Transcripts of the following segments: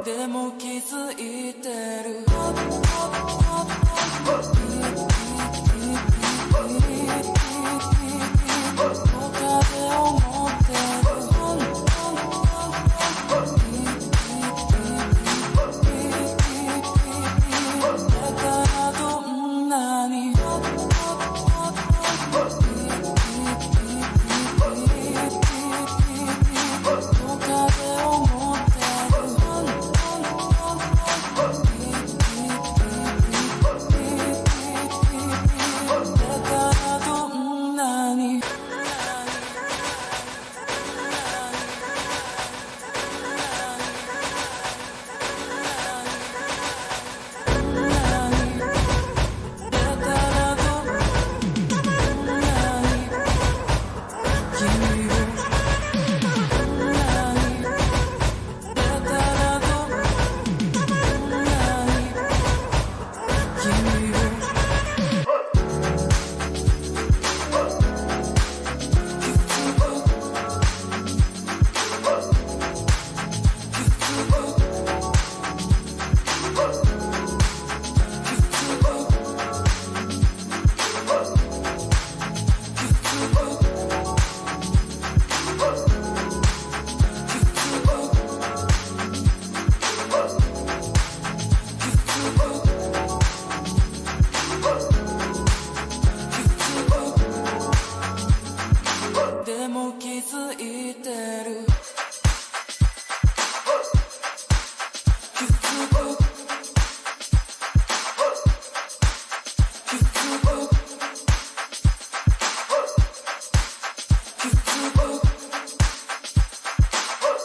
でも気づいてる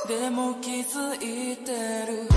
でも気づいてる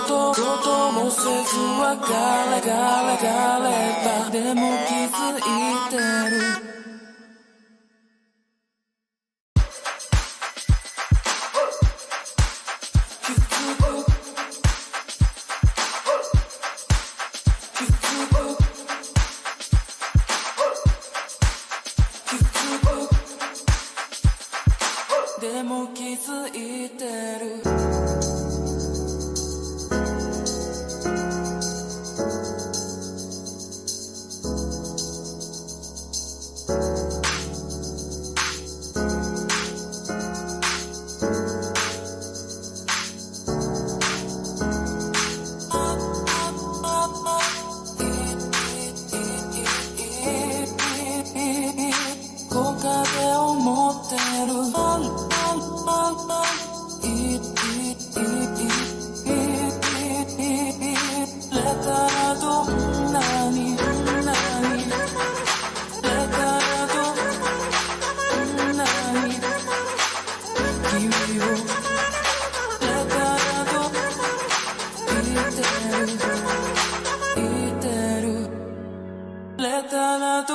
こともせず別ればでも気づいてるでも気づいてるこかで思ってるれたらどんなにれたらどんなに君をれたらど言ってるれたらど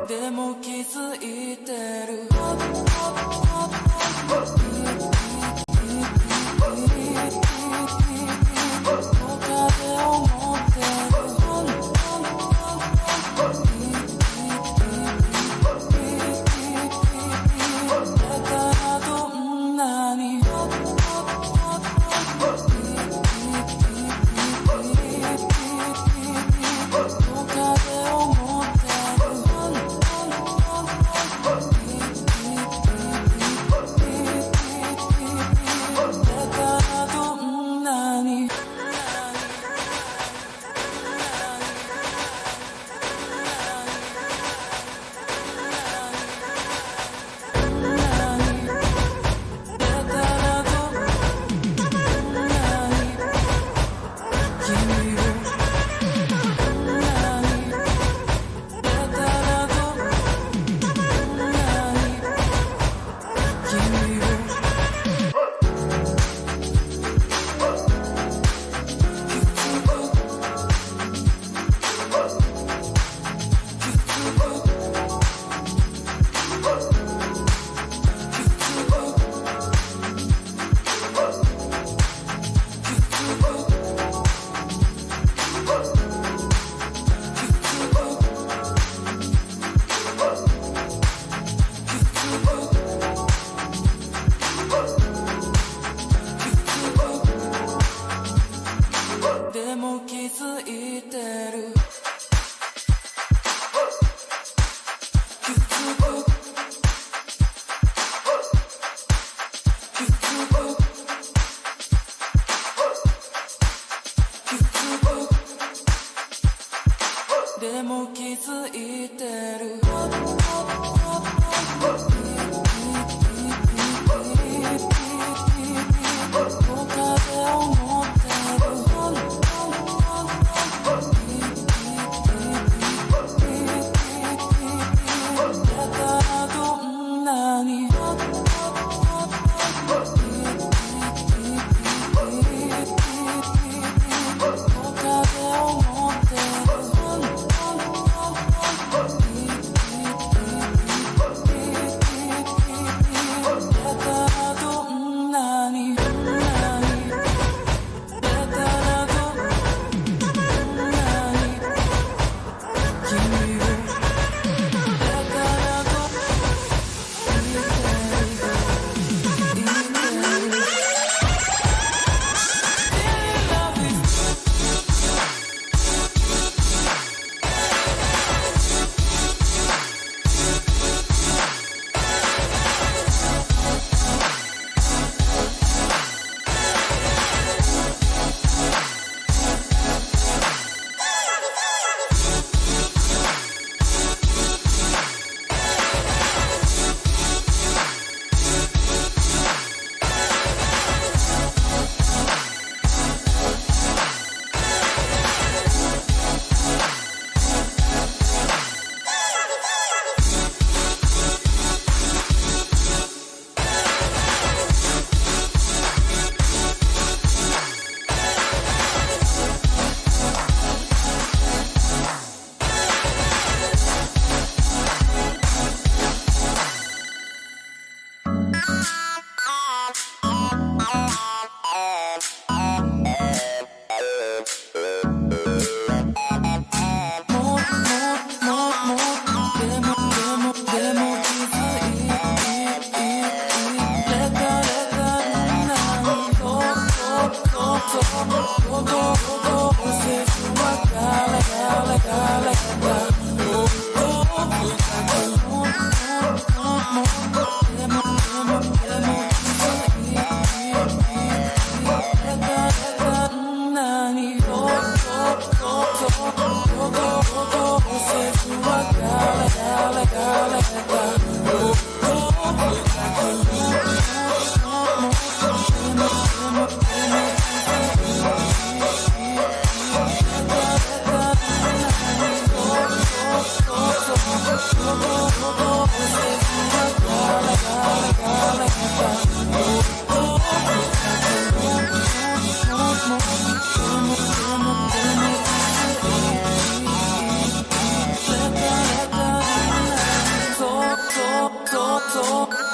でも気づいてる他で思ってるだからどんなに他で思ってる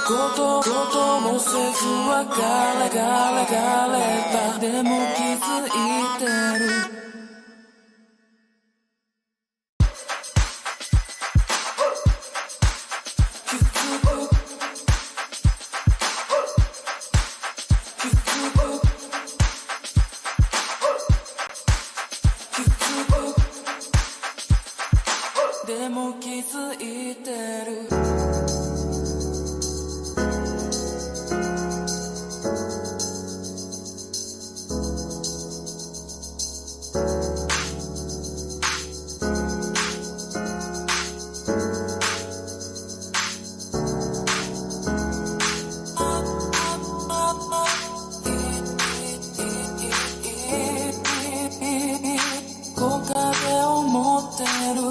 こともせず別れたでも気づいてるでも気づいてる後悔で思ってる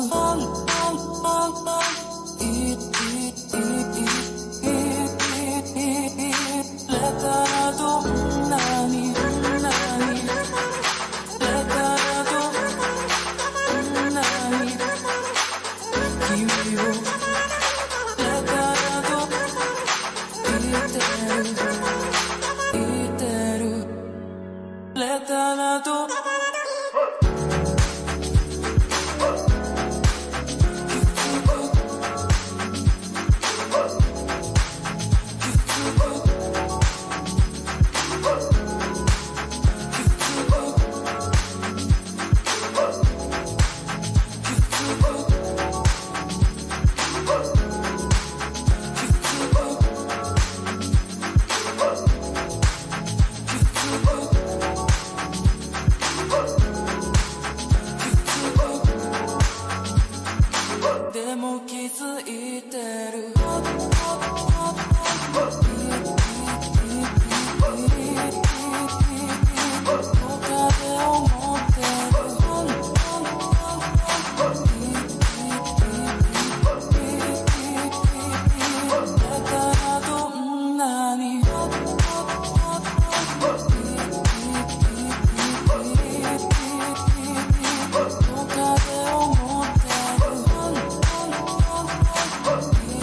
でも気づいてる他で思ってるだからどんなに他で思ってる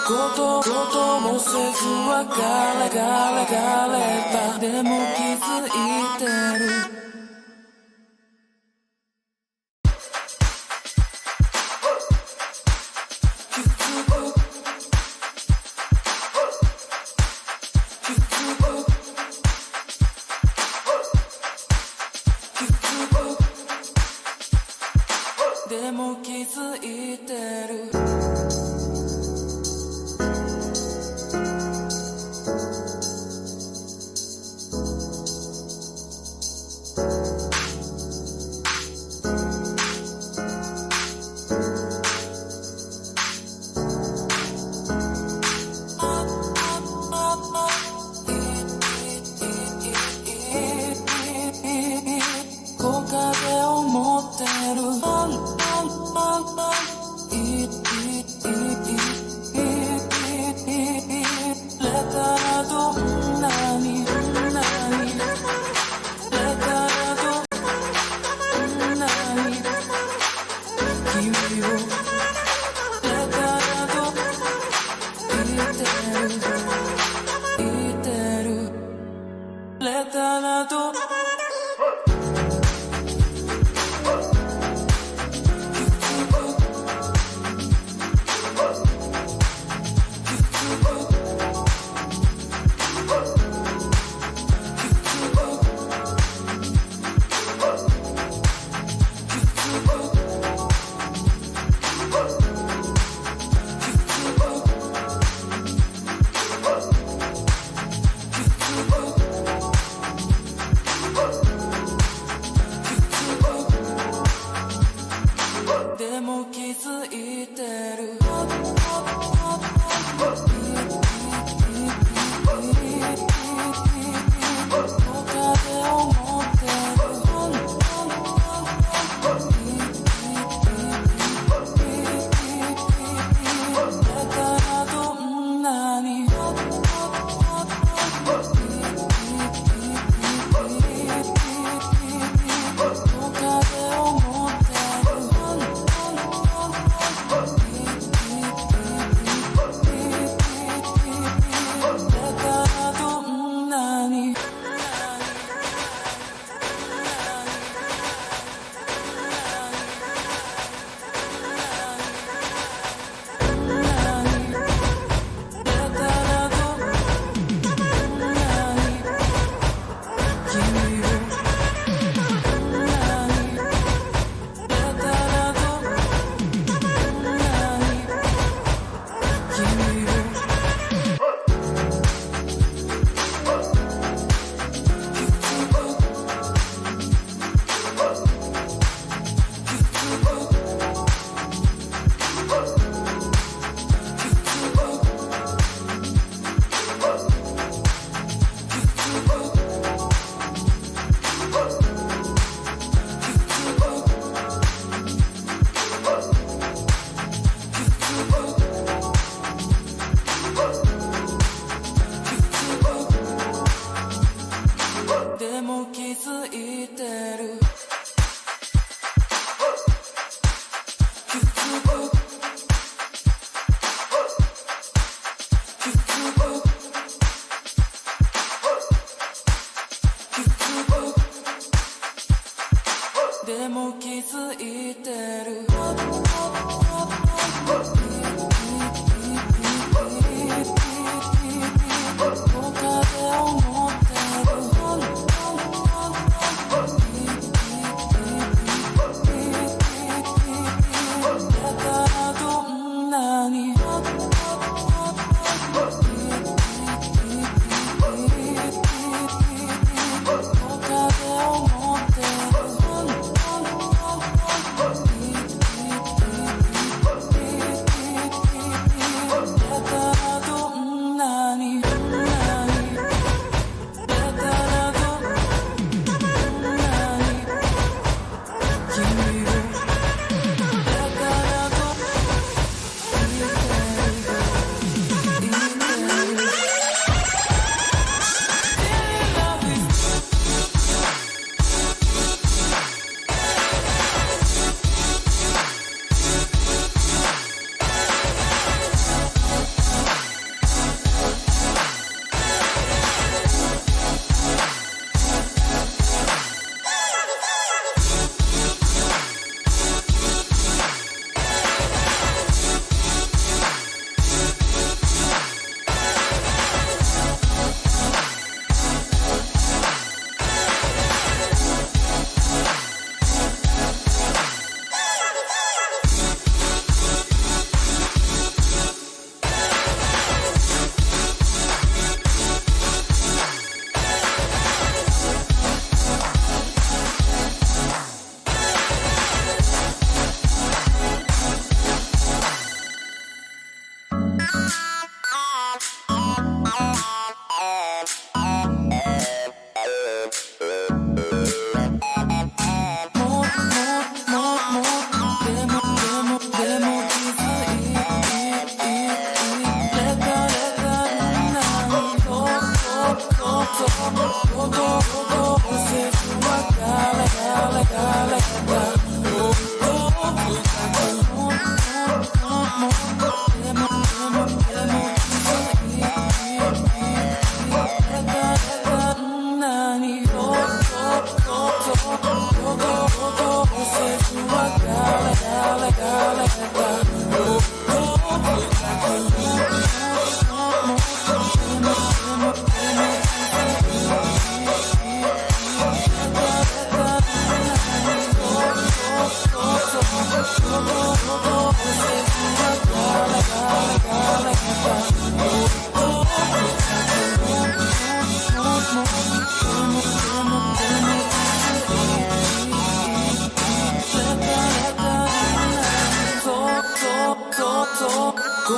こともせずはガレガレガレバでも気づいてるでも気づいてる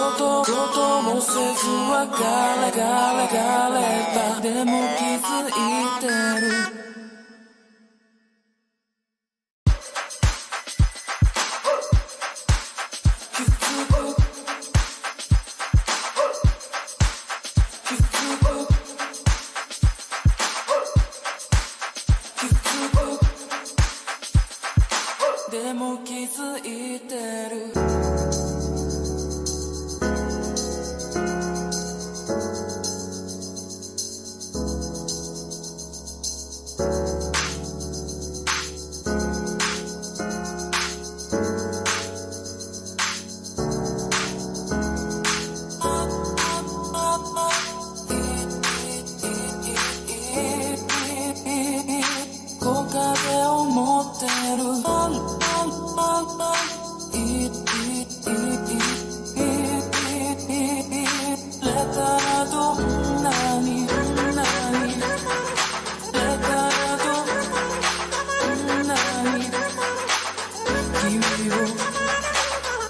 こともせず別ればでも気づいてるでも気づいてる後影を持ってるレターどんなにレターどんなに君を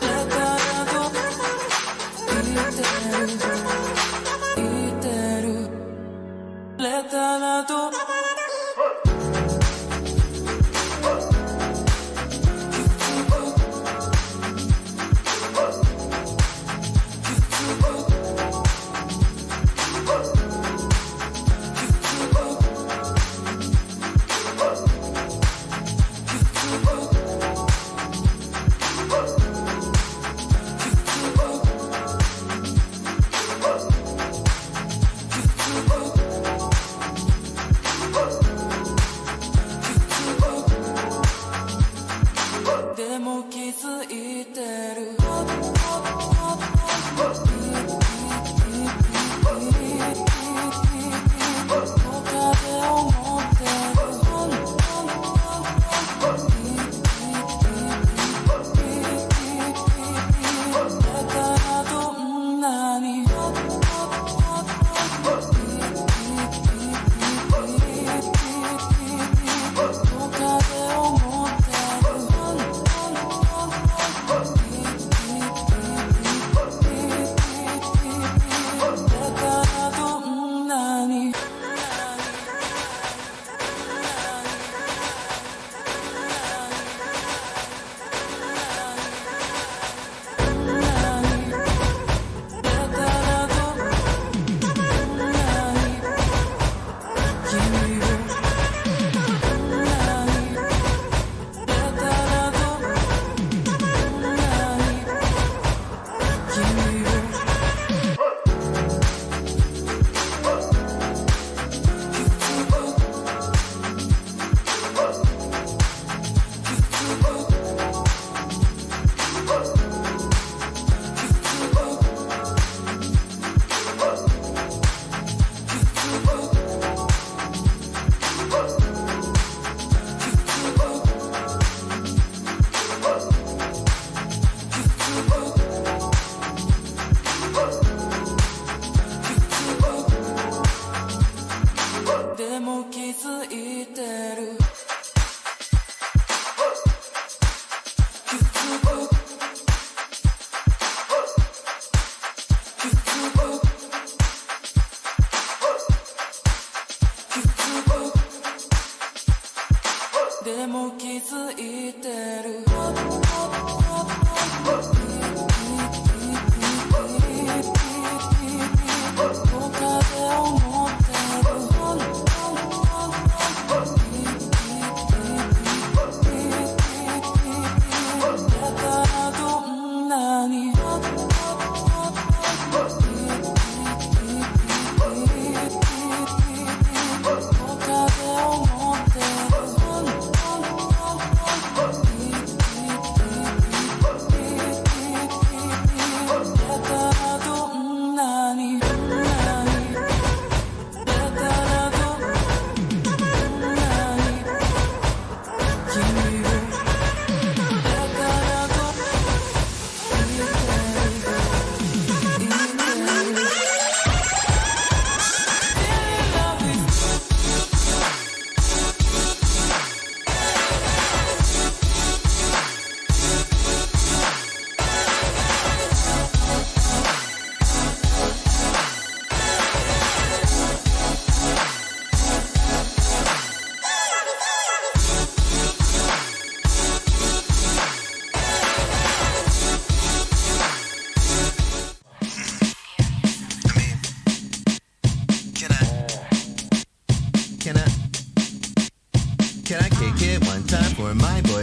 レターど言ってるレターど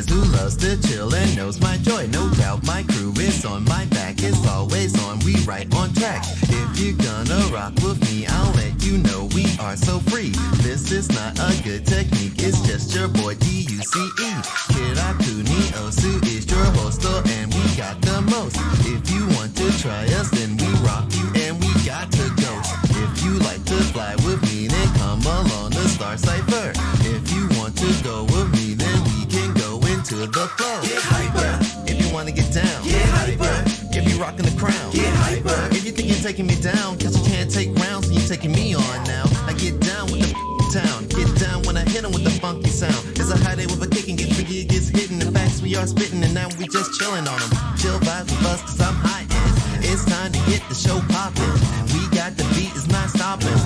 who loves to chill and knows my joy. No doubt my crew is on my back, it's always on, we right on track. If you're gonna rock with me, I'll let you know we are so free. This is not a good technique, it's just your boy D-U-C-E. Kirakuni Osu is your host, and we got the most. If you want to try us, then we rock you and we got to go. If you like to fly with me, then come along the Star Cipher. If you want to go with me, then we can go into the flow. Get hyper. If you wanna get down, get hyper. If you rockin' the crown, get hyper. If you think you're taking me down, cause you can't take rounds, and you're taking me on now. I get down with the town, get down when I hit 'em with the funky sound. It's a high day with a kick and get freaky, it gets hitting. The facts we are spitting, and now we just chillin' on 'em. Chill vibes with us, cause I'm high end. It's time to get the show poppin'. We got the beat, it's not stopping.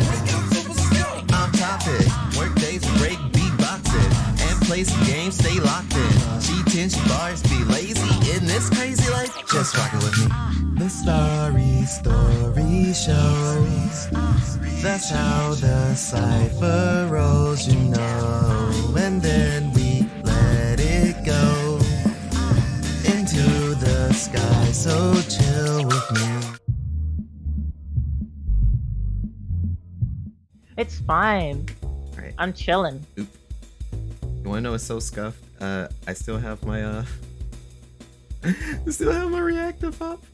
On topic, work days, break beatboxing, and play some games, stay locked in. Cheating, bars, be lazy in this crazy life. Just rock it with me. The story shows. That's how the cipher rolls, you know. And then we let it go into the sky. So chill with me. It's fine. Alright. I'm chilling. Oop. You wanna know what's so scuffed? I still have my I still have my reactive up.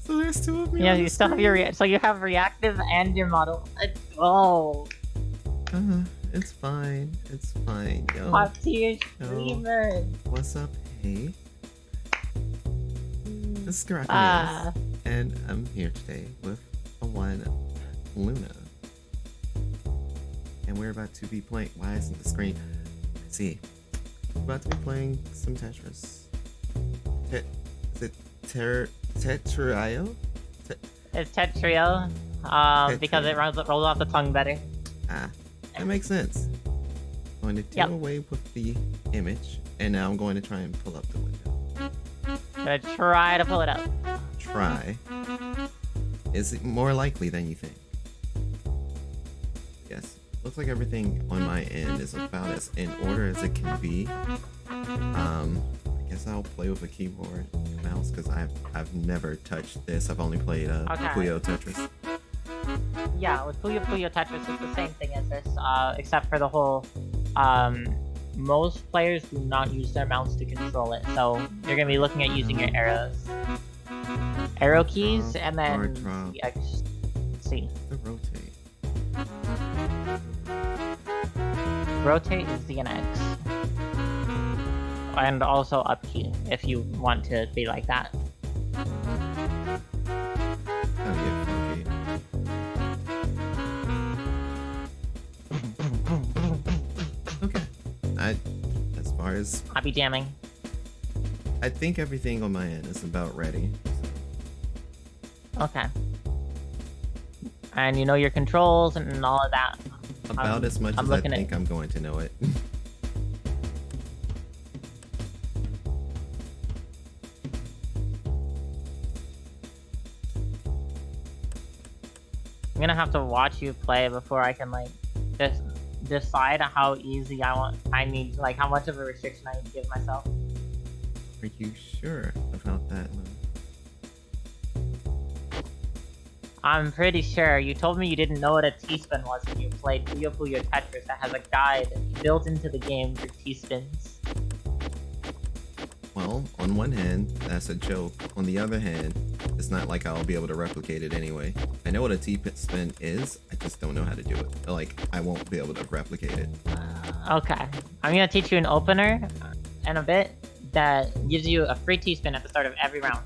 So there's two of me. Yeah, on you the still have screen. your so you have reactive and your model. Oh, It's fine. It's fine. Yo. top tier Yo. streamer. What's up? Hey. This is Karate Ah. and I'm here today with a one Luna. And we're about to be playing. Why isn't the screen? Let's see. We're about to be playing some Tetris. Is it Tetrio? It's Tetrio. Because it rolls off the tongue better. Ah, that makes sense. I'm going to do away with the image, and now I'm going to try and pull up the window. Gonna try to pull it up. Try. Is it more likely than you think? Yes. Looks like everything on my end is about as in order as it can be. I guess I'll play with a keyboard and mouse because I've never touched this. I've only played Puyo Tetris. Yeah, with Puyo Puyo Tetris, it's the same thing as this, except for the whole, most players do not use their mouse to control it, so you're gonna be looking at using your arrow keys, and then the X. Let's see. The rotate. Rotate is the X. And also up key, if you want to be like that. Oh yeah, funky. Okay. As far as I'll be jamming. I think everything on my end is about ready. Okay. And you know your controls and all of that. About as much as I think I'm going to know it. I'm gonna have to watch you play before I can like just decide how easy I need, like how much of a restriction I need to give myself. Are you sure about that? I'm pretty sure. You told me you didn't know what a teaspoon was when you played Puyo Puyo Tetris that has a guide built into the game for teaspoons. Well, on one hand, that's a joke. On the other hand, it's not like I'll be able to replicate it anyway. I know what a T-spin is, I just don't know how to do it. Like, I won't be able to replicate it. Okay. I'm gonna teach you an opener in a bit that gives you a free T-spin at the start of every round.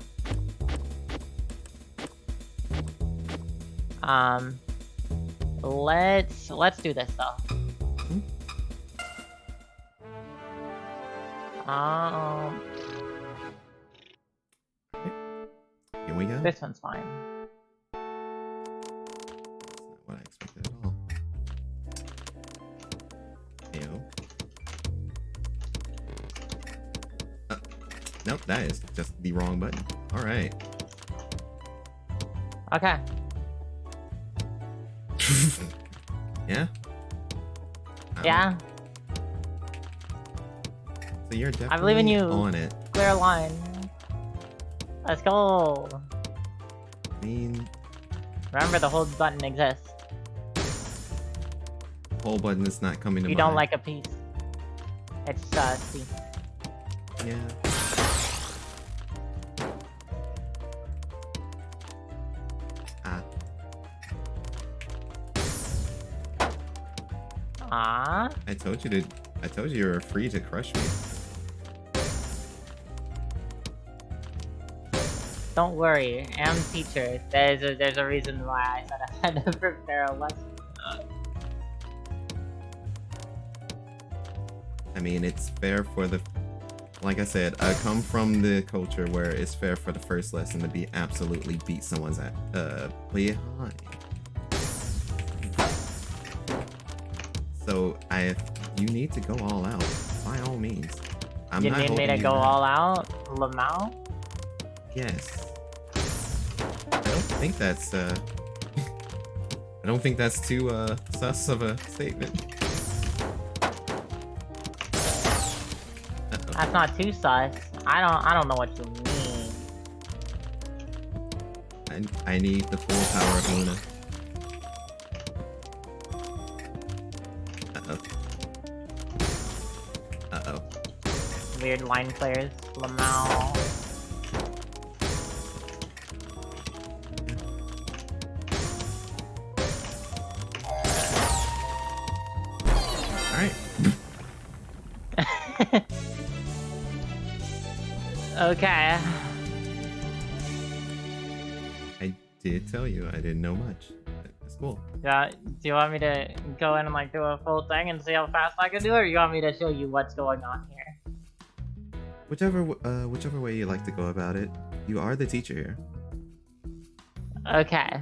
Let's do this though. Here we go. This one's fine. That's not what I expected at all. Ew. Nope, that is just the wrong button. Alright. Okay. Yeah? Yeah? So you're definitely I believe in you. on it. Clear line. Let's go. I mean, Remember, the hold button exists. whole button is not coming to You mind. don't like a piece. It's C. Yeah. Ah. Ah. I told you were free to crush me. Don't worry, I'm teacher. There's a reason why I said I had to prepare a lesson. I mean, it's fair for the... Like I said, I come from the culture where it's fair for the first lesson to be absolutely beat someone's behind. So you need to go all out, by all means. I'm You not need me holding to you go back. all out, Lamau? Yes. I don't think that's I don't think that's too sus of a statement. Uh-oh. That's not too sus. I don't know what you mean. I need the full power of Luna. Uh-oh. Weird line players, Lamau. Alright. Okay. I did tell you I didn't know much. That's cool. Yeah, do you want me to go in and like do a full thing and see how fast I can do it, or you want me to show you what's going on here? Whichever way you like to go about it. You are the teacher here. Okay.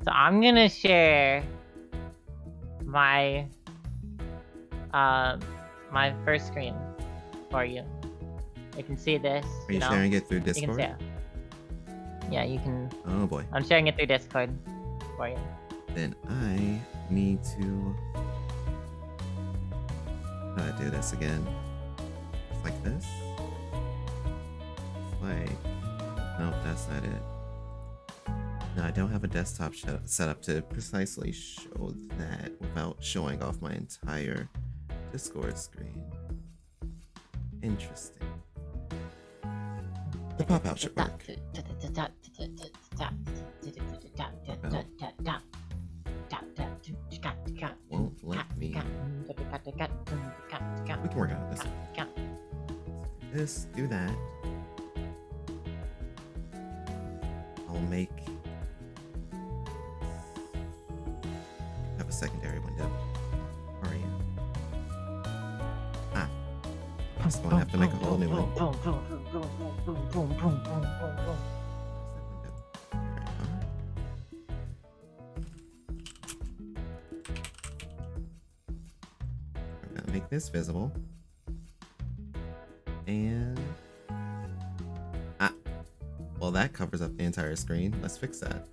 So I'm gonna share my my first screen for you. You can see this. Are you sharing it through You can Discord? see it. Yeah, you can. Oh boy. I'm sharing it through Discord for you. Then I need to do this again. It's like this. It's like, nope, that's not it. No, I don't have a desktop set up to precisely show that without showing off my entire Discord screen. Interesting. The pop-out should work. Won't let me. We can work out this. This, do that. I'll make. Have a secondary window. Where are you? Ah. I'm just gonna have to make a whole new one. Where's that window? There you are. I'm gonna make this visible. And well, that covers up the entire screen. Let's fix that.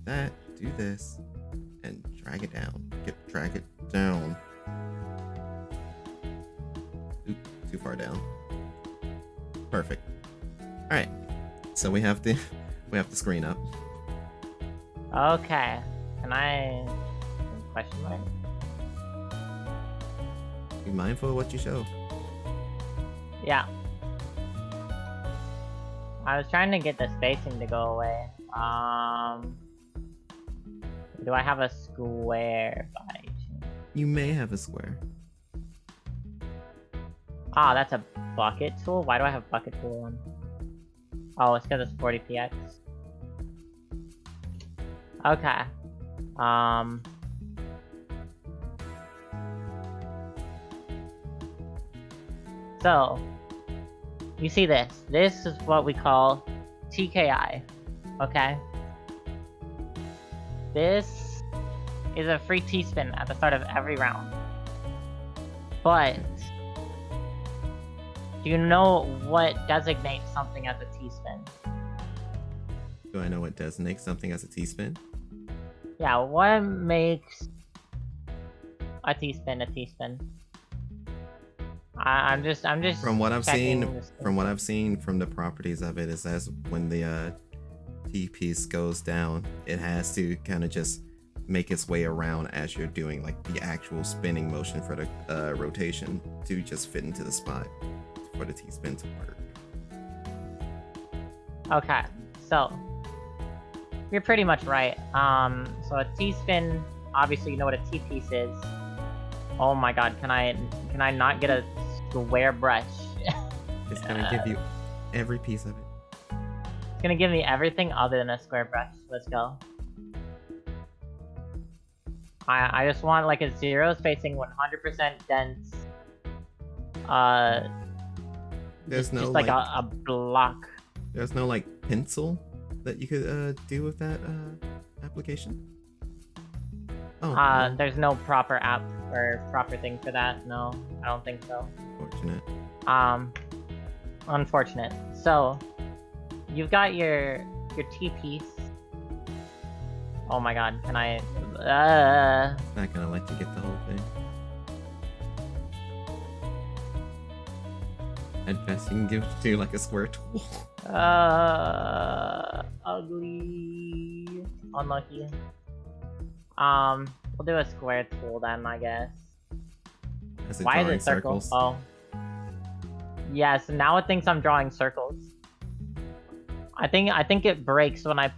Do this, and drag it down. Drag it down. Oop, too far down. Perfect. All right. So we have the screen up. Okay. Can I question mark? Be mindful of what you show. Yeah. I was trying to get the spacing to go away. Do I have a square by chance? You may have a square. Ah, that's a bucket tool? Why do I have bucket tool on? Oh, it's because it's 40px. Okay. So, you see this. This is what we call TKI, okay? This is a free T-spin at the start of every round. But, do you know what designates something as a T-spin? Do I know what designates something as a T-spin? Yeah, what makes a T-spin a T-spin? I'm just From what I've checking seen, this from what I've seen from the properties of it, is as when the T piece goes down, it has to kind of just make its way around as you're doing like the actual spinning motion for the rotation to just fit into the spot for the T-spin to work. Okay, so you're pretty much right. So a T-spin, obviously you know what a T-piece is. Oh my god, can I not get a square brush? It's gonna give you every piece of it. It's gonna give me everything other than a square brush. Let's go. I just want like a zero spacing 100% dense. There's no just like a block. There's no like pencil that you could do with that application. Oh, no. There's no proper app or proper thing for that. No, I don't think so. Unfortunate. Unfortunate. So, you've got your T-piece. Oh my god, can I... It's not gonna let you get the whole thing. At best, you can give it to like a square tool. Ugly. Unlucky. We'll do a square tool then, I guess. Why is it circles? Oh. Yeah, so now it thinks I'm drawing circles. I think it breaks when I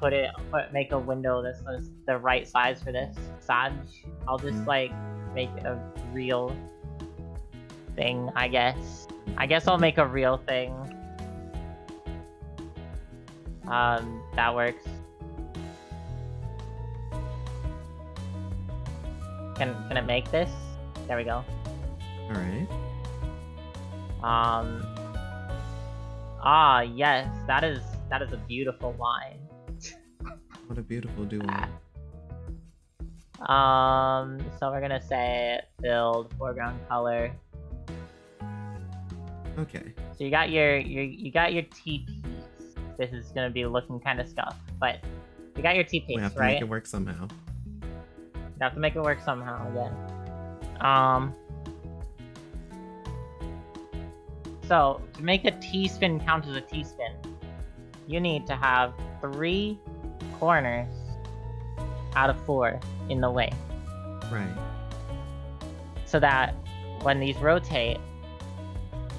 make a window that's the right size for this. Sag. I'll just like make a real thing, I guess. I guess I'll make a real thing. That works. Can it make this? There we go. Alright. Yes, that is a beautiful line. What a beautiful duo. So we're gonna say build foreground color. Okay. So you got your T piece. This is gonna be looking kind of scuffed, but you got your T piece, right? We have to make it work somehow. You have to make it work somehow, yeah. So to make a T-spin count as a T-spin, you need to have 3 corners out of 4 in the way. Right. So that when these rotate,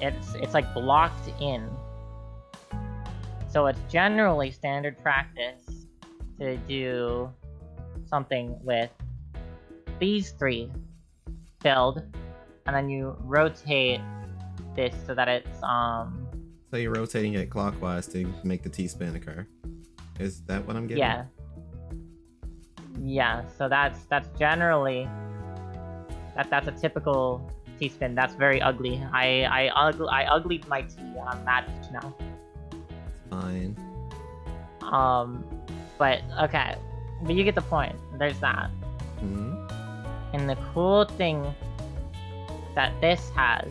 it's like blocked in. So it's generally standard practice to do something with these 3 filled, and then you rotate this so that it's So you're rotating it clockwise to make the T-spin occur. Is that what I'm getting? Yeah. Yeah, so that's generally that's a typical T-spin. That's very ugly. I uglied my T, and I'm mad now. It's fine. But okay. But you get the point. There's that. Mm-hmm. And the cool thing that this has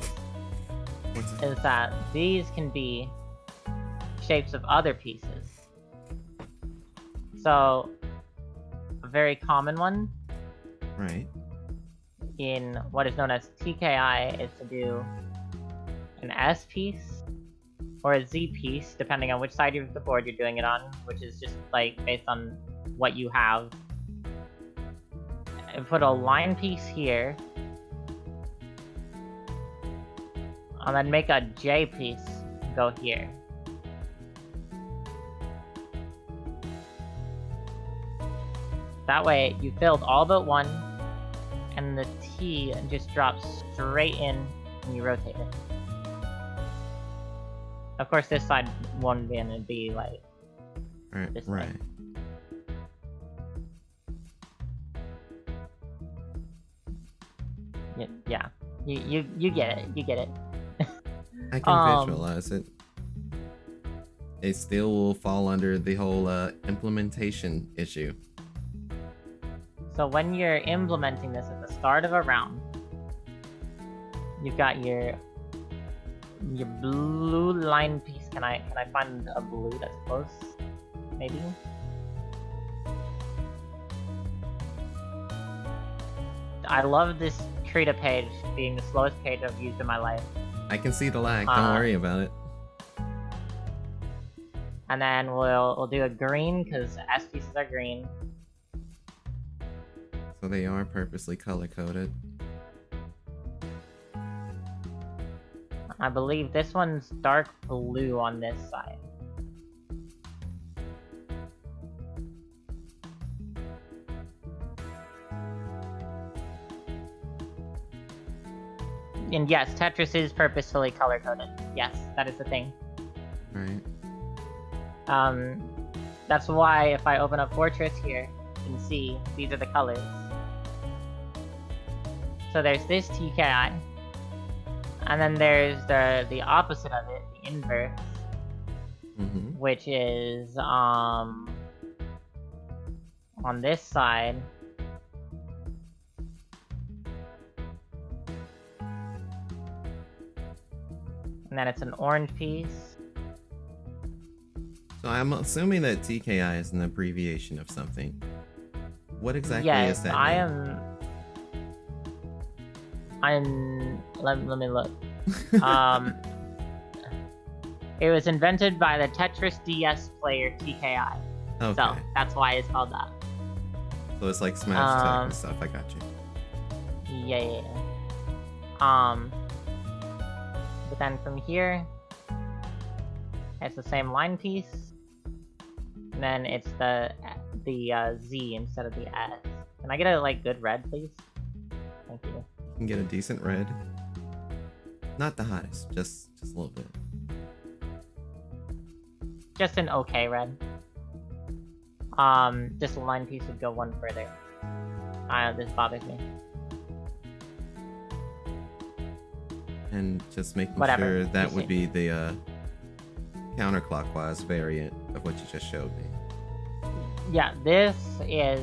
is that these can be shapes of other pieces. So, a very common one, right, in what is known as TKI is to do an S piece or a Z piece, depending on which side of the board you're doing it on, which is just like based on what you have. And put a line piece here, and then make a J piece go here. That way, you filled all but one, and the T just drops straight in when you rotate it. Of course, this side won't be, and it'd be like this right. thing. Yeah, you get it. You get it. I can visualize it. It still will fall under the whole implementation issue. So when you're implementing this at the start of a round, you've got your blue line piece. Can I find a blue that's close? Maybe. I love this Krita page being the slowest page I've used in my life. I can see the lag. Don't worry about it. And then we'll do a green because S pieces are green. So they are purposely color-coded. I believe this one's dark blue on this side. And yes, Tetris is purposefully color-coded. Yes, that is the thing. Right. That's why if I open up Fortress here, you can see these are the colors. So there's this TKI, and then there's the opposite of it, the inverse, which is on this side. And then it's an orange piece. So I'm assuming that TKI is an abbreviation of something. What exactly yes, is that? Let me look. It was invented by the Tetris DS player TKI. Okay. So that's why it's called that. So it's like Smash Tech and stuff. I got you. Yeah. But then from here, it's the same line piece. And then it's the Z instead of the S. Can I get a good red, please? Thank you. You can get a decent red. Not the highest, just a little bit. Just an okay red. This line piece would go one further. This bothers me. And just making Whatever, sure that you would see. be the counterclockwise variant of what you just showed me. Yeah, this is...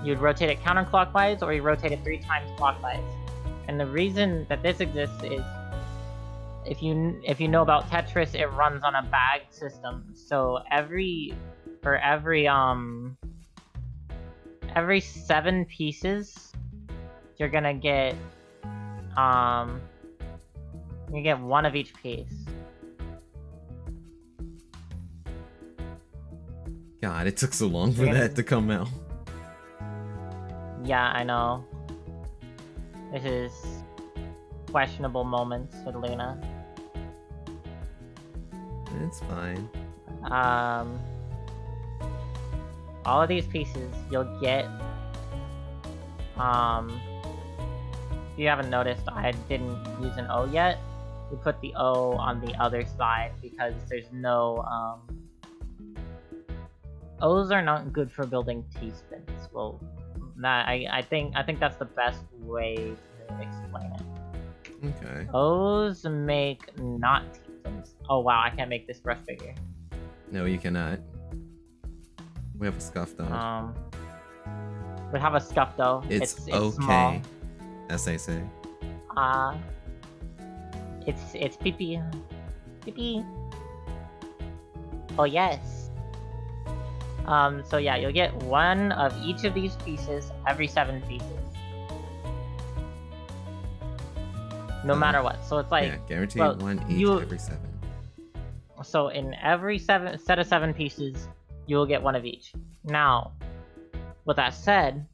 You'd rotate it counterclockwise, or you rotate it 3 times clockwise. And the reason that this exists is... If you know about Tetris, it runs on a bag system. So every 7 pieces, you're gonna get... You get 1 of each piece. God, it took so long for that to come out. Yeah, I know. This is questionable moments with Luna. It's fine. All of these pieces you'll get. If you haven't noticed, I didn't use an O yet. We put the O on the other side because there's no O's are not good for building T-spins. Well, I think that's the best way to explain it. Okay. O's make not T-spins. Oh wow, I can't make this brush bigger. No, you cannot. We have a scuff though. We have a scuff though. It's okay. small. As they say. It's pee-pee. Pee-pee. Oh yes. So yeah, you'll get 1 of each of these pieces every 7 pieces. No matter what. So it's like... Yeah, guaranteed 1 each every 7. So in every set of 7 pieces, you will get 1 of each. Now, with that said,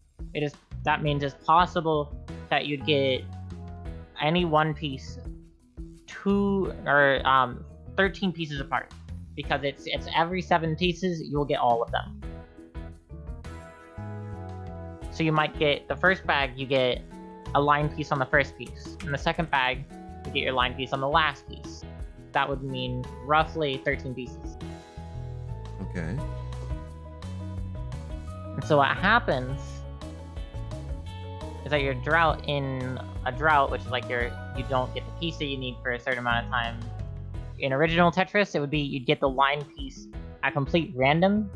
that means it's possible that you'd get any one piece 13 pieces apart. Because it's every 7 pieces, you'll get all of them. So you might get the first bag, you get a line piece on the first piece. In the second bag, you get your line piece on the last piece. That would mean roughly 13 pieces. Okay. And so what happens is that in a drought, which is like you don't get the piece that you need for a certain amount of time. In original Tetris, it would be you'd get the line piece at complete random,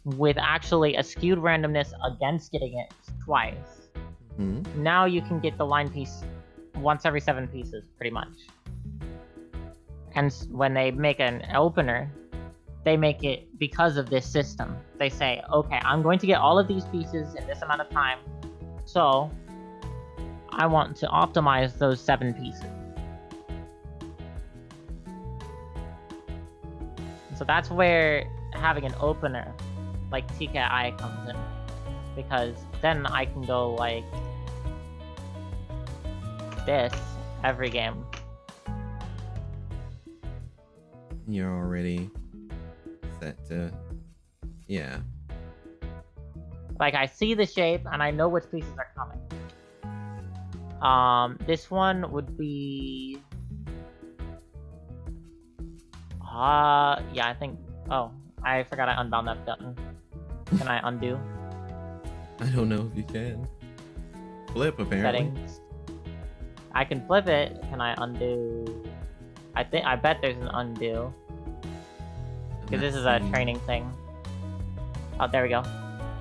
with actually a skewed randomness against getting it twice. Now you can get the line piece once every 7 pieces, pretty much. And when they make an opener, they make it because of this system. They say, okay, I'm going to get all of these pieces in this amount of time, so I want to optimize those 7 pieces. So that's where having an opener like TKI comes in, because then I can go like this every game. You're already set to, yeah. Like, I see the shape and I know which pieces are coming. This one would be... yeah, I think... Oh, I forgot I unbound that button. Can I undo? I don't know if you can. Flip, apparently. Settings. I can flip it. Can I undo? I bet there's an undo. Because this is a training thing. Oh, there we go.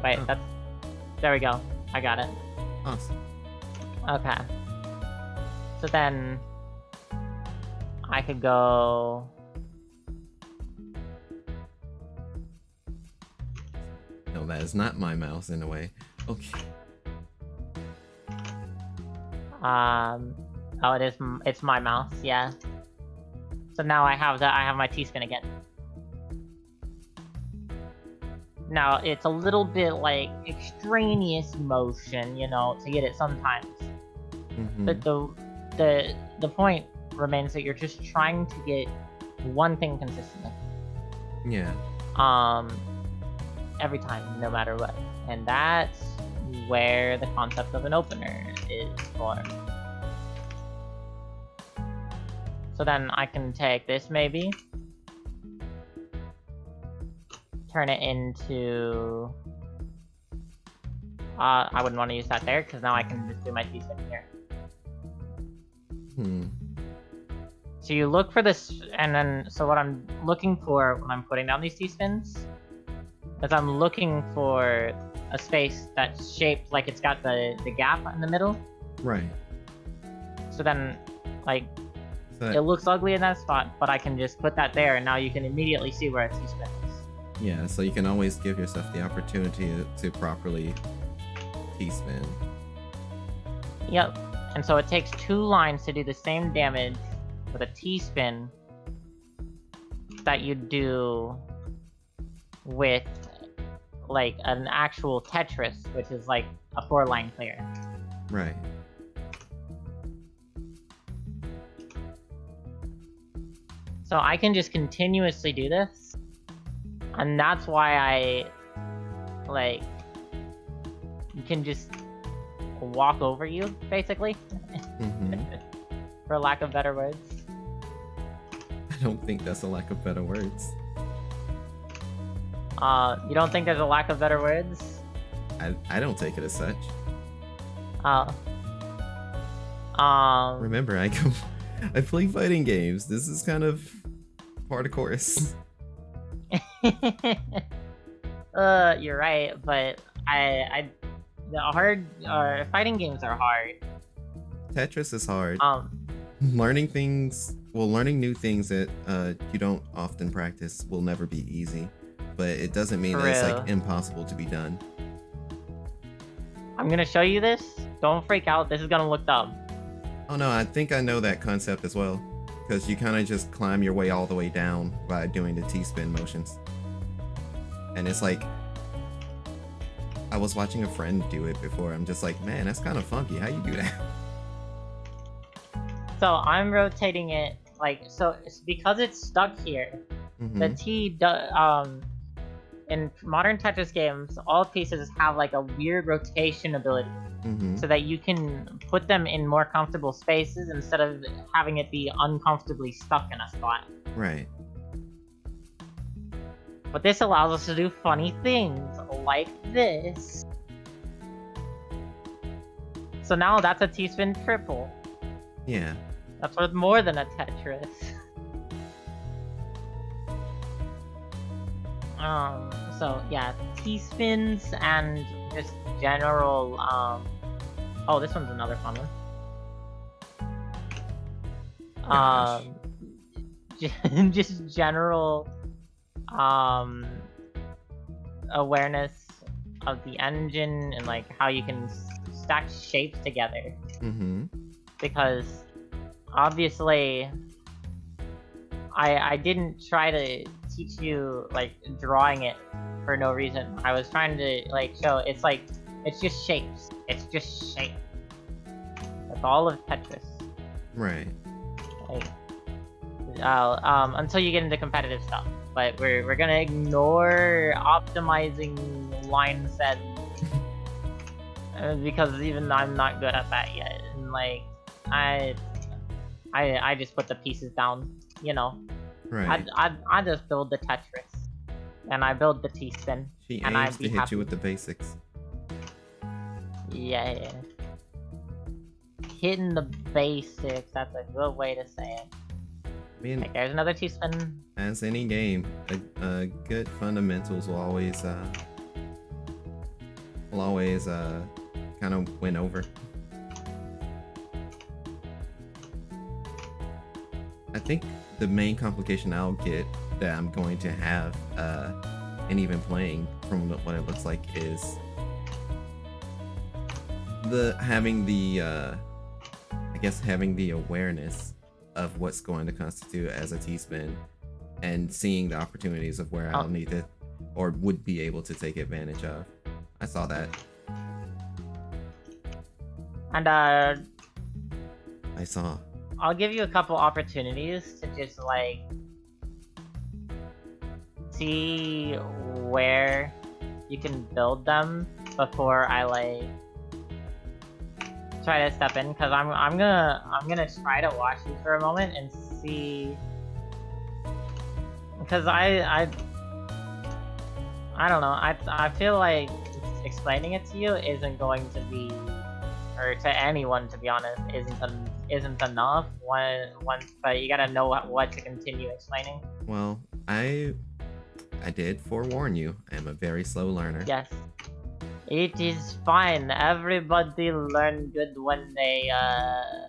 Wait, Oh. There we go. I got it. Awesome. Okay. So then... I could go... No, that is not my mouse in a way. Okay. Oh, it's my mouse, yeah. So now I have my T-spin again. Now, it's a little bit like extraneous motion, you know, to get it sometimes. Mm-hmm. But the point remains that you're just trying to get one thing consistently. Yeah. Every time, no matter what. And that's where the concept of an opener is born. So then I can take this maybe, turn it into... I wouldn't want to use that there, because now I can just do my T-spin here. So you look for this, and then, so what I'm looking for when I'm putting down these T-spins, is I'm looking for a space that's shaped like it's got the gap in the middle. Right. So then, like, So it looks ugly in that spot, but I can just put that there, and now you can immediately see where a T-spin is. yeah, so you can always give yourself the opportunity to properly T-spin. Yep. And so it takes 2 lines to do the same damage with a T-spin that you do with, like, an actual Tetris, which is like a 4-line clear. Right. So I can just continuously do this, and that's why I, like, can just walk over you, basically, for lack of better words. I don't think that's a lack of better words. You don't think there's a lack of better words? I don't take it as such. Remember, I play fighting games. This is kind of part of course. You're right, but the hard, fighting games are hard. Tetris is hard. Learning new things that you don't often practice will never be easy, but it doesn't mean that it's like impossible to be done. I'm gonna show you this. Don't freak out. This is gonna look dumb. Oh no, I think I know that concept as well, because you kind of just climb your way all the way down by doing the T-spin motions. And it's like, I was watching a friend do it before. I'm just like, man, that's kind of funky. How you do that? So I'm rotating it like so. It's because it's stuck here. The T, in modern Tetris games, all pieces have like a weird rotation ability, so that you can put them in more comfortable spaces instead of having it be uncomfortably stuck in a spot. Right. But this allows us to do funny things, like this. So now that's a T-spin triple. Yeah. That's worth more than a Tetris. So yeah, T-spins and just general, oh, this one's another fun one. Just general, awareness of the engine and like how you can stack shapes together. Because obviously I didn't try to teach you like drawing it for no reason. I was trying to like show it's like it's just shapes. It's just shape. That's all of Tetris. Right. Like, until you get into competitive stuff. But we're gonna ignore optimizing line set because even I'm not good at that yet. And like I just put the pieces down, you know. Right. I just build the Tetris, and I build the T-spin, She and aims I'd be to hit happy. you with the basics. Yeah. Hitting the basics, that's a good way to say it. I mean, Like, there's another T-spin. as any game, good fundamentals will always kind of win over. I think the main complication I'll get that I'm going to have, and even playing from what it looks like, is having the awareness of what's going to constitute as a T-spin, and seeing the opportunities of where I'll need to or would be able to take advantage of. I saw that. And I saw. I'll give you a couple opportunities to just like see where you can build them before I like try to step in, because I'm gonna try to watch you for a moment and see, because I don't know, I feel like explaining it to you isn't going to be, or to anyone to be honest, isn't enough once, but you gotta know what to continue explaining. Well, I did forewarn you. I am a very slow learner. Yes. It is fine. Everybody learn good when they are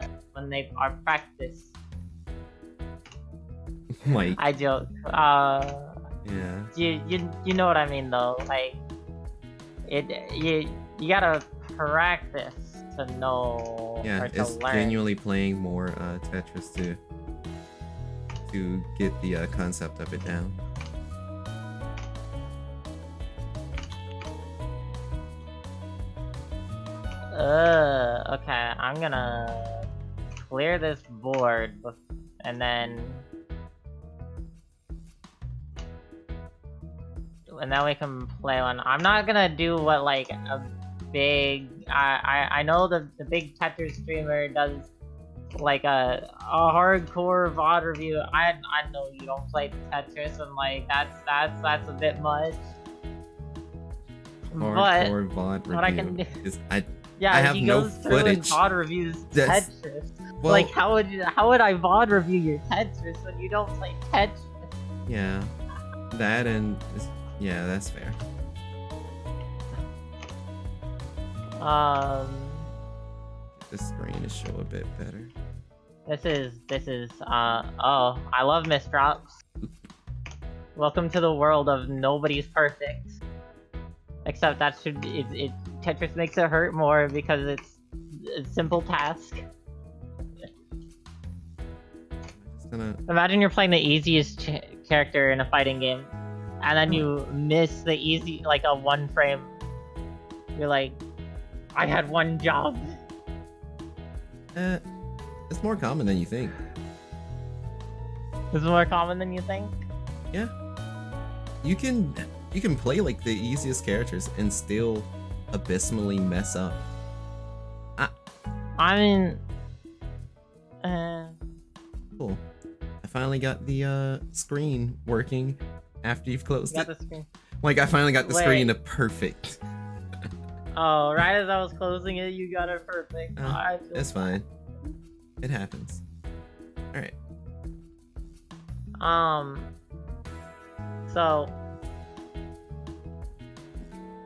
practiced. Like, I joke. yeah. You know what I mean though. Like you gotta practice to know, Yeah, or to it's learn. genuinely playing more Tetris to get the concept of it down. Okay, I'm gonna clear this board and then we can play one. I'm not gonna do what like a big I know the big Tetris streamer does like a hardcore VOD review. I know you don't play Tetris, and like that's a bit much. Hardcore VOD review. What I can do is yeah, I have he no goes through and footage. VOD reviews That's- Tetris. Well, Like how would I VOD review your Tetris when you don't play Tetris? yeah, that and yeah, that's fair. The screen to show a bit better. This is oh, I love misdrops. Welcome to the world of nobody's perfect. Except that Tetris makes it hurt more because it's a simple task. Imagine you're playing the easiest character in a fighting game, and then you miss the easy, like a one frame. You're like, I had one job. It's more common than you think. This is more common than you think? Yeah. You can play like the easiest characters and still abysmally mess up. I mean, Cool. I finally got the screen working after you've closed got it. the screen. Like, I finally got the Wait. screen to perfect. Oh, right as I was closing it, you got it perfect. It's fine. It happens. Alright. So,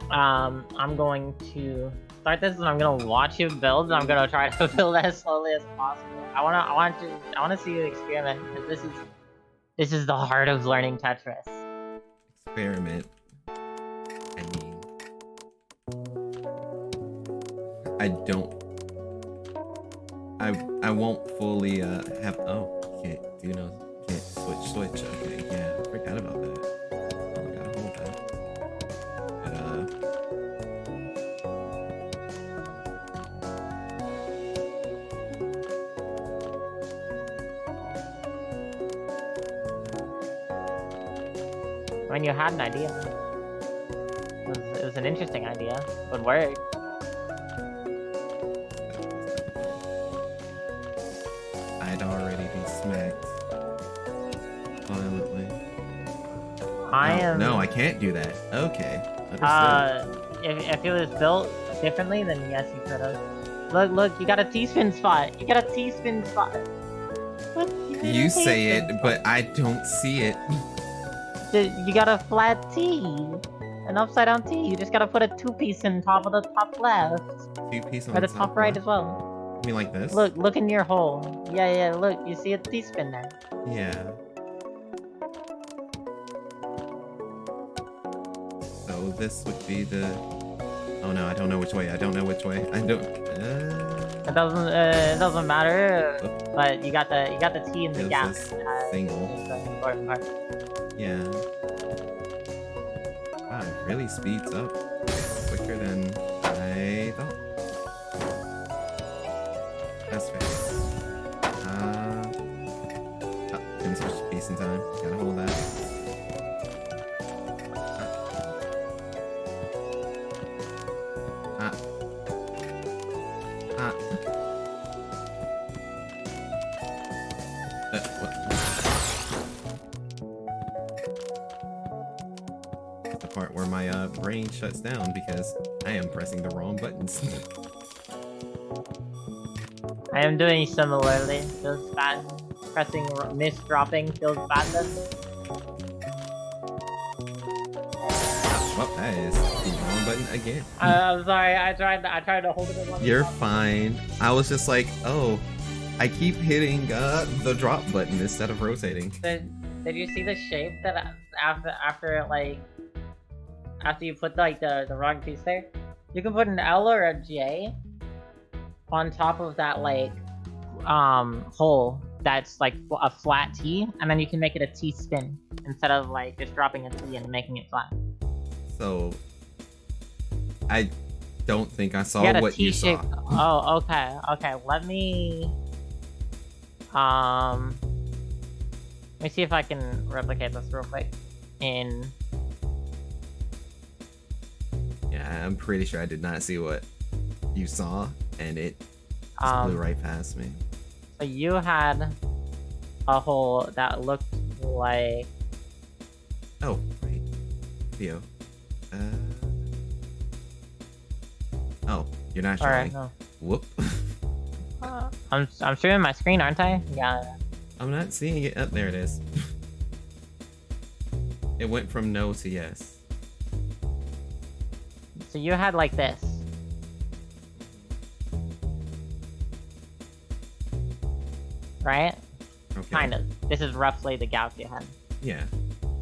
I'm going to start this, and I'm gonna watch you build, and I'm gonna try to build as slowly as possible. I wanna see you experiment, because this is the heart of learning Tetris. Experiment. I mean, I won't fully have. Oh, you can't do no can't switch. Okay, yeah, I forgot about that. Oh, I gotta hold that. I mean, you had an idea. It was an interesting idea. Would work. I'd already be smacked violently. No, I can't do that. Okay, understood. If it was built differently, then yes, you could have. Look, you got a T-spin spot. You got a T-spin spot. Look, You say it, but I don't see it. You got a flat T. An upside down T. You just gotta put a 2-piece in top of the top left. 2-piece on Or the top right left? as well. You mean like this? Look in your hole. Yeah, look, you see a T-spin there. Yeah. So this would be the... Oh no, I don't know which way. I don't. It doesn't matter. Oops. But you got the T in the It gap. was this single. It's the important part. Yeah. Wow, it really speeds up quicker than I thought. That's fair. Didn't switch the piece in time. Gotta hold that. What? That's the part where my brain shuts down because I am pressing the wrong buttons. I am doing similarly. Feels bad. Dropping feels bad then. Well, that is the wrong button again. I'm sorry. I tried to hold it in one. You're fine. I was just like, oh, I keep hitting the drop button instead of rotating. Did you see the shape that after you put like the wrong piece there? You can put an L or a J on top of that like hole that's like a flat T, and then you can make it a T spin instead of like just dropping a T and making it flat. So I don't think I saw what you saw. Oh, okay. Let me see if I can replicate this real quick. Yeah, I'm pretty sure I did not see what you saw, and it just blew right past me. So you had a hole that looked like... Oh, right. Video. Oh, you're not showing. Alright, no. Whoop. I'm streaming my screen, aren't I? Yeah. I'm not seeing it. Up there it is. It went from no to yes. So you had like this. Right? Okay. Kind of. This is roughly the gap you had. Yeah.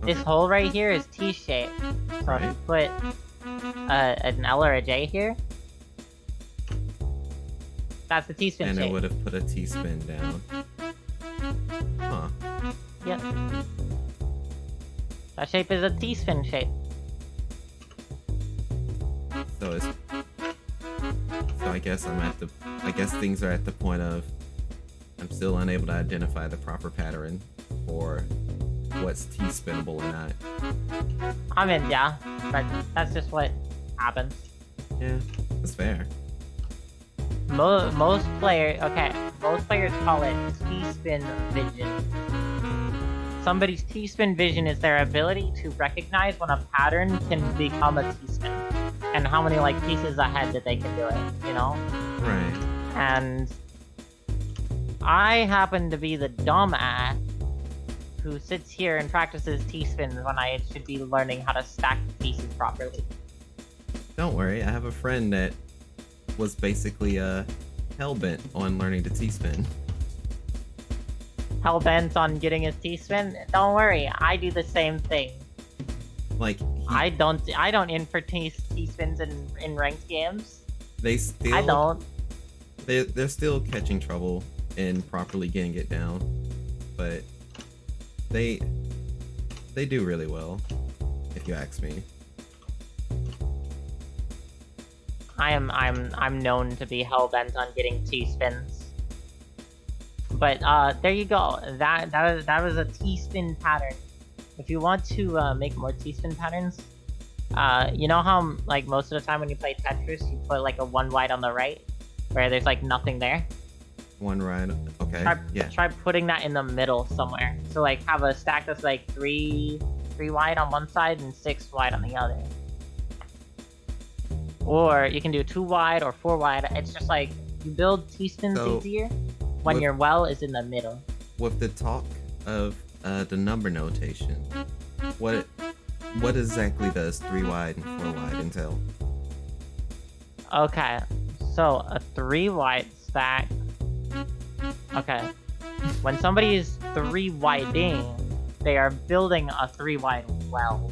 This hole right here is T-shaped. So if you put an L or a J here, that's the T-spin and shape. it would have put a T-spin down. Huh. Yep. That shape is a T-spin shape. So it's... So I guess I guess things are at the point of I'm still unable to identify the proper pattern for what's T-spinnable or not. I mean, yeah, but that's just what happens. Yeah, that's fair. Most players call it T-spin vision. Somebody's T-spin vision is their ability to recognize when a pattern can become a T-spin, and how many like pieces ahead that they can do it, you know? Right. And I happen to be the dumbass who sits here and practices T-spins when I should be learning how to stack pieces properly. Don't worry, I have a friend that was basically hell-bent on learning to T-spin. Hell-bent on getting his T-spin? Don't worry, I do the same thing. Like, I don't input T-spins in ranked games. They still... I don't. They're still catching trouble in properly getting it down, but They do really well, if you ask me. I'm known to be hell-bent on getting T-spins. But there you go. That was a T-spin pattern. If you want to make more T-spin patterns, you know how like most of the time when you play Tetris, you put like a 1 wide on the right, where there's like nothing there. 1 right. Okay. Try putting that in the middle somewhere. So like have a stack that's like 3 wide on one side and 6 wide on the other. Or you can do 2 wide or 4 wide. It's just like you build T-spins easier when your well is in the middle. With the talk of the number notation, what exactly does 3 wide and 4 wide entail? Okay, so a 3 wide stack. Okay, when somebody is 3 widing, they are building a 3 wide well.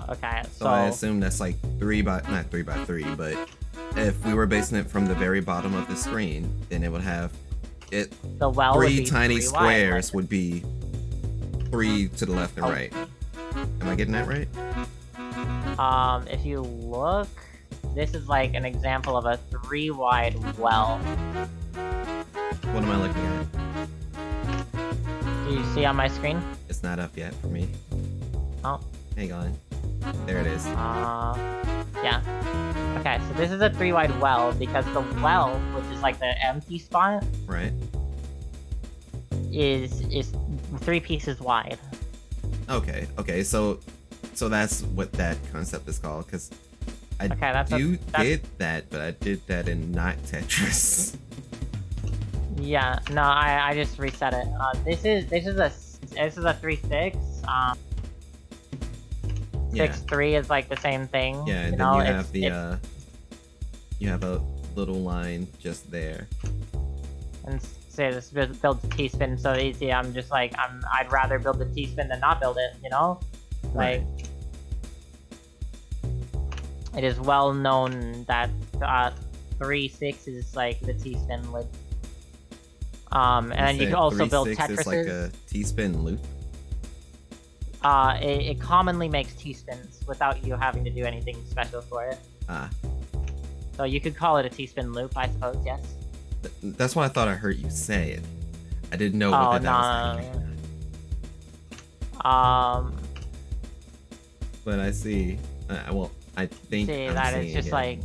Okay, so I assume that's like not 3 by 3, but if we were basing it from the very bottom of the screen, then it would have it. The well 3 tiny squares would be 3 to the left and right. Am I getting that right? If you look, this is like an example of a 3 wide well. What am I looking at? Do you see on my screen? It's not up yet for me. Oh. Hang on. There it is. Yeah. Okay, so this is a 3 wide well because the well, which is like the empty spot, right, is 3 pieces wide. Okay, so that's what that concept is called, because I did that, but I did that in not Tetris. Yeah, no, I just reset it. This is a 3-6. 6-3 is like the same thing. Yeah, and then you have you have a little line just there. And say this builds a T-spin so easy. I'm just like I'd rather build the T-spin than not build it. You know, like it is well known that 3-6 is like the T-spin loop. And then you can also build Tetrises. Is like a T-spin loop. It commonly makes T-spins without you having to do anything special for it. So you could call it a T-spin loop, I suppose, yes. That's what I thought I heard you say it. I didn't know what that was. But I see. Well, I think it's just like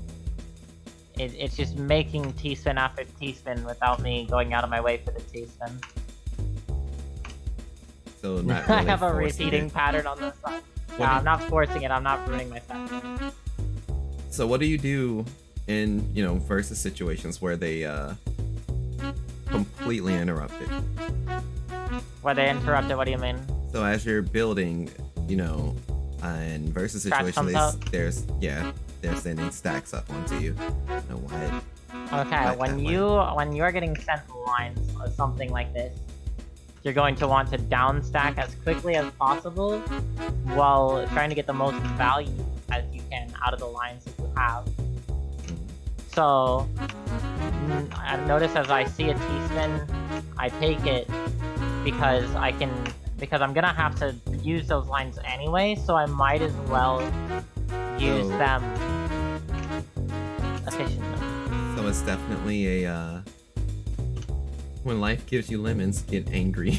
it's just making T-spin after T-spin without me going out of my way for the T-spin. So not really I have a repeating pattern on this side. No, I'm not forcing it. I'm not ruining my set. So what do you do in, versus situations where they completely interrupt it? Where they interrupt it? What do you mean? So as you're building, in versus situations, they're sending stacks up onto you. Okay, when you're getting sent lines or something like this, you're going to want to down stack as quickly as possible while trying to get the most value as you can out of the lines that you have. So I notice as I see a T-spin, I take it because I'm gonna have to use those lines anyway, so I might as well use them efficiently. So it's definitely a when life gives you lemons, get angry.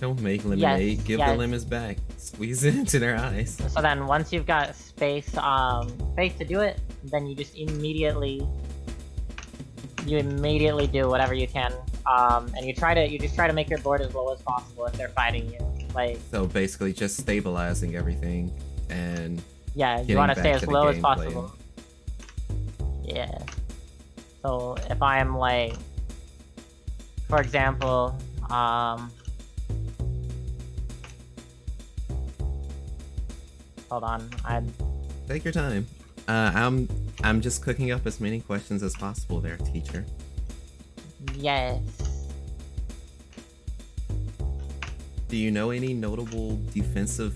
Don't make lemonade. Give the lemons back. Squeeze it into their eyes. So then, once you've got space to do it, then you just immediately do whatever you can. And you just try to make your board as low as possible if they're fighting you. Like, so basically, just stabilizing everything and you want to stay as low as possible. Yeah. So if I'm like, for example, hold on, take your time. I'm just cooking up as many questions as possible there, teacher. Yes. Do you know any notable defensive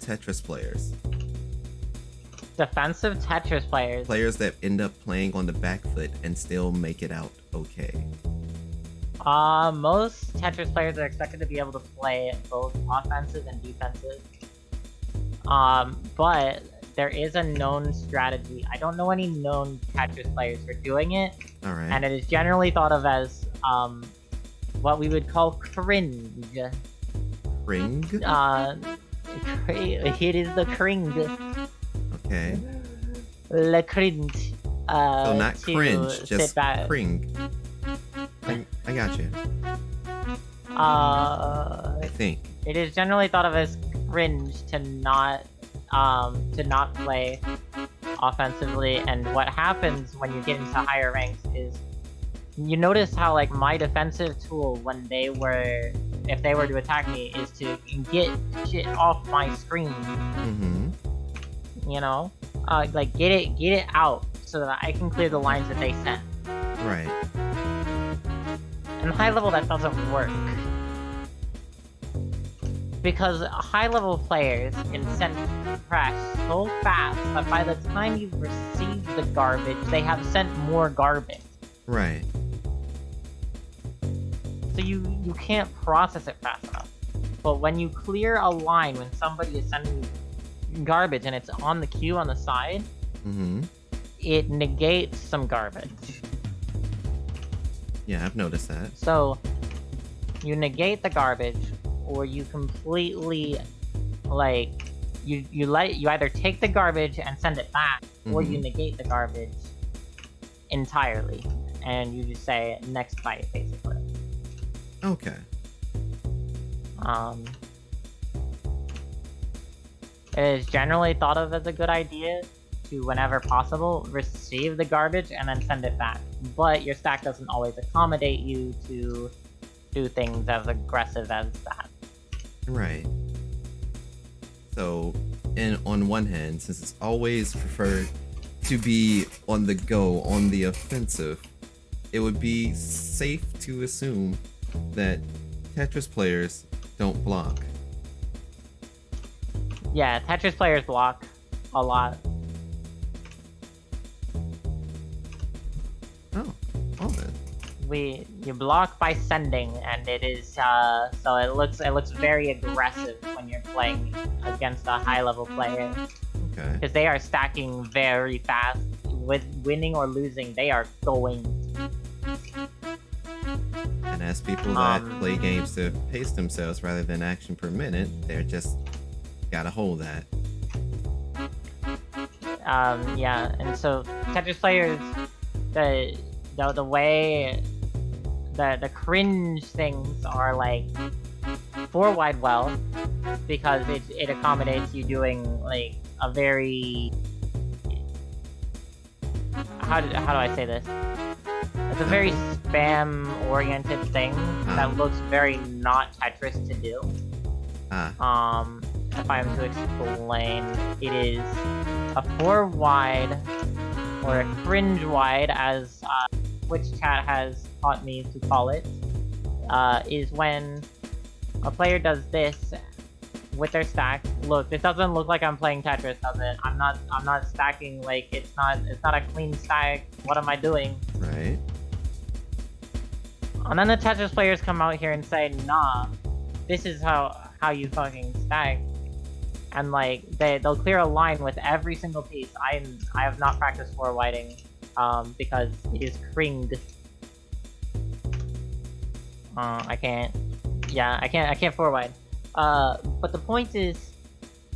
Tetris players? Defensive Tetris players? Players that end up playing on the back foot and still make it out okay. Most Tetris players are expected to be able to play both offensive and defensive. But there is a known strategy. I don't know any known Tetris players for doing it. Alright. And it is generally thought of as, what we would call cringe. Ring? It is the cringe. Okay. Le cringe. So not to cringe, just sit back. cring. I got you. I think. It is generally thought of as cringe to not play offensively, and what happens when you get into higher ranks is you notice how like my defensive tool when if they were to attack me is to get shit off my screen. Mm-hmm. You know? Like get it out so that I can clear the lines that they sent. Right. And high level that doesn't work. Because high level players can send trash so fast that by the time you've received the garbage, they have sent more garbage. Right. So you can't process it fast enough. But when you clear a line when somebody is sending you garbage and it's on the queue on the side, mm-hmm. it negates some garbage. Yeah, I've noticed that. So you negate the garbage, or you completely like you either take the garbage and send it back, mm-hmm. or you negate the garbage entirely, and you just say next fight basically. Okay. It is generally thought of as a good idea to, whenever possible, receive the garbage and then send it back. But your stack doesn't always accommodate you to do things as aggressive as that. Right. So, on one hand, since it's always preferred to be on the go, on the offensive, it would be safe to assume that Tetris players don't block. Yeah, Tetris players block a lot. Oh, well then. You block by sending, and it is so it looks very aggressive when you're playing against a high level player. Okay. Because they are stacking very fast. With winning or losing, they are going. And as people that play games to pace themselves rather than action per minute, they're just gotta hold that. Yeah, and so Tetris players, the way the cringe things are like 4 wide well, because it accommodates you doing like a very how do I say this? It's a very spam-oriented thing that looks very not Tetris to do. If I am to explain, it is a 4 wide, or a cringe wide, as Twitch chat has taught me to call it, is when a player does this with their stack. Look, this doesn't look like I'm playing Tetris, does it? I'm not stacking, like, it's not a clean stack. What am I doing? Right. And then the Tetris players come out here and say, nah, this is how you fucking stack. And like, they'll clear a line with every single piece. I have not practiced 4 whiting, because it is cringed. I can't 4 wide. But the point is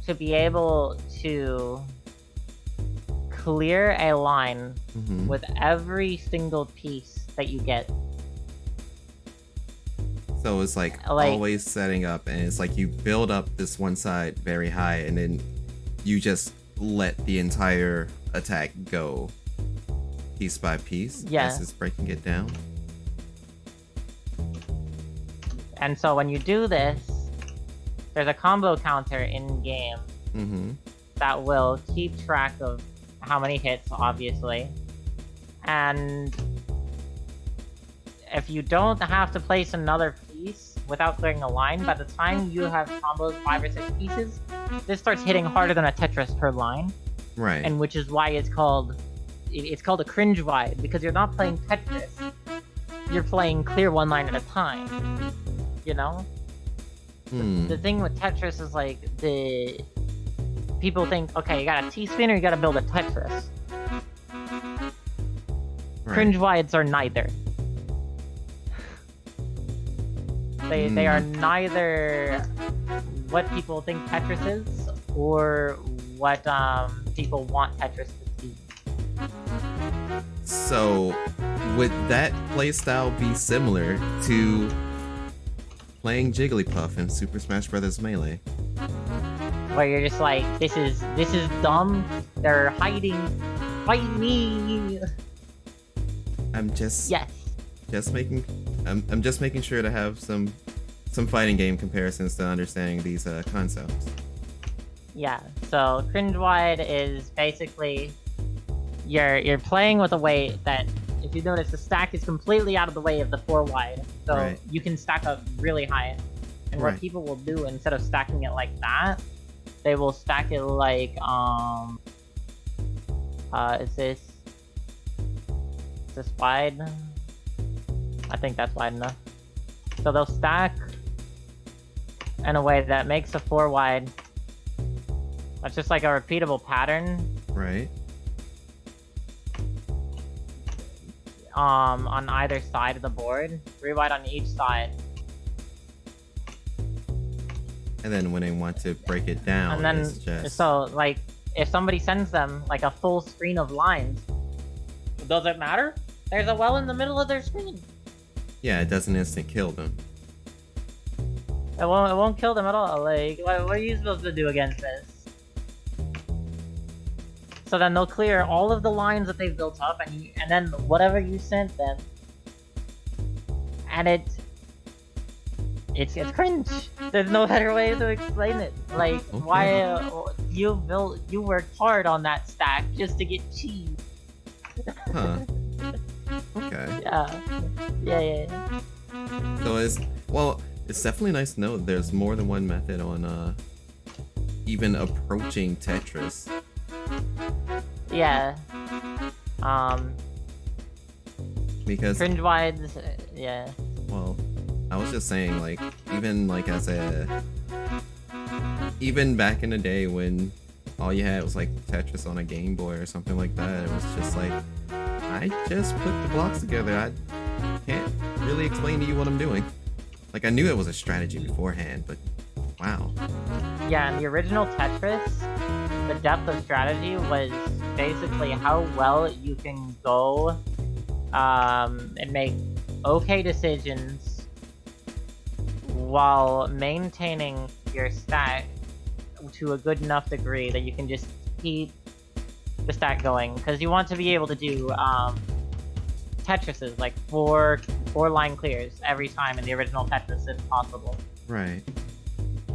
to be able to clear a line with every single piece that you get. So it's like always setting up, and it's like you build up this one side very high, and then you just let the entire attack go piece by piece. Yeah. As it's breaking it down. And so when you do this, there's a combo counter in game that will keep track of how many hits, obviously. And if you don't have to place another piece without clearing a line, by the time you have comboed 5 or 6 pieces, this starts hitting harder than a Tetris per line. Right. And which is why it's called a cringe wide, because you're not playing Tetris. you're playing clear one line at a time. You know? The thing with Tetris is like people think, okay, you got a T-spin or you gotta build a Tetris. Right. Cringe wides are neither. They are neither what people think Tetris is or what people want Tetris to be. So, would that playstyle be similar to playing Jigglypuff in Super Smash Bros. Melee? Where you're just like, this is dumb. They're hiding. Fight me. I'm just Yes. I'm just making sure to have some fighting game comparisons to understanding these concepts. Yeah. So cringe wide is basically you're playing with a way that, if you notice, the stack is completely out of the way of the 4 wide, so Right. you can stack up really high. And what Right. people will do, instead of stacking it like that, they will stack it like is this wide? I think that's wide enough. So they'll stack in a way that makes a 4 wide. That's just like a repeatable pattern. Right. On either side of the board, 3 wide on each side, And then when they want to break it down, and then it's just so like if somebody sends them like a full screen of lines, does it matter? There's a well in the middle of their screen. yeah, it doesn't instant kill them. It won't kill them at all. Like what are you supposed to do against this? So then they'll clear all of the lines that they've built up, and then whatever you sent them, and it's cringe. There's no better way to explain it. Like Okay. why you worked hard on that stack just to get cheese. Huh. Okay. Yeah. So it's definitely nice to know that there's more than one method on even approaching Tetris. Yeah. Because Cringe wides. Yeah. well, I was just saying, like, even back in the day when all you had was like Tetris on a Game Boy or something like that, it was just like, I just put the blocks together. I can't really explain to you what I'm doing. Like, I knew it was a strategy beforehand, but wow. Yeah, in the original Tetris, the depth of strategy was basically how well you can go and make okay decisions while maintaining your stack to a good enough degree that you can just keep the stack going. Because you want to be able to do Tetrises, like four line clears every time in the original Tetris if possible. Right.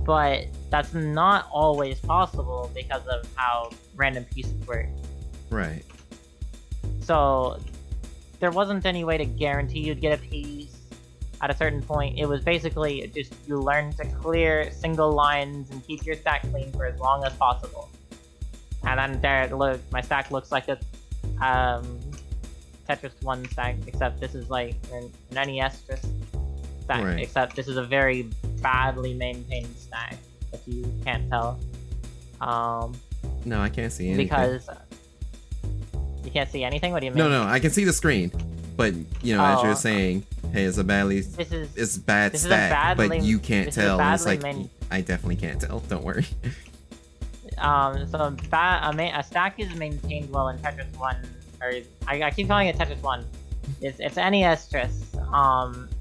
But that's not always possible because of how random pieces work. Right. So there wasn't any way to guarantee you'd get a piece at a certain point. It was basically just you learn to clear single lines and keep your stack clean for as long as possible. And then there, look, my stack looks like a Tetris 1 stack, except this is like an NES stack, Right. except this is a very badly maintained stack, if you can't tell. No, I can't see anything. Because you can't see anything? What do you mean? No, I can see the screen. But, you know, as Oh. you're saying, hey, it's a bad this is a stack, but badly- you can't this is a tell. And it's badly like, main- I definitely can't tell. Don't worry. So a stack is maintained well in Tetris 1, or I keep calling it Tetris 1. It's NES Tetris.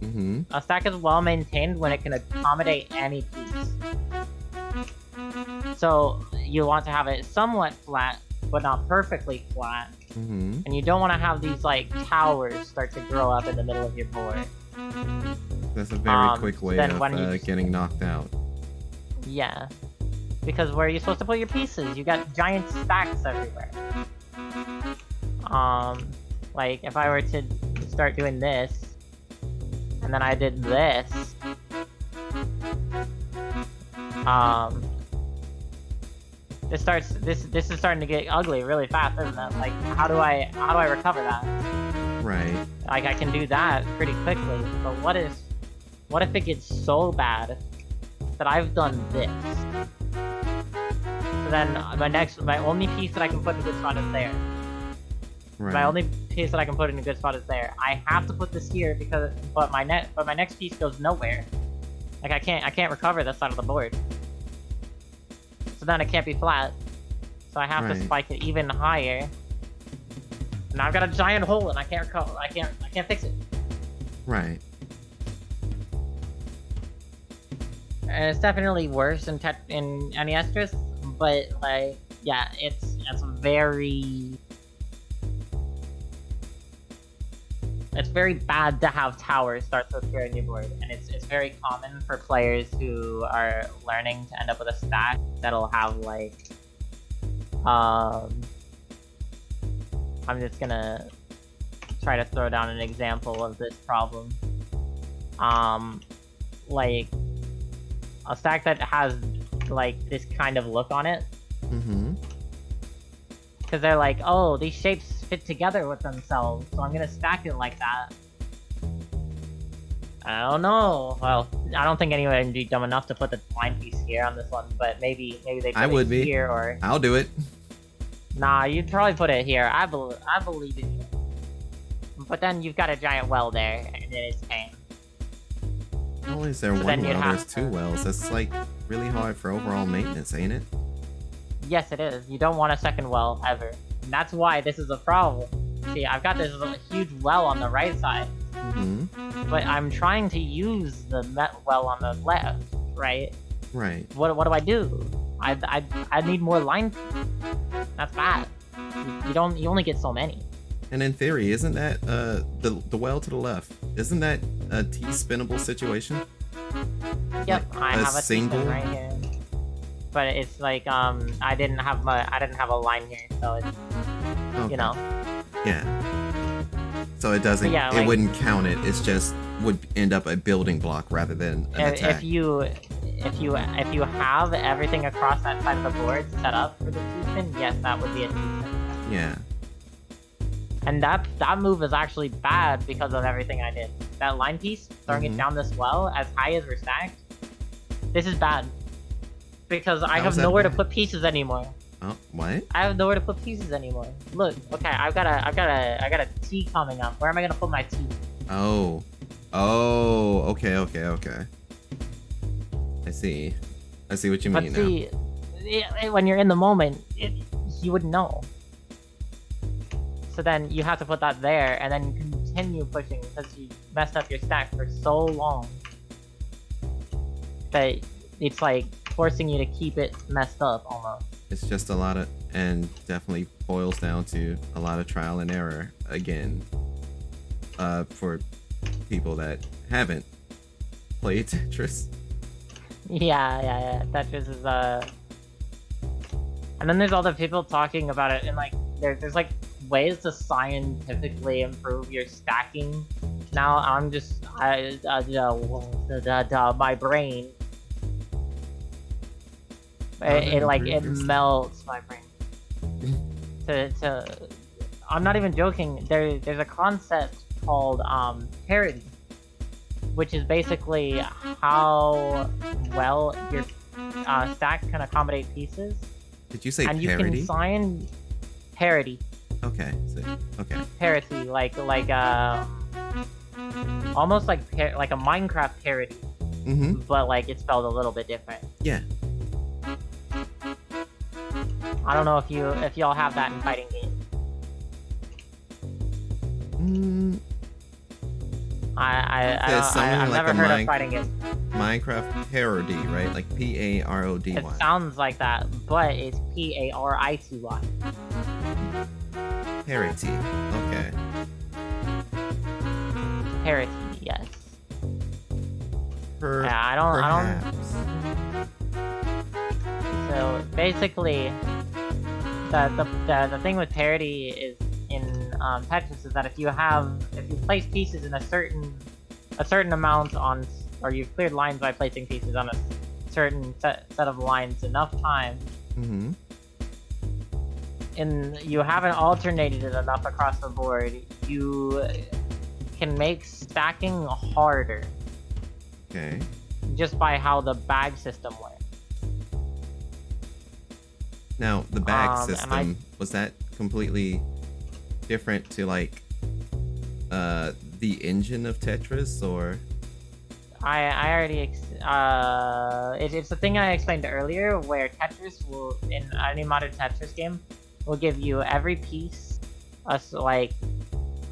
Mm-hmm. A stack is well maintained when it can accommodate any piece. So you want to have it somewhat flat, but not perfectly flat. Mm-hmm. And you don't want to have these like towers start to grow up in the middle of your board. That's a very quick way then of when you- getting knocked out. Yeah. Because where are you supposed to put your pieces? You got giant stacks everywhere. Like if I were to start doing this, and then I did this, this is starting to get ugly really fast, isn't it? Like how do I recover that? Right. Like, I can do that pretty quickly, but what if it gets so bad that I've done this? So then my only piece that I can put in a good spot is there. Right. My only piece that I can put in a good spot is there. I have to put this here but my next piece goes nowhere. Like, I can't recover this side of the board. So then it can't be flat. So I have to spike it even higher. And I've got a giant hole and I can't recover. I can't fix it. Right. And it's definitely worse in NES Tetris, but like, yeah, it's very bad to have towers start to appear on your board, and it's very common for players who are learning to end up with a stack that'll have like, I'm just gonna try to throw down an example of this problem. Like a stack that has like this kind of look on it. Mm-hmm. Because they're like, oh, these shapes fit together with themselves, so I'm gonna stack it like that. I don't know. Well, I don't think anyone would be dumb enough to put the line piece here on this one, but maybe they put it here, or... I'll do it. Nah, you'd probably put it here. I believe in you. But then you've got a giant well there, and it is pain. Not only is there one well, there's two wells. That's like really hard for overall maintenance, ain't it? Yes, it is. You don't want a second well ever. And that's why this is a problem. See, I've got this huge well on the right side. Mm-hmm. But I'm trying to use the well on the left, right? Right. What do I do? I need more line. That's bad. You only get so many. And in theory, isn't that the well to the left? Isn't that a T-spinnable situation? Yep, like I have a single right here. But it's like I didn't have a line here, so it's okay. You know. Yeah. So it doesn't. Yeah, like, it wouldn't count it. It's just would end up a building block rather than an attack. If you have everything across that side of the board set up for the T-spin, yes, that would be a T-spin. Yeah. And that move is actually bad because of everything I did. That line piece, throwing it down this well as high as we're stacked. This is bad. Because I have nowhere to put pieces anymore. Oh, what? I have nowhere to put pieces anymore. Look, okay, I've got a T coming up. Where am I gonna put my T? Oh, okay. I see what you mean. But see, when you're in the moment, you wouldn't know. So then you have to put that there, and then continue pushing because you messed up your stack for so long that it's like forcing you to keep it messed up almost. It's just a lot of, and definitely boils down to a lot of trial and error again, for people that haven't played Tetris. Yeah. Tetris is and then there's all the people talking about it, and like there's like ways to scientifically improve your stacking. Now I'm just my brain. It melts my brain. I'm not even joking. There's a concept called parity, which is basically how well your stack can accommodate pieces. Did you say and parity? And you can assign parity. Okay. Okay. Parity, like almost like a Minecraft parity, but like it's spelled a little bit different. Yeah. I don't know if y'all have that in fighting games. I've never heard of fighting games. Minecraft parody, right? Like P-A-R-O-D-Y. It sounds like that, but it's P-A-R-I-T-Y. Parity. Okay. Parity, yes. I don't. So basically, the thing with parity is in Tetris is that if you place pieces in a certain amount on, or you've cleared lines by placing pieces on a certain set of lines enough times, you haven't alternated it enough across the board, you can make stacking harder Okay. just by how the bag system works. Now, the bag and system, was that completely different to like the engine of Tetris, or? I already it's the thing I explained earlier, where Tetris will, in any modern Tetris game, will give you every piece, like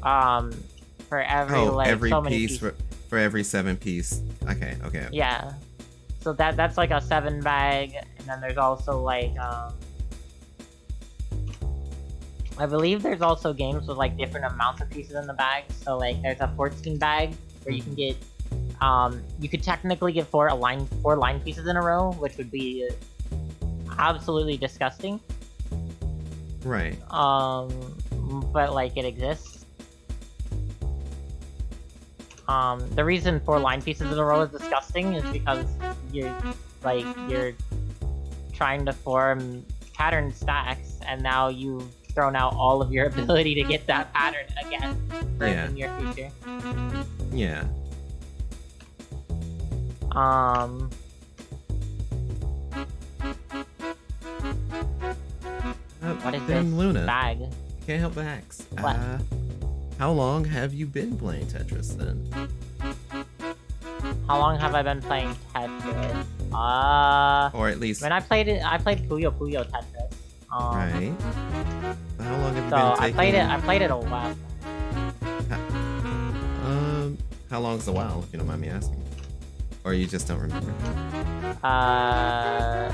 for every every so many piece pieces. for every 7 piece. Okay. Yeah, so that's like a 7 bag, and then there's also like I believe there's also games with like different amounts of pieces in the bag. So like there's a 14 bag where you can get you could technically get 4 line pieces in a row, which would be absolutely disgusting. Right. But like it exists. The reason 4 line pieces in a row is disgusting is because you're trying to form pattern stacks, and now you've thrown out all of your ability to get that pattern again in the near future. Yeah. What is then this Luna, bag? can't help but ask. What? How long have you been playing Tetris then? How long have I been playing Tetris? Or at least, When I played Puyo Puyo Tetris. right? How long have you So been taking? I played it a while. How long's a while, if you don't mind me asking? Or you just don't remember? I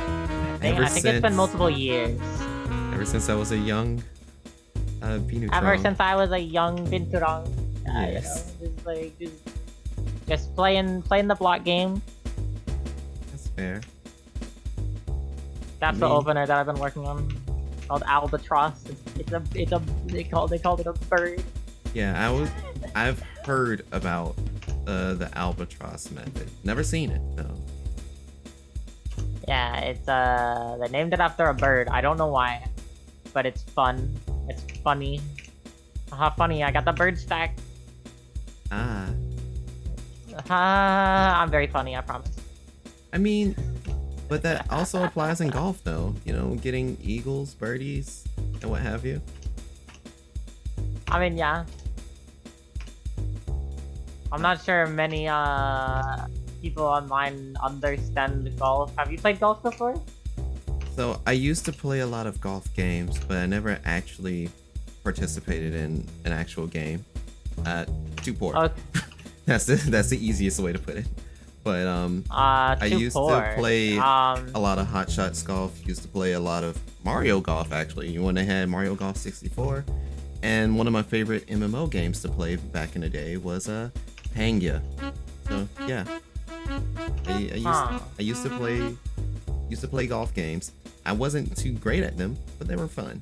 think it's been multiple years. Ever since I was a young Binturong. Ever since I was a young Binturong. Yes. You know, just playing the block game. That's fair. That's the opener that I've been working on. Called Albatross. They called it a bird. Yeah, I've heard about the Albatross method. Never seen it though. Yeah, it's they named it after a bird. I don't know why, but it's fun. It's funny. How funny! I got the bird stack. I'm very funny, I promise. I mean, but that also applies in golf though. You know, getting eagles, birdies, and what have you. I mean, yeah. I'm not sure many people online understand golf. Have you played golf before? So I used to play a lot of golf games, but I never actually participated in an actual game. Too poor. Okay. That's the easiest way to put it. But I used to play a lot of Hot Shots golf. Used to play a lot of Mario Golf actually. You went ahead Mario Golf 64, and one of my favorite MMO games to play back in the day was Pangia. So yeah, I used to play golf games. I wasn't too great at them, but they were fun.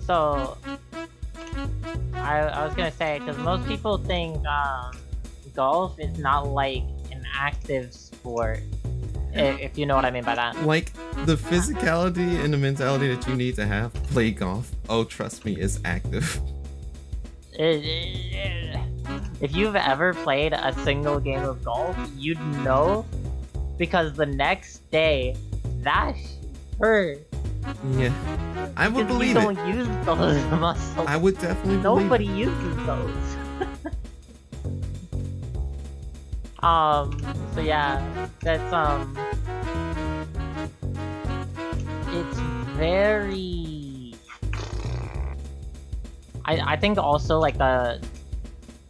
So I was gonna say, because most people think golf is not like an active sport, if you know what I mean by that. Like the physicality and the mentality that you need to have to play golf, oh trust me, is active. If you've ever played a single game of golf, you'd know, because the next day that hurt. Yeah, I would believe you it. don't use those muscles. I would definitely Nobody believe it. uses those. So yeah, that's it's very. I think also like the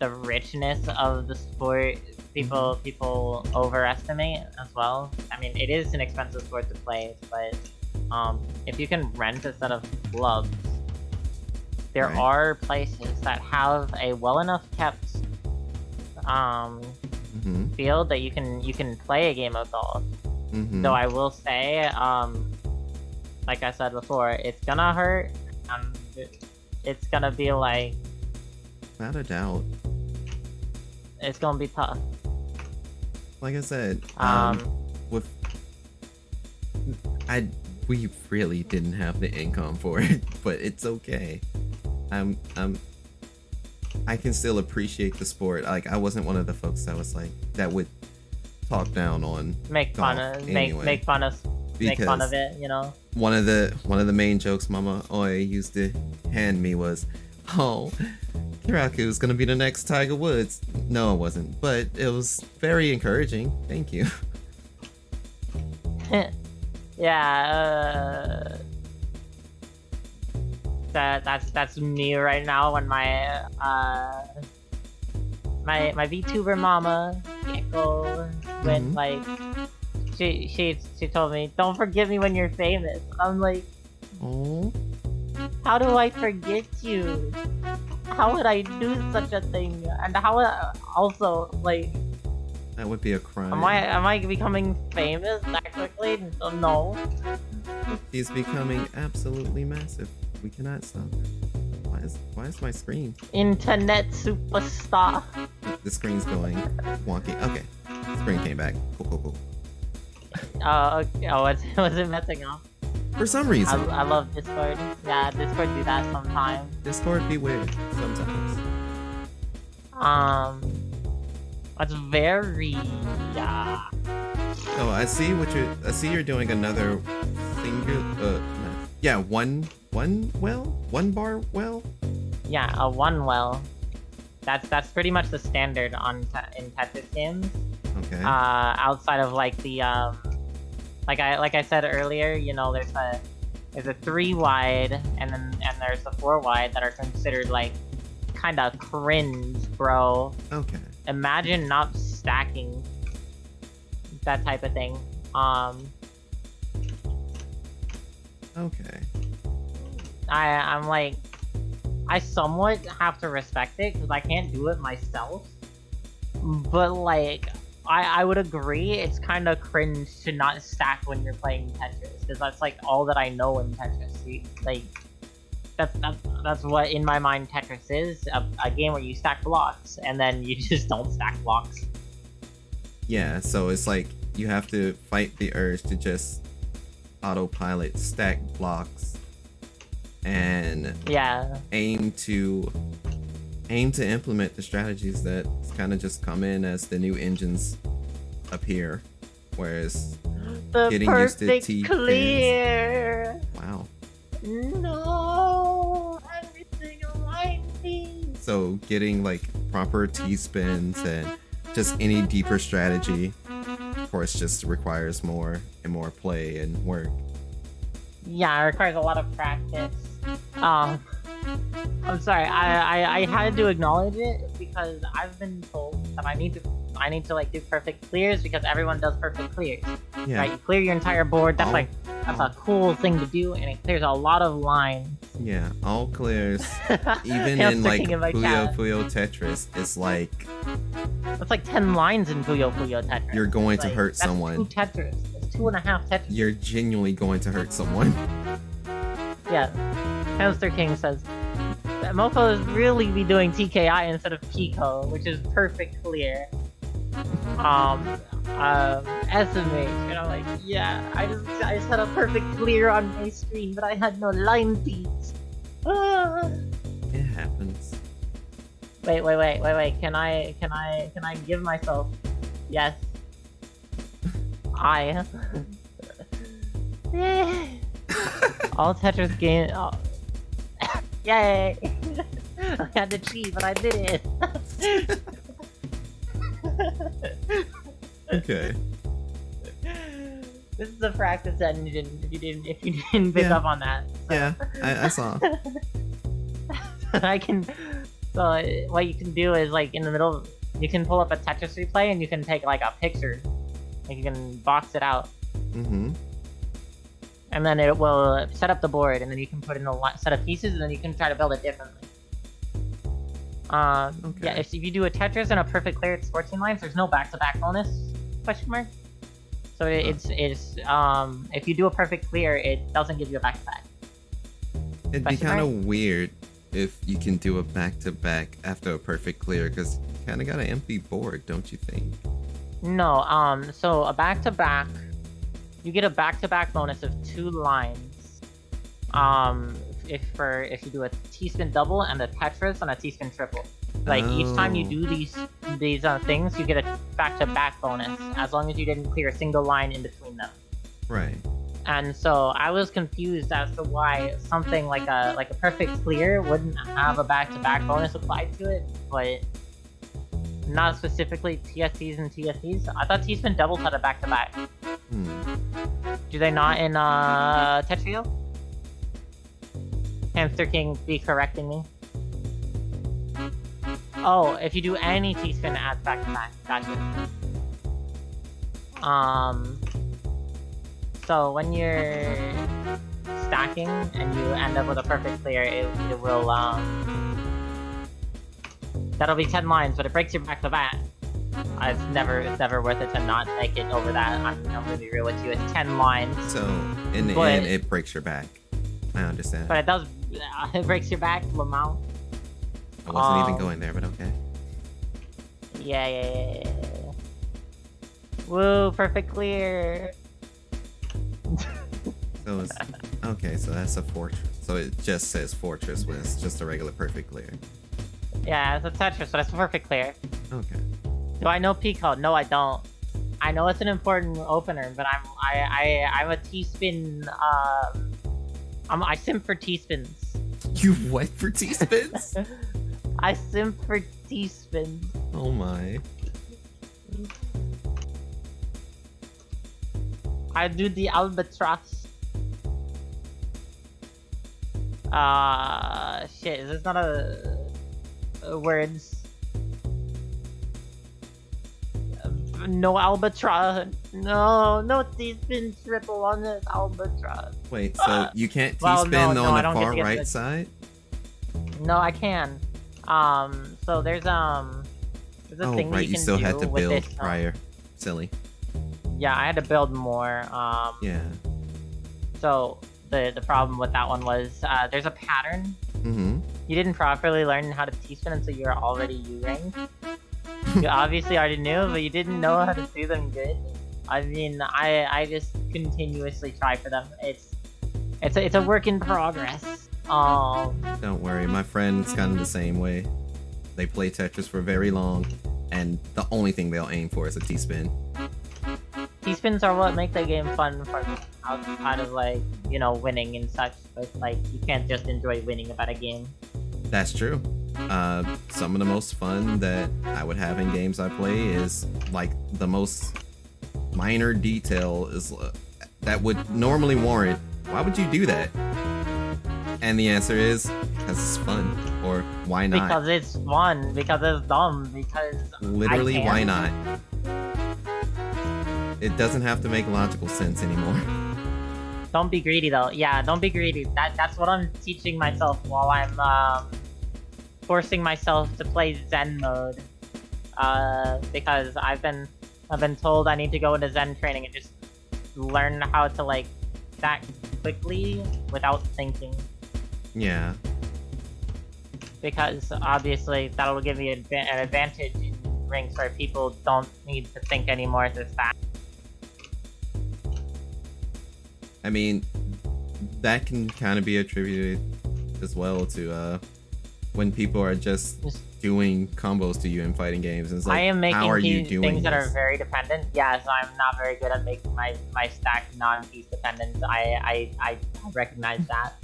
richness of the sport people overestimate as well. I mean, it is an expensive sport to play, but if you can rent a set of clubs, there Right. are places that have a well enough kept field that you can play a game of golf. Though I will say, like I said before, it's gonna hurt, and it's gonna be like, Without a doubt. it's gonna be tough. Like I said, with We really didn't have the income for it, but it's okay. I can still appreciate the sport. Like, I wasn't one of the folks that was like that would talk down on make golf fun of anyway, make fun of it, you know. One of the main jokes Mama Oi used to hand me was, "Oh, Kiraku's gonna be the next Tiger Woods." No, it wasn't, but it was very encouraging. Thank you. Yeah, that's me right now when my my VTuber mama Gecko went like she told me, "Don't forget me when you're famous." I'm like, Oh, how do I forget you? How would I do such a thing? And how would I, also like, that would be a crime. am I becoming famous that quickly? No. He's becoming absolutely massive. We cannot stop it. Why is my screen? Internet superstar. The screen's going wonky. Okay, screen came back. Cool. Okay. Oh, was it messing up? For some reason. I love Discord. Yeah, Discord do that sometimes. Discord be weird sometimes. That's very So I see you're doing another single. Yeah, one bar well. Yeah, a one well. That's pretty much the standard in Tetris games. Okay. Outside of like the like I said earlier, you know, there's a 3 wide and there's the 4 wide that are considered like kind of cringe, bro. Okay. Imagine not stacking, that type of thing. Okay. I'm like, I somewhat have to respect it because I can't do it myself. But like, I would agree it's kind of cringe to not stack when you're playing Tetris because that's like all that I know in Tetris. Like, that's what in my mind Tetris is, a game where you stack blocks and then you just don't stack blocks. Yeah, so it's like you have to fight the urge to just autopilot stack blocks and aim to implement the strategies that kind of just come in as the new engines appear, whereas the getting used to T clear. Wow. No, everything aligned me. So getting like proper T spins and just any deeper strategy, of course, just requires more and more play and work. Yeah, it requires a lot of practice. I'm sorry, I had to acknowledge it because I've been told that I need to like do perfect clears because everyone does perfect clears. Yeah. Right? You clear your entire board. That's that's a cool thing to do, and it clears a lot of lines. Yeah, all clears. Even in like Puyo Puyo Tetris, it's like that's like 10 lines in Puyo Puyo Tetris. You're going to like, hurt someone. 2 Tetris. It's 2.5 Tetris. You're genuinely going to hurt someone. Yeah. Hamster King says that Mofo is really be doing TKI instead of Pico, which is perfect clear. Estimate, and I'm like, yeah, I just had a perfect clear on my screen, but I had no line feeds. It happens. Wait. Can I give myself? Yes. All Tetris game. Oh. Yay! I had to cheat, but I did it. Okay. This is a practice engine. If you didn't pick up on that. So. Yeah, I saw. So what you can do is like in the middle, you can pull up a Tetris replay and you can take like a picture, and you can box it out. Mm-hmm. And then it will set up the board, and then you can put in a set of pieces, and then you can try to build it differently. Okay. Yeah, if you do a Tetris and a perfect clear, it's 14 lines. There's no back-to-back bonus, question mark. So it's if you do a perfect clear, it doesn't give you a back-to-back. It'd be kind of weird if you can do a back-to-back after a perfect clear, because you kind of got an empty board, don't you think? No, so a back-to-back you get a back-to-back bonus of 2 lines. If you do a T-spin double and a tetris and a T-spin triple. Like each time you do these things, you get a back-to-back bonus as long as you didn't clear a single line in between them. Right. And so I was confused as to why something like a perfect clear wouldn't have a back-to-back bonus applied to it, but not specifically TSTs and TSTs. I thought T-spin doubles had a back-to-back. Do they not in Tetrio? Hamster King be correcting me. Oh, if you do any T-spin, it adds back-to-back. Gotcha. So when you're stacking and you end up with a perfect clear, it will, that'll be 10 lines, but it breaks your back-to-back. It's never worth it to not make it over that. I'm gonna be real with you, it's 10 lines. So, in the end, it breaks your back. I understand. But it does, it breaks your back, Lamau. I wasn't even going there, but okay. Yeah. Woo, perfect clear. So it's, okay, so that's a fortress. So it just says fortress when it's just a regular perfect clear. Yeah, it's a Tetris, but it's a perfect clear. Okay. Do I know P-code? No, I don't. I know it's an important opener, but I'm a T-spin, I simp for T-spins. You what for T-spins? I simp for T-spins. Oh my. I do the albatross. Shit, is this not a words? No albatross. No T-spin triple on this albatross. Wait, so you can't T-spin on the far right side? No, I can. So there's a thing right, you can still do had to with build this, prior. Silly. Yeah, I had to build more. Yeah. So the problem with that one was there's a pattern. Mm-hmm. You didn't properly learn how to T-spin until you were already U-ring. You obviously already knew, but you didn't know how to do them good. I mean, I just continuously try for them. It's a work in progress. Don't worry, my friend's gotten the same way. They play Tetris for very long, and the only thing they'll aim for is a T-spin. T-spins are what make the game fun for me, outside of like, you know, winning and such, but like, you can't just enjoy winning about a game. That's true. Some of the most fun that I would have in games I play is like the most minor detail is that would normally warrant, why would you do that? And the answer is, because it's fun, or why not? Because it's fun, because it's dumb, because literally, why not? It doesn't have to make logical sense anymore. Don't be greedy though. Yeah, don't be greedy. That's what I'm teaching myself while I'm forcing myself to play Zen mode. Because I've been told I need to go into Zen training and just learn how to like stack quickly without thinking. Yeah. Because obviously that'll give me an advantage in rings where people don't need to think anymore to stack. I mean, that can kind of be attributed as well to when people are just doing combos to you in fighting games. And it's like, I am making how are you doing things that this? are very dependent. Yes, I'm not very good at making my stack non-piece dependent. I recognize that.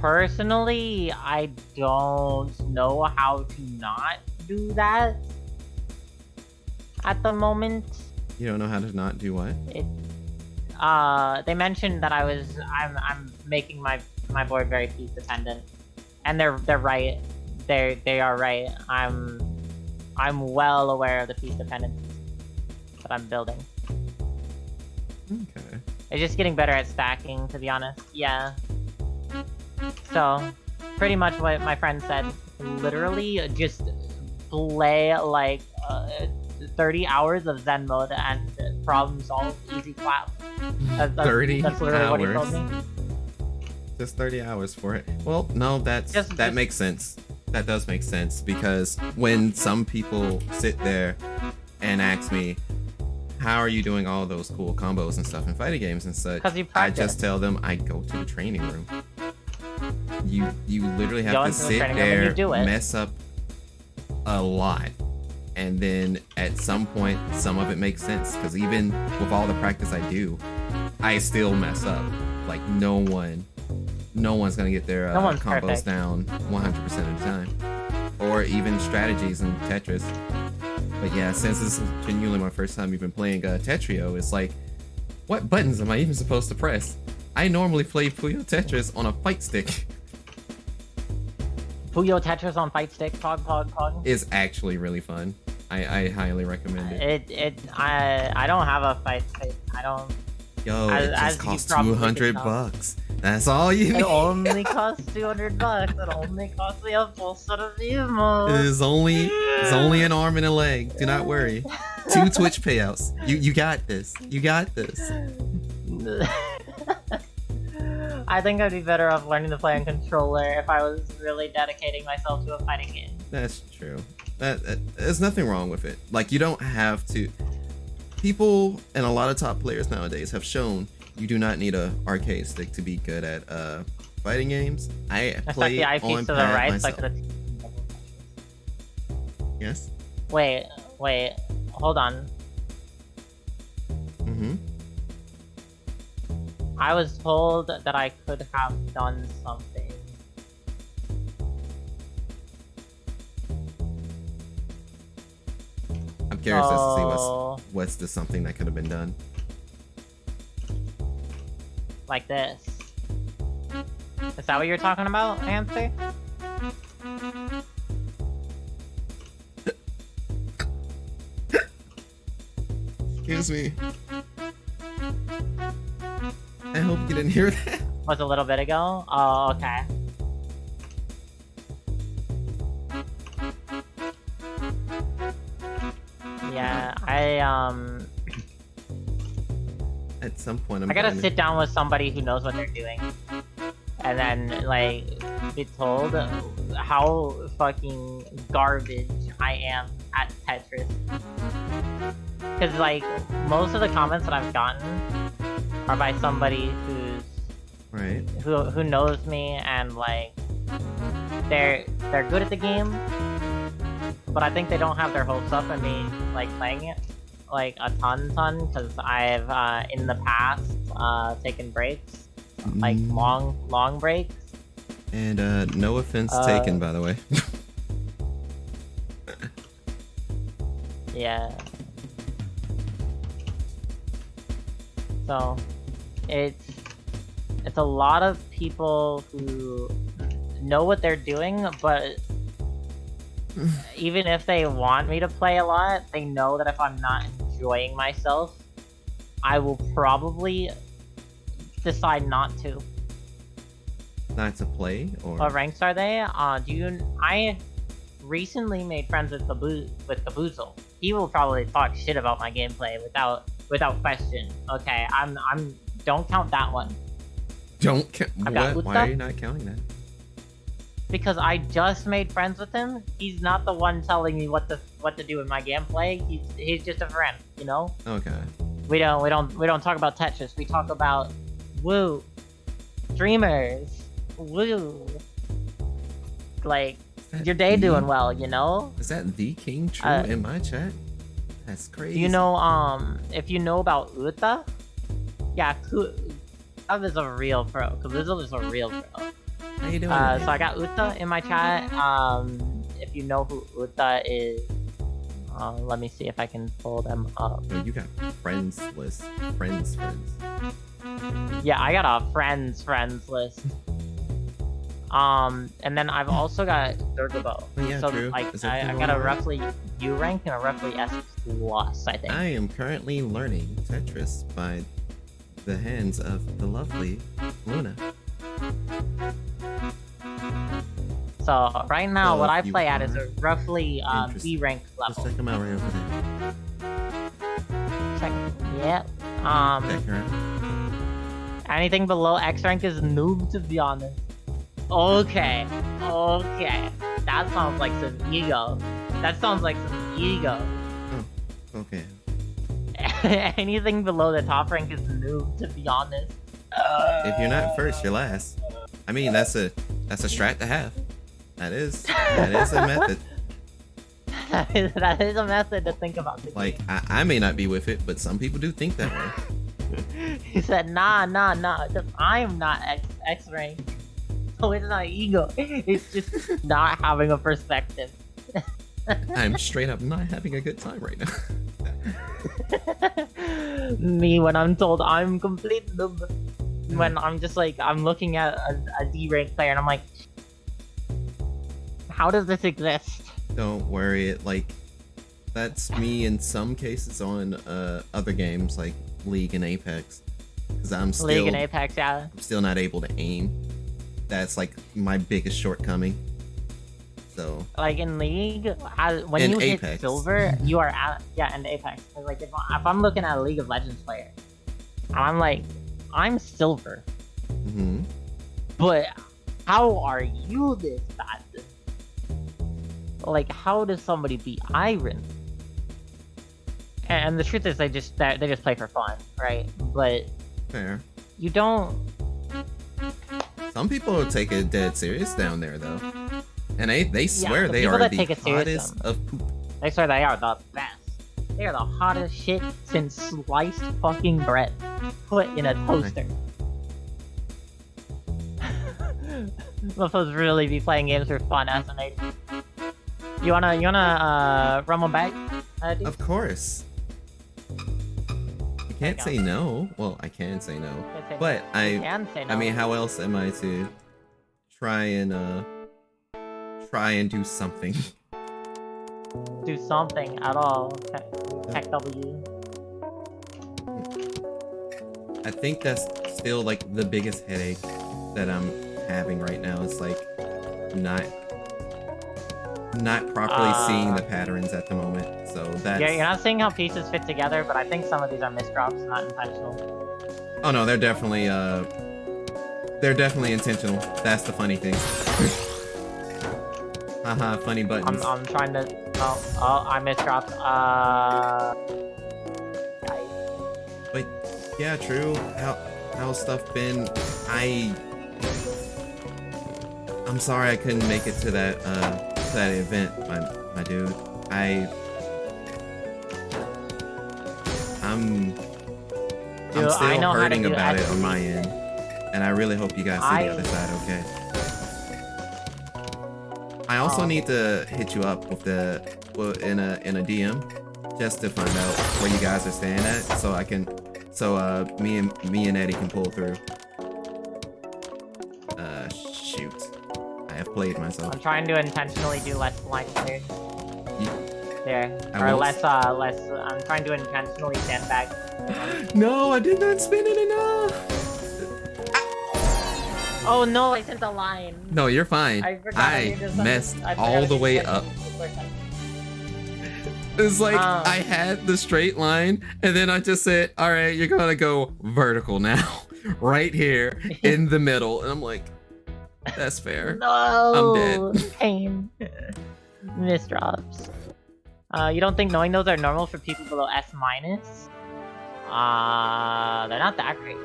Personally, I don't know how to not do that at the moment. You don't know how to not do what? They mentioned that I'm making my board very piece dependent, and they're right. They are right. I'm well aware of the piece dependencies that I'm building. Okay. It's just getting better at stacking, to be honest. Yeah. So, pretty much what my friend said. Literally, just play like 30 hours of Zen mode and problem solve, easy clap. That's 30 that's literally what he told hours. me. Just 30 hours for it. Well, no, that makes sense. That does make sense, because when some people sit there and ask me, how are you doing all those cool combos and stuff in fighting games and such, 'Cause you I practice. just tell them I go to the training room. You literally Go have to into the sit training room and there, you do it. mess up a lot, and then at some point, some of it makes sense. Because even with all the practice I do, I still mess up. Like no one's gonna get their No one's combos perfect. down 100% of the time, or even strategies in Tetris. But yeah, since this is genuinely my first time even playing Tetrio, it's like, what buttons am I even supposed to press? I normally play Puyo Tetris on a fight stick. Puyo Tetris on fight stick, pog. It's actually really fun. I highly recommend it. I don't have a fight stick. I don't. Yo, as it you just costs probably can 200 tell. bucks. That's all you It need. only costs $200. It only costs me a full set of It emotes. is only an arm and a leg. Do not worry. 2 Twitch payouts. You got this. You got this. I think I'd be better off learning to play on controller if I was really dedicating myself to a fighting game. That's true. There's nothing wrong with it. Like, you don't have to. People and a lot of top players nowadays have shown you do not need a arcade stick to be good at fighting games. I I stuck play the eyepiece on to the pad right, so I myself. could have. Yes. Wait, hold on. Mm-hmm. I was told that I could have done something. I'm curious as to see So, what's the something that could have been done. like this. Is that what you're talking about, Answer? Excuse me. I hope you didn't hear that. Was a little bit ago? Oh, okay. Yeah, At some point, I gotta sit down with somebody who knows what they're doing. And then, like, be told how fucking garbage I am at Tetris. Cause, like, most of the comments that I've gotten are by somebody Right. who knows me and, like, they're good at the game, but I think they don't have their hopes up in me, like, playing it, like, a ton, because I've, in the past, taken breaks, like, long breaks. And no offense taken, by the way. Yeah. So, it's a lot of people who know what they're doing, but even if they want me to play a lot, they know that if I'm not enjoying myself, I will probably decide not to. Not to play, or What ranks are they? I recently made friends with Caboozle. He will probably talk shit about my gameplay without question. Okay, don't count that one. don't count. I've got What? Why Utah. are you not counting that? Because I just made friends with him. He's not the one telling me what to do in my gameplay. He's just a friend, you know? Okay. We don't talk about Tetris. We talk about woo, streamers, woo. Like, That your day the- doing well, you know? Is that the king true in my chat? That's crazy. Do you know if you know about Uta? Yeah, Kav is a real pro. Kaboozle is a real pro. How you doing? So I got Uta in my chat. If you know who Uta is, let me see if I can pull them up. Oh, you got friends list. Friends. Yeah, I got a friends list. And then I've also got Durgabo. Oh, yeah, so true. like Is I everything got a alright? roughly U rank and a roughly S plus, I think. I am currently learning Tetris by the hands of the lovely Luna. So right now, So what I if you play at is are a roughly interested, B rank Just level. check them out right over there. Check. Yep. Check her out. Anything below X rank is noob, to be honest. Okay. That sounds like some ego. Okay. Anything below the top rank is noob, to be honest. If you're not first, you're last. I mean, that's a strat to have. That is a method. That is a method to think about. Like, I may not be with it, but some people do think that way. He said, nah. I'm not X rank. So it's not ego. It's just not having a perspective. I'm straight up not having a good time right now. Me, when I'm told I'm complete noob. When I'm just like, I'm looking at a D rank player and I'm like, how does this exist? Don't worry, that's me in some cases on other games like League and Apex, because I'm still League and Apex, yeah. I'm still not able to aim. That's like my biggest shortcoming. So like in League, when in you Apex. hit silver, you are at in Apex. Like if I'm looking at a League of Legends player, I'm like, I'm silver, but how are you this bad? Like, how does somebody beat Iron? And the truth is, they just play for fun, right? But fair. You don't. Some people take it dead serious down there, though, and they swear they are the hottest of poop. They swear they are the best. They are the hottest shit since sliced fucking bread put in a toaster. We're supposed to really be playing games for fun as an age. You wanna run one back? Of course. I can't say no. Well, I can say no, but I mean, how else am I to try and do something? Do something at all? Tech W. I think that's still like the biggest headache that I'm having right now. It's like not properly seeing the patterns at the moment. So that's... Yeah, you're not seeing how pieces fit together, but I think some of these are misdrops, not intentional. Oh no, they're definitely intentional. That's the funny thing. Haha, funny buttons. I'm trying to... Oh, I misdropped. But yeah, true. How's stuff been? I'm sorry I couldn't make it to that event, my dude. I'm still hurting about it on my end, and I really hope you guys see the other side okay. I also need to hit you up with in a DM just to find out where you guys are staying at, so me and Eddie can pull through. Shoot. I have played myself. I'm trying to intentionally do less blind clears. There. I'm trying to intentionally stand back. No, I did not spin it enough! Oh no, I sent a line. No, you're fine. I messed all the way up. It's like I had the straight line, and then I just said, alright, you're gonna go vertical now. Right here, in the middle. And I'm like, that's fair. No, I'm dead. Pain. Misdrops. You don't think knowing those are normal for people below S-? They're not that crazy.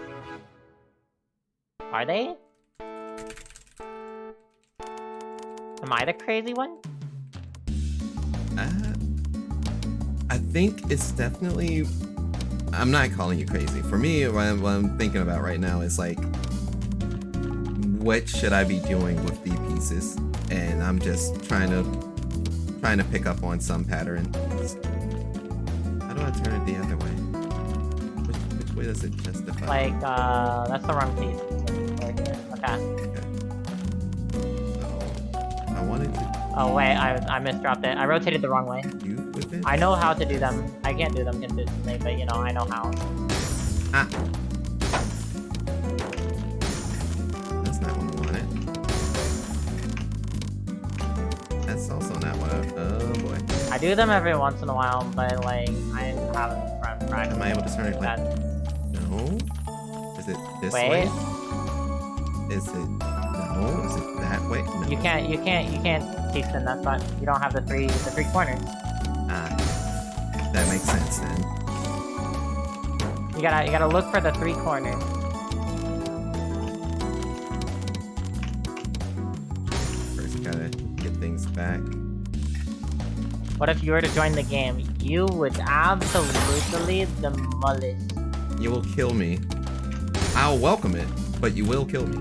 Are they? Am I the crazy one? I think it's definitely... I'm not calling you crazy. For me, what I'm thinking about right now is like, what should I be doing with the pieces? And I'm just trying to pick up on some pattern. How do I turn it the other way? Which way does it justify? Like, that's the wrong piece. Okay. So, I wanted to... Oh wait, I misdropped it. I rotated the wrong way. You with it? I know how to do them. I can't do them consistently, but you know, I know how. Ah. That's not what I wanted. That's also not what oh boy. I do them every once in a while, but like, I haven't practiced. Am I able to turn it like that? No? Is it this way? Is it... No? Is it that way? No. You can't teach in that spot. You don't have the three corners. Ah. That makes sense then. You gotta look for the 3 corners. First, gotta get things back. What if you were to join the game? You would absolutely demolish. You will kill me. I'll welcome it, but you will kill me.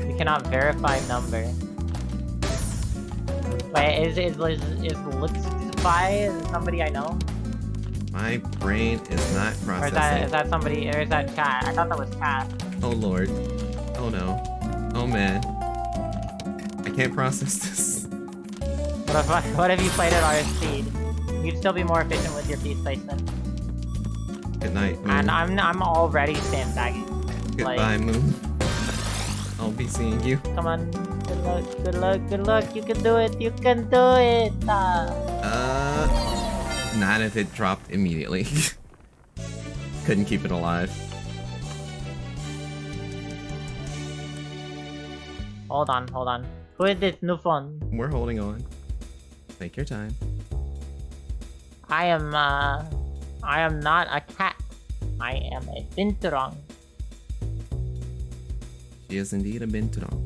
You cannot verify number. Wait, is Luxify somebody I know? My brain is not processing. Or is that somebody, or is that chat? I thought that was chat. Oh lord. Oh no. Oh man. I can't process this. What if you played at our speed? You'd still be more efficient with your piece placement. Good night, Moon. And I'm already sandbagging. Goodbye, Moon. I'll be seeing you. Come on. Good luck, good luck, good luck. You can do it. You can do it. Not if it dropped immediately. Couldn't keep it alive. Hold on, hold on. Who is this new phone? We're holding on. Take your time. I am not a cat. I am a Binturong. She is indeed a Binturong.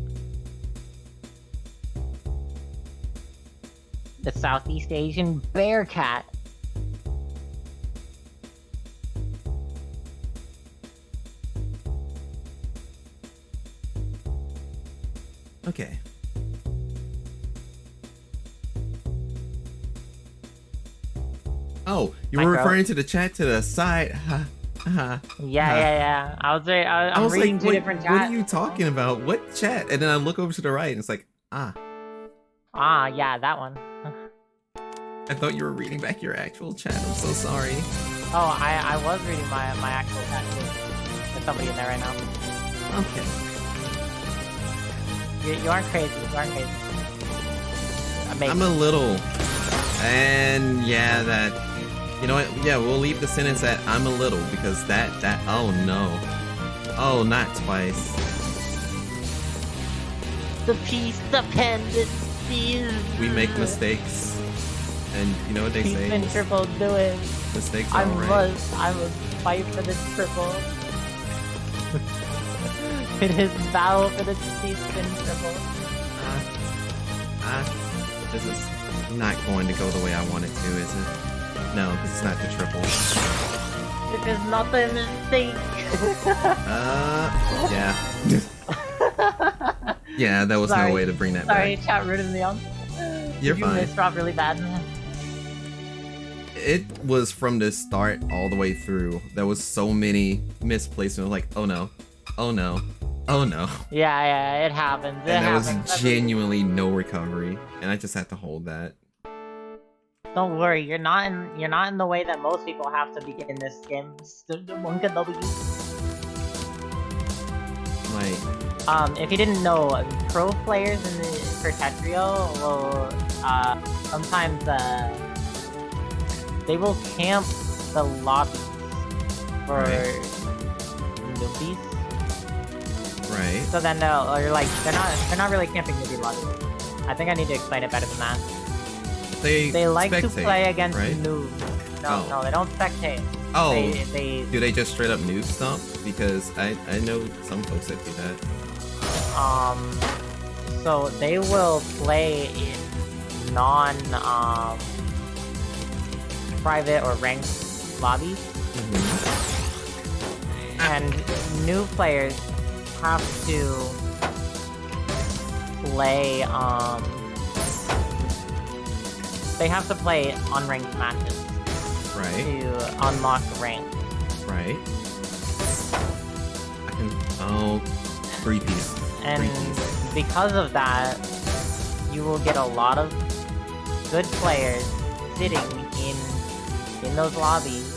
The Southeast Asian bear cat. Okay. Oh, you were referring to the chat to the side. Yeah. I'm was reading like, two different chats. What are you talking about? What chat? And then I look over to the right and it's like, ah. Ah, yeah, that one. I thought you were reading back your actual chat. I'm so sorry. Oh, I was reading my actual chat too. There's somebody in there right now. Okay. You aren't crazy. You aren't crazy. Amazing. I'm a little. And yeah, that. You know what? Yeah, we'll leave the sentence at I'm a little because that. Oh no. Oh, not twice. The peace dependencies. We make mistakes. And you know what they say? Peace and triple do it. Mistakes are alright. I must fight for the triple. It is battle for the peace and triple. This is not going to go the way I want it to, is it? No, this is not the triple. It is not a mistake. Yeah. Yeah, that was no way to bring that Sorry, back. chat rooted me on. You're fine. You misdrop really bad. It was from the start all the way through. There was so many misplacements. Like, oh no, oh no, oh no. Yeah, it happens. And there was genuinely no recovery, and I just had to hold that. Don't worry, you're not in the way that most people have to begin this game. Like, if you didn't know, pro players for Tetrio will sometimes they will camp the lobbies for newbies. right. So then they're not really camping newbie lobbies. I think I need to explain it better than that. They like to play against noobs. No, they don't spectate. Oh, they do they just straight up noob stomp? Because I know some folks that do that. So they will play in private or ranked lobbies, and new players have to play they have to play unranked matches to unlock rank. Right. I can. Oh, 3-piece. And because of that, you will get a lot of good players sitting in those lobbies.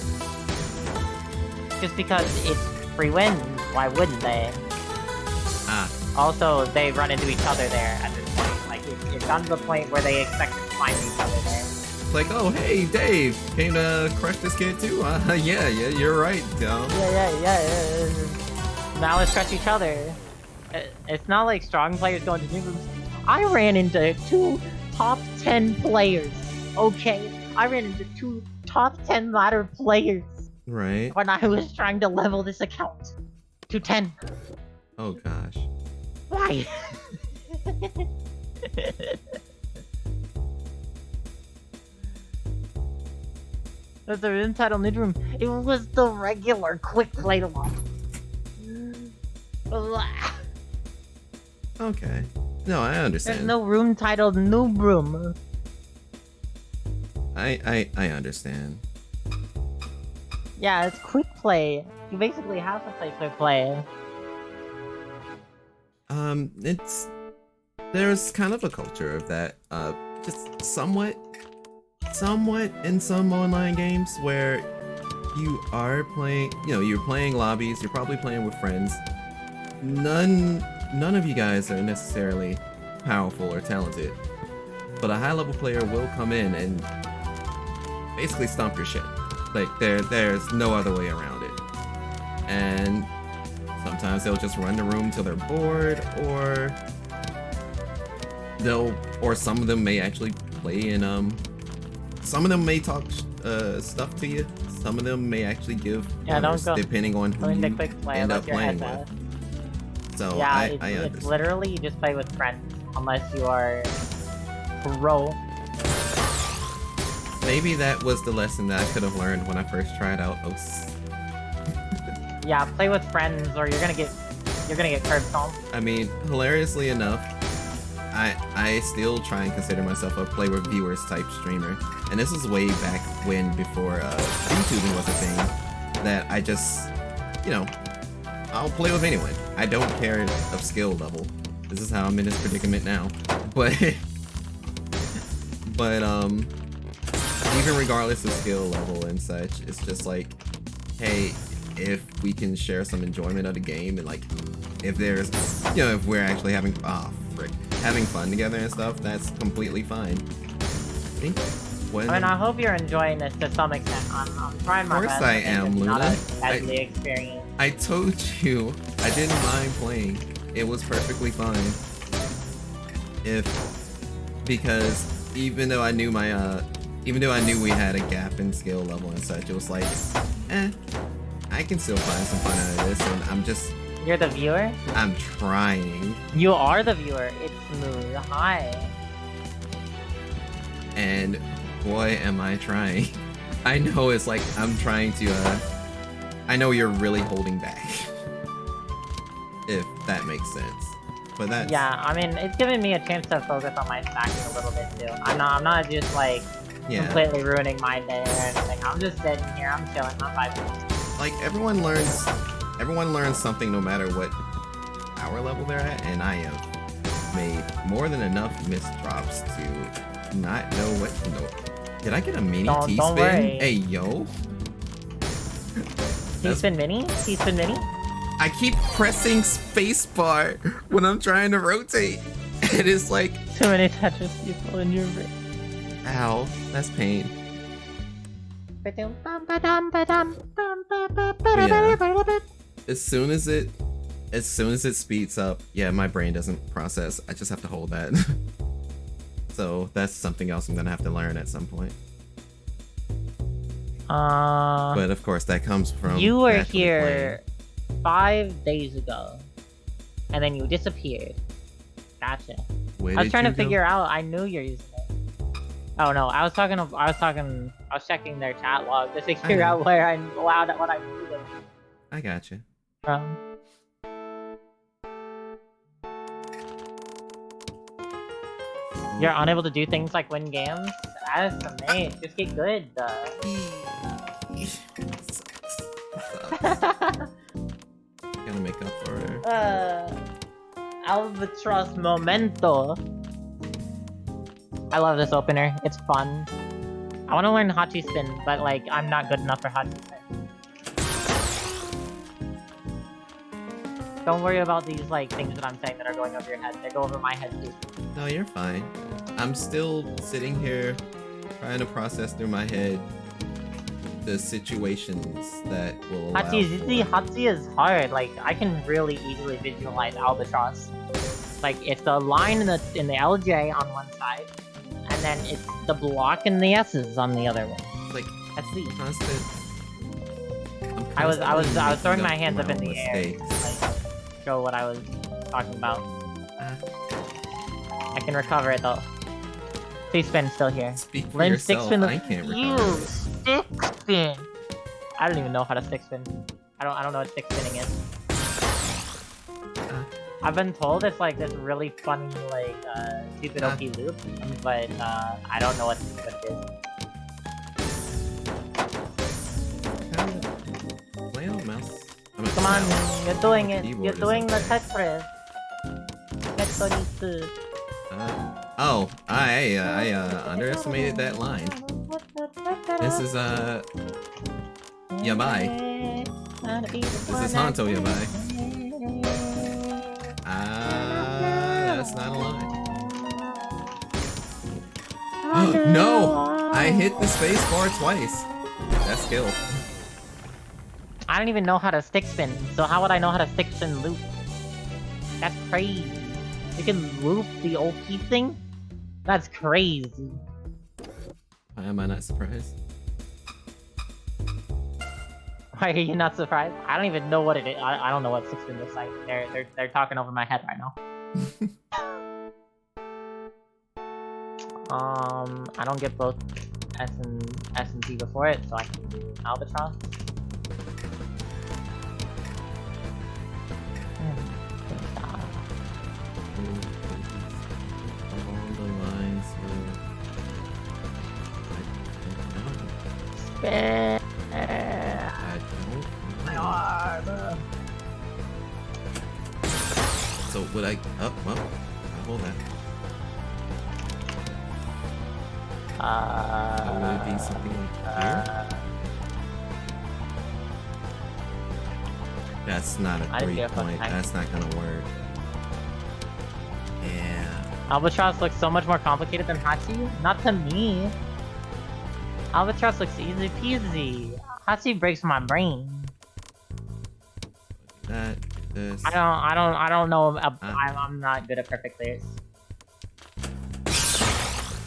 Just because it's free wins, why wouldn't they? Also, they run into each other there at this point. Like, it's gotten to the point where they expect to find each other there. It's like, oh, hey, Dave, came to crush this kid too? Yeah, you're right, Dom. Yeah. Now let's crush each other. It's not like strong players going to noobs. I ran into 2 top 10 players Okay, I ran into 2 top 10 ladder players Right. when I was trying to level this account to 10. Oh gosh. Why? That's the entitled mid-room. It was the regular quick play one. Okay. No, I understand. There's no room titled Noob Room. I understand. Yeah, it's quick play. You basically have to play quick play. There's kind of a culture of that, just somewhat in some online games where you are playing, you're playing lobbies, you're probably playing with friends. None of you guys are necessarily powerful or talented, but a high-level player will come in and basically stomp your shit. Like, there's no other way around it. And sometimes they'll just run the room till they're bored, or some of them may actually play in, some of them may talk stuff to you. Some of them may actually give orders, depending on who you end up playing with. So yeah, I it's understand. literally you just play with friends, unless you are pro. Maybe that was the lesson that I could have learned when I first tried out OS. Yeah, play with friends, or you're gonna get curb stomped. I mean, hilariously enough, I still try and consider myself a play with viewers type streamer, and this is way back when, before YouTubing was a thing, that I just, I'll play with anyone. I don't care of skill level. This is how I'm in this predicament now. But even regardless of skill level and such, it's just like, hey, if we can share some enjoyment of the game, and like, if there's, if we're actually having fun together and stuff, that's completely fine. I hope you're enjoying this to some extent. I'm trying my best. Of course I am, Luna. Not a deadly experience. I told you I didn't mind playing. It was perfectly fine. Because even though I knew we had a gap in skill level and such, it was like, I can still find some fun out of this, and I'm just... You're the viewer? I'm trying. You are the viewer. It's smooth. Hi. And boy, am I trying. I know it's like, I'm trying to, I know you're really holding back. If that makes sense. But that's... Yeah, I mean, it's giving me a chance to focus on my stacking a little bit too. I'm not just like, completely ruining my day or anything. I'm just sitting here, I'm chilling, I'm vibing. Like, everyone learns something no matter what power level they're at, and I have made more than enough missed drops to not know what to know. Did I get a mini T-spin? Hey, yo. T-spin mini? T-spin mini? I keep pressing spacebar when I'm trying to rotate. It is like... Too many Tetris people in your room. Ow, that's pain. Yeah. As soon as it speeds up, yeah, my brain doesn't process. I just have to hold that. So that's something else I'm gonna have to learn at some point. But of course, that comes from... You were here 5 days ago, and then you disappeared. Gotcha. I was trying to figure out. I knew you're using it. Oh no, I was checking their chat log to figure out where I'm allowed at what I'm doing. I gotcha. You're unable to do things like win games? That's amazing. Just get good, Gotta make up for it. Albatross Momento. I love this opener. It's fun. I want to learn Hachi Spin, but like, I'm not good enough for Hachi Spin. Don't worry about these like things that I'm saying that are going over your head. They go over my head too. No, you're fine. I'm still sitting here trying to process through my head the situations that will allow Hachi is hard. Like, I can really easily visualize Albatross. Like, it's the line in the LJ on one side, and then it's the block and the S's on the other one. Like That's the. constant. I was throwing my hands up in the mistakes. air to like, show what I was talking about. I can recover it though. Stick spin's still here. Speak for Learn yourself. stick spin. I can't recover You it. stick spin. I don't even know how to stick spin. I don't know what stick spinning is. I've been told it's like this really funny, like, stupid OP loop, but, I don't know what it is. Play on mouse. Come on, you're doing it. Keyboard You're is doing the okay. tetris. Tetris. Oh, I underestimated that line. This is, Yabai. This is Hanto Yabai. That's not a line. No! I hit the space bar twice. That's skill. I don't even know how to stick spin, so how would I know how to stick spin loop? That's crazy. You can loop the OP thing? That's crazy. Why am I not surprised? Why are you not surprised? I don't even know what it is. I don't know what stick spin looks like. They're talking over my head right now. I don't get both S and T before it, so I can do Albatross. Along the lines of... Spin. I don't My know. arm. So would I... Oh, well, I'll hold that. Would it be something like here? That's not a I didn't get a 3-point. fucking That's not gonna work. Yeah. Albatross looks so much more complicated than Hachi? Not to me. Albatross looks easy peasy. Hachi breaks my brain. That. This. I don't know. I'm not good at perfect clears.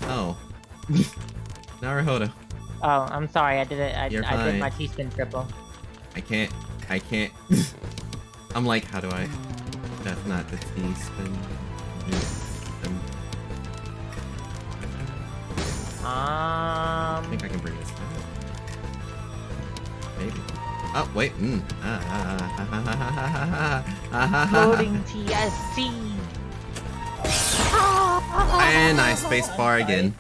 Oh. Naruhodo. Oh, I'm sorry. I did it. I You're did fine. my T-spin triple. I can't. I'm like, how do I? That's not the T-spin. I think I can bring this down. Maybe. Oh, wait. Floating TST. And I spacebar again.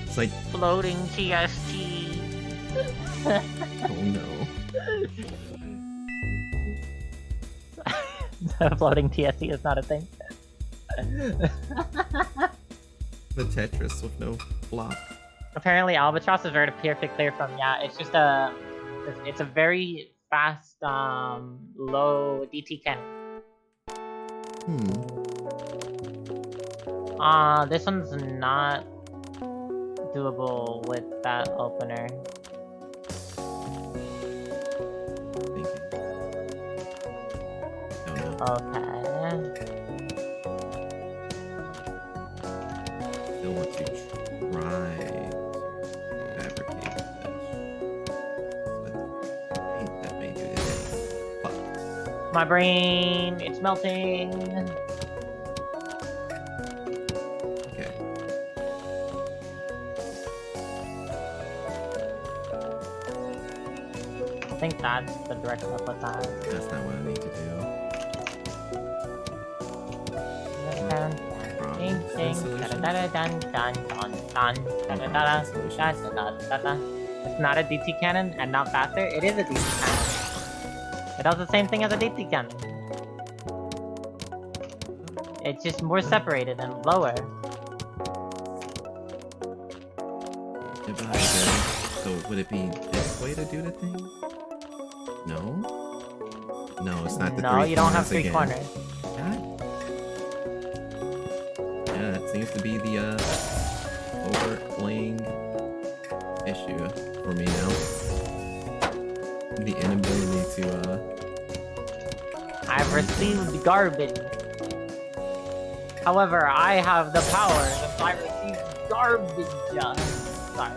It's like, Floating TST. oh no. Floating TST is not a thing. The Tetris with no block. Apparently, Albatross is very perfect clear from. Yeah, it's just it's a very fast, low DT cannon. This one's not doable with that opener. Thank you. Don't know. Okay. Still want to try to fabricate this. But I think that may do the thing. Fuck. My brain, it's melting. Okay. I think that's the direction I put that. That's not what I need to do. It's not a DT cannon and not faster. It is a DT cannon. It does the same thing as a DT cannon. It's just more separated and lower. So would it be this way to do the thing? No? No, it's not the No, three you don't have corners 3 again. corners. God. Yeah, that seems to be the overplaying issue for me now. The inability to I've received garbage. However, I have the power, and I receive garbage. Sorry,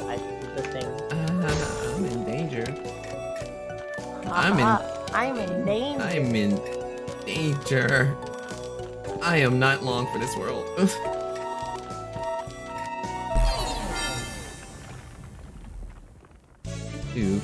I did this thing. I'm in danger. I'm in danger. I'm in danger. I am not long for this world. Dude.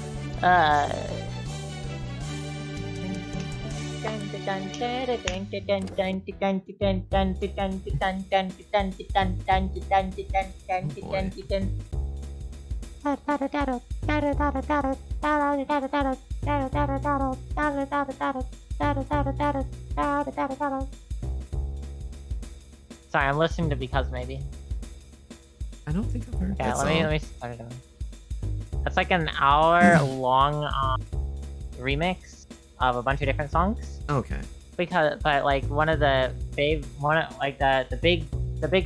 Sorry, I'm listening to Because Maybe. I don't think I've heard that song. let me start it over. That's like an hour-long remix of a bunch of different songs. Okay. But like the big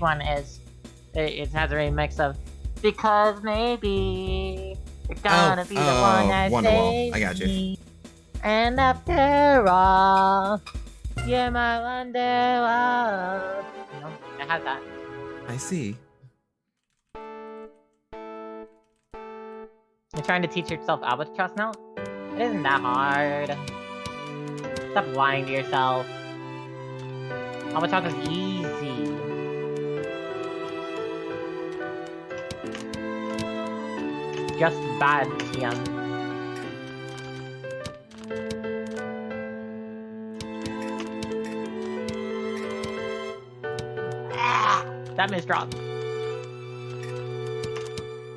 one is it has a remix of Because Maybe you're gonna be the one that Wonderwall. saves I got you. me. And after all, you're my Wonderwall. You know, it has that. I see. You're trying to teach yourself albatross now? It isn't that hard. Stop lying to yourself. Albatross is easy. Just bad, TM. That misdrop.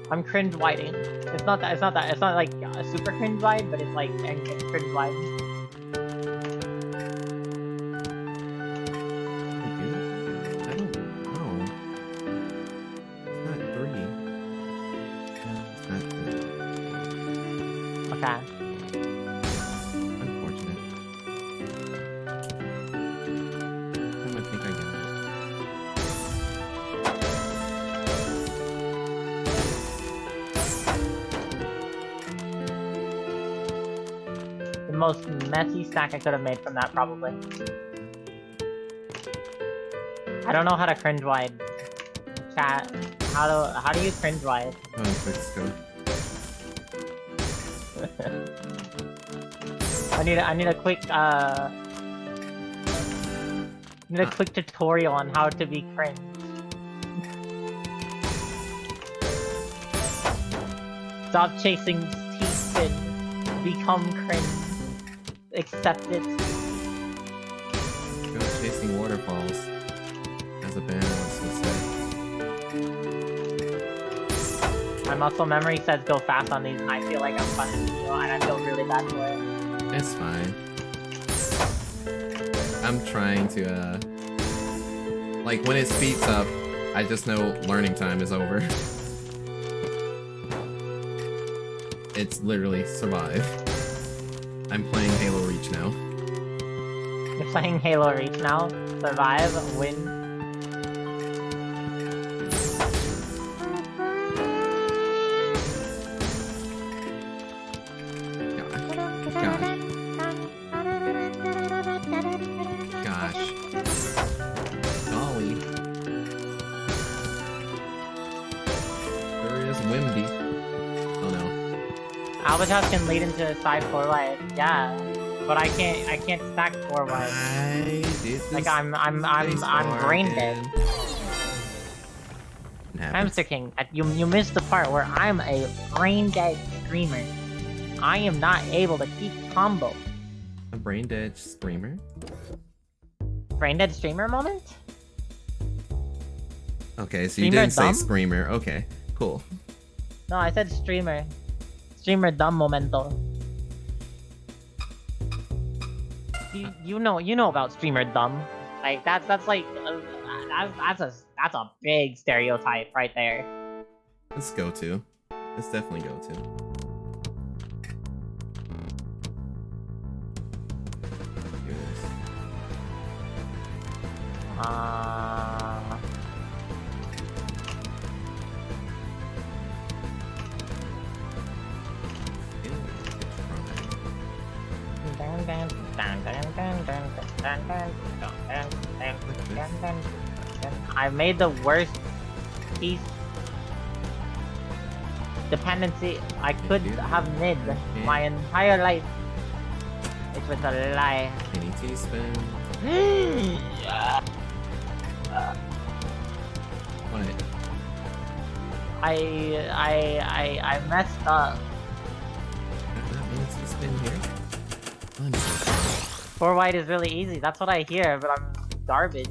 I'm cringe whiting. It's not like a super cringe wide, but it's like it's cringe wide. I don't know. It's not 3. No, it's not 3. Okay. Unfortunate. I think I got it. The most messy stack I could have made from that, probably. I don't know how to cringe wide. Chat. How do you cringe wide? Oh, quick scope. I need a quick quick tutorial on how to be cringe. Stop chasing teeth and become cringe. Accept it. Go chasing waterfalls, as a band wants to say. My muscle memory says go fast on these, and I feel like I'm punishing you, and I feel really bad for it. It's fine. I'm trying to, like, when it speeds up, I just know learning time is over. It's literally survive. I'm playing Halo Reach now. You're playing Halo Reach now? Survive, win. Gosh. Golly. There is Wimby. Oh no. Albatross can lead into side 4 wide, yeah. But I can't stack 4 wide. I did this. Like I'm brain dead. Hamster King, you missed the part where I'm a brain dead screamer. I am not able to keep combo. A brain dead screamer? Brain dead streamer moment? Okay, so Streamer you didn't dumb? say screamer. Okay, cool. No, I said streamer. Streamer dumb momento. You know about streamer dumb. Like that's like that's a big stereotype right there. Let's go to. Let's definitely go to. Here it is. I made the worst piece dependency I could have mid my entire life. It was a lie. Mini teaspoon. What? I messed up. That mini teaspoon here? Wonderful. 4 white is really easy, that's what I hear, but I'm garbage.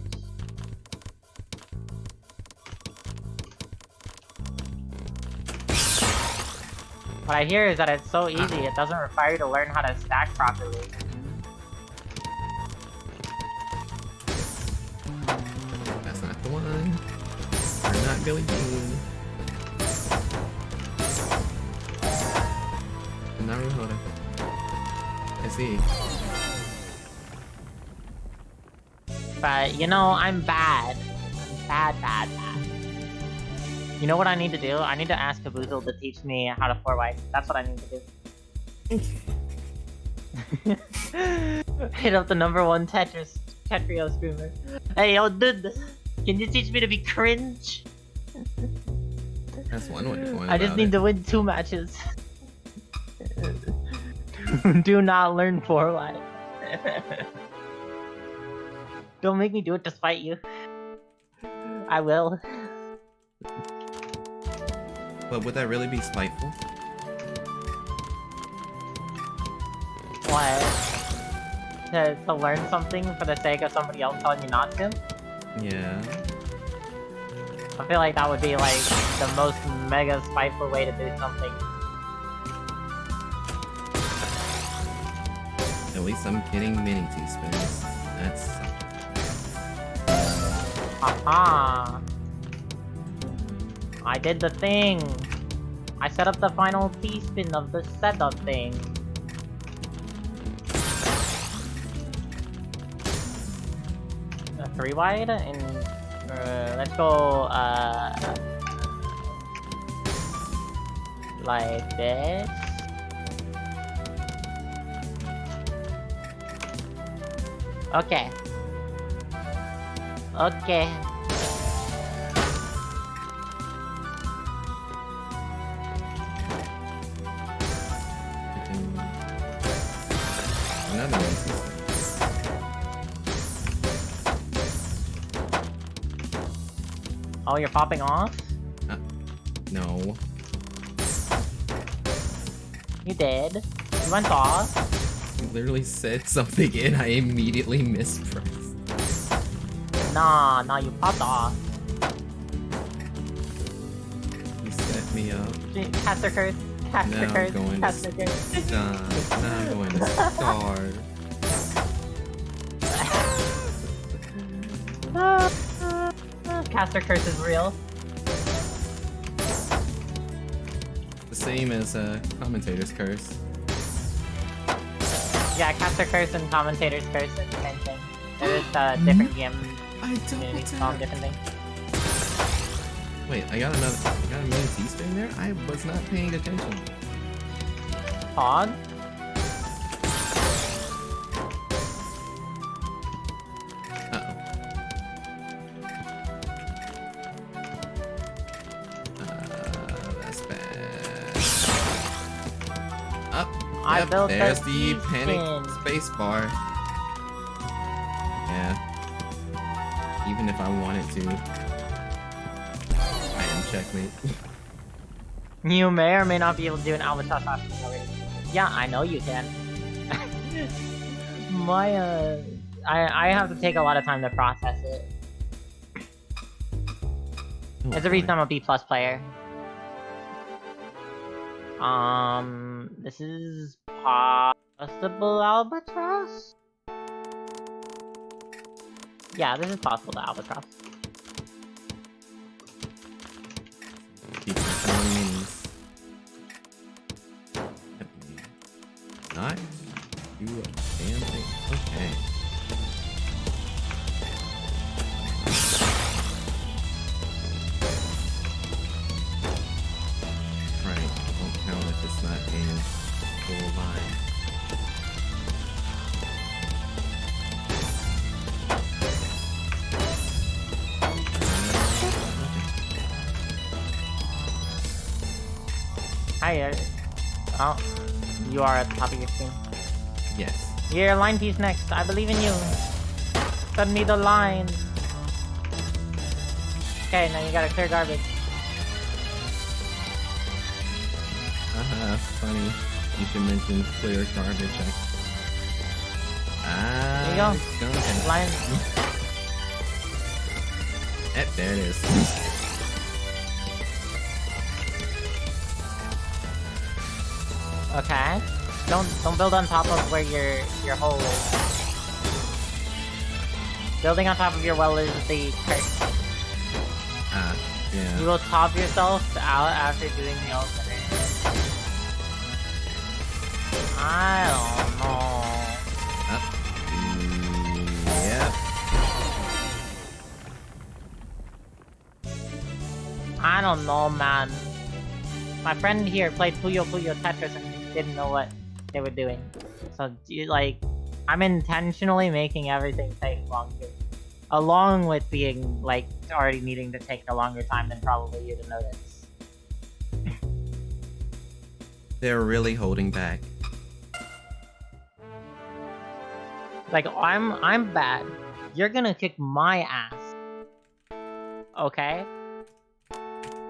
What I hear is that it's so easy, it doesn't require you to learn how to stack properly. That's not the one. We're not Billy Bean. Naruhodo. I see. But, you know, I'm bad. I'm bad. You know what I need to do? I need to ask Kaboozle to teach me how to 4 white. That's what I need to do. Hit up the #1 Tetrio streamer. Hey, yo, dude! Can you teach me to be cringe? That's one way to point I just need to win 2 matches. Do not learn 4 white. Don't make me do it to spite you. I will. But would that really be spiteful? What? To learn something for the sake of somebody else telling you not to? Yeah. I feel like that would be like the most mega spiteful way to do something. At least I'm getting mini teaspoons. That's... Haha! I did the thing! I set up the final teaspoon of the setup thing. A 3 wide and let's go like this. Okay. Okay. Another one. Oh, you're popping off? No. You did. You went off. You literally said something and I immediately mispressed. Nah, you popped off. You set me up. Caster curse. Caster Now curse. I'm going Caster to curse. stop. Now I'm going to start. Caster curse is real. The same as commentator's curse. Yeah, caster curse and commentator's curse are the same thing. There is different game communities called different things. Wait, I got a mini teaspoon there? I was not paying attention. Pog? That's bad. Up. I Yep, built there's the the panic teaspoon. space bar. Yeah. Even if I wanted to. I am checkmate. You may or may not be able to do an albatross option already. Yeah, I know you can. I have to take a lot of time to process it. There's a reason I'm a B+ player. This is possible albatross? Yeah, this is possible to albatross. Keep throwing minis. Not do a damn thing. Okay. Right. Don't count if it's not in full line. Hi. Oh, you are at the top of your screen. Yes. Your line piece next. I believe in you. Send me the line. Okay, now you gotta clear garbage. Haha, funny. You should mention clear garbage. There you go. Okay. Line. There it is. Okay. Don't build on top of where your hole is. Building on top of your well is the trick. Yeah. You will top yourself out after doing the opener. I don't know. Yep. I don't know, man. My friend here played Puyo Puyo Tetris and didn't know what they were doing. So, like, I'm intentionally making everything take longer. Along with being, like, already needing to take a longer time than probably you to notice. They're really holding back. Like, I'm bad. You're gonna kick my ass. Okay?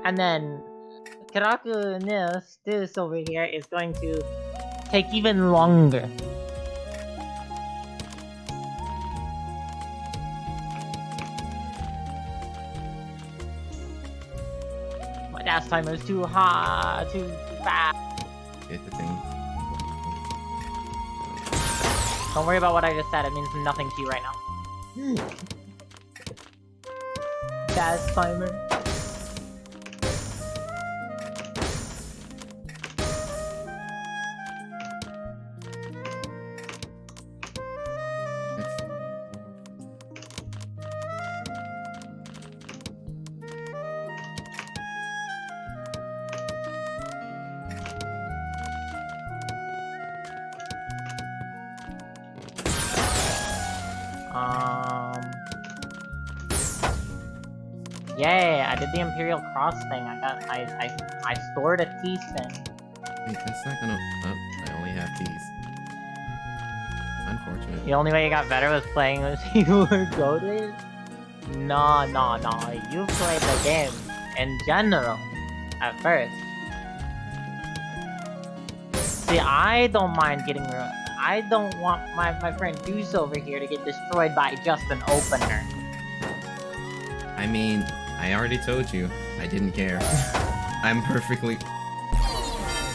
And then Karaku this over here is going to take even longer. My dash timer is too hard, too fast. Get the thing. Don't worry about what I just said, it means nothing to you right now. Dash timer. Yay, I did the Imperial Cross thing. I stored a T-spin. Wait, that's not gonna... Oh, I only have these. Unfortunate. The only way you got better was playing with people who were goated? No. You played the game in general at first. See, I don't mind getting ruined. I don't want my friend Deuce over here to get destroyed by just an opener. I mean, I already told you. I didn't care. I'm perfectly...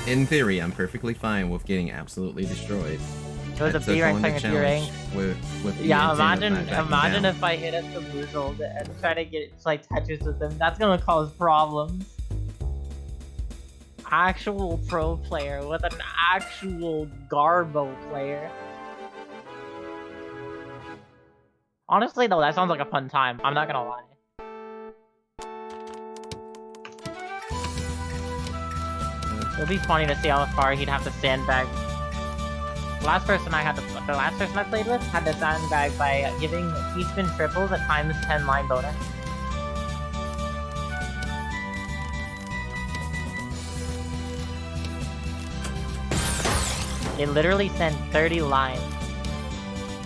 In theory, I'm perfectly fine with getting absolutely destroyed. It was a B rank playing a B rank. With yeah, imagine if I hit up the Boozled and try to get like Tetris with them. That's gonna cause problems. Actual pro player with an actual Garbo player. Honestly though, that sounds like a fun time. I'm not gonna lie. It'd be funny to see how far he'd have to sandbag. The last person I played with had to sandbag by giving T-spin triples at times 10 line bonus. It literally sent 30 lines.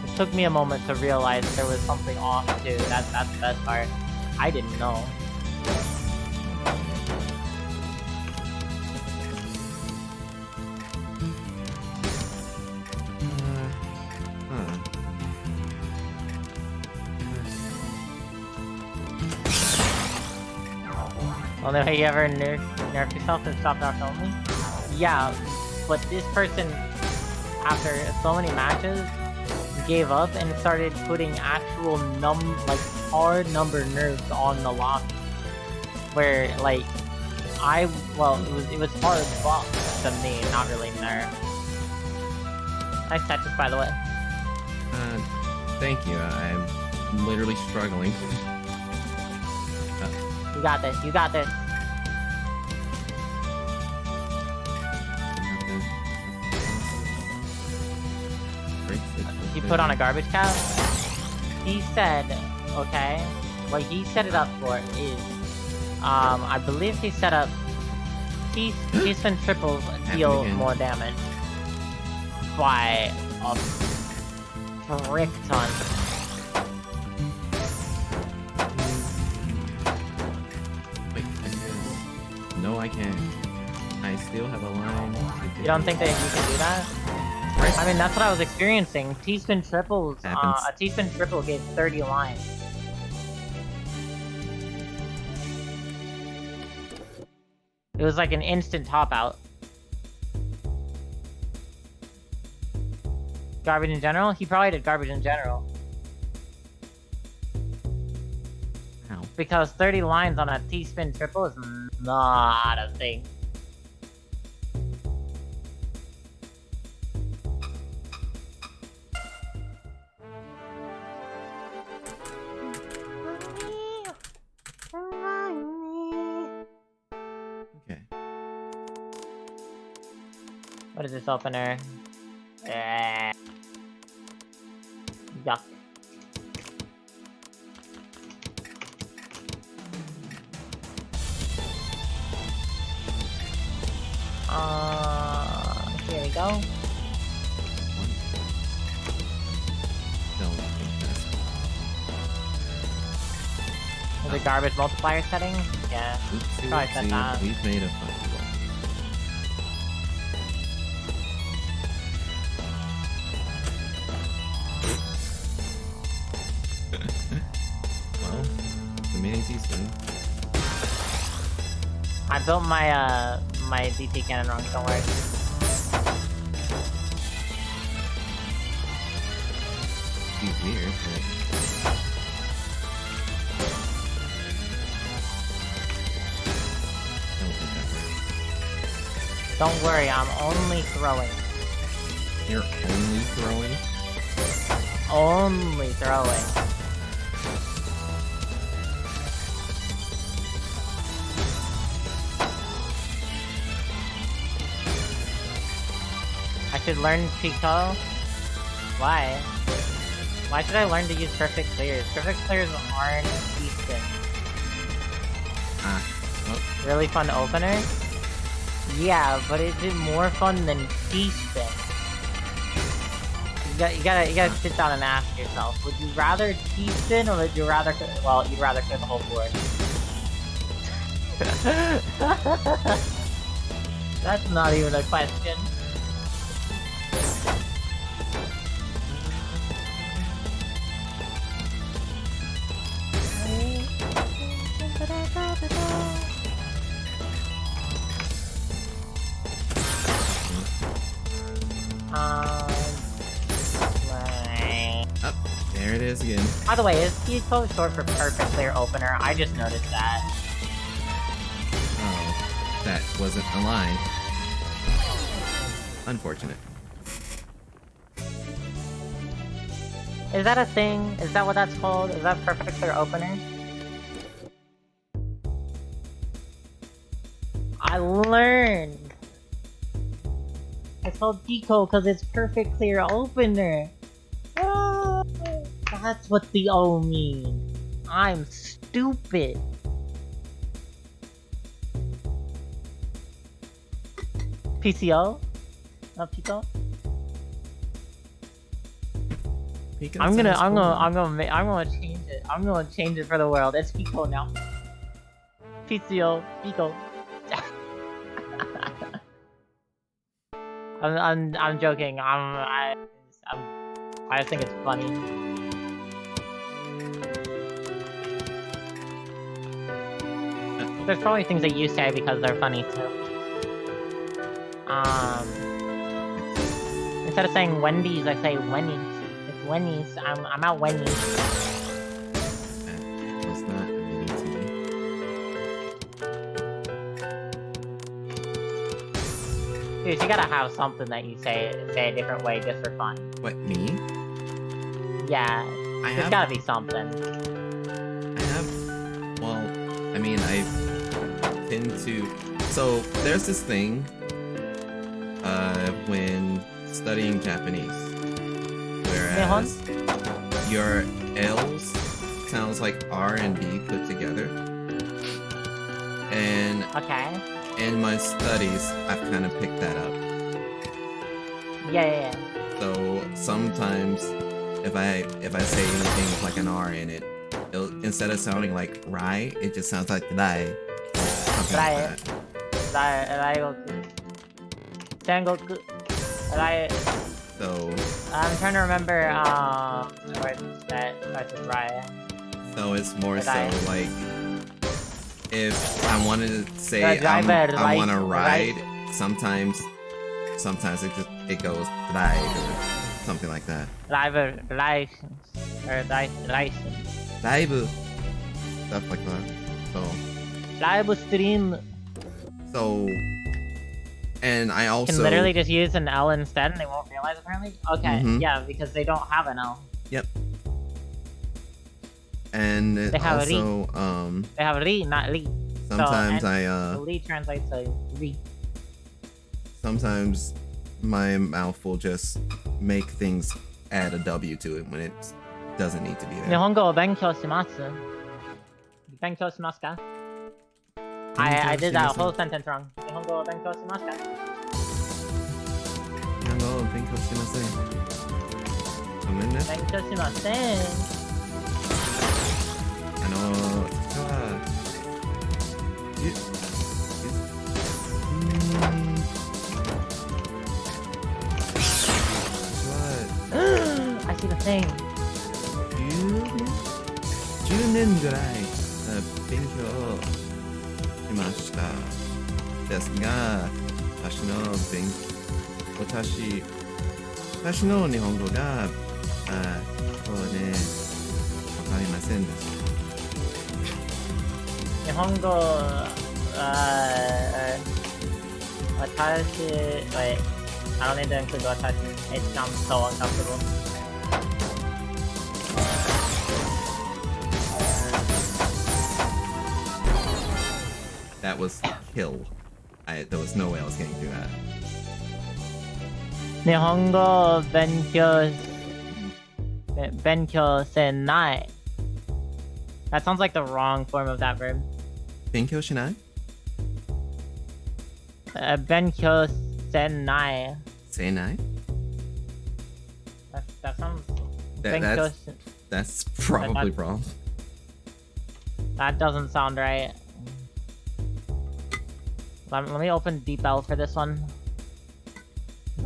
It took me a moment to realize that there was something off too. That's the best part. I didn't know. Only way you ever nerf yourself is stop dark only? Yeah, but this person, after so many matches, gave up and started putting actual hard number nerfs on the lobby. Where, like, it was hard buff to me, not really nerf. Nice Tetris, by the way. Thank you, I'm literally struggling. You got this, you got this. He put on a garbage cap. He said, okay, what he set it up for is, I believe he set up T-spin triples deal again. more damage. By a frick ton. Wait, I can. No, I can't. I still have a line. You don't think that you can do that? Right. I mean, that's what I was experiencing. T-spin triples, Happens. a T-spin triple gave 30 lines. It was like an instant top out. Garbage in general? He probably did garbage in general. Ow. Because 30 lines on a T-spin triple is not a thing. Okay. What is this opener? Yuck. Here we go. Don't think that's Is it garbage multiplier setting? Yeah. Oopsie, Probably said that. we've made a funny one. Well, the mini teaspoon. I built my my DT cannon wrong, don't worry. He's weird, but... Don't think that works. Don't worry, I'm only throwing. You're only throwing? Only throwing. I should learn Pico? Why? Why should I learn to use perfect clears? Perfect clears aren't decent. Ah. Oh, Really fun opener? Yeah, but is it more fun than T-spin? You gotta sit down and ask yourself, would you rather T-spin or would you rather, well, you'd rather clear the whole board. That's not even a question. oh, there it is again. By the way, is Pico short for perfect clear opener? I just noticed that. Oh, that wasn't a line. Unfortunate. Is that a thing? Is that what that's called? Is that perfect clear opener? I learned! It's called Pico because it's perfect clear opener. Oh, that's what the O means. I'm stupid. PCO? Not Pico? I'm gonna change it. I'm gonna change it for the world. It's Pico now. PCO, Pico. I'm joking. I just think it's funny. There's probably things that you say because they're funny too. Instead of saying Wendy's, I say Wenny's. It's Wenny's. I'm at Wenny's. That was not a mini TV. Dude, you gotta have something that you say a different way just for fun. What, me? Yeah, I there's gotta be something. Well, I mean, I tend to... So, there's this thing, when studying Japanese, whereas your L's sounds like R and B put together, and Okay. in my studies, I've kind of picked that up. Yeah. So sometimes, if I say anything with like an R in it, instead of sounding like Rai, it just sounds like Rai. Something like that. Sengoku. So I'm trying to remember words that starts with Rai. So it's more so like if I wanted to say I want to ride, sometimes it goes ride or something like that. License. Live stuff like that. Live stream. So and I also can literally just use an L instead and they won't realize apparently? Okay, yeah, because they don't have an L. Yep. And they have also they have Ri, not Li. Sometimes so, Li translates to Ri. Sometimes my mouth will just make things add a W to it when it doesn't need to be there. 日本語を勉強します。勉強しますか? I did that whole sentence wrong. 日本語を勉強しますか? 日本語を勉強しません。ごめんね。勉強しません。実はI see the thing. 10年ぐらい勉強しましたですが、私の日本語がそうね、わかりませんでした。日本語wait, I don't need to include watashi. It sounds so uncomfortable. That was kill. There was no way I was getting through that. 日本語勉強せない. That sounds like the wrong form of that verb. 勉強しない? 勉強せない. Say nine? That sounds... That's probably wrong. That doesn't sound right. Let me open Deep L for this one.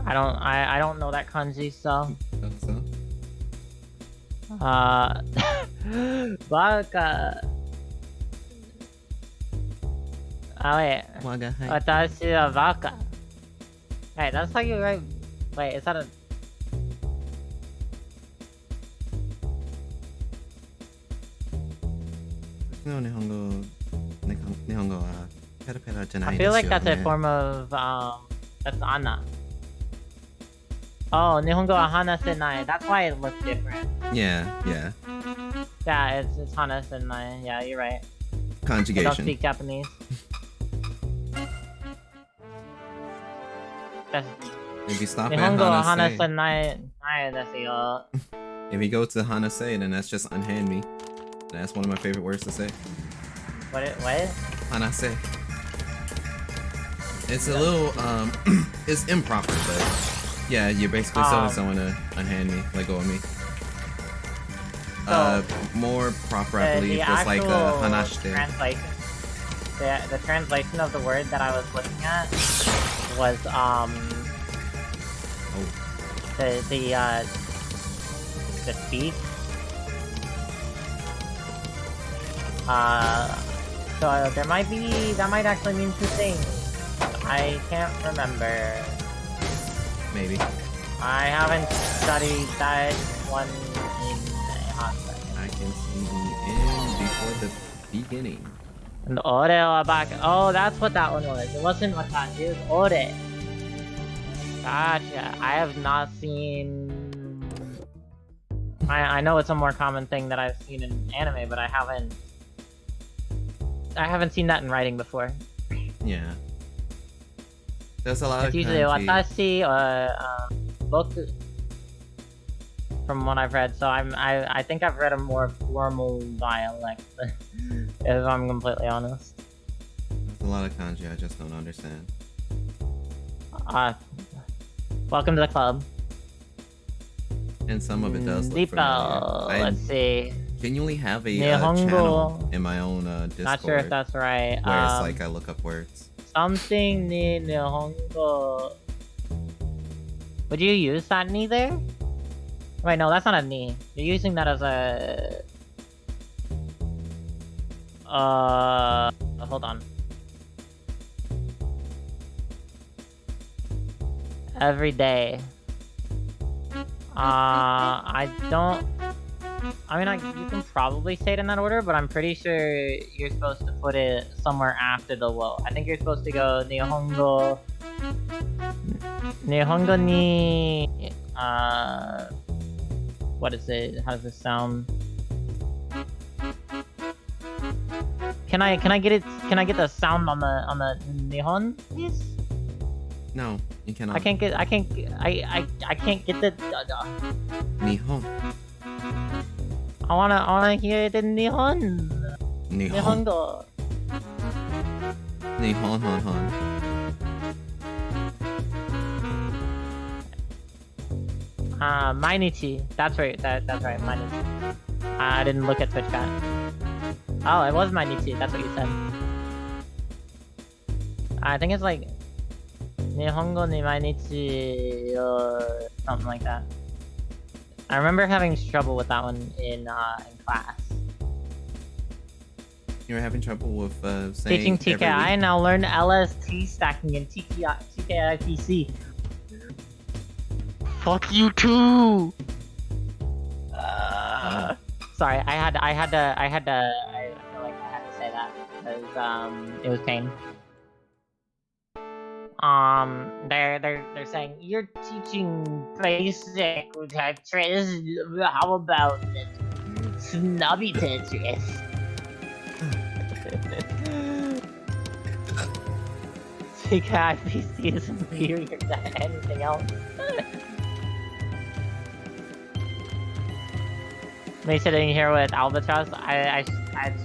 I don't know that kanji, so... Baka... Oh wait. Watashi wa baka. Hey, that's how you write... Wait, is that a... I feel like that's a form of, that's Anna. Oh, Nihongo wa hanasenai. That's why it looks different. Yeah. Yeah, it's hanasenai. Yeah, you're right. Conjugation. I don't speak Japanese. If you stop at Nihongo wa Hanase, hanasenai desu yo. if you go to Hanase, then that's just unhand me. That's one of my favorite words to say. What? Hanase. It's a little, it's improper, but yeah, you're basically telling someone to unhand me, let go of me. More proper, I believe, was like hanashite. The translation of the word that I was looking at was the speak. So that might actually mean two things. I can't remember. Maybe. I haven't studied that one in a hot second. I can see the end before the beginning. And ore wa baka. Oh, that's what that one was. It wasn't watashi, it was ore. Gotcha. I have not seen... I know it's a more common thing that I've seen in anime, but I haven't seen that in writing before. Yeah. There's a lot it's of usually kanji. watashi or boku, from what I've read. So I think I've read a more formal dialect, if I'm completely honest. It's a lot of kanji I just don't understand. Welcome to the club. And some of it does look familiar. I Let's see. genuinely have a Nihongo. channel in my own Discord. Not sure if that's right. Where it's like I look up words. Something ni Nihongo. Would you use that ni there? Wait, no, that's not a ni. You're using that as a... hold on. Every day. I don't... I mean, you can probably say it in that order, but I'm pretty sure you're supposed to put it somewhere after the wo. I think you're supposed to go Nihongo... Nihongo ni... what is it? How does this sound? Can I get it? Can I get the sound on the Nihon, please? No, you cannot. I can't get the Nihon. I wanna hear the Nihon. Nihon. Nihongo. Nihon hon hon. Mainichi. That's right. That's right. Mainichi. I didn't look at Twitch chat. Oh, it was Mainichi. That's what you said. I think it's like Nihongo ni Mainichi or something like that. I remember having trouble with that one in class. You were having trouble with saying teaching TKI, and I'll learn LST stacking in TKI PC. Fuck you too. Sorry, I feel like I had to say that because it was pain. They're saying you're teaching basic Tetris. How about snobby Tetris? TKI PC is inferior to anything else. Me sitting here with Albatross, I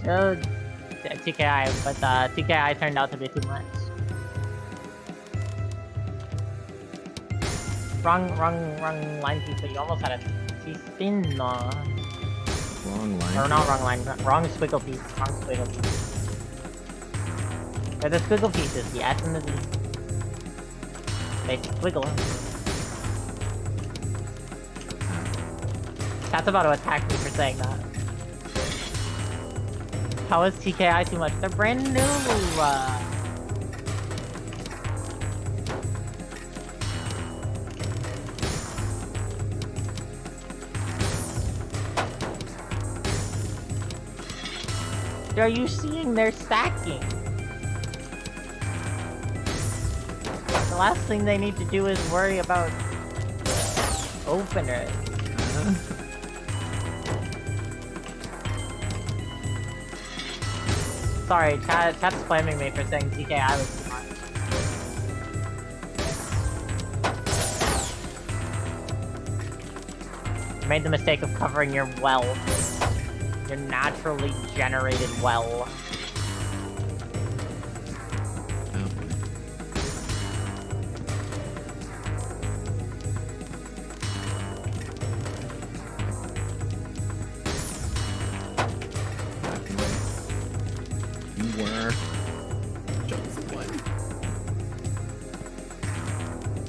showed TKI, but TKI turned out to be too much. Wrong line piece, but you almost had a T-spin. Wrong line. Or not wrong line, wrong squiggle piece. Wrong squiggle piece. They're the squiggle pieces, the S and the Z. They squiggle. Cat's about to attack me for saying that. How is TKI too much? They're brand new! Are you seeing their stacking? The last thing they need to do is worry about openers. Sorry, chat's flaming me for saying TKI was too much. You made the mistake of covering your well. Your naturally generated well.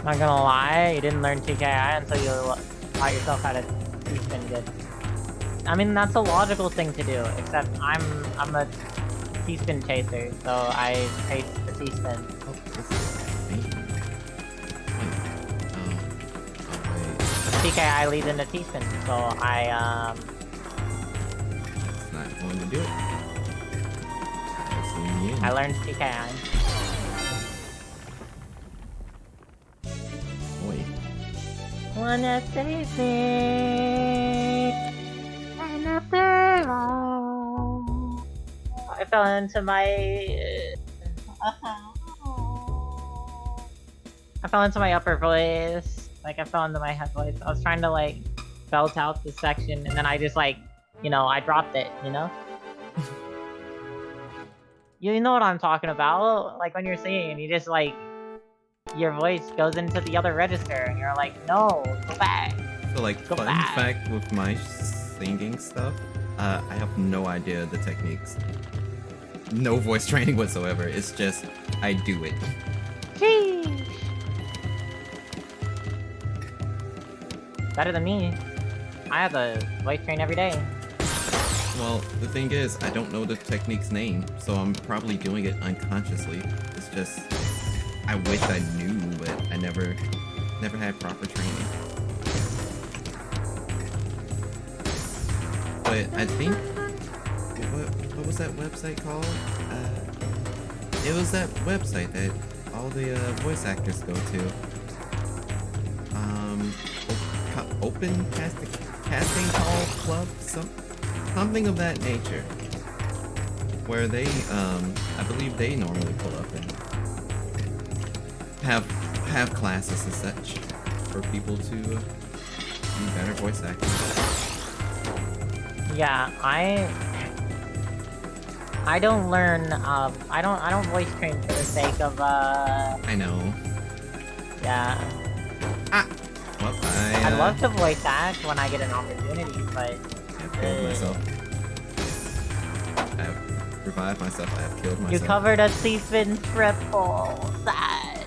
Not gonna lie, you didn't learn TKI until you taught yourself how to T-spin good. I mean, that's a logical thing to do, except I'm a T-spin chaser, so I chase the T-spin. TKI leads into T-spin, so I That's not going to do it. I learned TKI. Wanna save me, and after all, I fell into my upper voice. Like I fell into my head voice. I was trying to like belt out this section, and then I just like, you know, I dropped it. You know. You know what I'm talking about? Like when you're singing and you just like your voice goes into the other register and you're like, no, go back. So like, Go fun back. fact with my singing stuff, I have no idea the techniques. No voice training whatsoever. It's just I do it. Sheesh. Better than me. I have to voice train every day. Well, the thing is, I don't know the technique's name, so I'm probably doing it unconsciously. It's just I wish I knew, but I never had proper training. But I think what was that website called? It was that website that all the voice actors go to. Open casting call club, something of that nature. Where they, I believe they normally pull up and have classes and such for people to be better voice actors. Yeah, I don't learn. I don't voice train for the sake of. I know. Yeah. Ah. Well, I'd love to voice act when I get an opportunity, but I've killed myself. I've revived myself. I've killed myself. you covered a T-spin triple. Sad.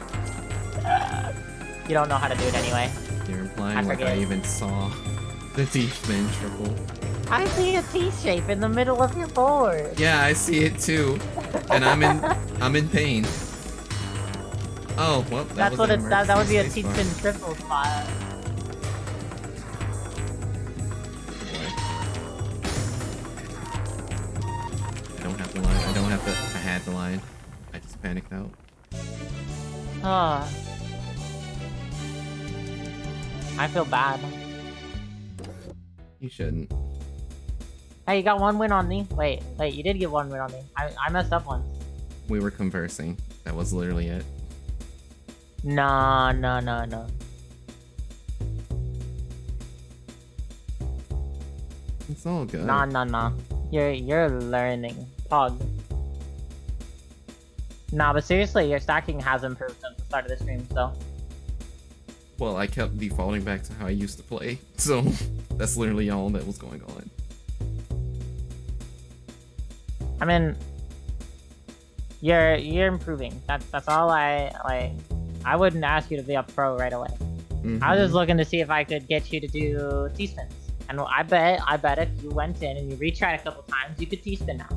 You don't know how to do it anyway. You're implying like I even saw the T-spin triple. I see a T-shape in the middle of your board. Yeah, I see it too, and I'm in pain. Oh well, that would be a T-spin triple spot. I don't have the line. I don't have the. I had the line. I just panicked out. I feel bad. You shouldn't. Hey, you got one win on me. Wait, you did get one win on me. I messed up once. We were conversing. That was literally it. No. It's all good. No. You're learning. Pog. Nah, but seriously, your stacking has improved since the start of the stream, so. Well, I kept defaulting back to how I used to play, so that's literally all that was going on. I mean, you're improving. That's all I wouldn't ask you to be a pro right away. I was just looking to see if I could get you to do T-spins. And I bet if you went in and you retried a couple times, you could T-spin now.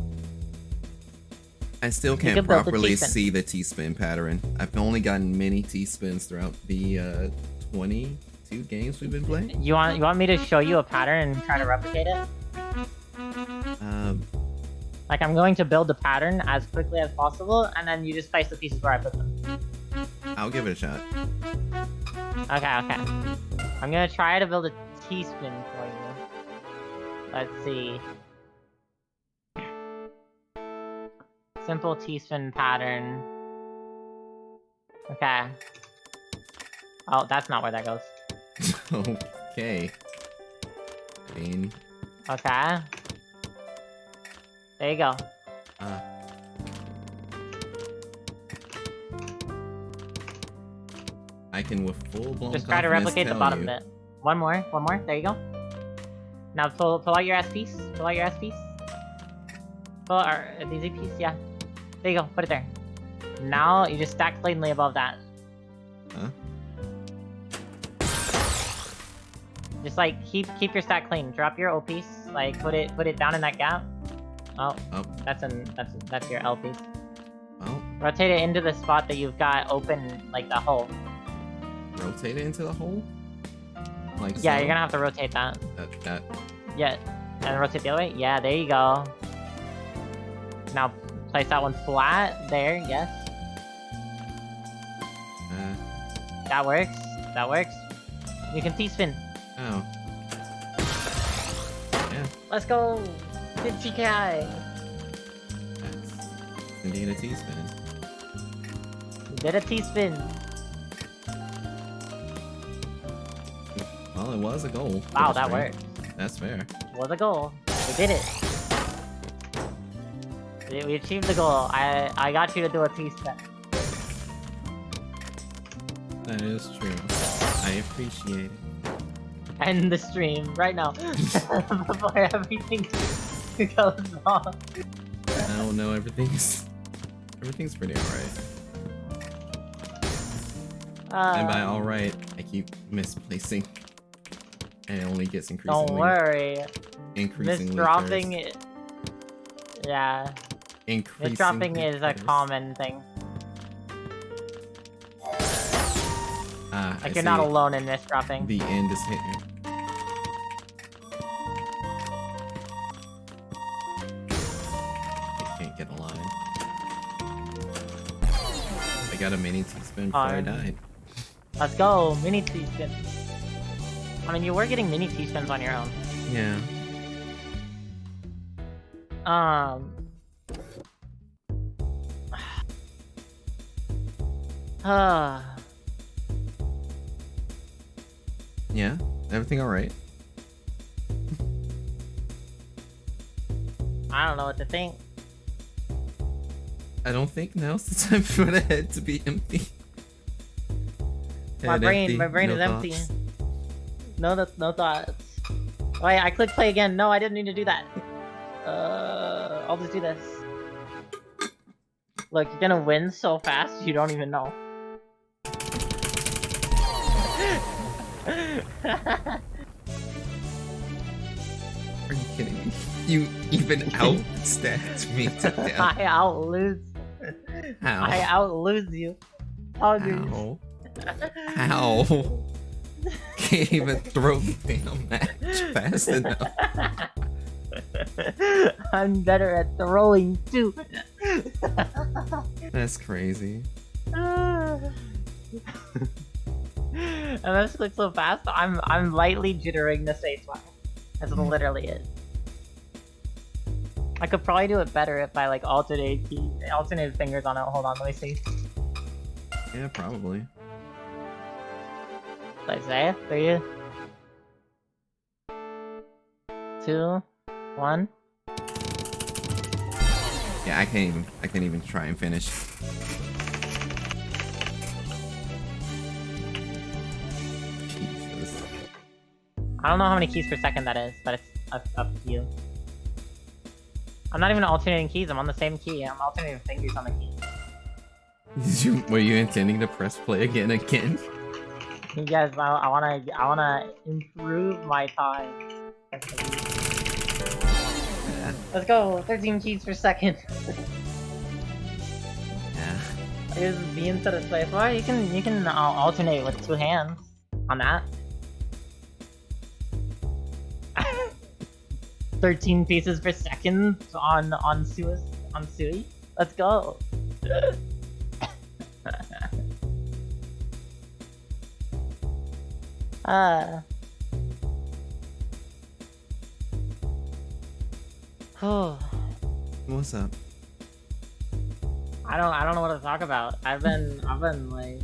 I still can't properly see the T-spin pattern. I've only gotten many T-spins throughout the 22 games we've been playing. You want me to show you a pattern and try to replicate it? Like I'm going to build the pattern as quickly as possible, and then you just place the pieces where I put them. I'll give it a shot. Okay. I'm gonna try to build a T-spin for you. Let's see. Simple T-spin pattern. Okay. Oh, that's not where that goes. Okay. I mean... Okay. There you go. I can with full-blown just try to replicate the bottom bit. One more. There you go. Now pull out your S piece. Pull out the Z piece, yeah. There you go, put it there. Now you just stack cleanly above that. Huh? Just like keep your stack clean. Drop your O piece. Like put it down in that gap. Oh. That's your L piece. Well. Rotate it into the spot that you've got open, like the hole. Rotate it into the hole? Like yeah, so? You're gonna have to rotate that. That. Yeah, and rotate the other way. Yeah, there you go. Now place that one flat there. Yes. That works. You can T-spin. Oh. Yeah. Let's go. Good TKI. That's indeed a T-spin. You did a T-spin. Well, it was a goal. Wow, that worked. That's fair. Was a goal. We did it. We achieved the goal. I got you to do a T-step. That is true. I appreciate it. End the stream right now before everything goes wrong. I don't know. Everything's pretty alright. And by alright, I keep misplacing, and it only gets increasingly. Don't worry. Increasingly. Misdropping. Yeah. Increasingly. Misdropping is a common thing. Like you're not alone in misdropping. The end is hitting. I can't get a line. I got a mini T-spin before I died. Let's go, mini T-spin. I mean, you were getting mini T-spins on your own. Yeah. Yeah? Everything alright? I don't know what to think. I don't think now's the time for the head to be empty. My brain is empty. No thoughts. Wait, I clicked play again. No, I didn't need to do that. I'll just do this. Look, you're gonna win so fast you don't even know. Are you kidding me? You even outstacked me to death. I outlose. How? I outlose you. How? How? Can't even throw the damn match fast enough. I'm better at throwing too. That's crazy. And I just click so fast. I'm lightly jittering the stage line. That's literally it. I could probably do it better if I like alternate fingers on it. Hold on, let me see. Yeah, probably. Let's say 3, 2, 1. Yeah, I can't even try and finish. Jesus. I don't know how many keys per second that is, but it's up to you. I'm not even alternating keys, I'm on the same key. I'm alternating fingers on the key. Were you intending to press play again? Yes, I wanna improve my time. Yeah. Let's go, 13 keys per second. Yeah. Here's B instead of space. Well, you can alternate with 2 hands on that. 13 pieces per second on Sui. Let's go. What's up? I don't know what to talk about. I've been like,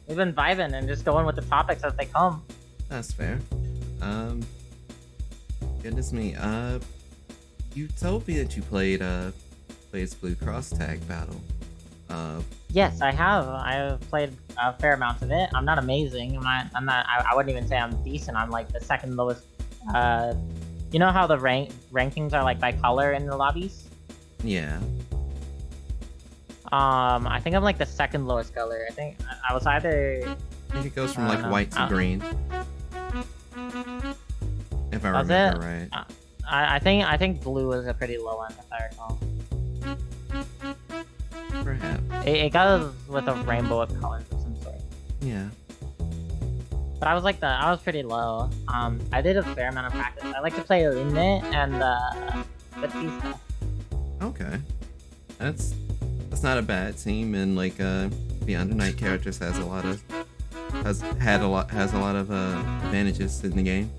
we've been vibing and just going with the topics as they come. That's fair. Goodness me. You told me that you played Blaze Blue Cross Tag Battle. Yes, I have. I've played a fair amount of it. I'm not amazing. I wouldn't even say I'm decent. I'm like the second lowest. You know how the rankings are like by color in the lobbies? Yeah. I think I'm like the second lowest color. I think I was either. I think it goes from like white to green. If I remember right. I think blue is a pretty low end, if I recall. Perhaps. It goes with a rainbow of colors of some sort. Yeah. But I was pretty low. I did a fair amount of practice. I like to play Luna and Batista. Okay. That's not a bad team, and like the Under Night characters has a lot of advantages in the game.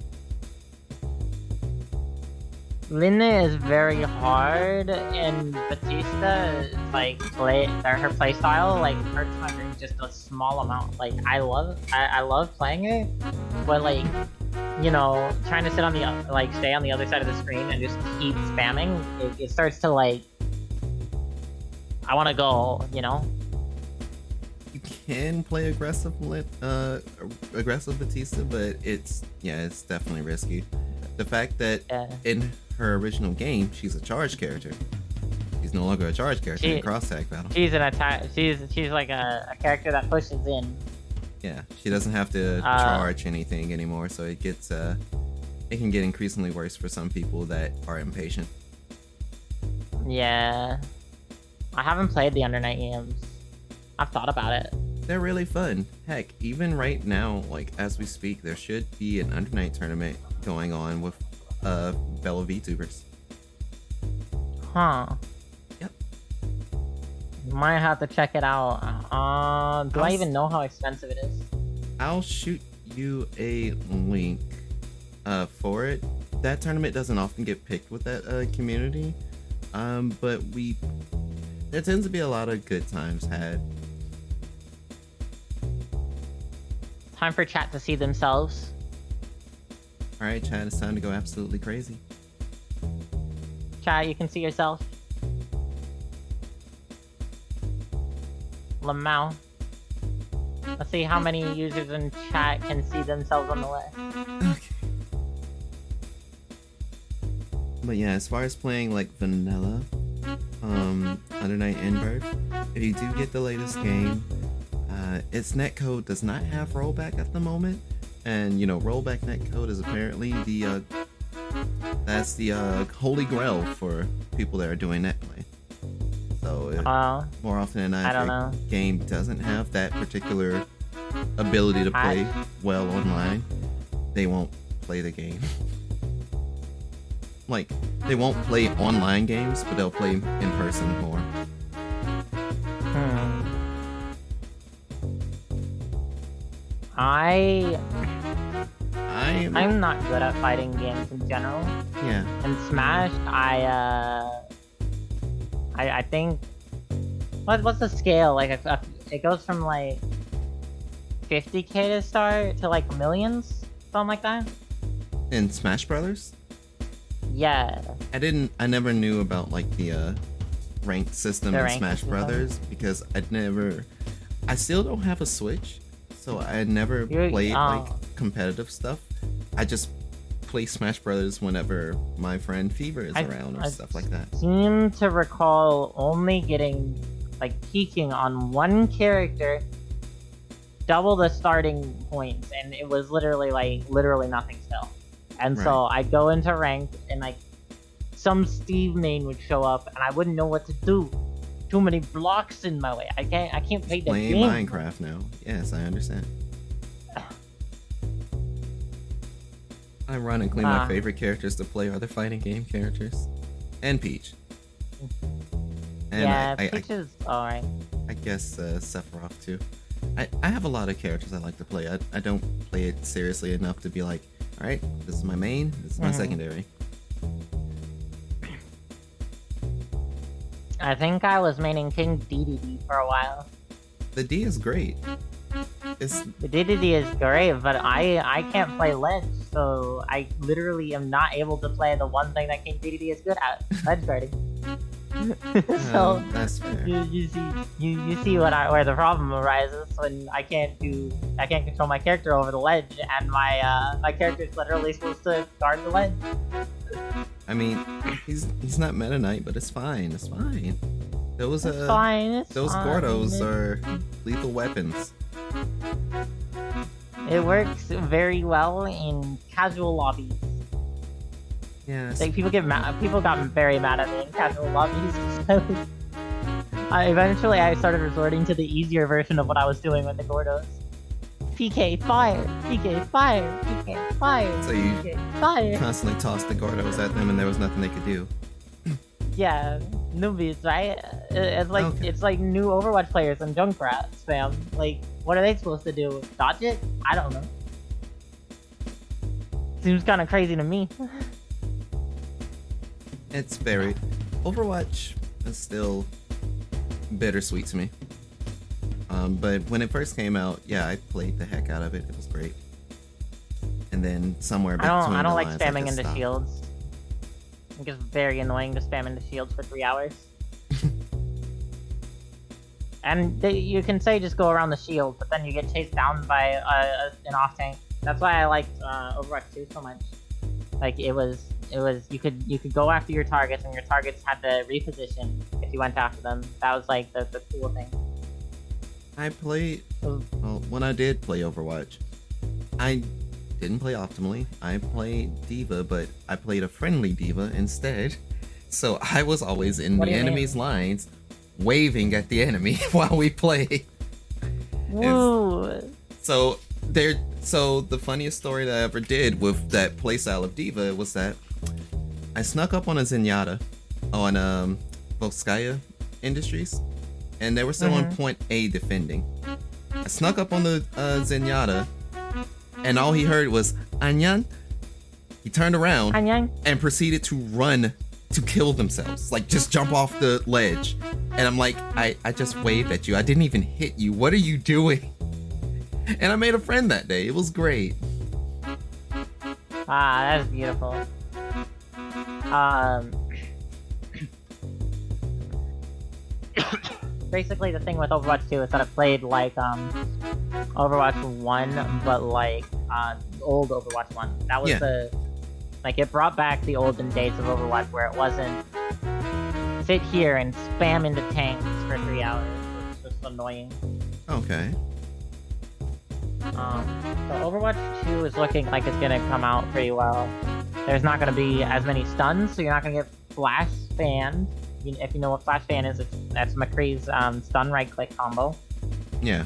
Luna is very hard, and Batista, like, her playstyle, like, hurts my brain just a small amount. Like, I love playing her, but, like, you know, trying to sit on the, like, stay on the other side of the screen and just keep spamming, it starts to, like, I want to go, you know? You can play aggressive Batista, but it's definitely risky. The fact that in her original game she's a charge character. She's no longer a charge character in cross tag battle. She's an attack. She's like a character that pushes in. Yeah, she doesn't have to charge anything anymore, so it gets it can get increasingly worse for some people that are impatient. Yeah, I haven't played the Under Night games. I've thought about it. They're really fun. Heck, even right now, like as we speak, there should be an Under Night tournament going on with fellow VTubers. Huh. Yep. Might have to check it out. Do I even know how expensive it is? I'll shoot you a link for it. That tournament doesn't often get picked with that community, but there tends to be a lot of good times had. Time for chat to see themselves. Alright, chat, it's time to go absolutely crazy. Chat, you can see yourself. Lamau. Let's see how many users in chat can see themselves on the list. Okay. But yeah, as far as playing like vanilla, Under Night In-Birth, if you do get the latest game, its netcode does not have rollback at the moment, and you know, rollback netcode is apparently the that's the holy grail for people that are doing netplay. So more often than not, if a game doesn't have that particular ability to play well online, they won't play the game. Like, they won't play online games, but they'll play in person more. I'm not good at fighting games in general. Yeah. In Smash, I think what's the scale? Like it goes from like 50k to start to like millions, something like that. In Smash Brothers? Yeah. I never knew about like the ranked system in Smash Brothers because I still don't have a Switch, so I never played like competitive stuff. I just play Smash Brothers whenever my friend Fever is around or stuff like that. I seem to recall only getting like peaking on one character, double the starting points, and it was literally nothing still. And so I go into ranked, and like some Steve main would show up, and I wouldn't know what to do. Too many blocks in my way. I can't play the game. Playing Minecraft now. Yes, I understand. Ironically, my favorite characters to play are the fighting game characters, and Peach. And Peach is alright. I guess Sephiroth too. I have a lot of characters I like to play. I don't play it seriously enough to be like, all right, this is my main, this is my secondary. I think I was maining King DDD for a while. The D is great. The DDD is great, but I can't play ledge, so I literally am not able to play the one thing that King DDD is good at, ledge guarding. So that's fair. You see where the problem arises when I can't control my character over the ledge, and my character is literally supposed to guard the ledge. I mean, he's not Meta Knight, but it's fine. It's fine. Those Gordos are lethal weapons. It works very well in casual lobbies. Yeah. Like people got very mad at me in casual lobbies. Eventually I started resorting to the easier version of what I was doing with the Gordos. PK fire, PK fire, PK fire. So you PK, fire. Constantly tossed the Gordos at them, and there was nothing they could do. Yeah, newbies, right? It's like new Overwatch players and Junkrat spam. Like, what are they supposed to do? Dodge it? I don't know. Seems kind of crazy to me. It's very... Overwatch is still bittersweet to me. But when it first came out, yeah, I played the heck out of it. It was great. And then somewhere between I don't like lines, spamming into stopped. shields. I think it's very annoying to spam into shields for 3 hours. And you can say just go around the shield, but then you get chased down by an off tank. That's why I liked Overwatch 2 so much. Like it was you could go after your targets, and your targets had to reposition if you went after them. That was like the cool thing. I played, well, when I did play Overwatch, I didn't play optimally. I played D.Va, but I played a friendly D.Va instead. So I was always in the enemy's lines, waving at the enemy while we played. Woo! So the funniest story that I ever did with that playstyle of D.Va was that I snuck up on a Zenyatta on Volskaya Industries, and they were still on point A defending. I snuck up on the Zenyatta, and all he heard was Anyan. He turned around and proceeded to run to kill themselves, like just jump off the ledge. And I'm like, I just waved at you. I didn't even hit you. What are you doing? And I made a friend that day. It was great. Ah, that's beautiful. Basically, the thing with Overwatch 2 is that it played like Overwatch 1, but like old Overwatch 1. That was like it brought back the olden days of Overwatch where it wasn't sit here and spam into tanks for 3 hours. It was just annoying. Okay. So Overwatch 2 is looking like it's gonna come out pretty well. There's not gonna be as many stuns, so you're not gonna get flash fan. If you know what flash fan is, that's McCree's stun right click combo. Yeah.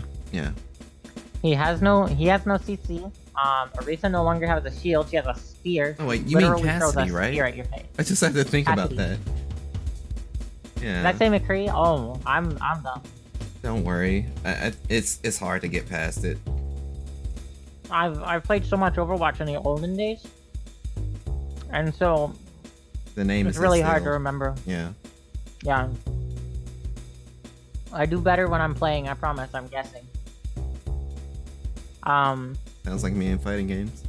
He has no CC. Orisa no longer has a shield. She has a spear. Oh wait, you mean Cassidy, right? Spear at your face. I just had to think Cassidy. about that. Yeah. Did I say McCree? Oh, I'm dumb. Don't worry. It's hard to get past it. I've played so much Overwatch in the olden days, and so the name it's is really hard to remember. Yeah. Yeah. I do better when I'm playing. I promise. I'm guessing. Sounds like me in fighting games.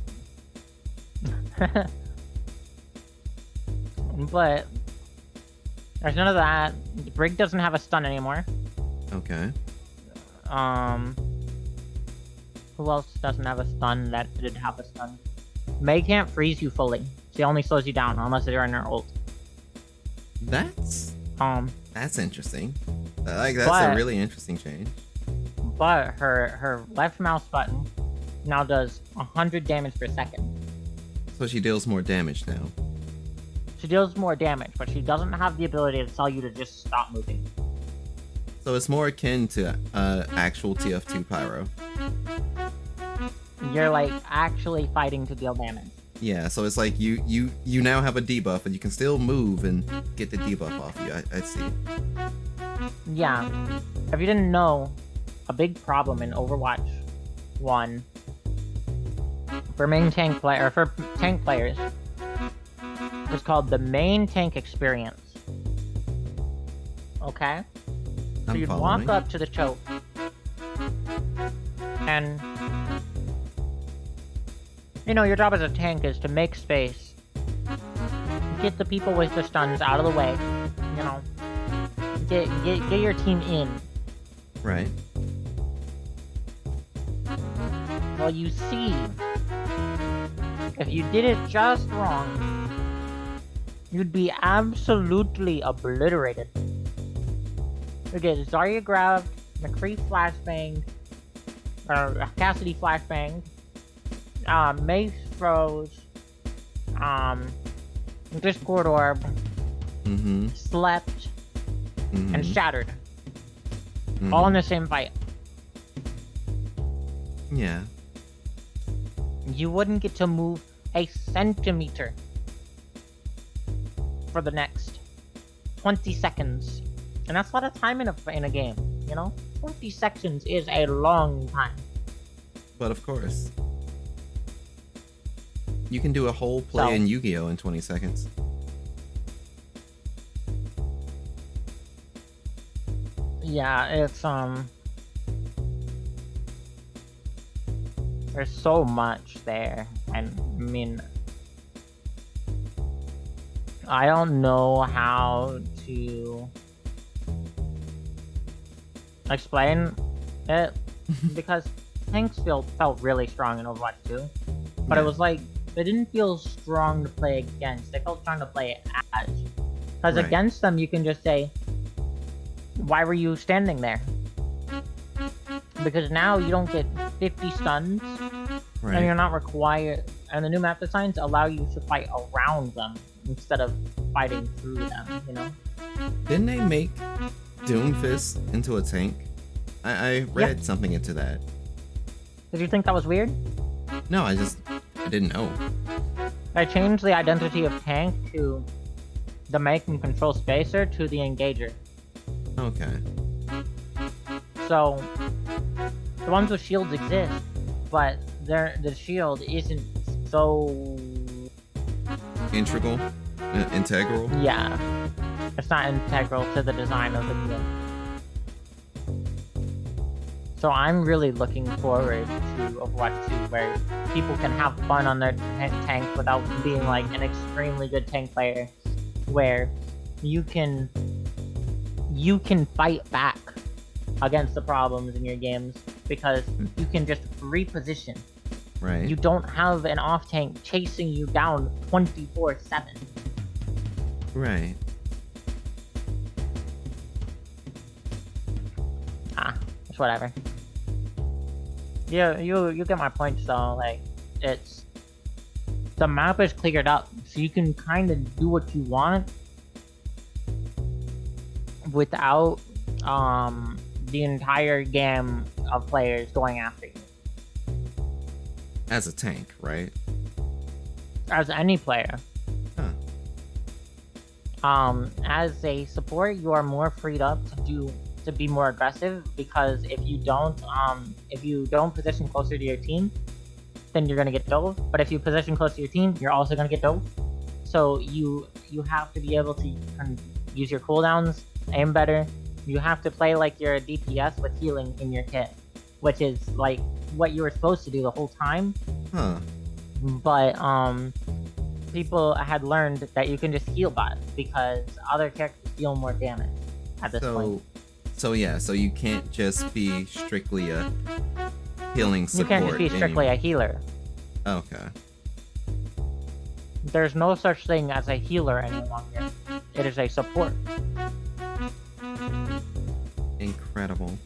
But there's none of that. Brig doesn't have a stun anymore. Okay. Who else doesn't have a stun that did have a stun? Mei can't freeze you fully. She only slows you down unless you're in her ult. That's interesting. That's a really interesting change. But her left mouse button now does 100 damage per second. So she deals more damage now. She deals more damage, but she doesn't have the ability to tell you to just stop moving. So it's more akin to actual TF2 Pyro. You're like actually fighting to deal damage. Yeah, so it's like you now have a debuff, and you can still move and get the debuff off you. I see. Yeah. If you didn't know, a big problem in Overwatch 1 for tank players is called the main tank experience. Okay? So you'd walk up to the choke and your job as a tank is to make space, get the people with the stuns out of the way, get your team in. Right. Well, you see, if you did it just wrong, you'd be absolutely obliterated. You get Zarya grabbed, McCree flashbanged, or Cassidy flashbanged, Mace froze, Discord orb, slept, and shattered. All in the same fight. Yeah. You wouldn't get to move a centimeter for the next 20 seconds. And that's a lot of time in a game, 20 seconds is a long time. But of course. You can do a whole play in Yu-Gi-Oh! In 20 seconds. Yeah, it's, there's so much there, and, I mean, I don't know how to explain it because tanks felt really strong in Overwatch 2, but Yeah. it was like they didn't feel strong to play against. They felt strong to play as. Because Right. against them, you can just say, "Why were you standing there?" Because now you don't get 50 stuns, and Right. you're not required. And the new map designs allow you to fight around them instead of fighting through them. You know. Didn't they make Doomfist into a tank? I read something into that. Did you think that was weird? No, I didn't know. I changed the identity of tank to the make and control spacer to the engager. Okay. So the ones with shields exist, but the shield isn't so Integral? yeah. It's not integral to the design of the game. So I'm really looking forward to Overwatch 2, where people can have fun on their tank without being like an extremely good tank player, where you can fight back against the problems in your games because you can just reposition. Right. You don't have an off tank chasing you down 24/7. Right. It's whatever. Yeah, you get my point though. Like, it's the map is cleared up, so you can kind of do what you want without the entire game of players going after you. As a tank, right? As any player. Huh. As a support, you are more freed up to be more aggressive, because if you don't position closer to your team, then you're gonna get dove. But if you position close to your team, you're also gonna get dove. So you have to be able to use your cooldowns, aim better. You have to play like you're a DPS with healing in your kit, which is like what you were supposed to do the whole time. Huh. But people had learned that you can just heal bots because other characters deal more damage at this point. So you can't just be strictly a healing support. You can't just be strictly a healer. Okay. There's no such thing as a healer any longer. It is a support. Incredible.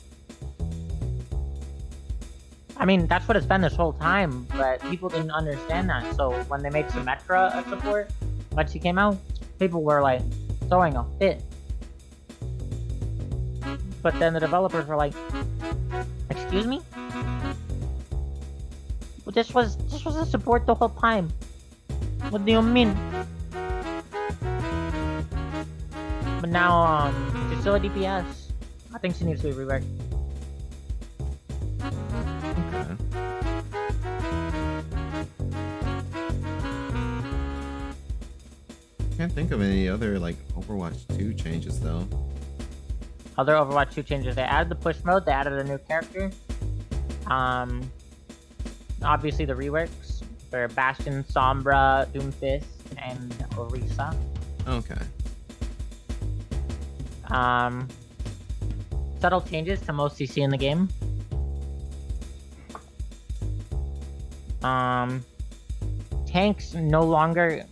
I mean, that's what it's been this whole time, but people didn't understand that. So when they made Symmetra a support, when she came out, people were like throwing a fit. But then the developers were like, "Excuse me? Well, this was a support the whole time. What do you mean?" But now, she's still a DPS. I think she needs to be reworked. Okay. Can't think of any other like Overwatch 2 changes though. Other Overwatch 2 changes. They added the push mode, they added a new character. Obviously the reworks for Bastion, Sombra, Doomfist, and Orisa. Okay. Subtle changes to most CC in the game. Tanks no longer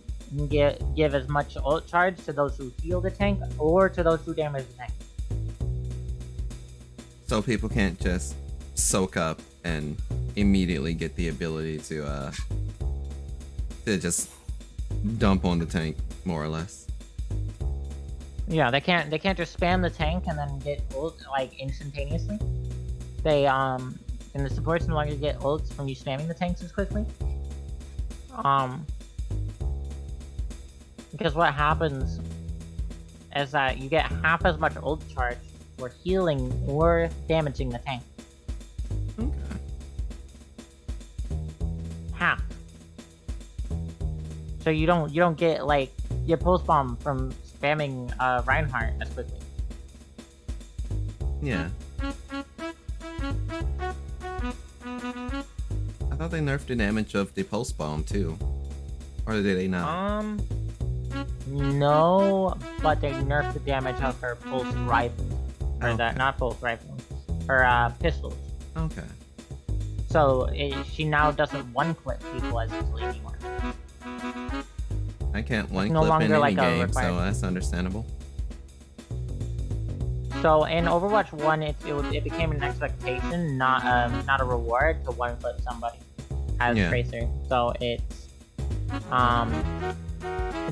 give as much ult charge to those who heal the tank or to those who damage the tank. So people can't just soak up and immediately get the ability to just dump on the tank, more or less. Yeah, they can't just spam the tank and then get ult like instantaneously. They and the supports no longer get ults from you spamming the tanks as quickly. Because what happens is that you get half as much ult charge for healing or damaging the tank. Okay. Half. So you don't get like your pulse bomb from spamming Reinhardt as quickly. Yeah. I thought they nerfed the damage of the pulse bomb too. Or did they not? No, but they nerfed the damage of her pulse rifle. Or Okay. that, not pulse rifle. her pistols. Okay. So she now doesn't one-clip people as easily anymore. I can't one no clip longer in any like a game, so requirement. that's understandable. So in Overwatch 1, it became an expectation, not a reward to one-clip somebody as Tracer. So it's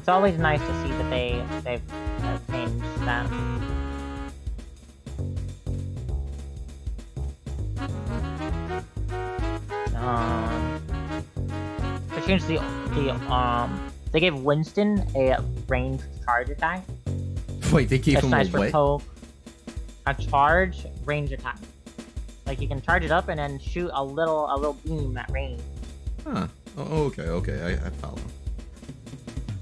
always nice to see that they've changed that. They changed they gave Winston a ranged charge attack. Wait, they gave It's him nice a for what? Poke. A charge range attack. Like you can charge it up and then shoot a little beam at range. Huh. Oh, okay. I follow.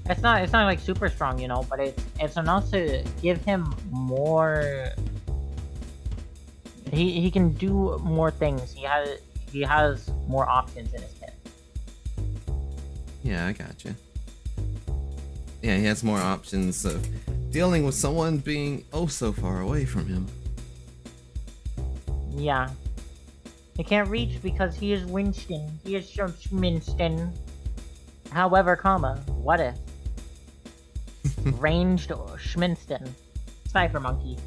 It's not like super strong, you know, but it's enough to give him more. He can do more things. He has more options in his kit. Yeah, I gotcha. Yeah, he has more options of dealing with someone being oh so far away from him. Yeah. He can't reach because he is Winston. He is Schminston. However, what if? Ranged Schminston. Sniper Monkey.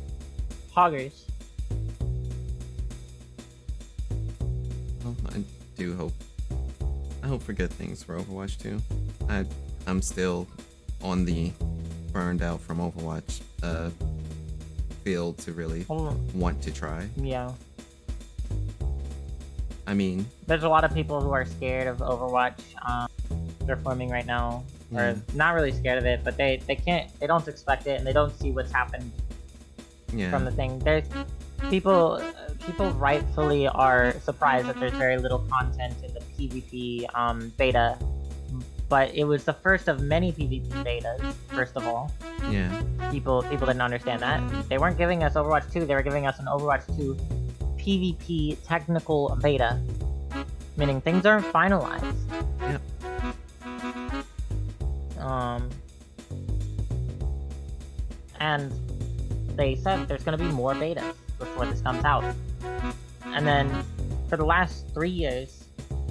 Hoggers. Well, I do hope. I hope for good things for Overwatch 2. I'm still on the burned out from Overwatch field to really want to try. Yeah. I mean, there's a lot of people who are scared of Overwatch. They're forming right now, or not really scared of it, but they don't expect it, and they don't see what's happened from the thing. There's people rightfully are surprised that there's very little content in the PvP beta, but it was the first of many PvP betas. First of all, people didn't understand that. They weren't giving us Overwatch 2; they were giving us an Overwatch 2 PvP technical beta, meaning things aren't finalized. Yep. And they said there's gonna be more betas before this comes out. And then, for the last 3 years,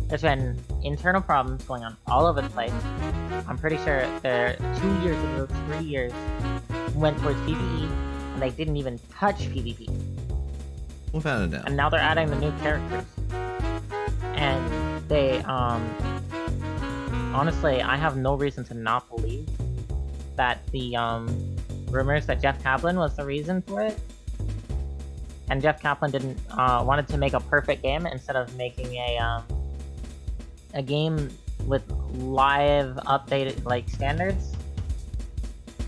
there's been internal problems going on all over the place. I'm pretty sure 2 years of those 3 years went towards PvE, and they didn't even touch PvP. Without a doubt. And now they're adding the new characters. And they, honestly, I have no reason to not believe that the, rumors that Jeff Kaplan was the reason for it. And Jeff Kaplan didn't, wanted to make a perfect game instead of making a game with live updated, like, standards.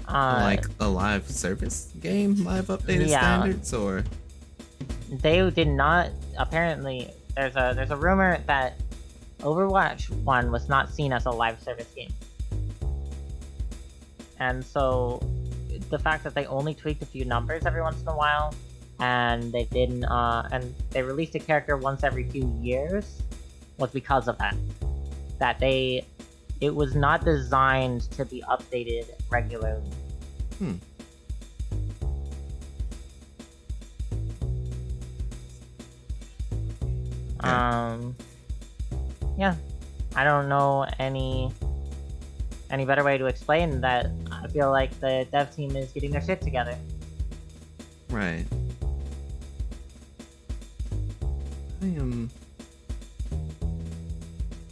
Like a live service game? Live updated standards, or? They did not, apparently, there's a rumor that Overwatch 1 was not seen as a live service game. And so, the fact that they only tweaked a few numbers every once in a while, and they didn't, and they released a character once every few years, was because of that. It was not designed to be updated regularly. Yeah. I don't know any better way to explain that. I feel like the dev team is getting their shit together. Right.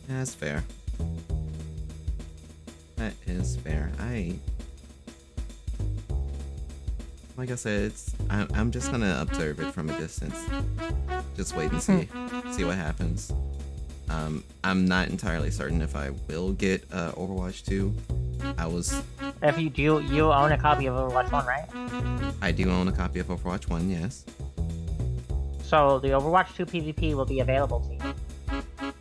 That's fair. That is fair. Like I said, I'm just gonna observe it from a distance. Just wait and see what happens. I'm not entirely certain if I will get Overwatch 2. If you do, you own a copy of Overwatch 1, right? I do own a copy of Overwatch 1, yes. So the Overwatch 2 PvP will be available to you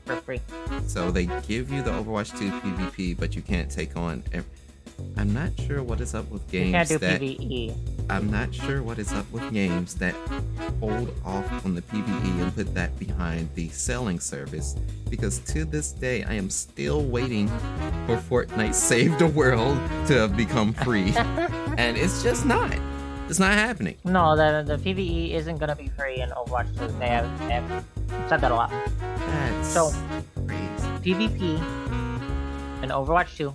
for free. So they give you the Overwatch 2 PvP, but you can't take on. I'm not sure what is up with games you can't do that. PvE. I'm not sure what is up with games that hold off on the PvE and put that behind the selling service, because to this day I am still waiting for Fortnite Save the World to become free, and it's just not. It's not happening. No, the PvE isn't gonna be free in Overwatch 2. They have said that a lot. That's So, crazy. PvP in Overwatch 2,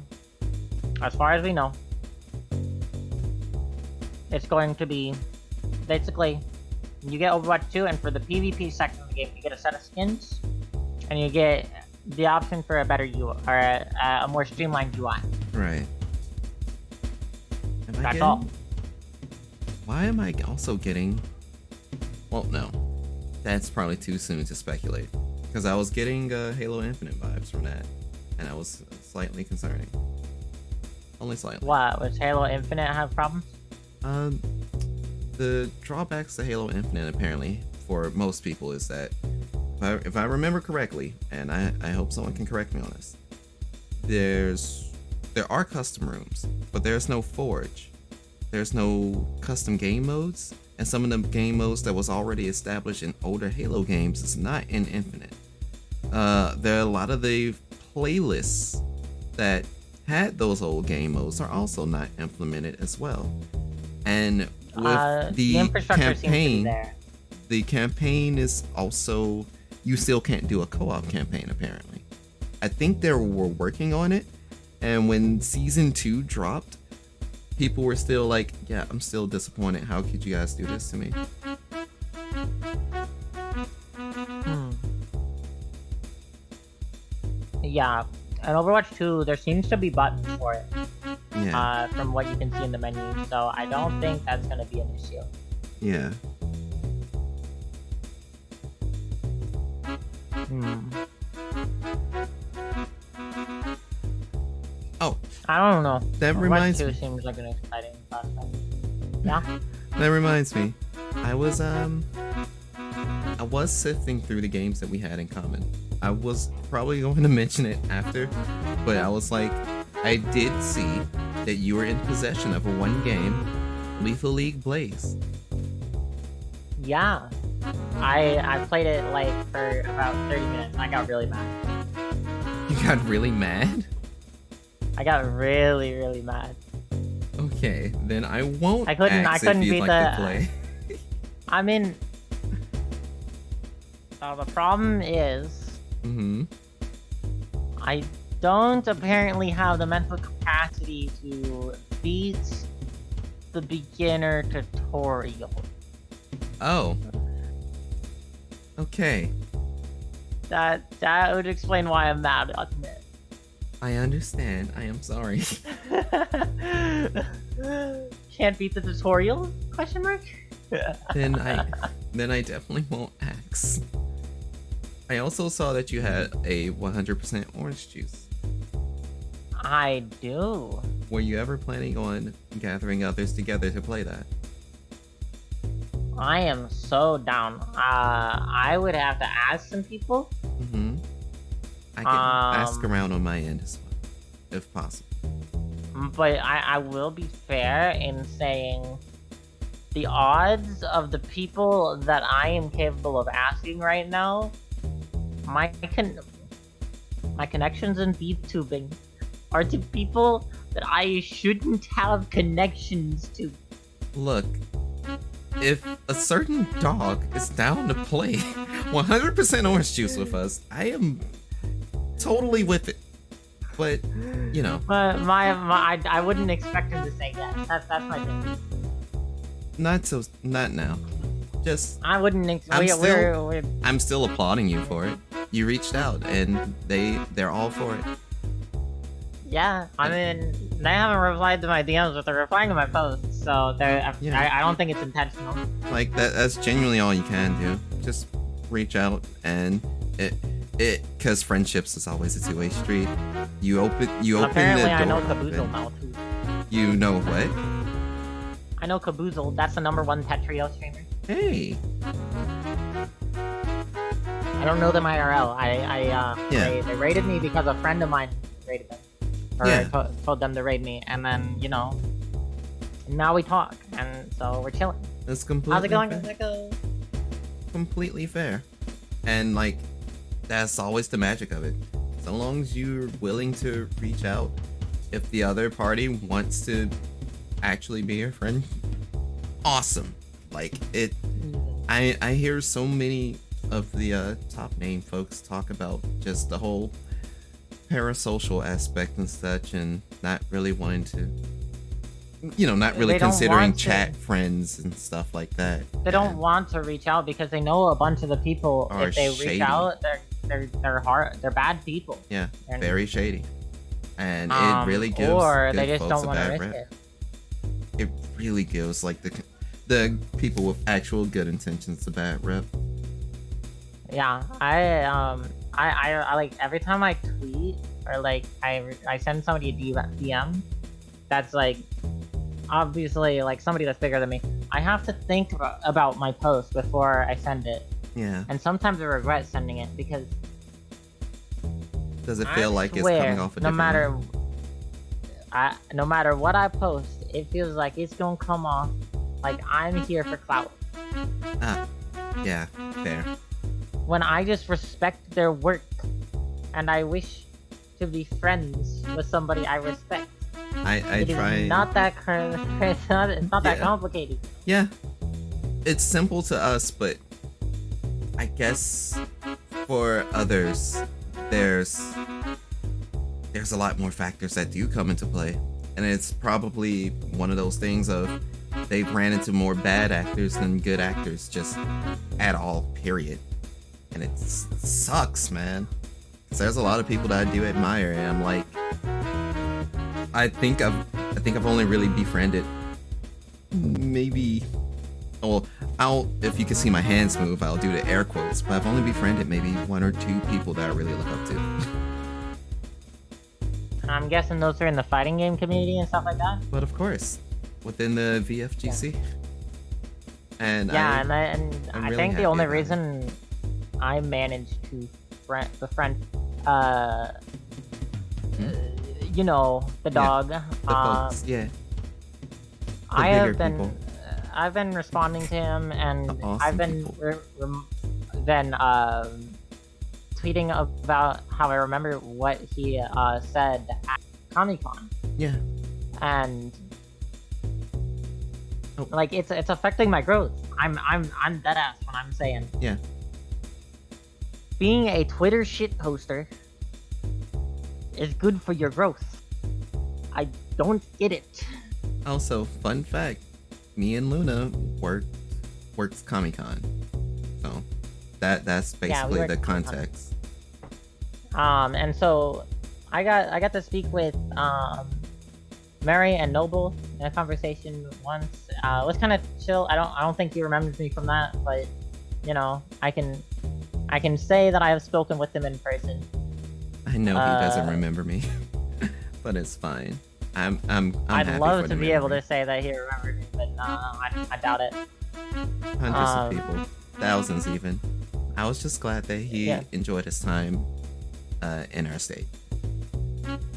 as far as we know, it's going to be basically you get Overwatch 2, and for the PvP section of the game, you get a set of skins, and you get the option for a better UI or a more streamlined UI. Right. That's all. Why am I also getting? Well, no, that's probably too soon to speculate. Because I was getting Halo Infinite vibes from that, and that was slightly concerning. Only slightly. What, was Halo Infinite have problems? The drawbacks to Halo Infinite apparently for most people is that if I remember correctly, and I hope someone can correct me on this, there are custom rooms, but there's no forge. There's no custom game modes, and some of the game modes that was already established in older Halo games is not in Infinite. There are a lot of the playlists that had those old game modes are also not implemented as well. And with the infrastructure seems to be campaign, there. the campaign is also, you still can't do a co-op campaign apparently. I think they were working on it, and when season 2 dropped, people were still like, yeah, I'm still disappointed. How could you guys do this to me? Yeah, in Overwatch 2, there seems to be buttons for it. Yeah. From what you can see in the menu, so I don't think that's gonna be an issue. Yeah. Oh, I don't know. that Overwatch reminds 2 me. seems like an exciting prospect. Yeah? That reminds me. I was sifting through the games that we had in common. I was probably going to mention it after, but I was like, I did see that you were in possession of a one game Lethal League Blaze. Yeah. I played it like for about 30 minutes. I got really mad. You got really mad? I got really, really mad. Okay, then I won't I couldn't if you'd beat like the to play. I mean, the problem is I don't apparently have the mental capacity to beat the beginner tutorial. Oh. Okay. That would explain why I'm mad at it. I understand. I am sorry. Can't beat the tutorial? Question mark? Then I definitely won't ask. I also saw that you had a 100% orange juice. I do. Were you ever planning on gathering others together to play that? I am so down. I would have to ask some people. I can ask around on my end as well, if possible. But I will be fair in saying the odds of the people that I am capable of asking right now, my connections in BeefTubing are to people that I shouldn't have connections to. Look, if a certain dog is down to play 100% orange juice with us, I am totally with it. But, you know. But I wouldn't expect him to say that. That's my thing. Not now. Just, I wouldn't expect. I'm still applauding you for it. You reached out, and they're all for it. Yeah, I mean, they haven't replied to my DMs, but they're replying to my posts, so I don't think it's intentional. Like, that's genuinely all you can do. Just reach out, and because friendships is always a two-way street. You open Apparently, the door. I know Caboozle now, too. You know what? I know Caboozle, that's the #1 Tetrio streamer. Hey! I don't know them IRL. They raided me because a friend of mine raided them. Or told them to raid me, and then, you know, now we talk, and so we're chilling. That's completely How's it going? fair. How's it going? Completely fair. And, like, that's always the magic of it. So long as you're willing to reach out, if the other party wants to actually be your friend, awesome. Like it, I hear so many of the top name folks talk about just the whole parasocial aspect and such, and not really wanting to, not really considering chat friends and stuff like that. They don't want to reach out because they know a bunch of the people, if they reach out, they're hard, they're bad people. Yeah, very shady, and it really gives or good they just folks don't a want to bad risk rep. It really gives like the people with actual good intentions a bad rep. Yeah, I like every time I tweet or like I send somebody a DM that's like obviously like somebody that's bigger than me, I have to think about my post before I send it. Yeah. And sometimes I regret sending it because does it feel like it's coming off a different no matter what I post, it feels like it's gonna come off like I'm here for clout. Yeah, fair. When I just respect their work and I wish to be friends with somebody I respect. I try. It's not that it's not that complicated. Yeah, it's simple to us, but I guess for others, there's a lot more factors that do come into play, and it's probably one of those things of they've ran into more bad actors than good actors just at all, period. And it sucks, man. 'Cause there's a lot of people that I do admire, and I'm like, I think I've only really befriended maybe, well, if you can see my hands move, I'll do the air quotes, but I've only befriended maybe 1 or 2 people that I really look up to. I'm guessing those are in the fighting game community and stuff like that. But of course, within the VFGC. Yeah. And I really think the happy only about it. reason I managed to befriend the dog. The folks, yeah. I bigger have been people. I've been responding to him, and The awesome I've been tweeting about how I remember what he said at Comic-Con. Yeah. And like it's affecting my growth. I'm dead ass when I'm saying. Yeah. Being a Twitter shit poster is good for your growth. I don't get it. Also, fun fact, me and Luna works Comic-Con. So that's basically worked the Comic-Con. context. And so I got to speak with Mary and Noble in a conversation once. It was kind of chill. I don't think he remembers me from that, but I can say that I have spoken with him in person. I know he doesn't remember me, but it's fine. I'm I'd happy love for to the be able to memory. say that he remembered me, but I doubt it. Hundreds of people, thousands even. I was just glad that he enjoyed his time in our state.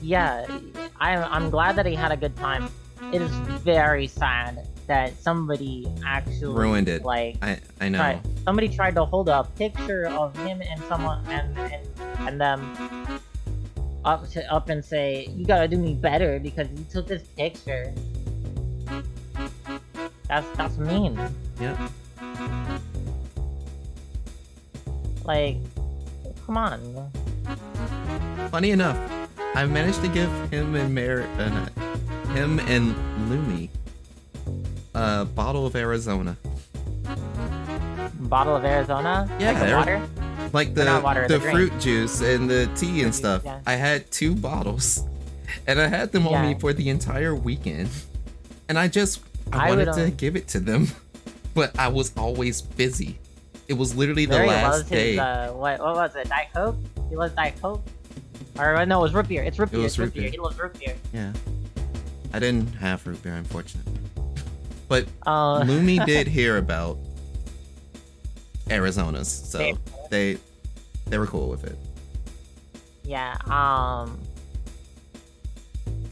Yeah, I'm glad that he had a good time. It is very sad that somebody actually Ruined it. Like I know. Somebody tried to hold a picture of him and someone and them up and say, "You gotta do me better because you took this picture." That's mean. Yep. Like, come on. Funny enough, I managed to give him and him and Lumi a bottle of Arizona. Bottle of Arizona? Yeah, like the water? Like Or not water, the the drink. fruit juice and the tea and stuff. Yeah. I had 2 bottles, and I had them on me for the entire weekend. And I wanted to give it to them, but I was always busy. It was literally the Larry last loves day. his, what was it? Diet Coke? He loves Diet Coke? Or no, it was root beer. It's root beer. was root beer. He loves root beer. Yeah, I didn't have root beer, unfortunately. But Oh. Lumi did hear about Arizona's, so they were cool with it. Yeah,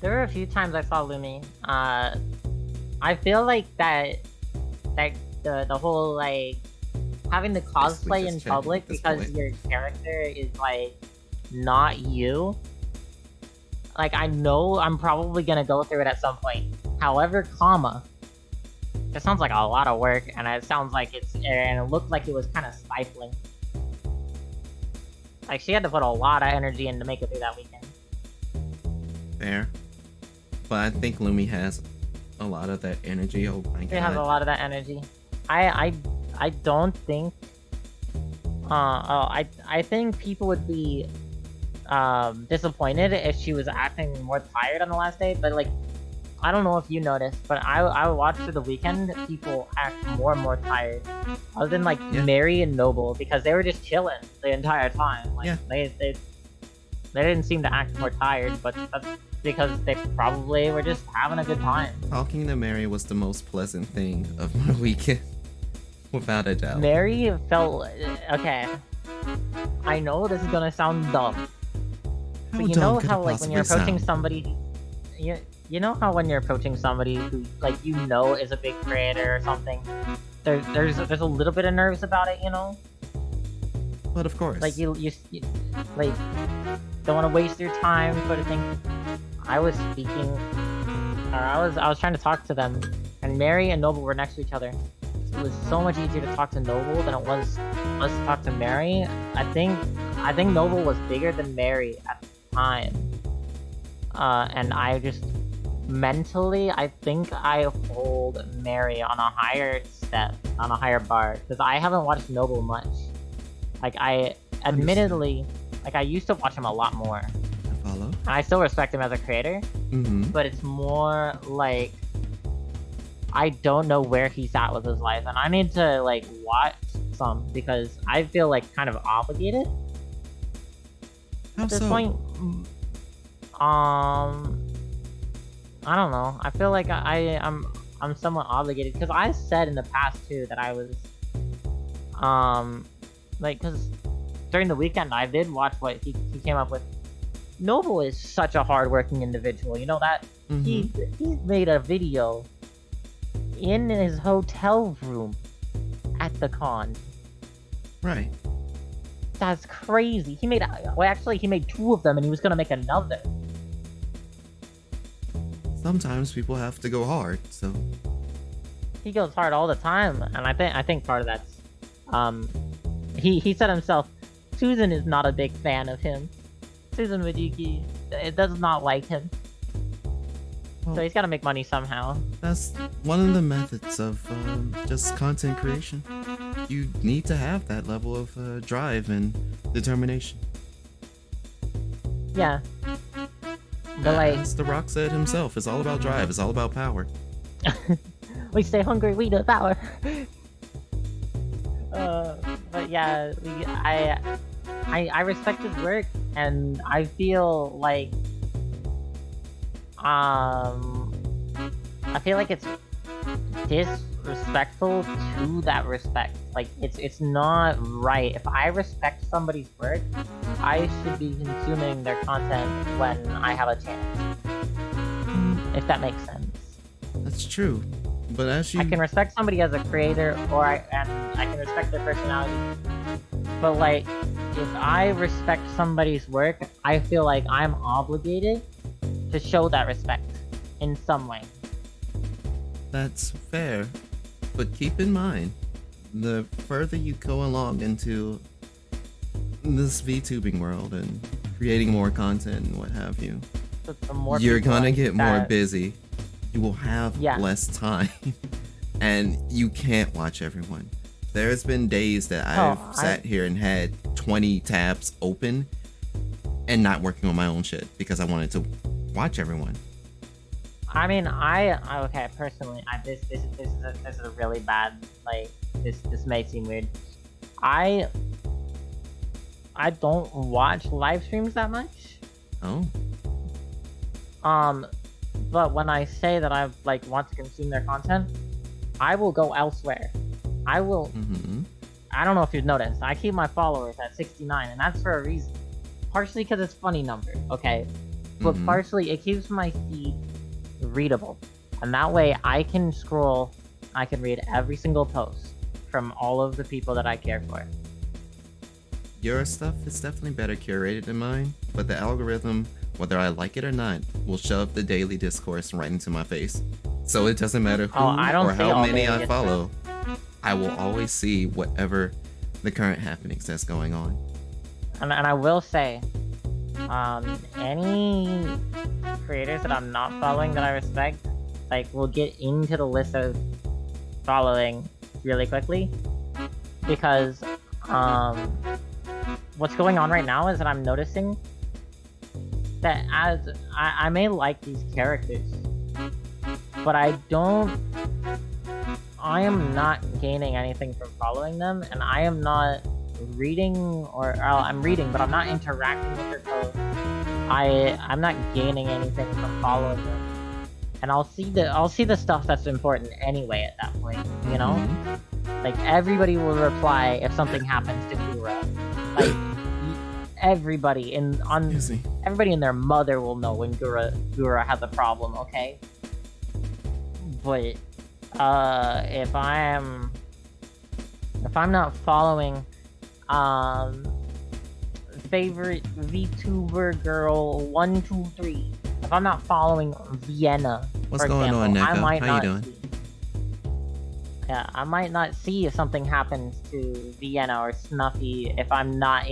there were a few times I saw Lumi. I feel like that the whole like having the cosplay in just chatting public at this because point. your character is like not you. Like I know I'm probably gonna go through it at some point. However, It sounds like a lot of work, and it sounds like and it looked like it was kind of stifling. Like, she had to put a lot of energy in to make it through that weekend. Fair. But I think Lumi has a lot of that energy. Oh my god. She has a lot of that energy. I don't think... I think people would be disappointed if she was acting more tired on the last day, but like, I don't know if you noticed, but I watched through the weekend, people act more and more tired. Other than like Mary and Noble, because they were just chilling the entire time. Like, they didn't seem to act more tired, but that's because they probably were just having a good time. Talking to Mary was the most pleasant thing of my weekend. Without a doubt. Mary felt... Okay. I know this is gonna sound dumb. But you know how, like, when you're approaching somebody... You know how when you're approaching somebody who, like, you know is a big creator or something, there's a little bit of nerves about it, you know? But of course. Like, you like, don't want to waste your time sort of thing. I was speaking... Or I was trying to talk to them, and Mary and Noble were next to each other. It was so much easier to talk to Noble than it was to talk to Mary. I think Noble was bigger than Mary at the time. And I just mentally, I think I hold Mary on a higher step, on a higher bar, because I haven't watched Noble much. Like, I admittedly, like, I used to watch him a lot more. I follow. And I still respect him as a creator, but it's more like, I don't know where he's at with his life, and I need to, like, watch some, because I feel, like, kind of obligated How at this so? point. I don't know. I feel like I'm somewhat obligated, because I said in the past, too, that I was, like, because during the weekend, I did watch what he came up with. Noble is such a hardworking individual, you know that? He made a video in his hotel room at the con. Right. That's crazy. He made, well, actually, he made 2 of them, and he was gonna make another. Sometimes people have to go hard, so... He goes hard all the time, and I think part of that's, he said himself, Susan is not a big fan of him. Susan Majiki, it does not like him. Well, so he's gotta make money somehow. That's one of the methods of just content creation. You need to have that level of drive and determination. Yeah. But like... As The Rock said himself, it's all about drive, it's all about power. We stay hungry, we the power. But yeah, I respect his work, and I feel like I feel like it's disrespectful to that respect. Like, it's not right. If I respect somebody's work, I should be consuming their content when I have a chance. If that makes sense. That's true. But as you... I can respect somebody as a creator, and I can respect their personality. But like, if I respect somebody's work, I feel like I'm obligated to show that respect in some way. That's fair. But keep in mind, the further you go along into this VTubing world and creating more content and what have you, the more you're people gonna like get that, more busy. You will have less time. And you can't watch everyone. There's been days that I've sat here and had 20 tabs open and not working on my own shit because I wanted to watch everyone. I mean, okay, personally, this is a really bad, like, this may seem weird. I don't watch live streams that much. Oh. But when I say that I, like, want to consume their content, I will go elsewhere. I will... I don't know if you've noticed, I keep my followers at 69, and that's for a reason. Partially because it's funny number, okay? But partially, it keeps my feed readable. And that way, I can scroll, I can read every single post from all of the people that I care for. Your stuff is definitely better curated than mine, but the algorithm, whether I like it or not, will shove the daily discourse right into my face. So it doesn't matter who I don't or see how all many the I follow. I will always see whatever the current happenings that's going on. And I will say, any creators that I'm not following that I respect, like, will get into the list of following really quickly, because what's going on right now is that I'm noticing that as I may like these characters, but I am not gaining anything from following them, and I am not reading, or I'm reading, but I'm not interacting with their posts. I'm not gaining anything from following them, and I'll see the stuff that's important anyway at that point, you know? Like, everybody will reply if something happens to Gura. Like, everybody in their mother will know when Gura has a problem, okay? But if I'm not following favorite VTuber girl 123, if I'm not following Vienna, What's for going example, on, Neko? I might How you not doing? Yeah, I might not see if something happens to Vienna or Snuffy if I'm not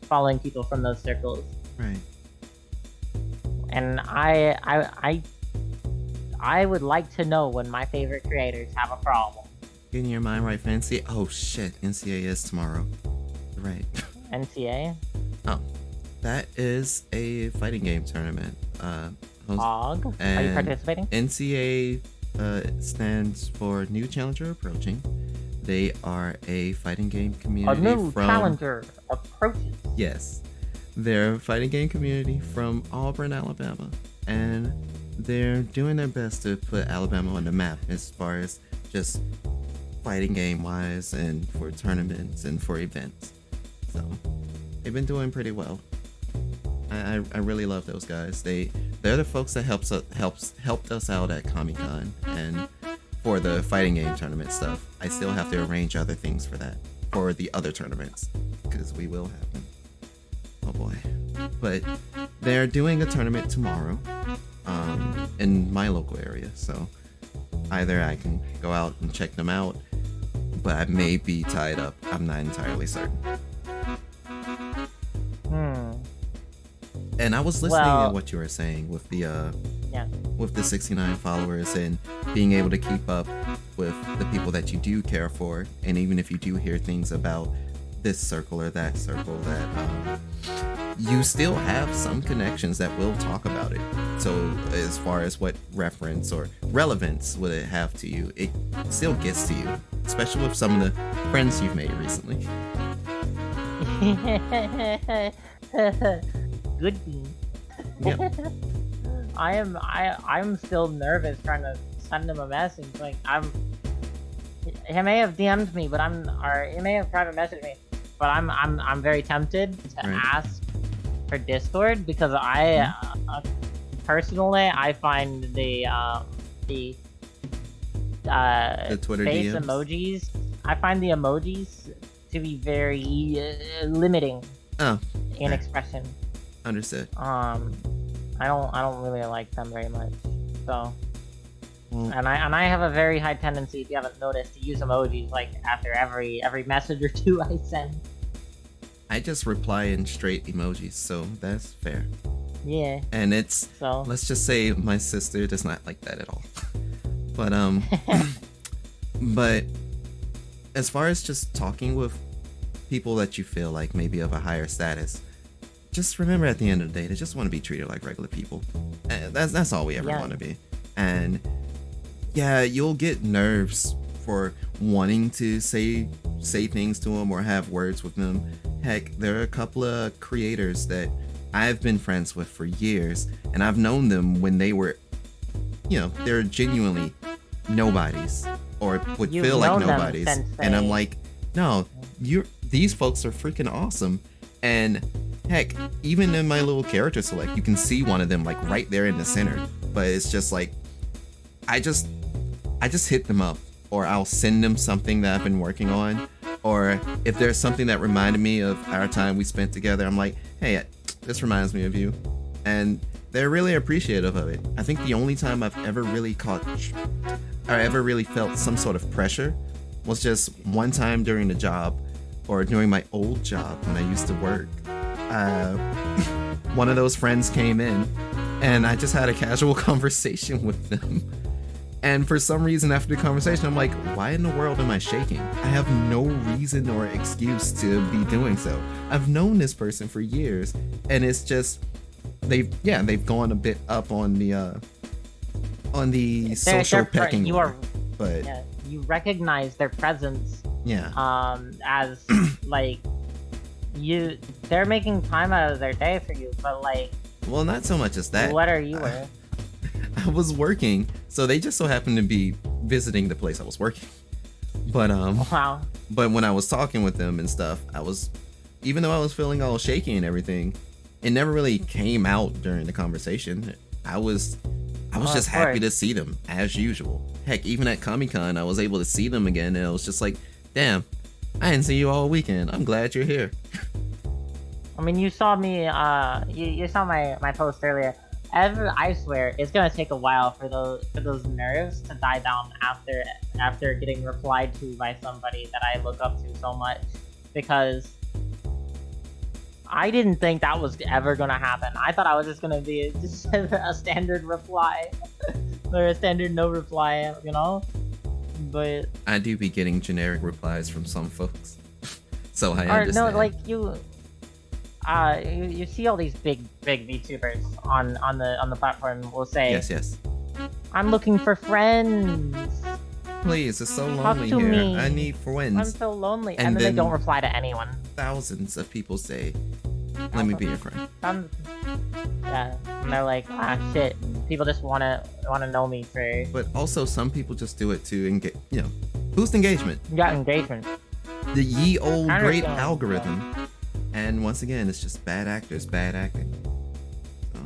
following people from those circles. Right. And I would like to know when my favorite creators have a problem. Getting your mind right, fancy. Oh shit, NCA is tomorrow. Right. NCA? Oh, that is a fighting game tournament. Are you participating? NCA stands for New Challenger Approaching. They are a fighting game community. A new challenger approaches. Yes, they're a fighting game community from Auburn, Alabama, and they're doing their best to put Alabama on the map as far as just fighting game wise, and for tournaments and for events. So they've been doing pretty well. I really love those guys. They're the folks that helped us out at Comic-Con, and for the fighting game tournament stuff. I still have to arrange other things for that, for the other tournaments, because we will have them. Oh boy. But they're doing a tournament tomorrow in my local area, so either I can go out and check them out, but I may be tied up. I'm not entirely certain. And I was listening to what you were saying with the 69 followers and being able to keep up with the people that you do care for, and even if you do hear things about this circle or that circle, that you still have some connections that will talk about it. So as far as what reference or relevance would it have to you, it still gets to you, especially with some of the friends you've made recently. Good bean. Yep. I'm still nervous trying to send him a message. Like, he may have DM'd me, or he may have private messaged me, but I'm very tempted to ask for Discord, because personally I find the Twitter face DMs? emojis. I find the emojis to be very limiting in expression. Understood. I don't really like them very much. So, and I have a very high tendency, if you haven't noticed, to use emojis like after every message or two I send. I just reply in straight emojis, so that's fair. Yeah. And it's so. Let's just say my sister does not like that at all. But but as far as just talking with people that you feel like maybe of a higher status, just remember at the end of the day, they just want to be treated like regular people. And that's all we ever want to be. And yeah, you'll get nerves for wanting to say things to them or have words with them. Heck, there are a couple of creators that I've been friends with for years, and I've known them when they were, they're genuinely nobodies, or would feel like nobodies. And I'm like, no, these folks are freaking awesome. And heck, even in my little character select, you can see one of them like right there in the center. But it's just like, I just hit them up, or I'll send them something that I've been working on, or if there's something that reminded me of our time we spent together, I'm like, hey, this reminds me of you. And they're really appreciative of it. I think the only time I've ever really ever really felt some sort of pressure was just one time during the job, or during my old job when I used to work. One of those friends came in, and I just had a casual conversation with them. And for some reason after the conversation, I'm like, why in the world am I shaking? I have no reason or excuse to be doing so. I've known this person for years, and it's just, they've gone a bit up on the social pecking order. But yeah, you recognize their presence. Yeah. As like they're making time out of their day for you, but like. Well, not so much as that. What are you with? I was working, so they just so happened to be visiting the place I was working. But wow. But when I was talking with them and stuff, even though I was feeling all shaky and everything, it never really came out during the conversation. I was just happy to see them as usual. Heck, even at Comic-Con, I was able to see them again, and it was just like, damn, I didn't see you all weekend. I'm glad you're here. I mean, you saw me. You saw my post earlier. I swear, it's gonna take a while for those nerves to die down after getting replied to by somebody that I look up to so much, because I didn't think that was ever gonna happen. I thought I was just gonna be just a standard reply, or a standard no reply, you know. But I do be getting generic replies from some folks, so I understand. No, like you see all these big VTubers on the platform will say, yes, I'm looking for friends. Please, it's so Talk lonely to here. me. I need friends. I'm so lonely, and then they don't reply to anyone. Thousands of people say, "Let me be your friend." Yeah, and they're like, shit. People just wanna know me for. But also, some people just do it to engage, boost engagement. Yeah, engagement. The ye old great algorithm. And once again, it's just bad actors, bad acting. So,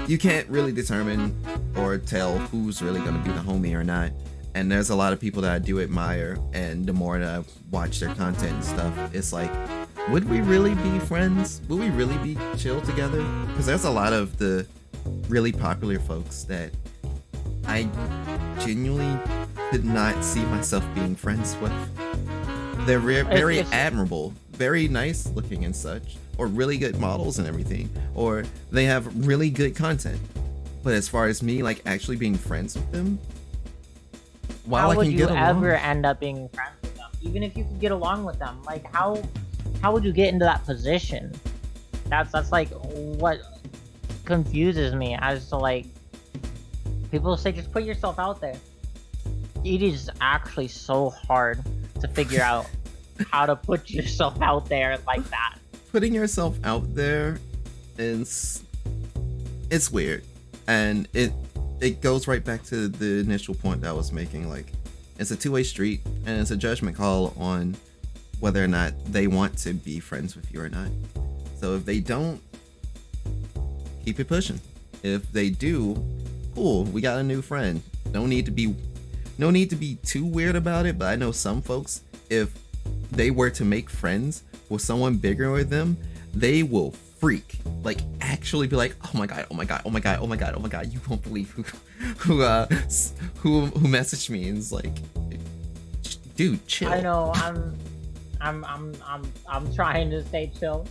you can't really determine or tell who's really going to be the homie or not. And there's a lot of people that I do admire, and the more that I watch their content and stuff, it's like, would we really be friends? Would we really be chill together? Because there's a lot of the really popular folks that I genuinely could not see myself being friends with. They're very admirable, very nice looking and such, or really good models and everything, or they have really good content. But as far as me, like, actually being friends with them, while I can get along, how would you ever end up being friends with them? Even if you could get along with them, like, how would you get into that position? That's like what confuses me as to, like, people say just put yourself out there. It is actually so hard to figure out how to put yourself out there like that. Putting yourself out there it's weird, and it goes right back to the initial point that I was making. Like, it's a two-way street, and it's a judgment call on whether or not they want to be friends with you or not. So if they don't, keep it pushing. If they do, cool, we got a new friend. No need to be too weird about it, but I know some folks, if they were to make friends with someone bigger than them, they will freak. Like, actually be like, oh my god, you won't believe who messaged me, and it's like, dude, chill. I know, I'm trying to stay chill.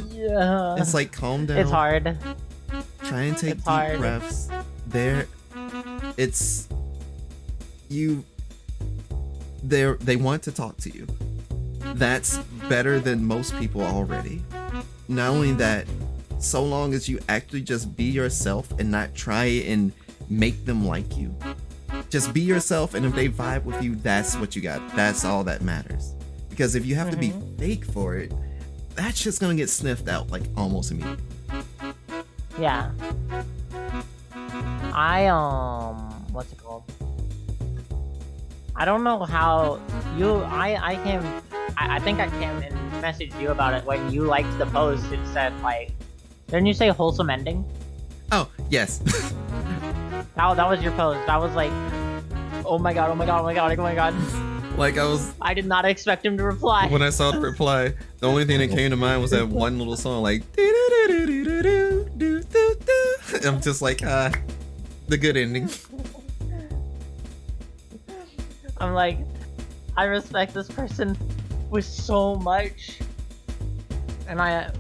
Yeah. It's like, calm down. It's hard. Try and take deep breaths. They want to talk to you. That's better than most people already. Not only that, so long as you actually just be yourself and not try and make them like you. Just be yourself, and if they vibe with you, that's what you got. That's all that matters. Because if you have to be fake for it, that's just gonna get sniffed out like almost immediately. Yeah. What's it called? I don't know how I think I came and messaged you about it when you liked the post. It said, like, didn't you say wholesome ending? Oh, yes. that was your post. I was like, oh my god. Like I did not expect him to reply. when I saw the reply, the only thing that came to mind was that one little song, like. I'm just like, the good ending. I'm like, I respect this person with so much, and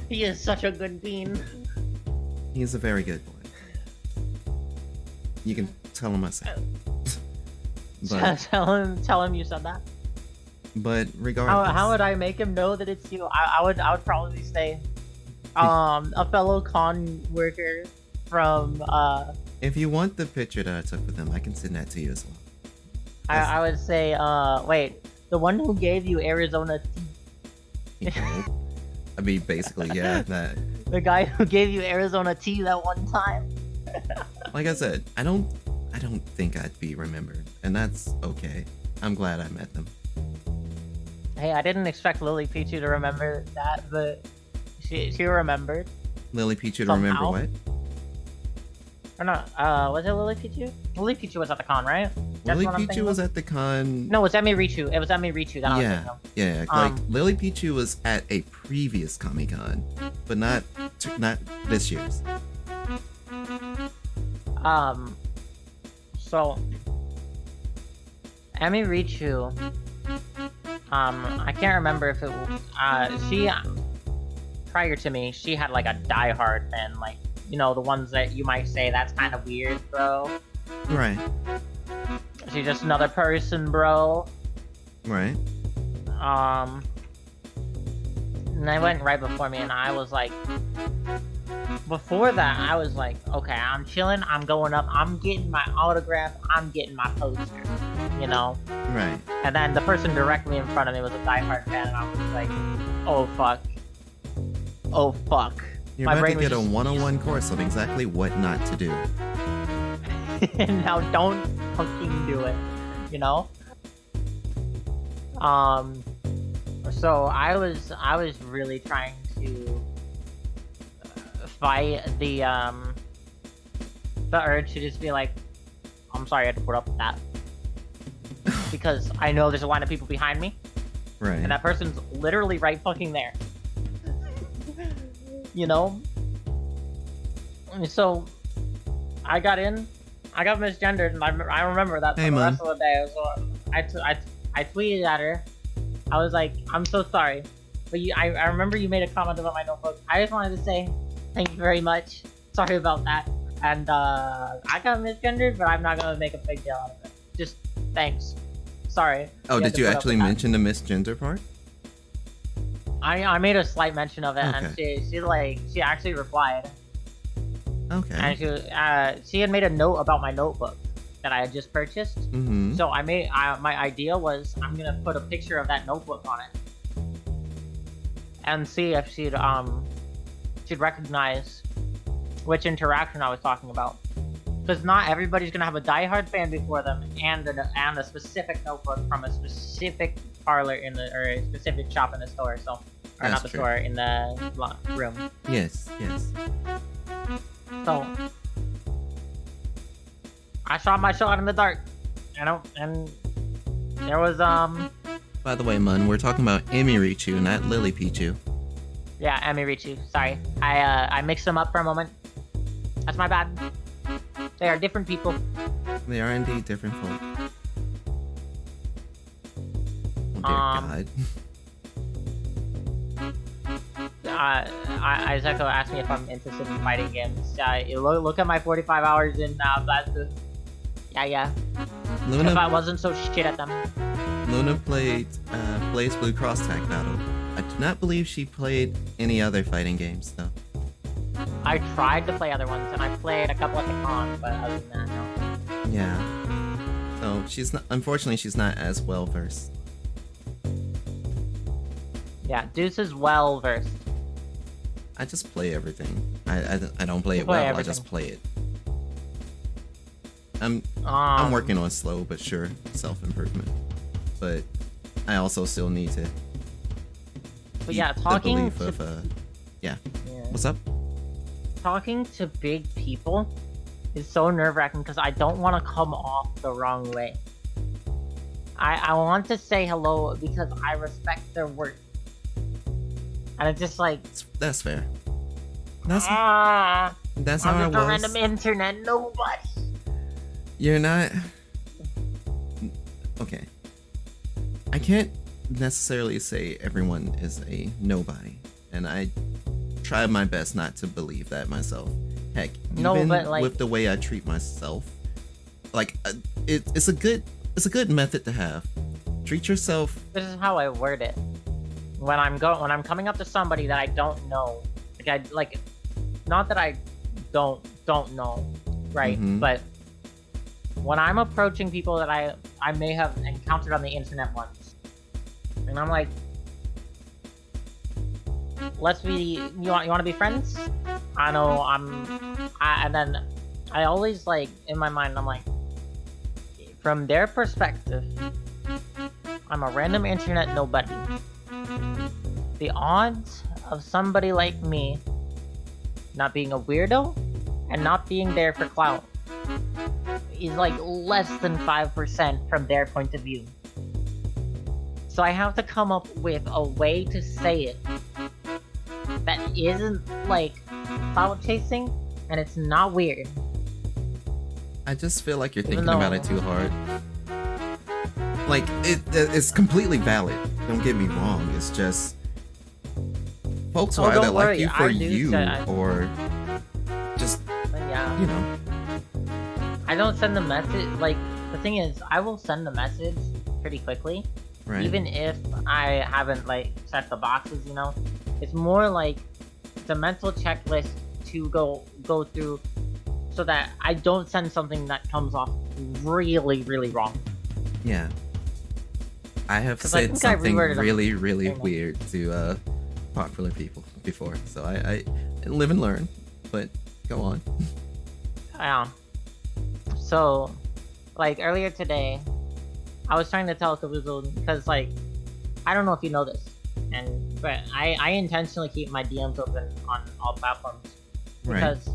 he is such a good bean. He's a very good boy. You can tell him I said. But, tell him you said that. But regardless, how would I make him know that it's you? I would probably say, a fellow con worker from if you want the picture that I took with him, I can send that to you as well. I would say, wait, the one who gave you Arizona tea. I mean, basically, yeah, that. The guy who gave you Arizona tea that one time. Like I said, I don't think I'd be remembered, and that's okay. I'm glad I met them. Hey, I didn't expect Lily Pichu to remember that, but she remembered. Lily Pichu to remember what? Or not, was it Lily Pichu? Lily Pichu was at the con, right? That's Lily Pichu was at the con. No, it was Emi Richu. It was Emi Richu that I was thinking of. Yeah. Like Lily Pichu was at a previous Comic-Con, but not this year's. So Emi Richu, I can't remember if it she prior to me, she had like a diehard fan, like, you know, the ones that you might say that's kind of weird, bro. Right. She's just another person, bro. Right. And they went right before me, and I was like, before that, I was like, okay, I'm chilling, I'm going up, I'm getting my autograph, I'm getting my poster, you know? Right. And then the person directly in front of me was a diehard fan, and I was like, oh fuck. Oh fuck. You're about to get a one-on-one course on exactly what not to do. Now don't fucking do it, you know? So I was really trying to fight the urge to just be like, I'm sorry I had to put up with that. Because I know there's a line of people behind me. Right. And that person's literally right fucking there. You know? So I got in, I got misgendered, and I remember that for the rest of the day. So I tweeted at her. I was like, I'm so sorry, but I remember you made a comment about my notebook. I just wanted to say thank you very much. Sorry about that. And I got misgendered, but I'm not gonna make a big deal out of it. Just thanks. Sorry. Oh, did you actually mention the misgender part? I made a slight mention of it, okay. and she actually replied. Okay. And she had made a note about my notebook that I had just purchased. Mm-hmm. So my idea was I'm gonna put a picture of that notebook on it, and see if she'd recognize which interaction I was talking about. Because not everybody's gonna have a diehard fan before them and a specific notebook from a specific parlor or a specific shop in the store. So, or not the store, in the room. Yes. So I shot my shot in the dark, and there was By the way, Mun, we're talking about Emi Richu, not Lily Pichu. Yeah, Emi Richu. Sorry, I mixed them up for a moment. That's my bad. They are different people. They are indeed different folk. Oh dear God. Isaac asked me if I'm interested in fighting games. Look at my 45 hours in Blast. Yeah. Luna, if I wasn't so shit at them. Luna plays Blue Cross Tag Battle. I do not believe she played any other fighting games, though. I tried to play other ones, and I played a couple at the con, but other than that, no. Yeah. So unfortunately, she's not as well versed. Yeah, Deuce is well versed. I just play everything. I don't play it well. Everything. I just play it. I'm working on slow but sure self-improvement, but I also still need to. But yeah, talking the belief of yeah. What's up? Talking to big people is so nerve-wracking because I don't want to come off the wrong way. I want to say hello because I respect their work. And it's just like, That's fair. That's I'm how I just a was. random internet nobody. You're not. Okay. I can't necessarily say everyone is a nobody, and I try my best not to believe that myself. Heck, No, even but, like- with the way I treat myself, like it's a good method to have. Treat yourself. This is how I word it. When I'm coming up to somebody that I don't know, not that I don't know, right? Mhm. But when I'm approaching people that I may have encountered on the internet once, and I'm like, you want to be friends? I know and then I always, like, in my mind, I'm like, from their perspective, I'm a random internet nobody. The odds of somebody like me not being a weirdo and not being there for clout is like less than 5% from their point of view. So I have to come up with a way to say it that isn't like clout chasing and it's not weird. I just feel like you're Even thinking about it though- too hard. Like it's completely valid. Don't get me wrong. It's just folks will Oh, either don't like worry, you for I do you say- or just But yeah. you know. I don't send the message, like, the thing is, I will send the message pretty quickly, Right. even if I haven't, like, checked the boxes, you know? It's more like the mental checklist to go through so that I don't send something that comes off really, really wrong. Yeah. I have 'Cause I said think I something reworded them. really, really Hang on. weird to popular people before, so I live and learn. But go on. Yeah. So, like, earlier today, I was trying to tell Kabuzo, because, like, I don't know if you know this, but I intentionally keep my DMs open on all platforms. Right. Because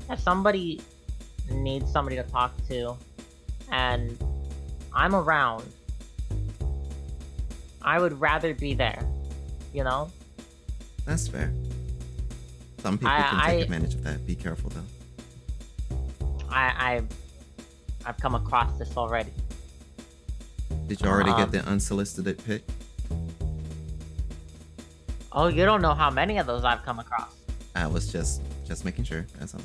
if somebody needs somebody to talk to, and I'm around, I would rather be there, you know? That's fair. Some people can take advantage of that. Be careful though. I've come across this already. Did you already get the unsolicited pic? Oh, you don't know how many of those I've come across. I was just making sure. That's all.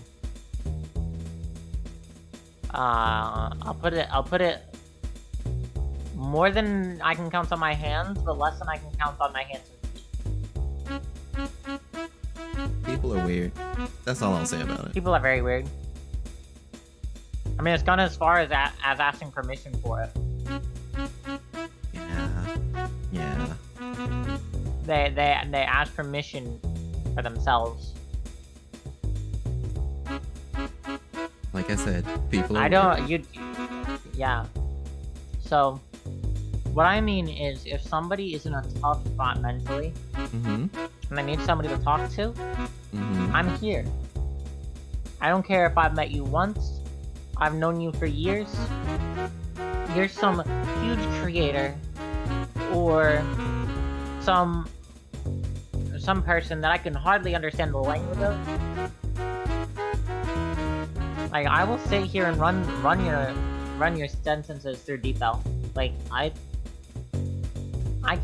I'll put it more than I can count on my hands, but less than I can count on my hands and feet. People are weird. That's all I'll say about it. People are very weird. I mean, it's gone as far as asking permission for it. Yeah. They ask permission for themselves. Like I said, people are I don't. Yeah. So, what I mean is, if somebody is in a tough spot mentally, Mm-hmm. and they need somebody to talk to, Mm-hmm. I'm here. I don't care if I've met you once, I've known you for years, you're some huge creator, or some person that I can hardly understand the language of. Like, I will sit here and run your sentences through DeepL. Like, I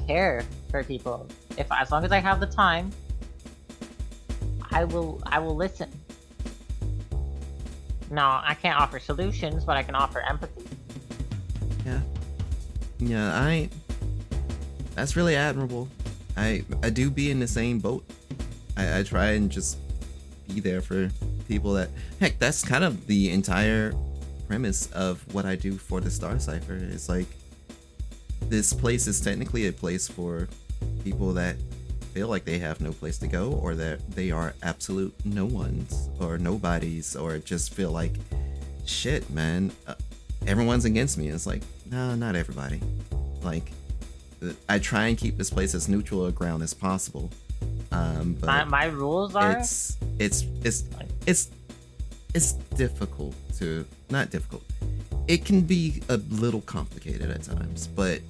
care for people. As long as I have the time, I will listen. Now, I can't offer solutions, but I can offer empathy. Yeah, that's really admirable. I do be in the same boat. I try and just be there for people that, heck, that's kind of the entire premise of what I do for the Star Cipher. It's like, this place is technically a place for people that feel like they have no place to go, or that they are absolute no ones or nobodies, or just feel like, shit, man, everyone's against me. It's like, no, not everybody. Like, I try and keep this place as neutral a ground as possible. But My rules are... it's difficult to, not difficult. it can be a little complicated at times, but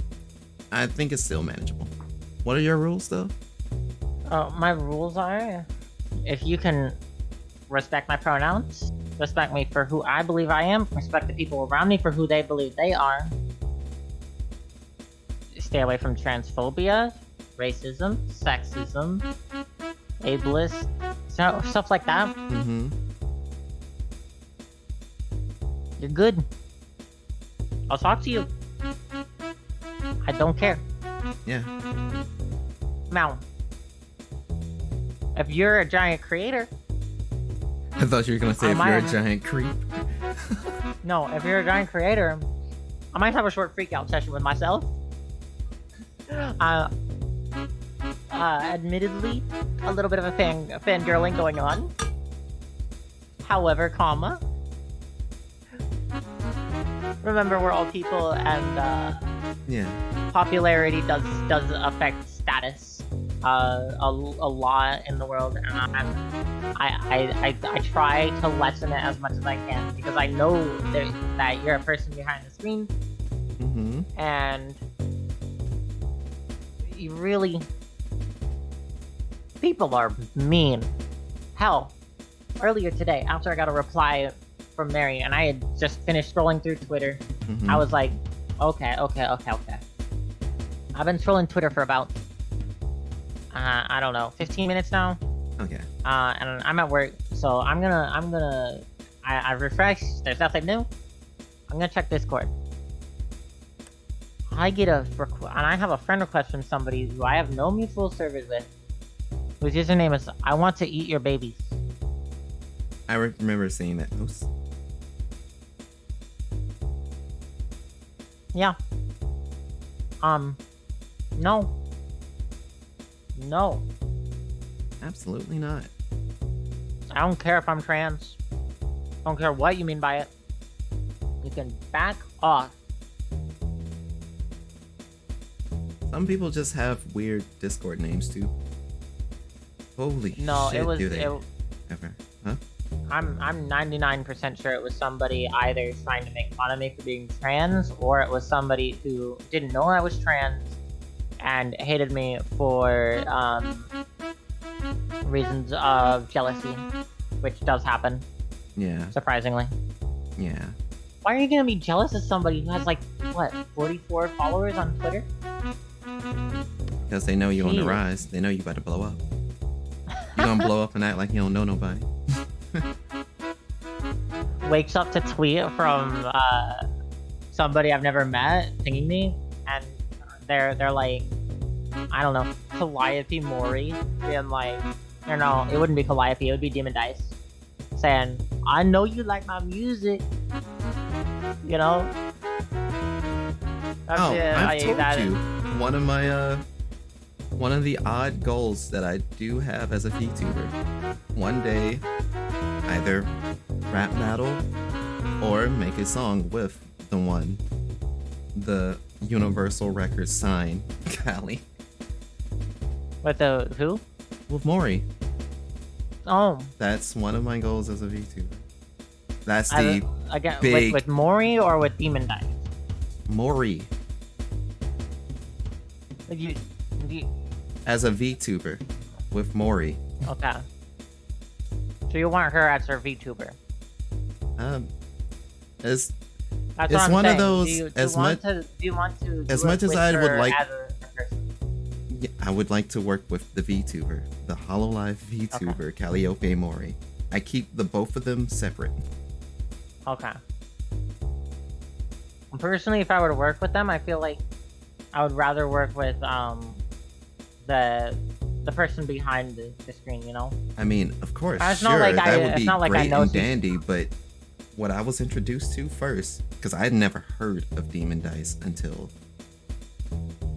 I think it's still manageable. What are your rules, though? My rules are, if you can respect my pronouns, respect me for who I believe I am, respect the people around me for who they believe they are, stay away from transphobia, racism, sexism, ableist, stuff like that. Mm-hmm. You're good. I'll talk to you. I don't care. Yeah. Now, if you're a giant creator... I thought you were gonna say if you're a giant creep. No, if you're a giant creator, I might have a short freakout session with myself. Admittedly, a little bit of a fangirling going on. However, remember we're all people, and yeah, popularity does affect status a lot in the world, and I try to lessen it as much as I can, because I know that you're a person behind the screen, mm-hmm. and you really, people are mean. Hell, earlier today, after I got a reply from Mary, and I had just finished scrolling through Twitter, Mm-hmm. I was like, okay. I've been scrolling Twitter for about, I don't know, 15 minutes now. Okay. And I'm at work, so I refreshed, there's nothing new. I'm gonna check Discord. I get and I have a friend request from somebody who I have no mutual servers with, whose username is, I want to eat your babies. I remember seeing that post. Yeah. No. No. Absolutely not. I don't care if I'm trans. I don't care what you mean by it. You can back off. Some people just have weird Discord names too. Holy No, shit, it was. do they ever? Huh? I'm 99% sure it was somebody either trying to make fun of me for being trans, or it was somebody who didn't know I was trans and hated me for reasons of jealousy, which does happen. Yeah. Surprisingly. Yeah. Why are you gonna be jealous of somebody who has like, what, 44 followers on Twitter? Because they know you on the Jeez. rise. They know you about to blow up. You gonna blow up and act like you don't know nobody. Wakes up to tweet from somebody I've never met singing me, and they're like, I don't know, Calliope Mori, being like, or no, it wouldn't be Calliope, it would be Demon Dice, saying, I know you like my music, you know? That's I've told you, one of the odd goals that I do have as a VTuber, one day, either rap battle or make a song with the Universal Records sign, Callie. With the who? With Maury. Oh. That's one of my goals as a VTuber. That's the again, big... with Mori or with Demon Dice? Maury. You, as a VTuber with Maury. okay. So you want her as her VTuber? It's That's what I'm one saying. of those. Do you want to as do much it as with I would her like. as a person? Yeah, I would like to work with the VTuber, the HoloLive VTuber, Calliope Mori. I keep both of them separate. Okay. Personally, if I were to work with them, I feel like I would rather work with the person behind the screen, you know? I mean, of course, It's sure, not like that would be great know and dandy, but what I was introduced to first, because I had never heard of Demon Dice until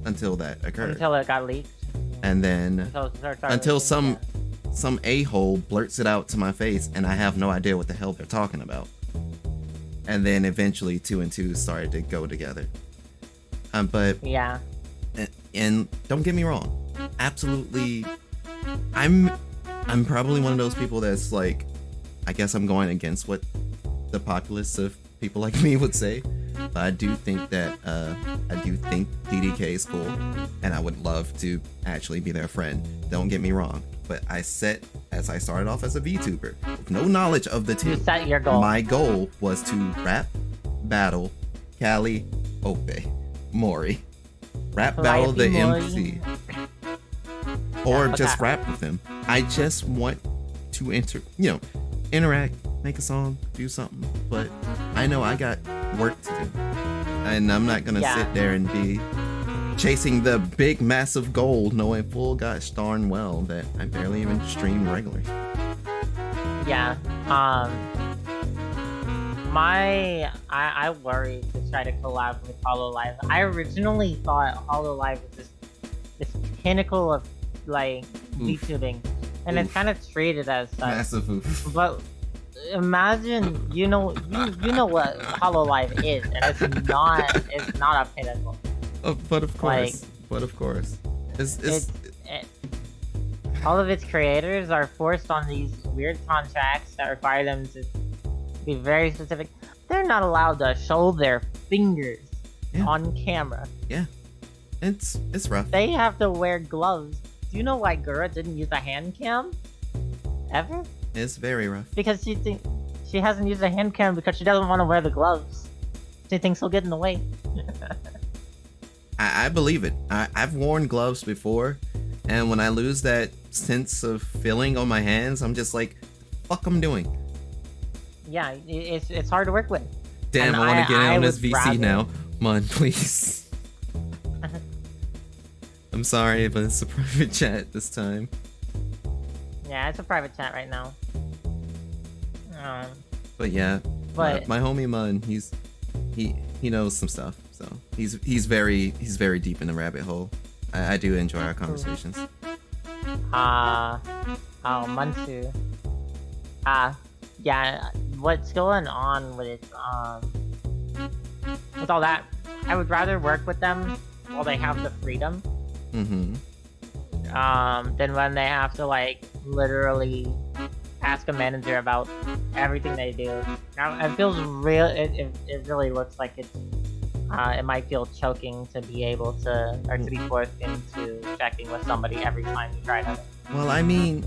that occurred. Until it got leaked. And then until some a-hole blurts it out to my face and I have no idea what the hell they're talking about. And then eventually 2 and 2 started to go together. But yeah. And don't get me wrong, absolutely, I'm probably one of those people that's like, I guess I'm going against what the populace of people like me would say. But I do think that DDK is cool, and I would love to actually be their friend. Don't get me wrong, but as I started off as a VTuber with no knowledge of the You two. set your goal. My goal was to rap, battle, Callie, Ope, Mori, rap battle the MC, or just rap with him. I just want to interact, make a song, do something. But I know I got work to do, and I'm not gonna sit there and be chasing the big massive goal knowing full gosh darn well that I barely even stream regularly. Yeah. I worried to try to collab with HoloLive. I originally thought HoloLive was this pinnacle of like VTubing, and it's kind of treated as such. Massive oof. But imagine you know what HoloLive is, and it's not a pinnacle. But of course, it's all of its creators are forced on these weird contracts that require them to be very specific. They're not allowed to show their fingers on camera. Yeah, it's rough. They have to wear gloves. Do you know why Gura didn't use a hand cam? Ever? It's very rough. Because she hasn't used a hand cam because she doesn't want to wear the gloves. She thinks he'll get in the way. I believe it. I've worn gloves before, and when I lose that sense of feeling on my hands, I'm just like, fuck I'm doing. Yeah, it's hard to work with. Damn, And I want to get in on this would VC rather- now. Mun, please. I'm sorry, but it's a private chat this time. Yeah, it's a private chat right now. But yeah, But- my homie Mun, he knows some stuff, so he's very deep in the rabbit hole. I do enjoy our conversations. Mansu. Yeah, what's going on with all that? I would rather work with them while they have the freedom, Mm-hmm. than when they have to like literally ask a manager about everything they do. Now it feels real. It really looks like it's. It might feel choking to be able to, or to be forced into checking with somebody every time you try to. Well, I mean,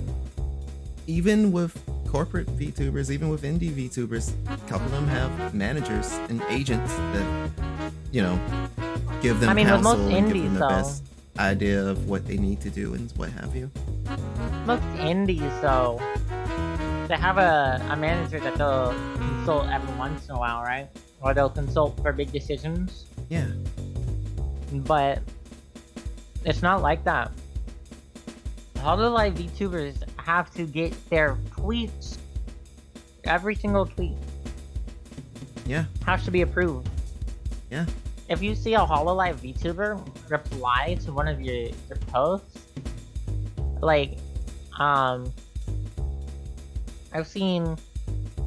even with corporate VTubers, even with indie VTubers, a couple of them have managers and agents that, give them I mean, with counsel most and give them indies, the though. best idea of what they need to do and what have you. Most indies, though, they have a manager that they'll consult every once in a while, right? Or they'll consult for big decisions. Yeah. But it's not like that. All the live VTubers have to get their tweets. Every single tweet Yeah. has to be approved. Yeah. If you see a HoloLive VTuber reply to one of your posts, like, I've seen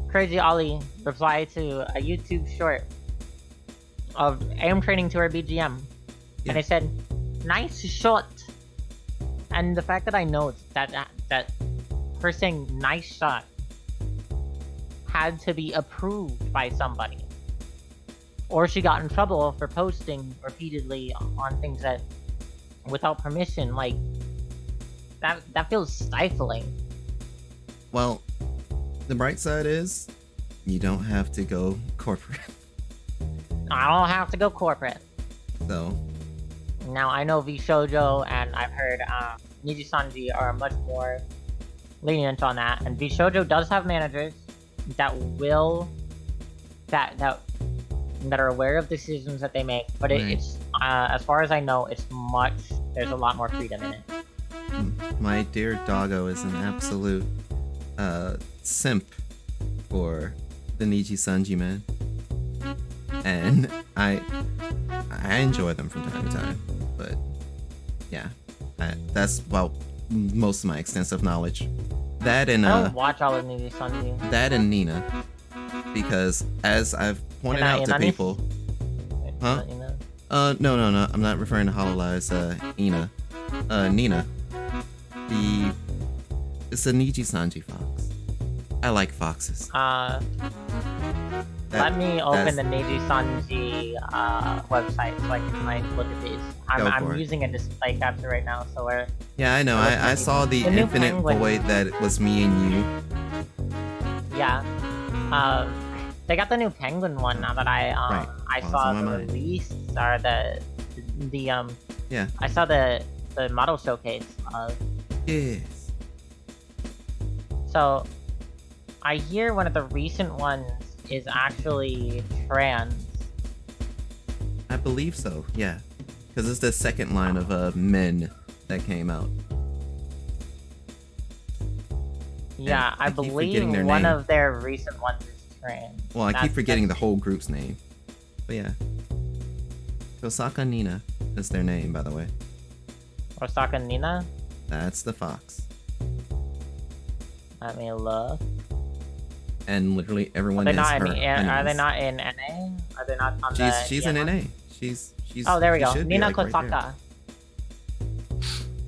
Crazy Ollie reply to a YouTube short of aim training to her BGM, Yeah. and I said, "Nice shot." And the fact that I know that her saying "nice shot" had to be approved by somebody, or she got in trouble for posting repeatedly on things that without permission, like that feels stifling. Well, the bright side is you don't have to go corporate. I don't have to go corporate. So, Now, I know V Shoujo and I've heard Niji Sanji are much more lenient on that, and V Shoujo does have managers that are aware of decisions that they make, but Right. it's as far as I know, there's a lot more freedom in it. my dear doggo is an absolute simp for the Niji Sanji, man. And I enjoy them from time to time, but yeah, that's about most of my extensive knowledge. That and I don't watch all of Niji Sanji. that and Nina, because as I've pointed out to people, huh? No, I'm not referring to HoloLive's Ina. Nina. It's a Niji Sanji fox. I like foxes. Let me open that's- the Neji Sanji website so I can like look at these. I'm using a display capture right now, so we're Yeah, I know. I saw the new infinite penguin. void that it was me and you. yeah. They got the new penguin one now that I saw on my the mind. release or the Yeah. I saw the model showcase. Yes. So I hear one of the recent ones is actually trans. I believe so. Yeah. Because it's the second line of men that came out. Yeah, I I keep believe forgetting their one name. of their recent ones is trans. Well, I keep That's- forgetting the that's- whole group's name. But yeah. Osaka Nina is their name, by the way. Osaka Nina. That's the fox. Let me look. And literally everyone Are is they not her. in? Are they enemies. not in NA? Are they not on the? She's in EMA? NA. She's. Oh, there we she go. should be, Nina like, right there. Kosaka.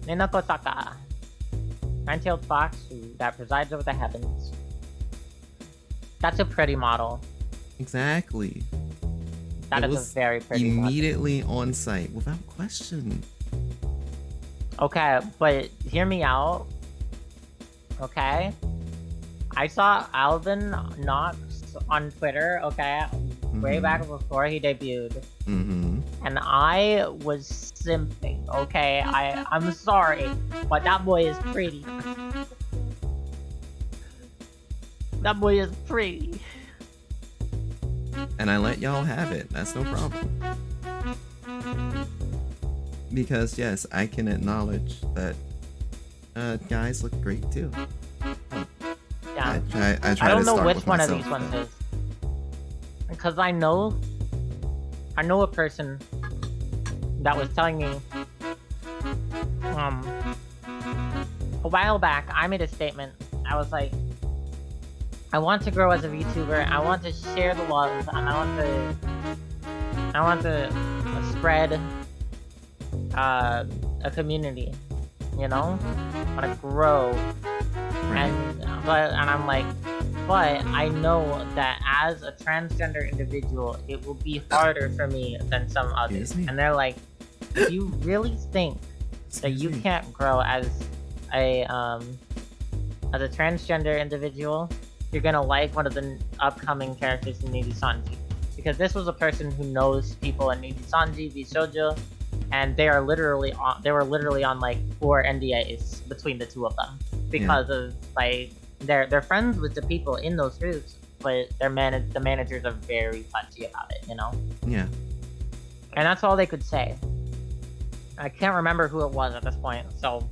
Nina Kosaka. Nine-tailed fox that presides over the heavens. That's a pretty model. Exactly. That It is was a very pretty model. immediately on site, without question. Okay, but hear me out. Okay? I saw Alvin Knox on Twitter, okay? Way Mhm. back before he debuted. Mm-hmm. And I was simping, okay? I'm sorry, but that boy is pretty. That boy is pretty. And I let y'all have it. That's no problem. Because yes, I can acknowledge that guys look great too. Yeah. I try I don't to know start which with one myself, of these ones but- is. Because I know a person that was telling me a while back. I made a statement. I was like, I want to grow as a VTuber. I want to share the love, and I want to spread a community. You know, I want to grow. And I'm like, but I know that as a transgender individual, it will be harder for me than some others. Excuse me? And they're like, do you really think that you can't grow as a transgender individual? You're gonna like one of the upcoming characters in Neji Sanji, because this was a person who knows people in Neji Sanji, Shoujo, and they were literally on like 4 NDAs between the two of them because of like they're friends with the people in those groups, but the managers are very touchy about it, you know? Yeah. And that's all they could say. I can't remember who it was at this point, so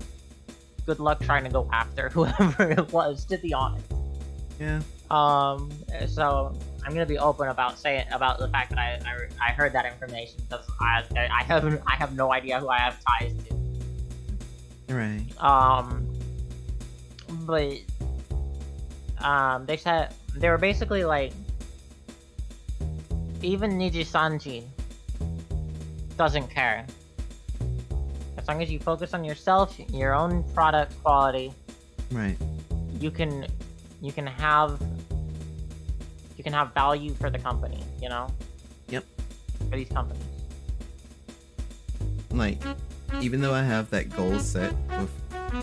good luck trying to go after whoever it was, to be honest. Yeah. So I'm gonna be open about the fact that I heard that information, because I have no idea who I have ties to. Right. But they said they were basically like, even Neji Sanji doesn't care. As long as you focus on yourself, your own product quality, Right. you can have value for the company, you know? Yep. For these companies. Like, even though I have that goal set with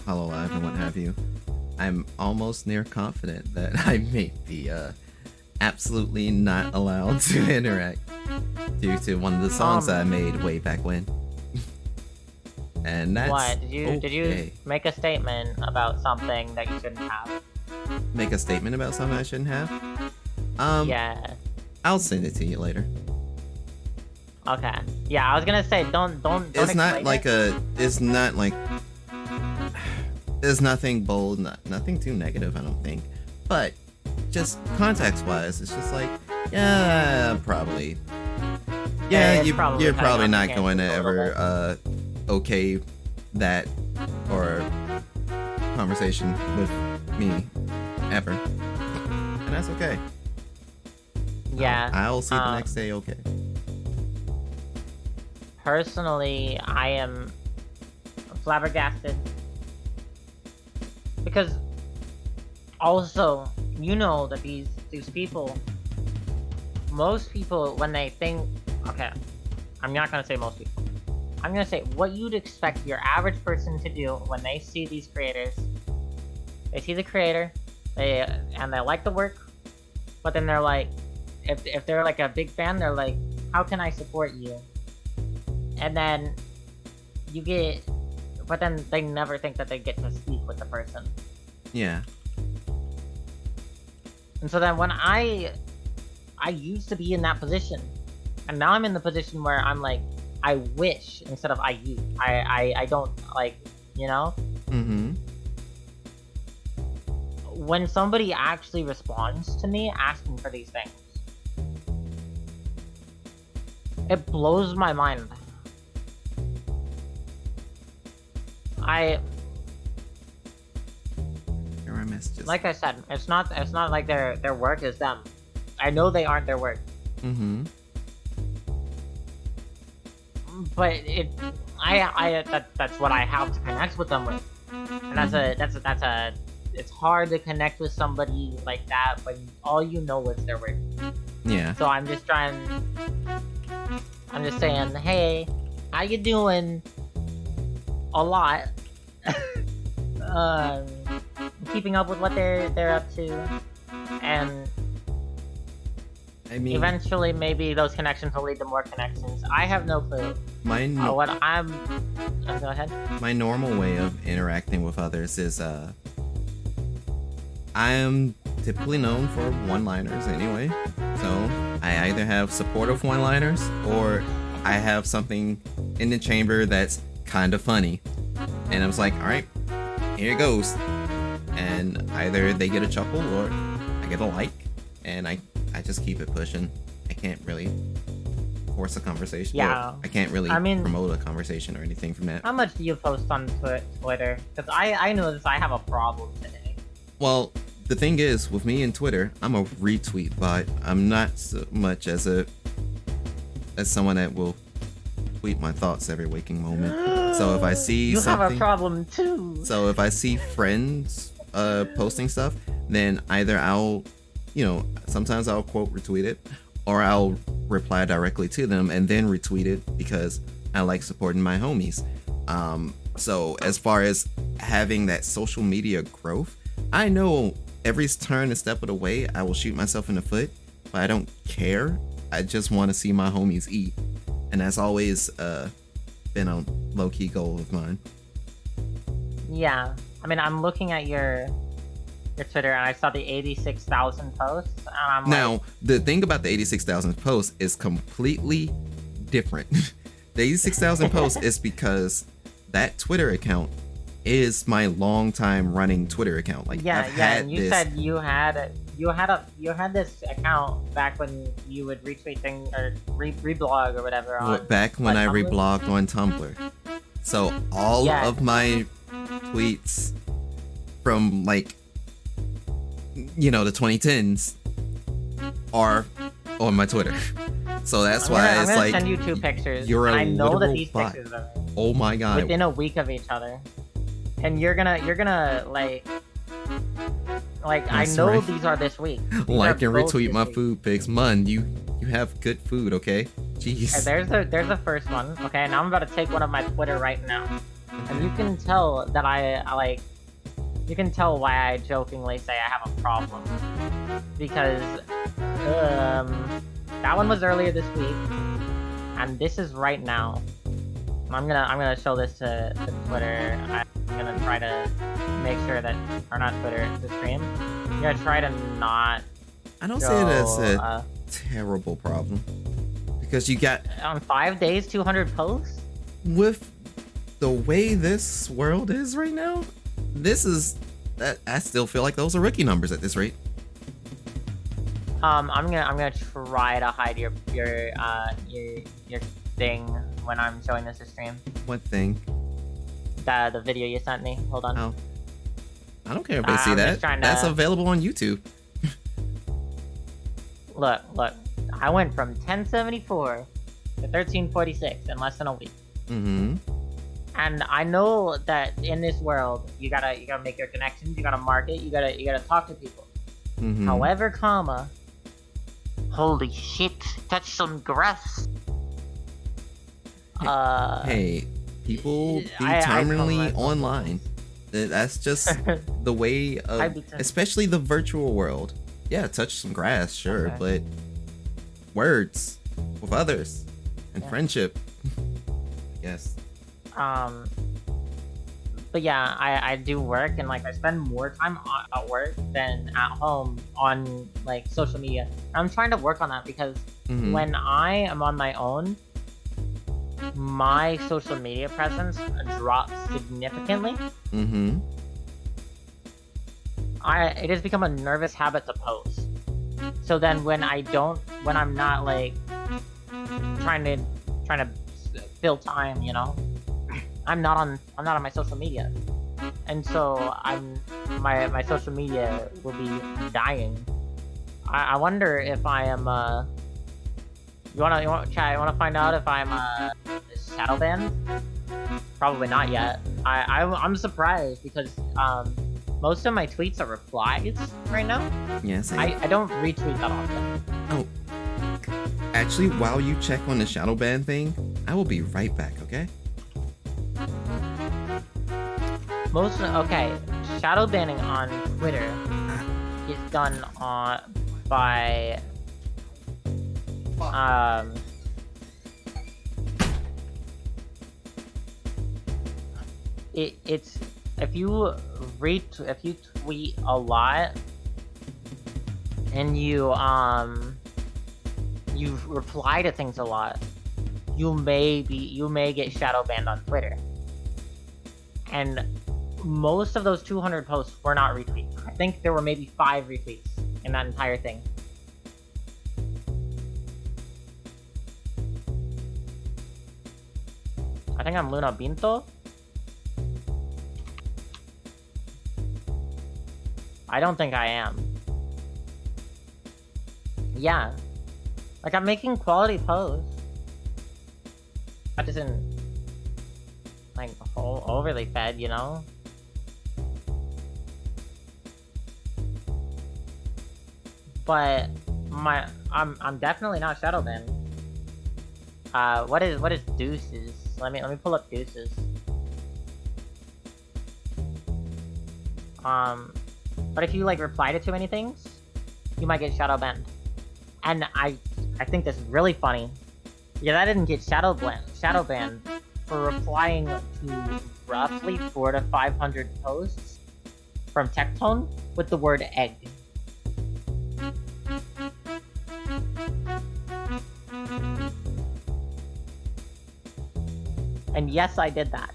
Hololive and what have you, I'm almost near confident that I may be absolutely not allowed to interact due to one of the songs that I made way back when. And that's What? Did you okay. make a statement about something that you shouldn't have? Make a statement about something I shouldn't have? Yeah. I'll send it to you later. Okay. Yeah, I was gonna say don't It's not explain like it. it's not like there's nothing bold, nothing too negative, I don't think. But just context wise, it's just like, yeah, probably. Yeah, it's probably you're kind probably of not going to unchangeable. ever okay that or conversation with me ever. And that's okay. Yeah. I'll see the next day okay. Personally, I am flabbergasted. Because also, you know that these people most people, when they think, okay, I'm not gonna say most people. I'm gonna say what you'd expect your average person to do when they see these creators. They see the creator, they like the work, but then they're like, if they're like a big fan, they're like, how can I support you? And then you get, but then they never think that they get to speak with the person. Yeah. And so then when I used to be in that position, and now I'm in the position where I'm like, I wish instead of I use. I don't, like, you know? Mm-hmm. When somebody actually responds to me asking for these things, it blows my mind. Your messages. Like I said, it's not like their work is them. I know they aren't their work. Mm-hmm. But that's what I have to connect with them with. And it's hard to connect with somebody like that when all you know is their work. Yeah. So I'm just saying, hey, how you doing? A lot. Keeping up with what they're up to, and I mean, eventually maybe those connections will lead to more connections. I have no clue. Go ahead. My normal way of interacting with others is I am typically known for one-liners anyway. So I either have supportive one-liners or I have something in the chamber that's kind of funny. And I was like, all right, here it goes. And either they get a chuckle or I get a like, and I just keep it pushing. I can't really force a conversation. Yeah. I can't really promote a conversation or anything from that. How much do you post on Twitter? Because I noticed I have a problem today. Well, the thing is, with me and Twitter, I'm a retweet bot. I'm not so much as someone that will tweet my thoughts every waking moment. So if I see you something, have a problem too. So if I see friends posting stuff, then either I'll, sometimes I'll quote retweet it, or I'll reply directly to them and then retweet it because I like supporting my homies. So as far as having that social media growth, I know every turn and step of the way I will shoot myself in the foot, but I don't care. I just want to see my homies eat, and that's always been a low-key goal of mine. Yeah, I mean, I'm looking at your Twitter and I saw the 86,000 posts, and I'm now the thing about the 86,000 posts is completely different. The 86,000 posts is because that Twitter account is my long-time running Twitter account. Like, and you said you had this account back when you would retweet things or reblog or whatever. Back when I reblogged on Tumblr. So all of my tweets from the 2010s are on my Twitter. So that's why it's like, I'm gonna send you 2 pictures. You're a I know that these bot. pictures are Oh my god. within a week of each other, and you're gonna like I know right. These are this week. Like and retweet my food pics. Man, you have good food, okay? Jeez. There's the first one. Okay, now I'm about to take one of my Twitter right now, and you can tell that I you can tell why I jokingly say I have a problem, because that one was earlier this week, and this is right now. I'm gonna show this to Twitter. I'm gonna try to make sure that, or not Twitter, the stream. I'm gonna try to not. I don't see it as a terrible problem, because you got on 5 days 200 posts. With the way this world is right now, I still feel like those are rookie numbers at this rate. I'm gonna try to hide your thing when I'm showing this to stream. What thing? The video you sent me. Hold on. Oh. I don't care if they see that. That's available on YouTube. Look. I went from 1074 to 1346 in less than a week. Mm-hmm. And I know that in this world, you gotta make your connections, you gotta market, you gotta talk to people. Mm-hmm. However, Holy shit! Touch some grass. Hey, people be I terminally myself. online. That's just the way of, especially the virtual world. Yeah, touch some grass, sure, Okay. but words with others and friendship. Yes. But yeah, I do work, and like I spend more time at work than at home on like social media. I'm trying to work on that because when I am on my own, my social media presence drops significantly. It has become a nervous habit to post. So then when I'm not like trying to fill time, you know, I'm not on my social media, and so my social media will be dying. I wonder if I am you wanna chat? You wanna find out if I'm shadow banned? Probably not yet. I'm surprised because most of my tweets are replies right now. Yes. I don't retweet that often. Oh, actually, while you check on the shadow ban thing, I will be right back. Okay. Okay, shadow banning on Twitter is done by it's if you tweet a lot and you reply to things a lot, you may get shadow banned on Twitter. And most of those 200 posts were not retweets. I think there were maybe 5 retweets in that entire thing. I think I'm Luna Binto. I don't think I am. Yeah. Like, I'm making quality posts. That isn't, like, overly fed, you know? But I'm definitely not shadow banned. What is deuces? Let me pull up deuces. But if you like reply to too many things, you might get shadow banned. And I think this is really funny because I didn't get shadow banned for replying to roughly 400 to 500 posts from Tectone with the word egg. And yes, I did that.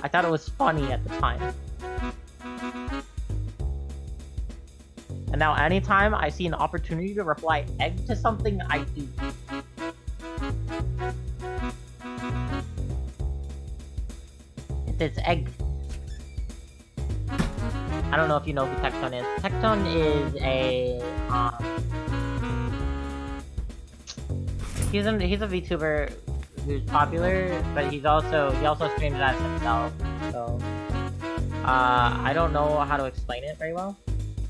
I thought it was funny at the time. And now anytime I see an opportunity to reply egg to something, I do. It's egg. I don't know if you know who Tectone is. Tectone is a he's a VTuber who's popular, but he also streams as himself. So I don't know how to explain it very well.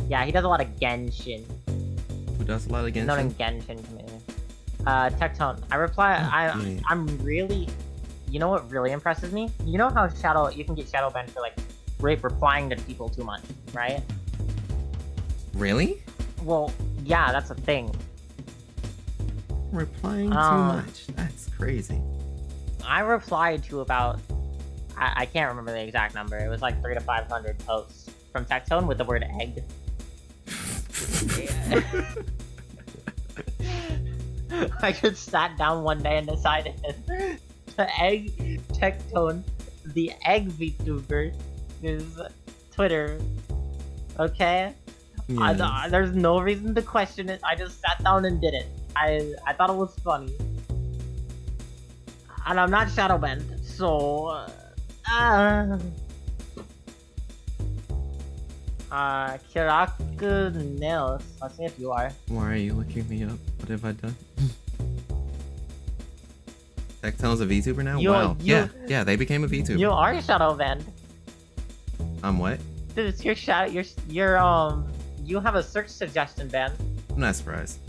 Yeah, he does a lot of Genshin. Who does a lot of Genshin? Not in Genshin community. Tectone. I'm really. You know what really impresses me? You know how you can get shadow banned for like replying to people too much, right? Really? Well, yeah, that's a thing. Replying too much. That's crazy. I replied to about I can't remember the exact number. It was like 300 to 500 posts from Tectone with the word egg. I just sat down one day and decided to egg Tectone, the egg VTuber, is Twitter. Okay? Yes. There's no reason to question it. I just sat down and did it. I thought it was funny. And I'm not shadow banned, so Kiraku Nails. Let's see if you are. Why are you looking me up? What have I done? Tectone's a VTuber now? Wow. Yeah, they became a VTuber. You are shadow banned. I'm what? Dude, it's your you have a search suggestion ban. I'm not surprised.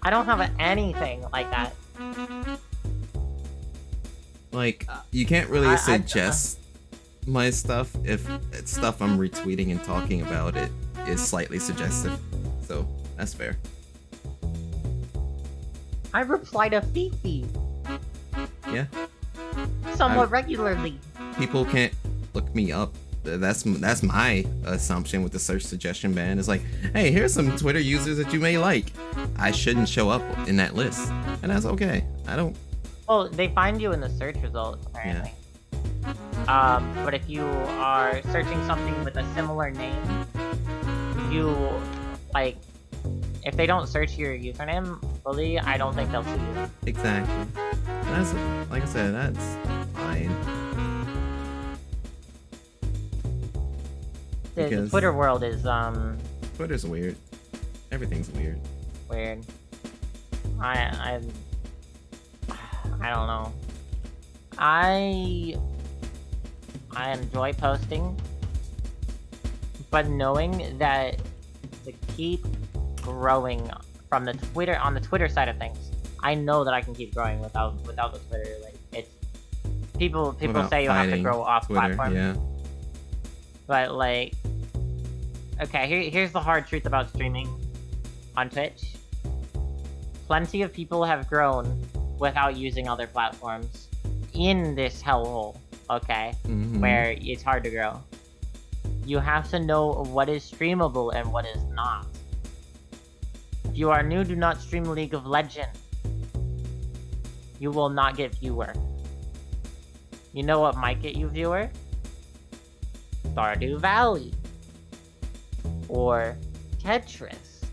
I don't have anything like that. Like, you can't really suggest my stuff if it's stuff I'm retweeting and talking about. It is slightly suggestive, so that's fair. I reply to Fifi Yeah. somewhat regularly. People can't look me up. That's my assumption with the search suggestion ban. It's like, hey, here's some Twitter users that you may like. I shouldn't show up in that list, and that's okay. I don't. Well, they find you in the search results apparently. But if you are searching something with a similar name, you like. If they don't search your username fully, I don't think they'll see you. Exactly. That's, like I said, that's fine. The Twitter world is Twitter's weird. Everything's weird. weird. I don't know. I enjoy posting, but knowing that to keep growing from the Twitter on the Twitter side of things, I know that I can keep growing without the Twitter. Like it's people Without say you have to fighting grow off Twitter, platform. yeah. But like, okay, here's the hard truth about streaming on Twitch. Plenty of people have grown without using other platforms in this hellhole, okay? Where it's hard to grow. You have to know what is streamable and what is not. If you are new, do not stream League of Legends. You will not get viewer. You know what might get you viewer? Stardew Valley. Or Tetris.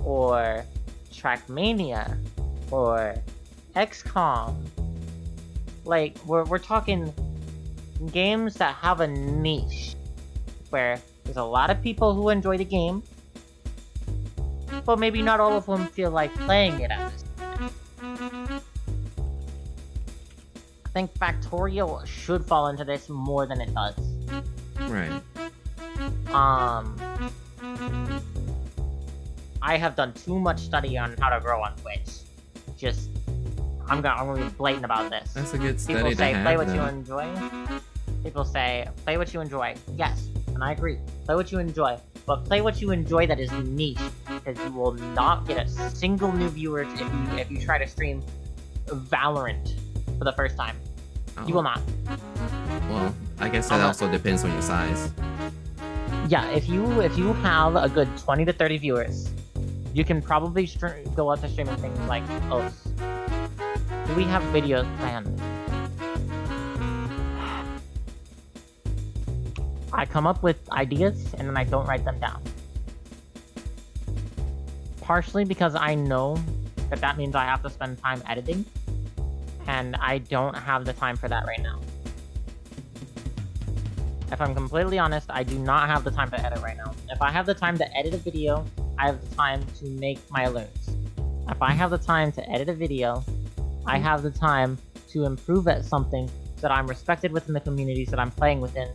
Or Trackmania. Or XCOM. Like, we're talking games that have a niche. Where there's a lot of people who enjoy the game, but maybe not all of them feel like playing it at this time. I think Factorial should fall into this more than it does. Right. I have done too much study on how to grow on Twitch. Just, I'm gonna be blatant about this. That's a good study People to say, have, play what though. you enjoy. People say, play what you enjoy. Yes, and I agree. Play what you enjoy. But play what you enjoy that is niche, because you will not get a single new viewer if you try to stream Valorant for the first time. You will not. Well, I guess that also depends on your size. Yeah, if you have a good 20 to 30 viewers, you can probably go out to streaming things like Oaths. Do we have videos planned? I come up with ideas and then I don't write them down. Partially because I know that means I have to spend time editing, and I don't have the time for that right now. If I'm completely honest, I do not have the time to edit right now. If I have the time to edit a video, I have the time to make my alerts. If I have the time to edit a video, I have the time to improve at something that I'm respected within the communities that I'm playing within,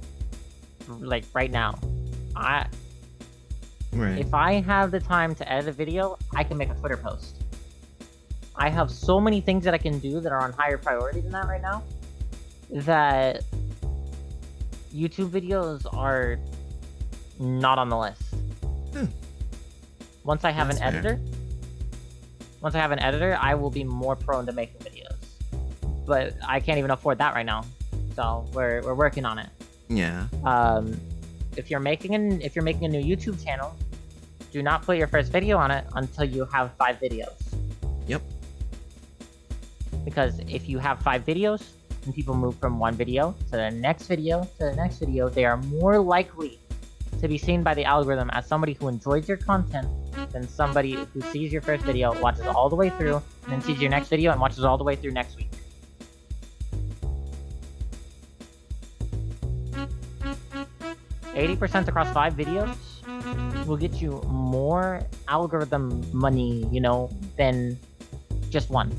like right now. If I have the time to edit a video, I can make a Twitter post. I have so many things that I can do that are on higher priority than that right now, that YouTube videos are not on the list. Once I have an editor, I will be more prone to making videos. But I can't even afford that right now, so we're working on it. Yeah. If you're making a new YouTube channel, do not put your first video on it until you have 5 videos. Yep. Because if you have 5 videos, and people move from one video to the next video to the next video, they are more likely to be seen by the algorithm as somebody who enjoys your content than somebody who sees your first video, watches all the way through, and then sees your next video and watches all the way through next week. $80 across 5 videos will get you more algorithm money, than just 1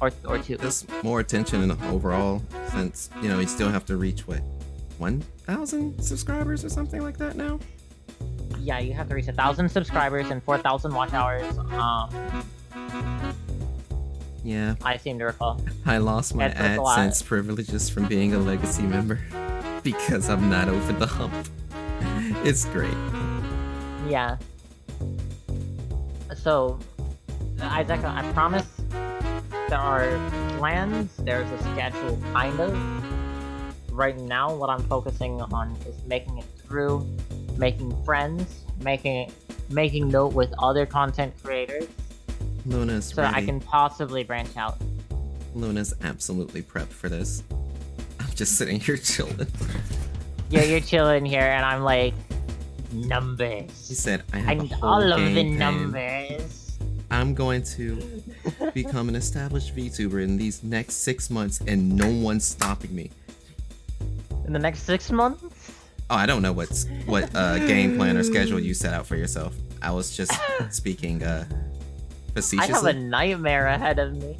or 2. Just more attention in the overall, since, you still have to reach, what, 1,000 subscribers or something like that now? yeah, you have to reach 1,000 subscribers and 4,000 watch hours. Yeah. I seem to recall. I lost my It's a lot. AdSense privileges from being a legacy member because I'm not over the hump. It's great. Yeah. So, Isaac, I promise there are plans, there's a schedule, kind of. Right now, what I'm focusing on is making it through, making friends, making note with other content creators, Luna's so ready. that I can possibly branch out. Luna's absolutely prepped for this. I'm just sitting here chilling. Yeah, you're chilling here, and I'm like, numbers. He said, I have I a need whole all of the game plan. numbers. I'm going to become an established VTuber in these next 6 months, and no one's stopping me. In the next 6 months? Oh, I don't know what game plan or schedule you set out for yourself. I was just speaking facetiously. I have a nightmare ahead of me.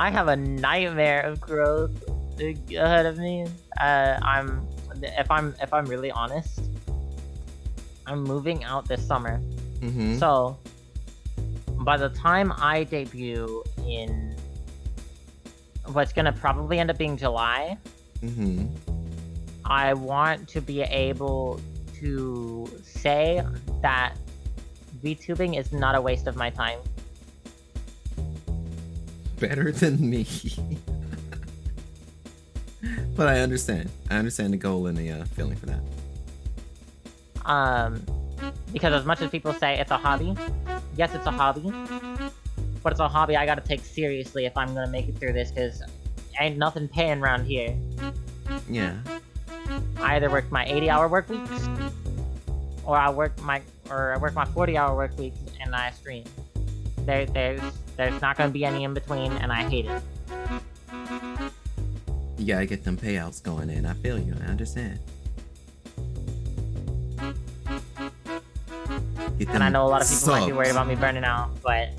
I have a nightmare of growth ahead of me. If I'm really honest, I'm moving out this summer. Mm-hmm. So by the time I debut in what's gonna probably end up being July, Mm-hmm. I want to be able to say that VTubing is not a waste of my time. Better than me. But I understand. I understand the goal and the feeling for that. Because as much as people say it's a hobby, yes, it's a hobby, but it's a hobby I gotta take seriously if I'm gonna make it through this, because ain't nothing paying around here. Yeah. I either work my 80-hour work weeks, or I work my 40-hour work weeks and I stream. There's not gonna be any in between, and I hate it. You gotta get them payouts going in. I feel you. I understand. Get And I them know a lot of people might be subs. worried about me burning out, but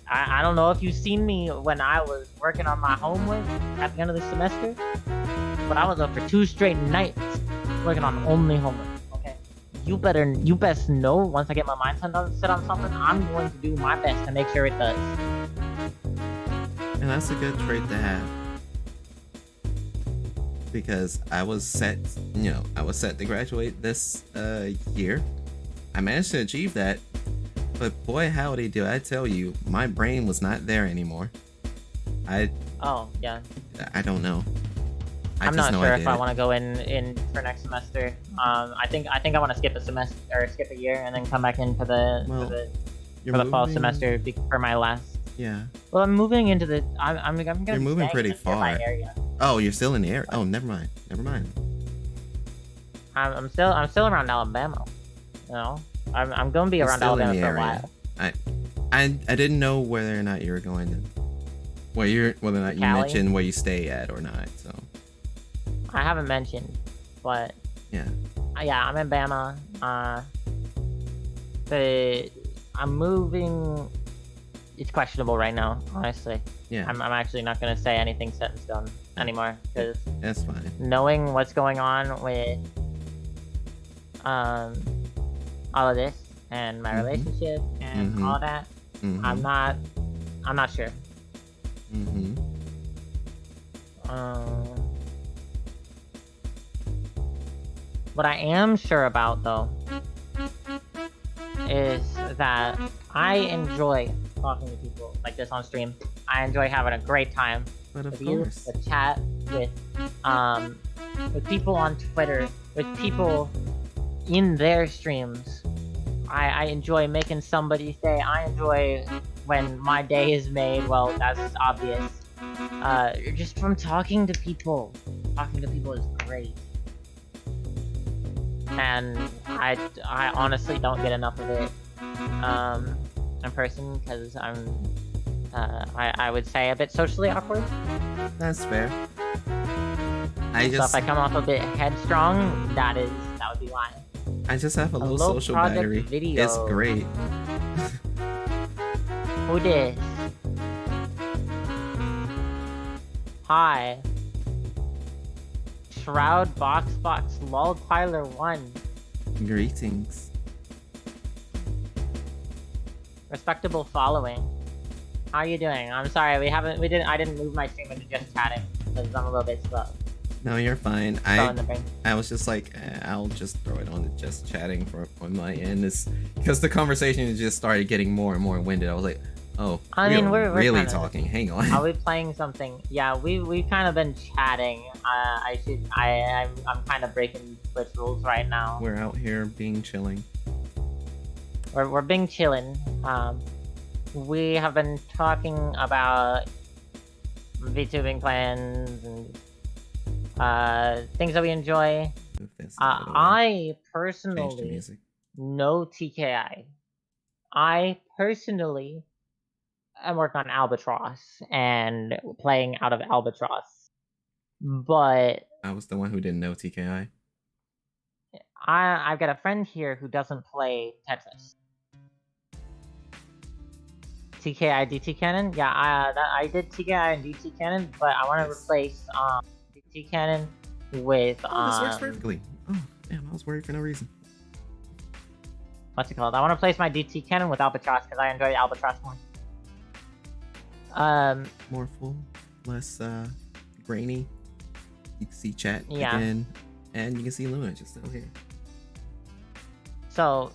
I don't know if you've seen me when I was working on my homework at the end of the semester, but I was up for 2 straight nights working on only homework. Okay, you best know once I get my mind set on something, I'm going to do my best to make sure it does. And that's a good trait to have. Because I was set to graduate this year. I managed to achieve that, but boy howdy do I tell you, my brain was not there anymore. Oh yeah. I don't know. I'm not know sure I if did I it. want to go in for next semester. I think I want to skip a semester or skip a year and then come back in for the fall moving- semester for my last. Yeah. Well, I'm moving into the. I'm gonna. You're be moving staying pretty in a nearby far. area. Oh, you're still in the area. Oh, never mind. Never mind. I'm still around Alabama. You know, I'm gonna be You're around still in Alabama the for a area. while. I didn't know whether or not you were going to whether or not you Cali? mentioned where you stay at or not. So I haven't mentioned, but yeah. yeah, I'm in Bama. I'm moving. It's questionable right now, honestly. Yeah. I'm actually not gonna say anything set in stone anymore because That's fine. knowing what's going on with all of this and my relationship and all that, Mm-hmm. I'm not sure. Mm-hmm. What I am sure about though is that I enjoy talking to people like this on stream. I enjoy having a great time But of with you, course. with chat, with people on Twitter, with people in their streams. I enjoy making somebody say, I enjoy when my day is made. Well, that's obvious. Just from talking to people. Talking to people is great. And I honestly don't get enough of it in person because I would say a bit socially awkward. That's fair. So if I come off a bit headstrong, that would be why. I just have a low low social project battery. video. It's great. Who dis? Hi. Shroud Box Lol Tyler 1. Greetings. Respectable following. How are you doing? I'm sorry, I didn't move my stream into just chatting because I'm a little bit slow. No, you're fine. Slow in the brain. I was just like, I'll just throw it on to just chatting on my end. It's because the conversation just started getting more and more winded. I was like, oh, we're really kinda, talking. Hang on. Are we playing something? Yeah, we've kind of been chatting. I'm kind of breaking Twitch rules right now. We're out here being chilling. We're being chillin'. We have been talking about VTubing plans and things that we enjoy. I personally know TKI. I personally am working on Albatross and playing out of Albatross, but I was the one who didn't know TKI. I've got a friend here who doesn't play Tetris. TKI DT Cannon? Yeah, I did TKI and DT Cannon, but I want to replace DT Cannon with this works perfectly. Oh, damn, I was worried for no reason. What's it called? I want to replace my DT Cannon with Albatross because I enjoy Albatross more. More full, less grainy. You can see chat yeah. again, and you can see Luna just down here. So,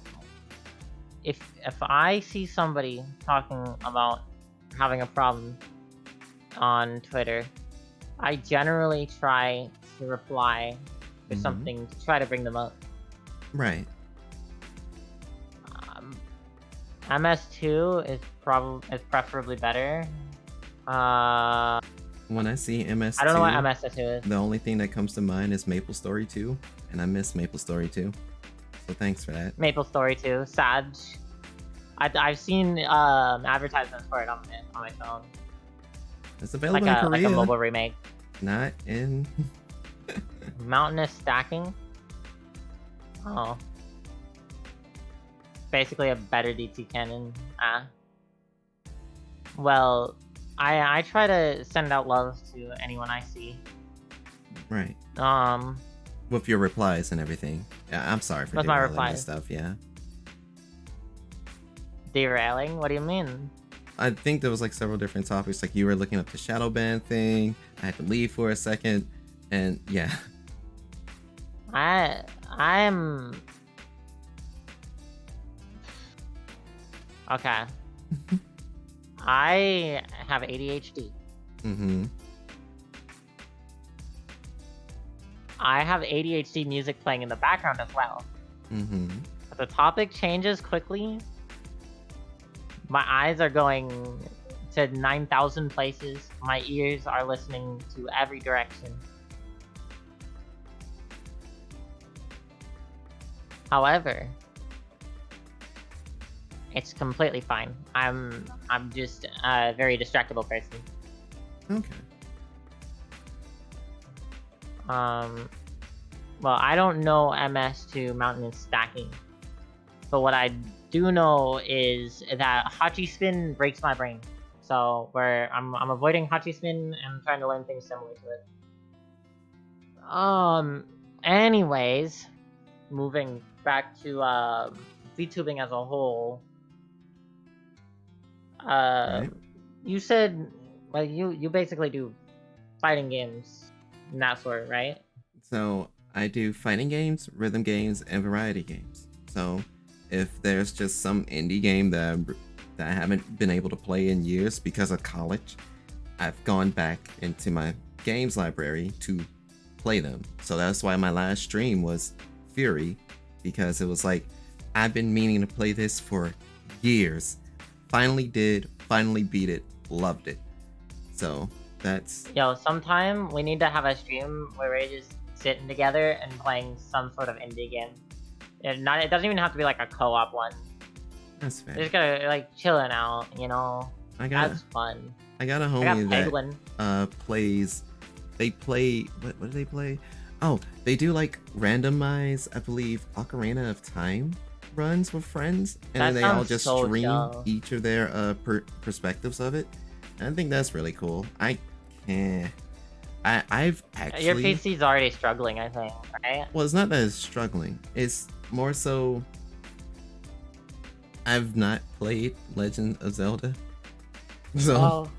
if I see somebody talking about having a problem on Twitter, I generally try to reply with something to try to bring them up. Right. MS2 is preferably better. When I see MS2, I don't know what MS2 is. The only thing that comes to mind is Maple Story 2, and I miss Maple Story 2. So thanks for that. Maple Story 2, sad. I've seen advertisements for it on my phone. It's available in Korea. Like a mobile remake. Not in... Mountainous stacking? Oh. Basically a better DT cannon. Well, I try to send out love to anyone I see. Right. With your replies and everything. Yeah, I'm sorry for with my derailing replies. And stuff, yeah. Derailing? What do you mean? I think there was like several different topics. Like you were looking up the shadow ban thing. I had to leave for a second, and yeah. I'm okay. I have ADHD. I have ADHD music playing in the background as well. If the topic changes quickly, my eyes are going to 9,000 places. My ears are listening to every direction. However, it's completely fine. I'm just a very distractible person. Okay. Well, I don't know MS2 mountain stacking, but what I do know is that Hachi Spin breaks my brain. So I'm avoiding Hachi Spin and trying to learn things similar to it. Anyways, moving back to VTubing as a whole. Right. You said, well, you basically do fighting games and that sort, right? So I do fighting games, rhythm games, and variety games. So if there's just some indie game that I haven't been able to play in years because of college, I've gone back into my games library to play them. So that's why my last stream was Fury, because it was like, I've been meaning to play this for years. Finally did, finally beat it, loved it. So that's... Yo, sometime we need to have a stream where we're just sitting together and playing some sort of indie game. It doesn't even have to be like a co-op one. That's fair. We're just gotta like chilling out, you know. That's fun. I got a homie that plays. They play. What do they play? Oh, they do like randomize, I believe, Ocarina of Time runs with friends, and then they all just stream each of their perspectives of it. And I think that's really cool. I've Your actually. PC's already struggling, I think, right? Well, it's not that it's struggling. It's more so I've not played Legend of Zelda, so Oh,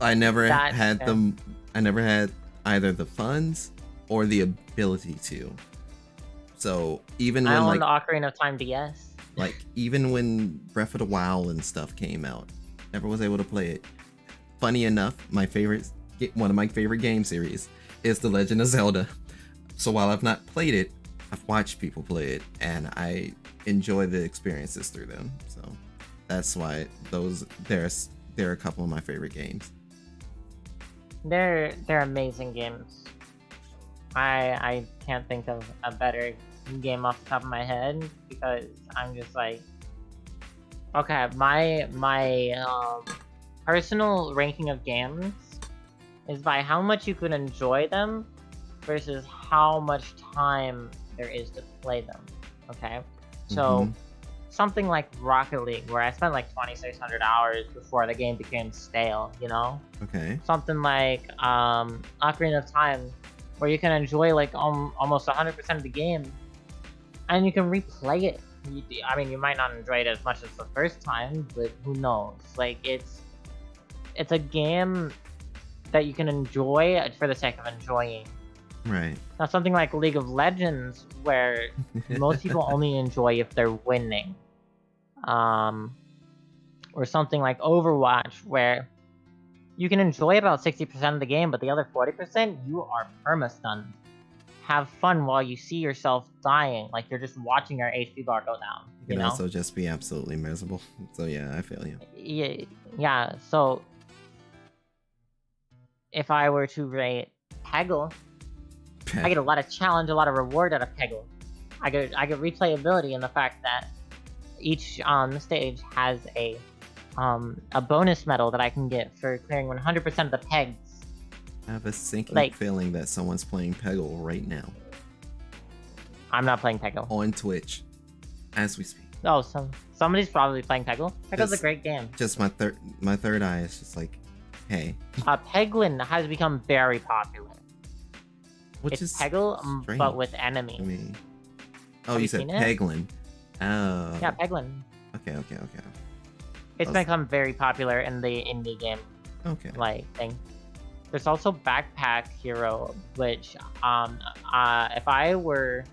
I never that's had fair. them. I never had either the funds or the ability to. So even I when own the Ocarina of Time DS. even when Breath of the Wild and stuff came out, never was able to play it. Funny enough, one of my favorite game series is The Legend of Zelda. So while I've not played it, I've watched people play it, and I enjoy the experiences through them. So that's why they're a couple of my favorite games. They're amazing games. I can't think of a better game off the top of my head because I'm just like, okay, my personal ranking of games is by how much you can enjoy them versus how much time there is to play them. Okay, so something like Rocket League, where I spent like 2,600 hours before the game became stale, you know? Okay. Something like Ocarina of Time, where you can enjoy like almost 100% of the game, and you can replay it. I mean, you might not enjoy it as much as the first time, but who knows? Like, it's a game that you can enjoy for the sake of enjoying. Right. Now, something like League of Legends, where most people only enjoy if they're winning. Or something like Overwatch, where you can enjoy about 60% of the game, but the other 40%, you are perma-stunned. Have fun while you see yourself dying, like you're just watching your HP bar go down. You can also just be absolutely miserable. So yeah, I feel you. Yeah, so if I were to rate Peggle, I get a lot of challenge, a lot of reward out of Peggle. I get replayability in the fact that each stage has a bonus medal that I can get for clearing 100% of the pegs. I have a sinking feeling that someone's playing Peggle right now. I'm not playing Peggle. On Twitch, as we speak. Oh, somebody's probably playing Peggle. Peggle's a great game. Just my third eye is just like, hey. Peglin has become very popular. Which it's Peggle, but with enemies. I mean, oh, you said Peglin. Oh. Yeah, Peglin. Okay. It's become very popular in the indie game. Thing. There's also Backpack Hero, which if I were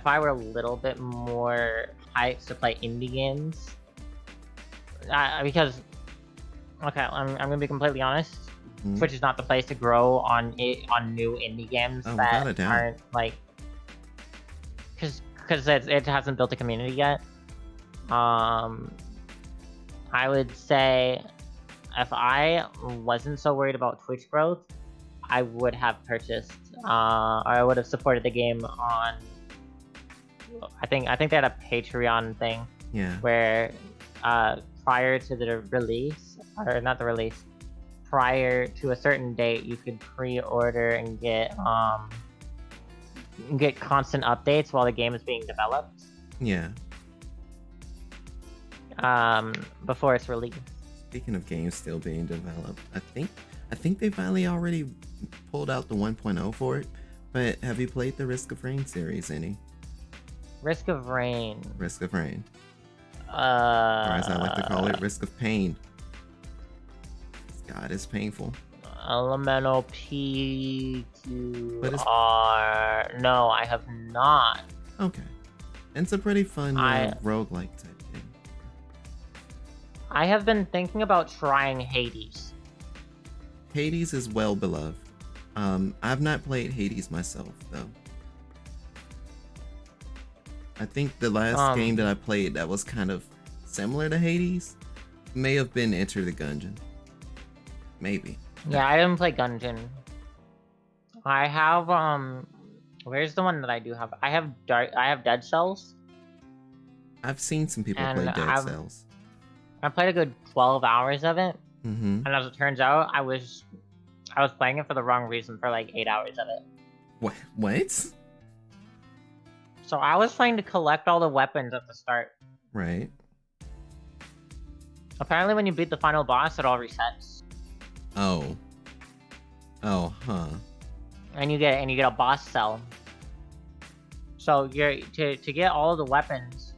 a little bit more hyped to play indie games, because I'm gonna be completely honest. Twitch is not the place to grow on new indie games that aren't like, because it hasn't built a community yet. I would say if I wasn't so worried about Twitch growth, I would have purchased or I would have supported the game on. I think they had a Patreon thing. Yeah. Where prior to the release, or not the release, prior to a certain date, you could pre-order and get constant updates while the game is being developed. Yeah. Before it's released. Speaking of games still being developed, I think they finally already pulled out the 1.0 for it. But have you played the Risk of Rain series any? Risk of Rain. Risk of Rain. Or as I like to call it, Risk of Pain. God, it's painful. Elemental PQR. No, I have not. Okay. It's a pretty fun roguelike type game. I have been thinking about trying Hades. Hades is well beloved. I've not played Hades myself, though. I think the last game that I played that was kind of similar to Hades may have been Enter the Gungeon. Maybe. Yeah, I didn't play Gungeon. I have where's the one that I do have? I have Dead Cells. I've seen some people play Dead Cells. I played a good 12 hours of it. Mm-hmm. And as it turns out, I was playing it for the wrong reason for like 8 hours of it. What? So I was trying to collect all the weapons at the start. Right. Apparently, when you beat the final boss, it all resets, Oh. Oh, huh. and you get a boss cell. So you're to get all of the weapons,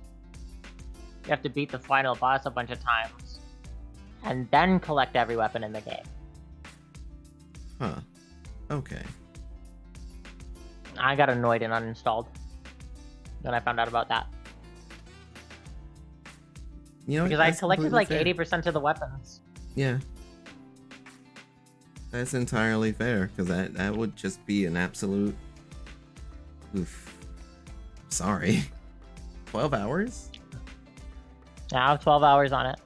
you have to beat the final boss a bunch of times, and then collect every weapon in the game. Huh. Okay. I got annoyed and uninstalled when I found out about that. You know, Because I that's collected completely like fair. 80% of the weapons. Yeah. That's entirely fair, because that would just be an absolute... Oof. Sorry. 12 hours? Yeah, I have 12 hours on it.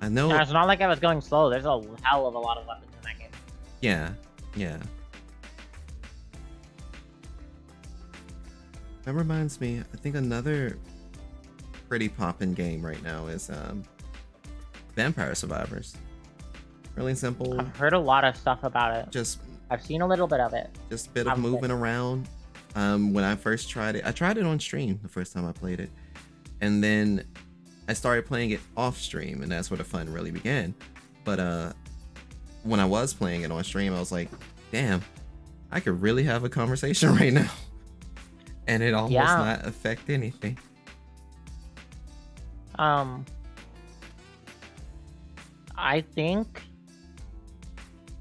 I know... Yeah, it's not like I was going slow. There's a hell of a lot of weapons in that game. Yeah. Yeah. That reminds me, I think another pretty poppin' game right now is Vampire Survivors. Really simple. I've heard a lot of stuff about it. Just I've seen a little bit of it. a bit of moving around. When I first tried it, I tried it on stream the first time I played it, and then I started playing it off stream, and that's where the fun really began. But when I was playing it on stream, I was like, damn, I could really have a conversation right now, and it almost not affect anything. I think,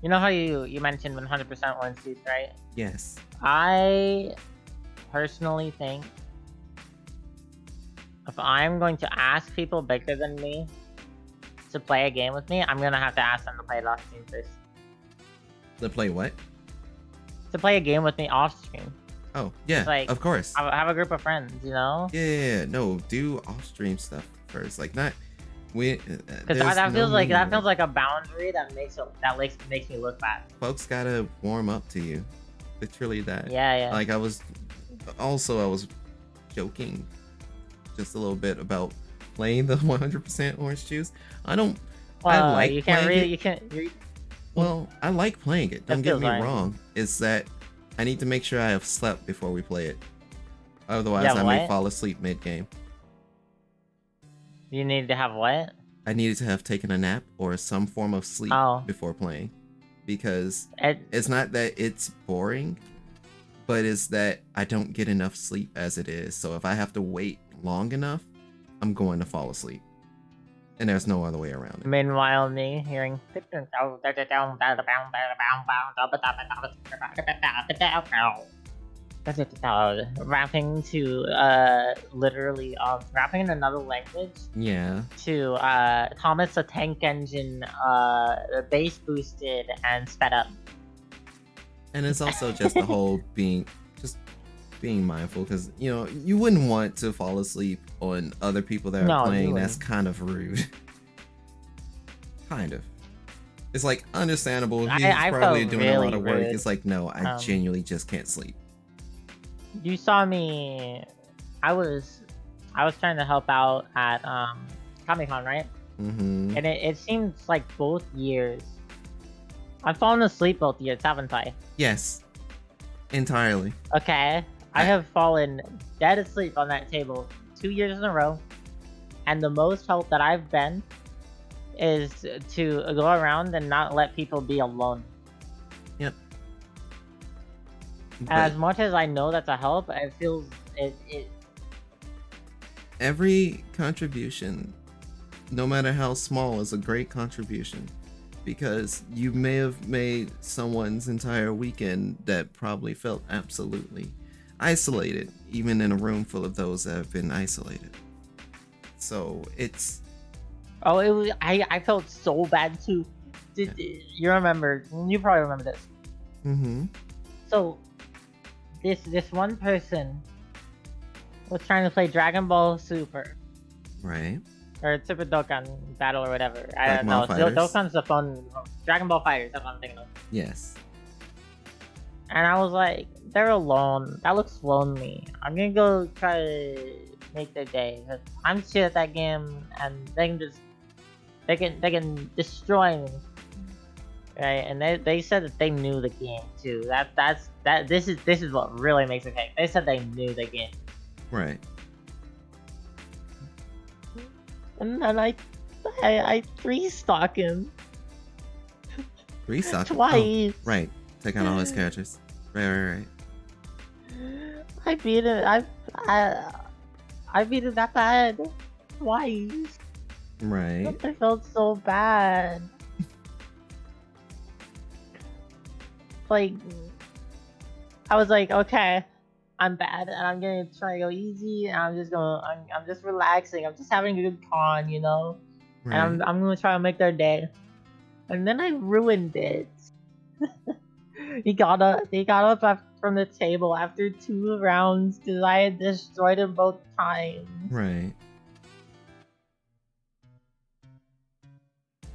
you know how you mentioned 100% warranties, right? Yes. I personally think if I'm going to ask people bigger than me to play a game with me, I'm gonna have to ask them to play it off stream first. To play what? To play a game with me off stream. Oh, yeah, like, of course. I have a group of friends, you know? Yeah, no, do off stream stuff first. Like, not... Because that feels like a boundary that makes me look bad. Folks gotta warm up to you. Literally that. Yeah. Like I was joking just a little bit about playing the 100% orange juice. I like you can't playing really, it. you can't. Well, I like playing it. Don't That get feels me right. wrong. It's that I need to make sure I have slept before we play it. Otherwise, Yeah, I may what? fall asleep mid-game. You need to have what? I needed to have taken a nap or some form of sleep Oh. before playing. Because It, it's not that it's boring, but it's that I don't get enough sleep as it is. So if I have to wait long enough, I'm going to fall asleep. And there's no other way around it. meanwhile, me hearing rapping to literally rapping in another language Yeah. to Thomas the Tank Engine bass boosted and sped up. And it's also just the whole being mindful, because you wouldn't want to fall asleep on other people that are No, you playing. That's wouldn't. kind of rude. Kind of. It's like understandable. He's I probably felt doing a lot really of work. rude. It's like, no, I genuinely just can't sleep. You saw me. I was trying to help out at Comic-Con, right? Mm-hmm. And it seems like both years I've fallen asleep both years, haven't I? Yes. Entirely. Okay. I have fallen dead asleep on that table 2 years in a row, and the most help that I've been is to go around and not let people be alone. Yep. And But as much as I know that's a help, it feels it every contribution, no matter how small, is a great contribution, because you may have made someone's entire weekend that probably felt absolutely isolated, even in a room full of those that have been isolated. So it's... Oh, it was. I felt so bad too. You remember? You probably remember this. Mm-hmm. So, this one person was trying to play Dragon Ball Super Right. or Super Dokkan Battle or whatever. I Like don't know. Fighters? Dokkan's the phone. Dragon Ball Fighters. That's what I'm thinking of. Yes. And I was like, they're alone. That looks lonely. I'm gonna go try to make their day. 'Cause I'm shit at that game, and they can destroy me. Right? And they said that they knew the game too. This is what really makes it fake. They said they knew the game. Right. and then I three-stock him. Restock. Twice. Oh, right. Take out all his characters. Right. I beat it. I beat it that bad twice. Right. I felt so bad. Like, I was like, okay, I'm bad, and I'm gonna try to go easy, and I'm just relaxing. I'm just having a good con, you know. Right. And I'm gonna try to make their day. And then I ruined it. He got up from the table after 2 rounds because I had destroyed him both times. Right.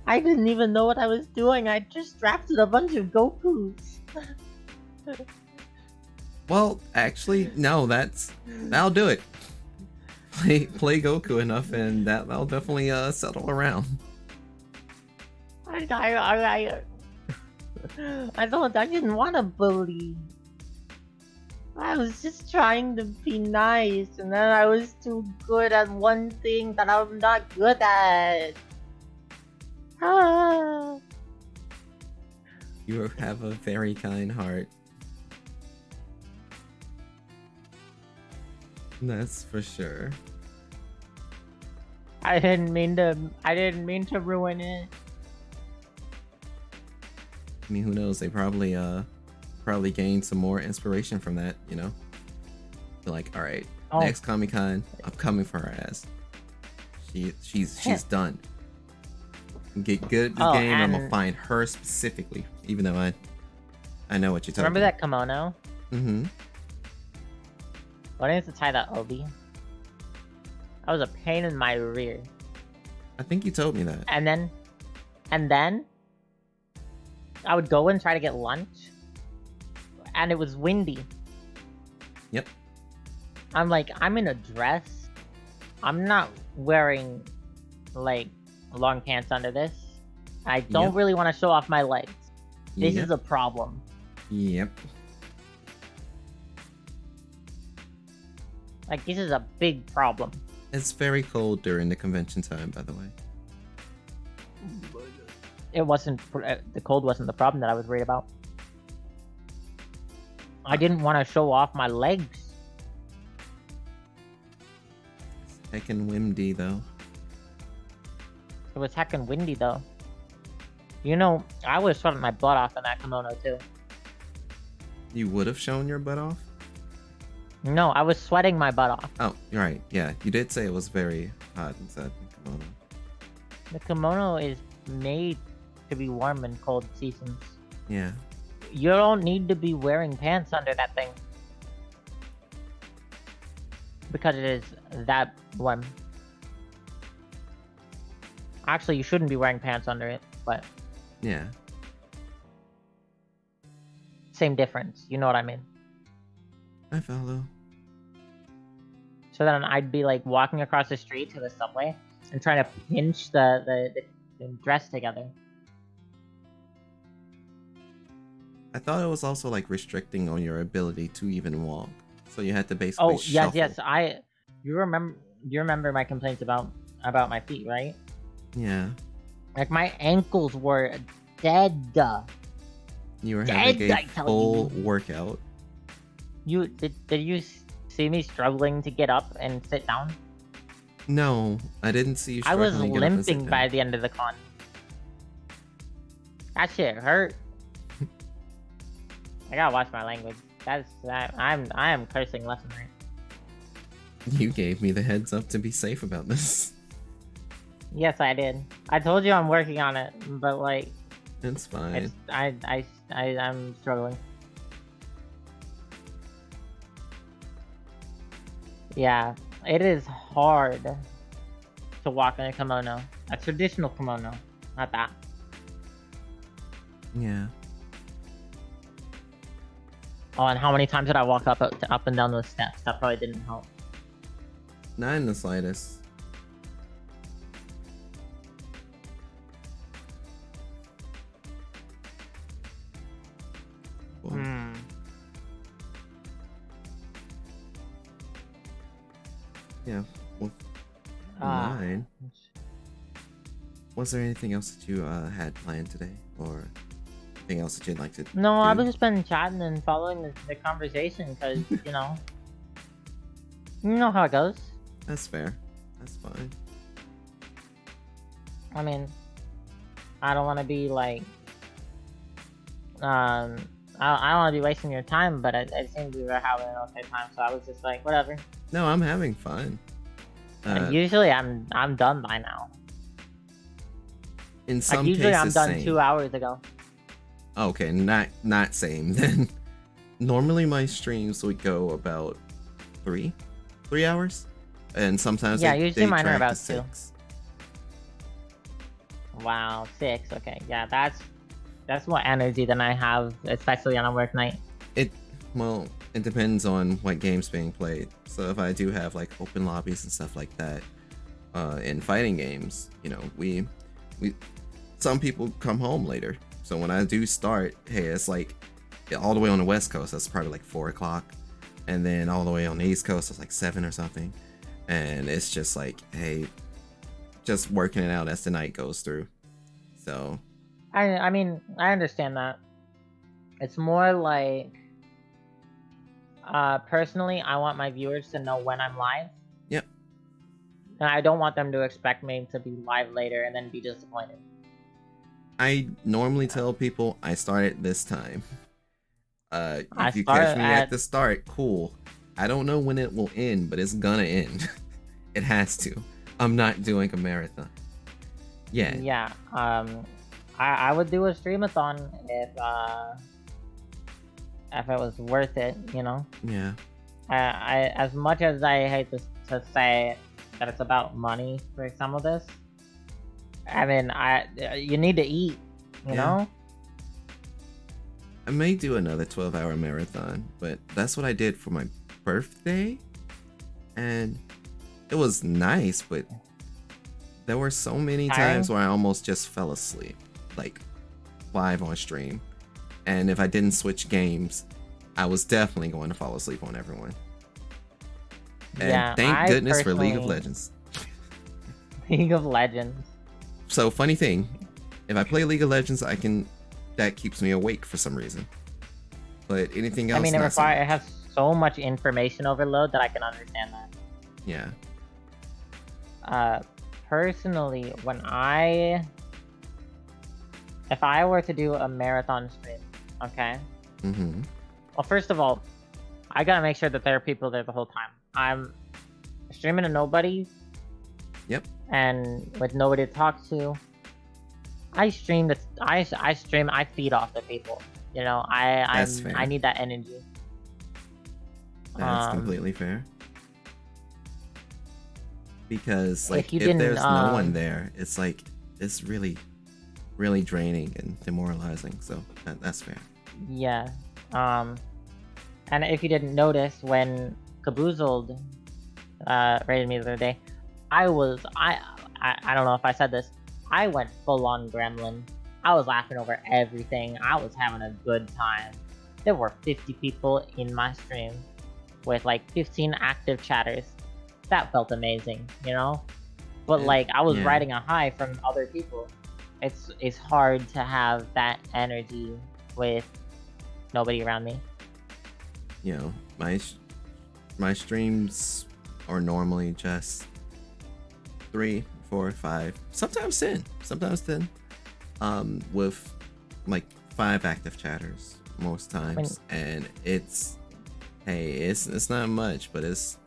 I didn't even know what I was doing. I just drafted a bunch of Gokus. Well, actually, no. That'll do it. Play Goku enough, and that'll definitely settle around. I didn't want to bully. I was just trying to be nice, and then I was too good at one thing that I'm not good at. Ah. You have a very kind heart. That's for sure. I didn't mean to ruin it. I mean, who knows? They probably gained some more inspiration from that, you know? They're like, all right, next Comic-Con, I'm coming for her ass. She's done. Get good at the game, and I'm gonna find her specifically, even though I know what you're talking Remember about. that kimono? Mm-hmm. Why didn't I tie that obi? That was a pain in my rear. I think you told me that. And then I would go and try to get lunch, and it was windy. Yep. I'm like, I'm in a dress. I'm not wearing like long pants under this. I don't really want to show off my legs. This is a problem. Yep. Like, this is a big problem. It's very cold during the convention time, by the way. It wasn't, the cold wasn't the problem that I was worried about. I didn't want to show off my legs. It's heckin' windy, though. It was heckin' windy, though. You know, I was sweating my butt off in that kimono, too. You would have shown your butt off? No, I was sweating my butt off. Oh, you're right. Yeah, you did say it was very hot inside the kimono. The kimono is made to be warm in cold seasons. Yeah. You don't need to be wearing pants under that thing. Because it is that warm. Actually, you shouldn't be wearing pants under it, but... Yeah. Same difference, you know what I mean. I follow. So then I'd be like walking across the street to the subway and trying to pinch the dress together. I thought it was also like restricting on your ability to even walk. So you had to basically shuffle. Yes. You remember my complaints about my feet, right? Yeah. Like my ankles were dead. You were having a full workout. Did you see me struggling to get up and sit down? No, I didn't see you I struggling was to get up and sit limping down. by the end of the con. That shit hurt. I gotta watch my language. I am cursing left and right. You gave me the heads up to be safe about this. Yes, I did. I told you I'm working on it, but like, It's fine. I'm struggling. Yeah, it is hard to walk in a kimono. A traditional kimono, not that. Yeah. Oh, and how many times did I walk up and down those steps? That probably didn't help. Not in the slightest. Whoa. Yeah. Well, mine. was there anything else that you had planned today, or anything else that you'd like to No, do? I've just been chatting and following the conversation because you know how it goes. That's fair. That's fine. I mean, I don't want to be like, I don't want to be wasting your time, but it seemed we were having an okay time, so I was just like, whatever. No, I'm having fun. Usually I'm done by now. In some usually cases, I'm done same. 2 hours ago. Okay, not same then. Normally my streams would go about 3 hours, and sometimes usually they mine are drag to about 2. 6. Wow, 6. Okay, yeah, that's more energy than I have, especially on a work night. It depends on what game's being played. So if I do have like open lobbies and stuff like that, in fighting games, we some people come home later. So when I do start, hey, it's like all the way on the West Coast, that's probably like 4 o'clock, and then all the way on the East Coast, it's like 7 or something, and it's just like, hey, just working it out as the night goes through. So I mean, I understand that. It's more like, personally, I want my viewers to know when I'm live. Yep. And I don't want them to expect me to be live later and then be disappointed. I normally tell people I start at this time. If you start catch me at the start, cool. I don't know when it will end, but it's gonna end. It has to. I'm not doing a marathon. Yeah. Yeah. I would do a streamathon if it was worth it, Yeah. I as much as I hate to say that it's about money for some of this, I mean, you need to eat, you know? I may do another 12-hour marathon, but that's what I did for my birthday, and it was nice, but there were so many times where I almost just fell asleep, like live on stream. And if I didn't switch games, I was definitely going to fall asleep on everyone. And thank goodness for League of Legends. League of Legends. So funny thing, if I play League of Legends, that keeps me awake for some reason. But anything else, I mean, it has so much information overload that I can understand that. Yeah. Personally, if I were to do a marathon stream, okay? Mm-hmm. Well, first of all, I gotta make sure that there are people there the whole time. I'm streaming to nobody. Yep. And with nobody to talk to. I stream. I feed off the people. I need that energy. That's completely fair. Because like if there's no one there, it's like it's really, really draining and demoralizing. So that's fair. Yeah. And if you didn't notice, when Caboozled raided me the other day, I don't know if I said this. I went full on gremlin. I was laughing over everything. I was having a good time. There were 50 people in my stream with like 15 active chatters. That felt amazing, But like I was riding a high from other people. It's hard to have that energy with nobody around me. My streams are normally just 3, 4, 5, sometimes 10, with like 5 active chatters most times, and it's not much, but it's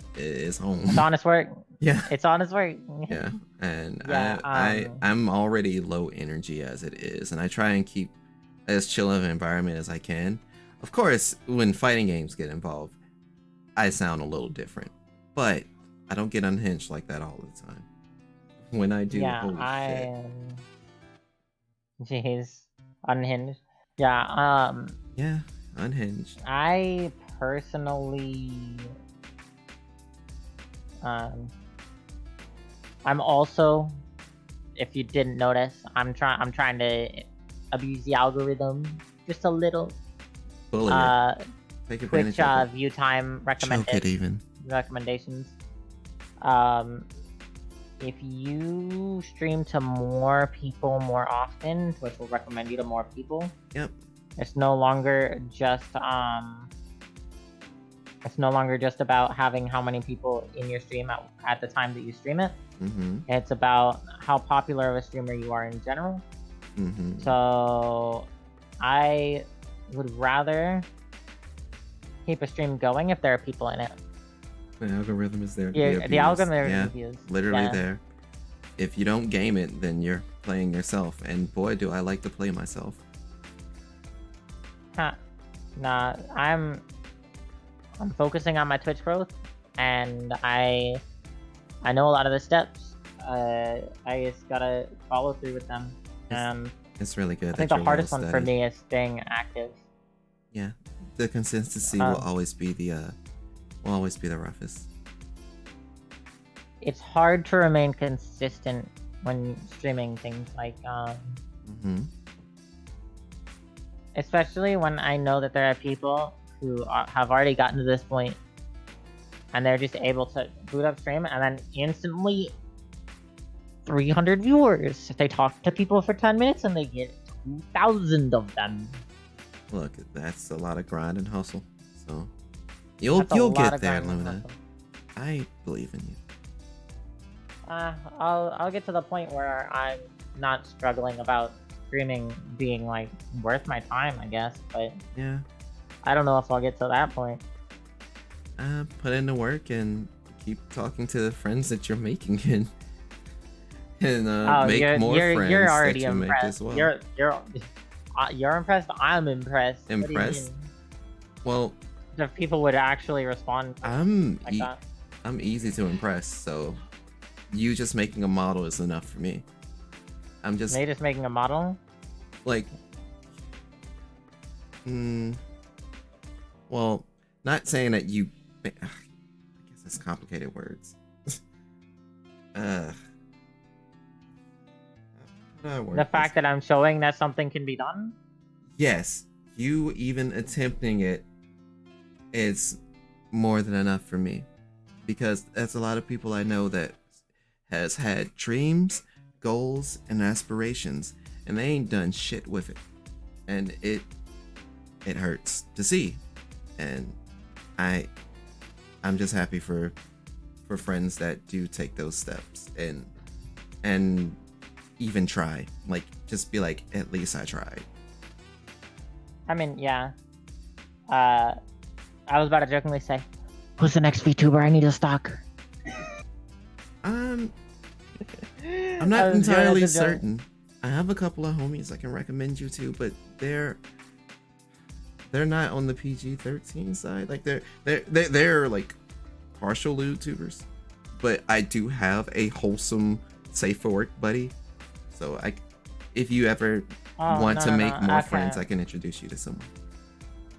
home. It's honest work. Yeah, it's honest work. Yeah, and I'm already low energy as it is, and I try and keep as chill of an environment as I can. Of course, when fighting games get involved, I sound a little different, but I don't get unhinged like that all the time. When I do, jeez, unhinged. Yeah, yeah, unhinged. I personally, I'm also, if you didn't notice, I'm trying to abuse the algorithm just a little. Bully it. Take advantage Twitch of it. view time Choke it even. recommendations. if you stream to more people more often, Twitch will recommend you to more people. Yep. It's no longer just about having how many people in your stream at the time that you stream it. It's about how popular of a streamer you are in general. So I would rather keep a stream going if there are people in it. The algorithm is there. Yeah, the algorithm yeah, reviews. Literally there. If you don't game it, then you're playing yourself. And boy, do I like to play myself. Nah, I'm focusing on my Twitch growth, and I know a lot of the steps. I just gotta follow through with them. It's really good. I think the hardest one for me is staying active. Yeah, the consistency will always be the roughest. It's hard to remain consistent when streaming things like especially when I know that there are people who have already gotten to this point and they're just able to boot up stream and then instantly 300 viewers. If they talk to people for 10 minutes and they get 2,000 of them. Look, that's a lot of grind and hustle. So you'll get there, Luna. I believe in you. I'll get to the point where I'm not struggling about streaming being like worth my time, I guess, but yeah, I don't know if I'll get to that point. Put in the work and keep talking to the friends that you're making and make more friends. You're already that you impressed. Make as well. You're impressed. I'm impressed. Impressed? Well, if people would actually respond like that. I'm easy to impress, so you just making a model is enough for me. I'm just making a model? Like, well, not saying that you. I guess it's complicated words. The fact that I'm showing that something can be done? Yes, you even attempting it is more than enough for me, because there's a lot of people I know that has had dreams, goals, and aspirations, and they ain't done shit with it, and it hurts to see. And I'm just happy for friends that do take those steps and even try, like, just be like, at least I tried. I mean, yeah. I was about to jokingly say, who's the next VTuber I need to stalk? I'm not entirely certain. I have a couple of homies I can recommend you to, but they're not on the PG-13 side. Like they're like partial YouTubers, but I do have a wholesome, safe for work buddy. So if you ever want to make more friends, I can introduce you to someone.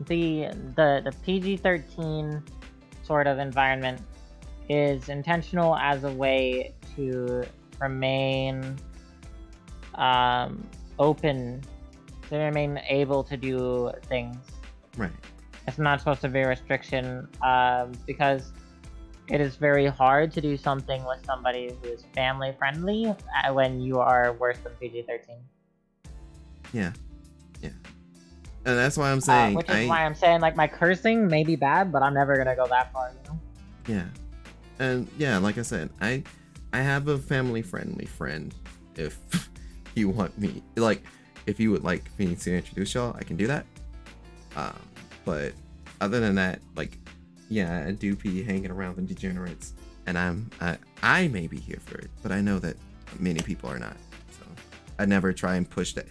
The PG-13 sort of environment is intentional as a way to remain open, to remain able to do things. Right. It's not supposed to be a restriction, because it is very hard to do something with somebody who is family friendly when you are worse than PG-13. Yeah. And that's why I'm saying. Which is why I'm saying, like, my cursing may be bad, but I'm never gonna go that far, you know? Yeah. And yeah, like I said, I have a family friendly friend. If you want me, like, if you would like me to introduce y'all, I can do that. But other than that, like, yeah, I do be hanging around the degenerates, and I may be here for it, but I know that many people are not. So I never try and push that.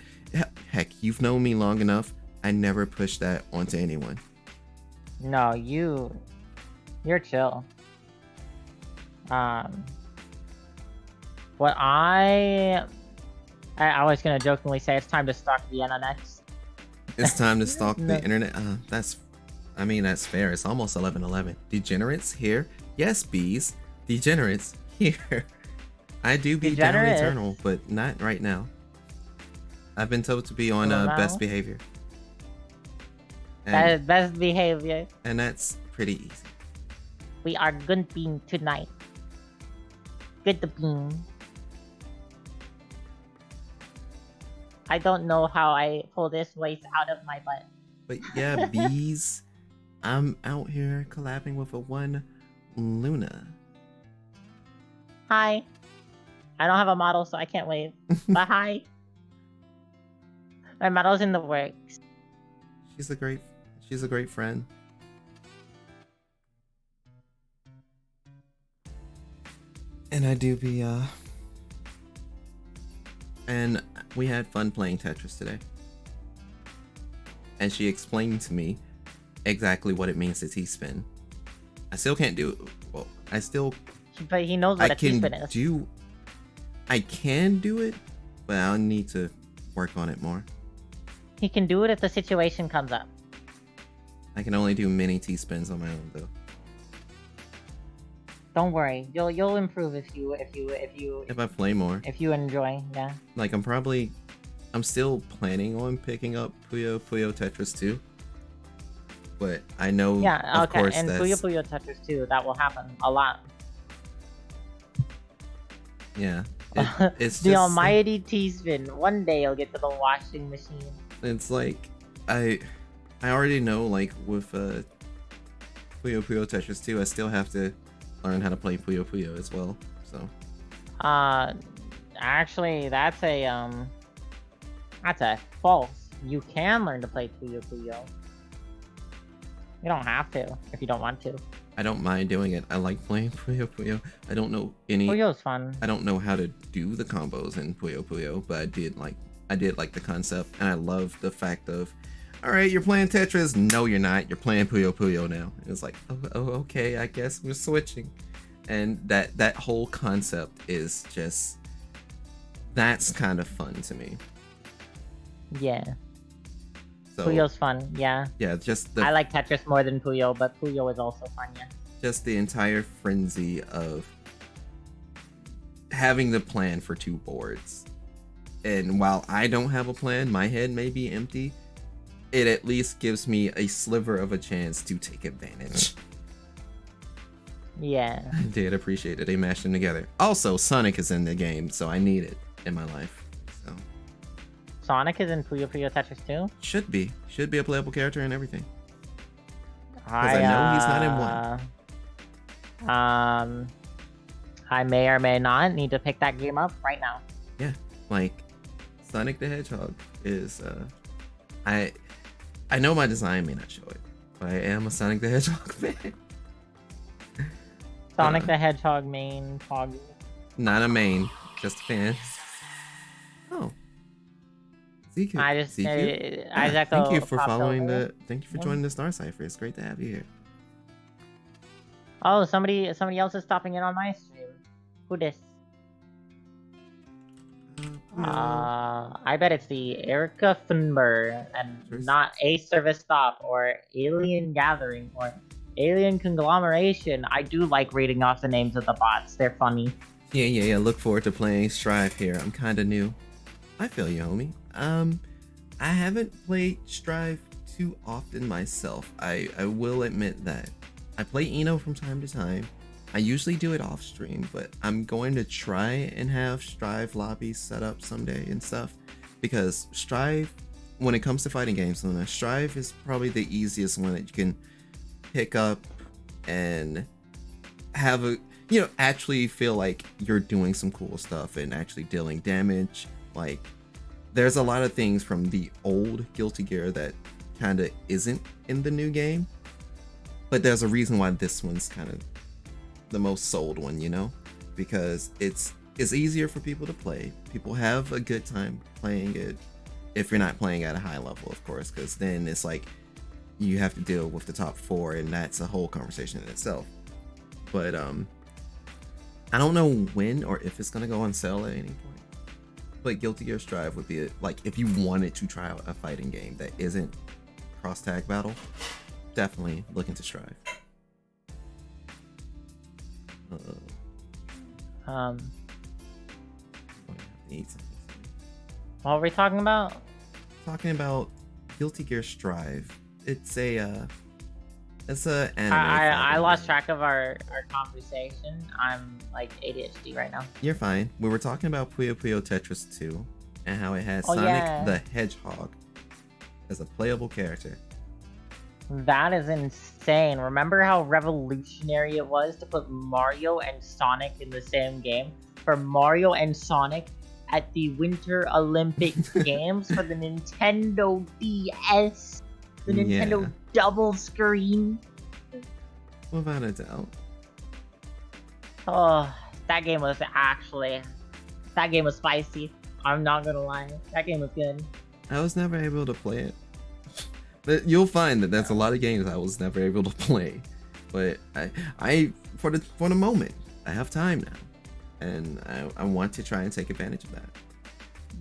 Heck, you've known me long enough. I never push that onto anyone. No, you're chill. What I was gonna jokingly say, it's time to stalk Vienna next. It's time to stalk the internet. That's fair. It's almost 11:11. Degenerates here? Yes, bees. Degenerates here. I do be down eternal, but not right now. I've been told to be on best behavior. And, best behavior. And that's pretty easy. We are gunping tonight. Good the bean. I don't know how I pull this voice out of my butt. But yeah, bees, I'm out here collabing with a one Luna. Hi. I don't have a model, so I can't wave. But hi. My model's in the works. She's a great friend. And I do be and we had fun playing Tetris today. And she explained to me exactly what it means to T-spin. I still can't do it. Well, But he knows what a T-spin is. I can do it, but I'll need to work on it more. He can do it if the situation comes up. I can only do mini T-spins on my own though. Don't worry, you'll improve if I play more. If you enjoy, yeah. Like I'm still planning on picking up Puyo Tetris 2. But I know of course and that's... Puyo Tetris 2, that will happen a lot. Yeah. It's the just, almighty T-spin. One day you'll get to the washing machine. It's like I already know, like with Puyo Tetris 2, I still have to learn how to play Puyo as well. So actually that's a false. You can learn to play Puyo. You don't have to if you don't want to. I don't mind doing it. I like playing Puyo. I don't know any Puyo's fun. I don't know how to do the combos in Puyo, but I did like the concept, and I love the fact of, all right, you're playing Tetris. No, you're not. You're playing Puyo now. It's like, oh, okay. I guess we're switching, and that whole concept is just, that's kind of fun to me. Yeah. So, Puyo's fun. Yeah. Yeah, just I like Tetris more than Puyo, but Puyo is also fun. Yeah. Just the entire frenzy of having the plan for two boards. And while I don't have a plan, my head may be empty, it at least gives me a sliver of a chance to take advantage. Yeah. I did appreciate it. They mashed them together. Also, Sonic is in the game, so I need it in my life. So Sonic is in Puyo Tetris too? Should be a playable character and everything. Because I know he's not in one. I may or may not need to pick that game up right now. Yeah, like Sonic the Hedgehog is I know my design may not show it, but I am a Sonic the Hedgehog fan. Sonic the Hedgehog main hog. Not a main, just a fan. Oh. ZQ. Isaac, thank you for following thank you for joining the Star Cipher. It's great to have you here. Oh, somebody else is stopping in on my stream. Who this? I bet it's the Erica Thunberg and not a service stop or alien gathering or alien conglomeration. I do like reading off the names of the bots. They're funny. Yeah. Look forward to playing Strive here. I'm kind of new. I feel you, homie. I haven't played Strive too often myself. I will admit that. I play Eno from time to time. I usually do it off stream, but I'm going to try and have Strive lobbies set up someday and stuff, because Strive, when it comes to fighting games, Strive is probably the easiest one that you can pick up and have actually feel like you're doing some cool stuff and actually dealing damage. Like, there's a lot of things from the old Guilty Gear that kind of isn't in the new game, but there's a reason why this one's kind of the most sold one, because it's easier for people to play. People have a good time playing it, if you're not playing at a high level, of course, because then it's like you have to deal with the top 4, and that's a whole conversation in itself. But I don't know when or if it's gonna go on sale at any point. But Guilty Gear Strive would be like, if you wanted to try out a fighting game that isn't cross tag battle, definitely look into Strive. What were we talking about? Talking about Guilty Gear Strive. It's a It's a anime. I fighting lost game. track of our conversation. I'm like ADHD right now. You're fine. We were talking about Puyo Puyo Tetris 2 and how it had Oh, Sonic yeah. the Hedgehog as a playable character. That is insane. Remember how revolutionary it was to put Mario and Sonic in the same game? For Mario and Sonic at the Winter Olympic Games for the Nintendo DS. The Nintendo double screen. Without a doubt. Oh, that game was spicy. I'm not gonna lie. That game was good. I was never able to play it. But you'll find that there's a lot of games I was never able to play. But I for the moment, I have time now. And I want to try and take advantage of that.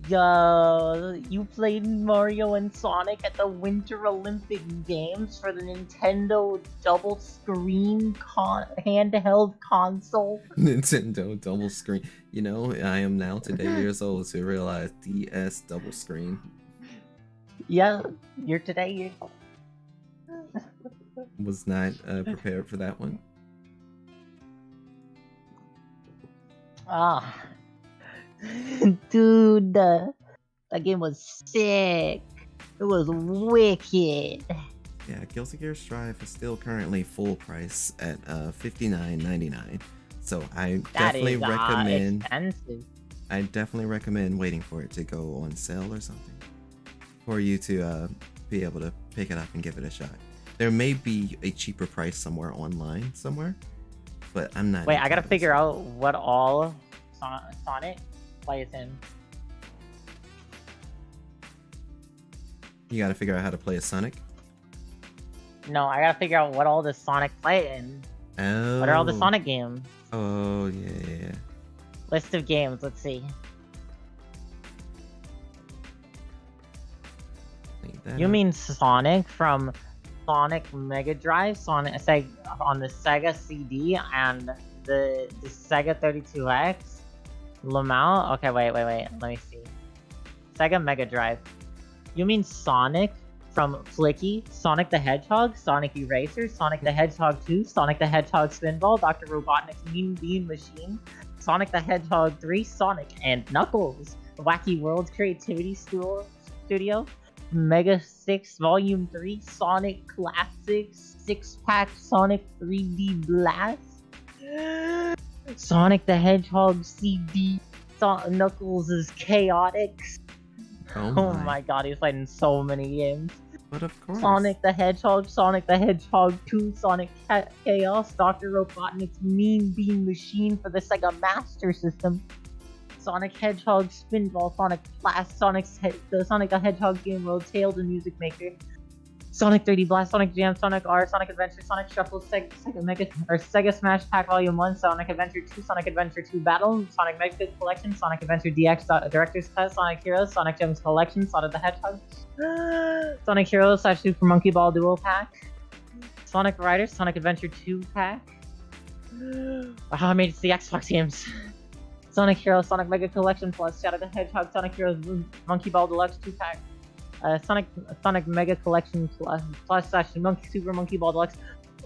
Yo, you played Mario and Sonic at the Winter Olympic Games for the Nintendo double screen handheld console? Nintendo double screen. You know, I am now today years old to realize DS double screen. Yeah, you're today. Was not prepared for that one. Ah. Dude, that game was sick. It was wicked. Yeah, Guilty Gear Strive is still currently full price at $59.99. So I definitely recommend. Expensive. I definitely recommend waiting for it to go on sale or something, for you to be able to pick it up and give it a shot. There may be a cheaper price somewhere online somewhere, but I'm not. Wait, I gotta figure out what all Sonic plays in. You gotta figure out how to play a Sonic. No, I gotta figure out what all the Sonic play in. Oh. What are all the Sonic games? Oh yeah. List of games. Let's see. You mean Sonic from Sonic Mega Drive, Sonic on the Sega CD and the Sega 32X? Lamau? Okay, wait. Let me see. Sega Mega Drive. You mean Sonic from Flicky, Sonic the Hedgehog, Sonic Eraser, Sonic the Hedgehog 2, Sonic the Hedgehog Spinball, Dr. Robotnik's Mean Bean Machine, Sonic the Hedgehog 3, Sonic and Knuckles, Wacky Worlds Creativity Studio, Mega 6 Volume 3, Sonic Classics, 6-pack Sonic 3D Blast, Sonic the Hedgehog CD, Knuckles' Chaotix. Oh my god, he's played in so many games. But of course. Sonic the Hedgehog, Sonic the Hedgehog 2, Sonic Chaos, Dr. Robotnik's Mean Bean Machine for the Sega Master System, Sonic Hedgehog Spinball, Sonic Blast, the Sonic the Hedgehog Game World, Tails the Music Maker, Sonic 3D Blast, Sonic Jam, Sonic R, Sonic Adventure, Sonic Shuffle, Sega Smash Pack Volume 1, Sonic Adventure 2, Sonic Adventure 2 Battle, Sonic Mega Collection, Sonic Adventure DX Director's Cut, Sonic Heroes, Sonic Gems Collection, Sonic the Hedgehog, Sonic Heroes / Super Monkey Ball Duo Pack, Sonic Riders, Sonic Adventure 2 Pack. Wow, I made it to the Xbox games. Sonic Heroes, Sonic Mega Collection Plus, Shadow the Hedgehog, Sonic Heroes Monkey Ball Deluxe 2 Pack. Sonic Mega Collection Plus / Super Monkey Ball Deluxe.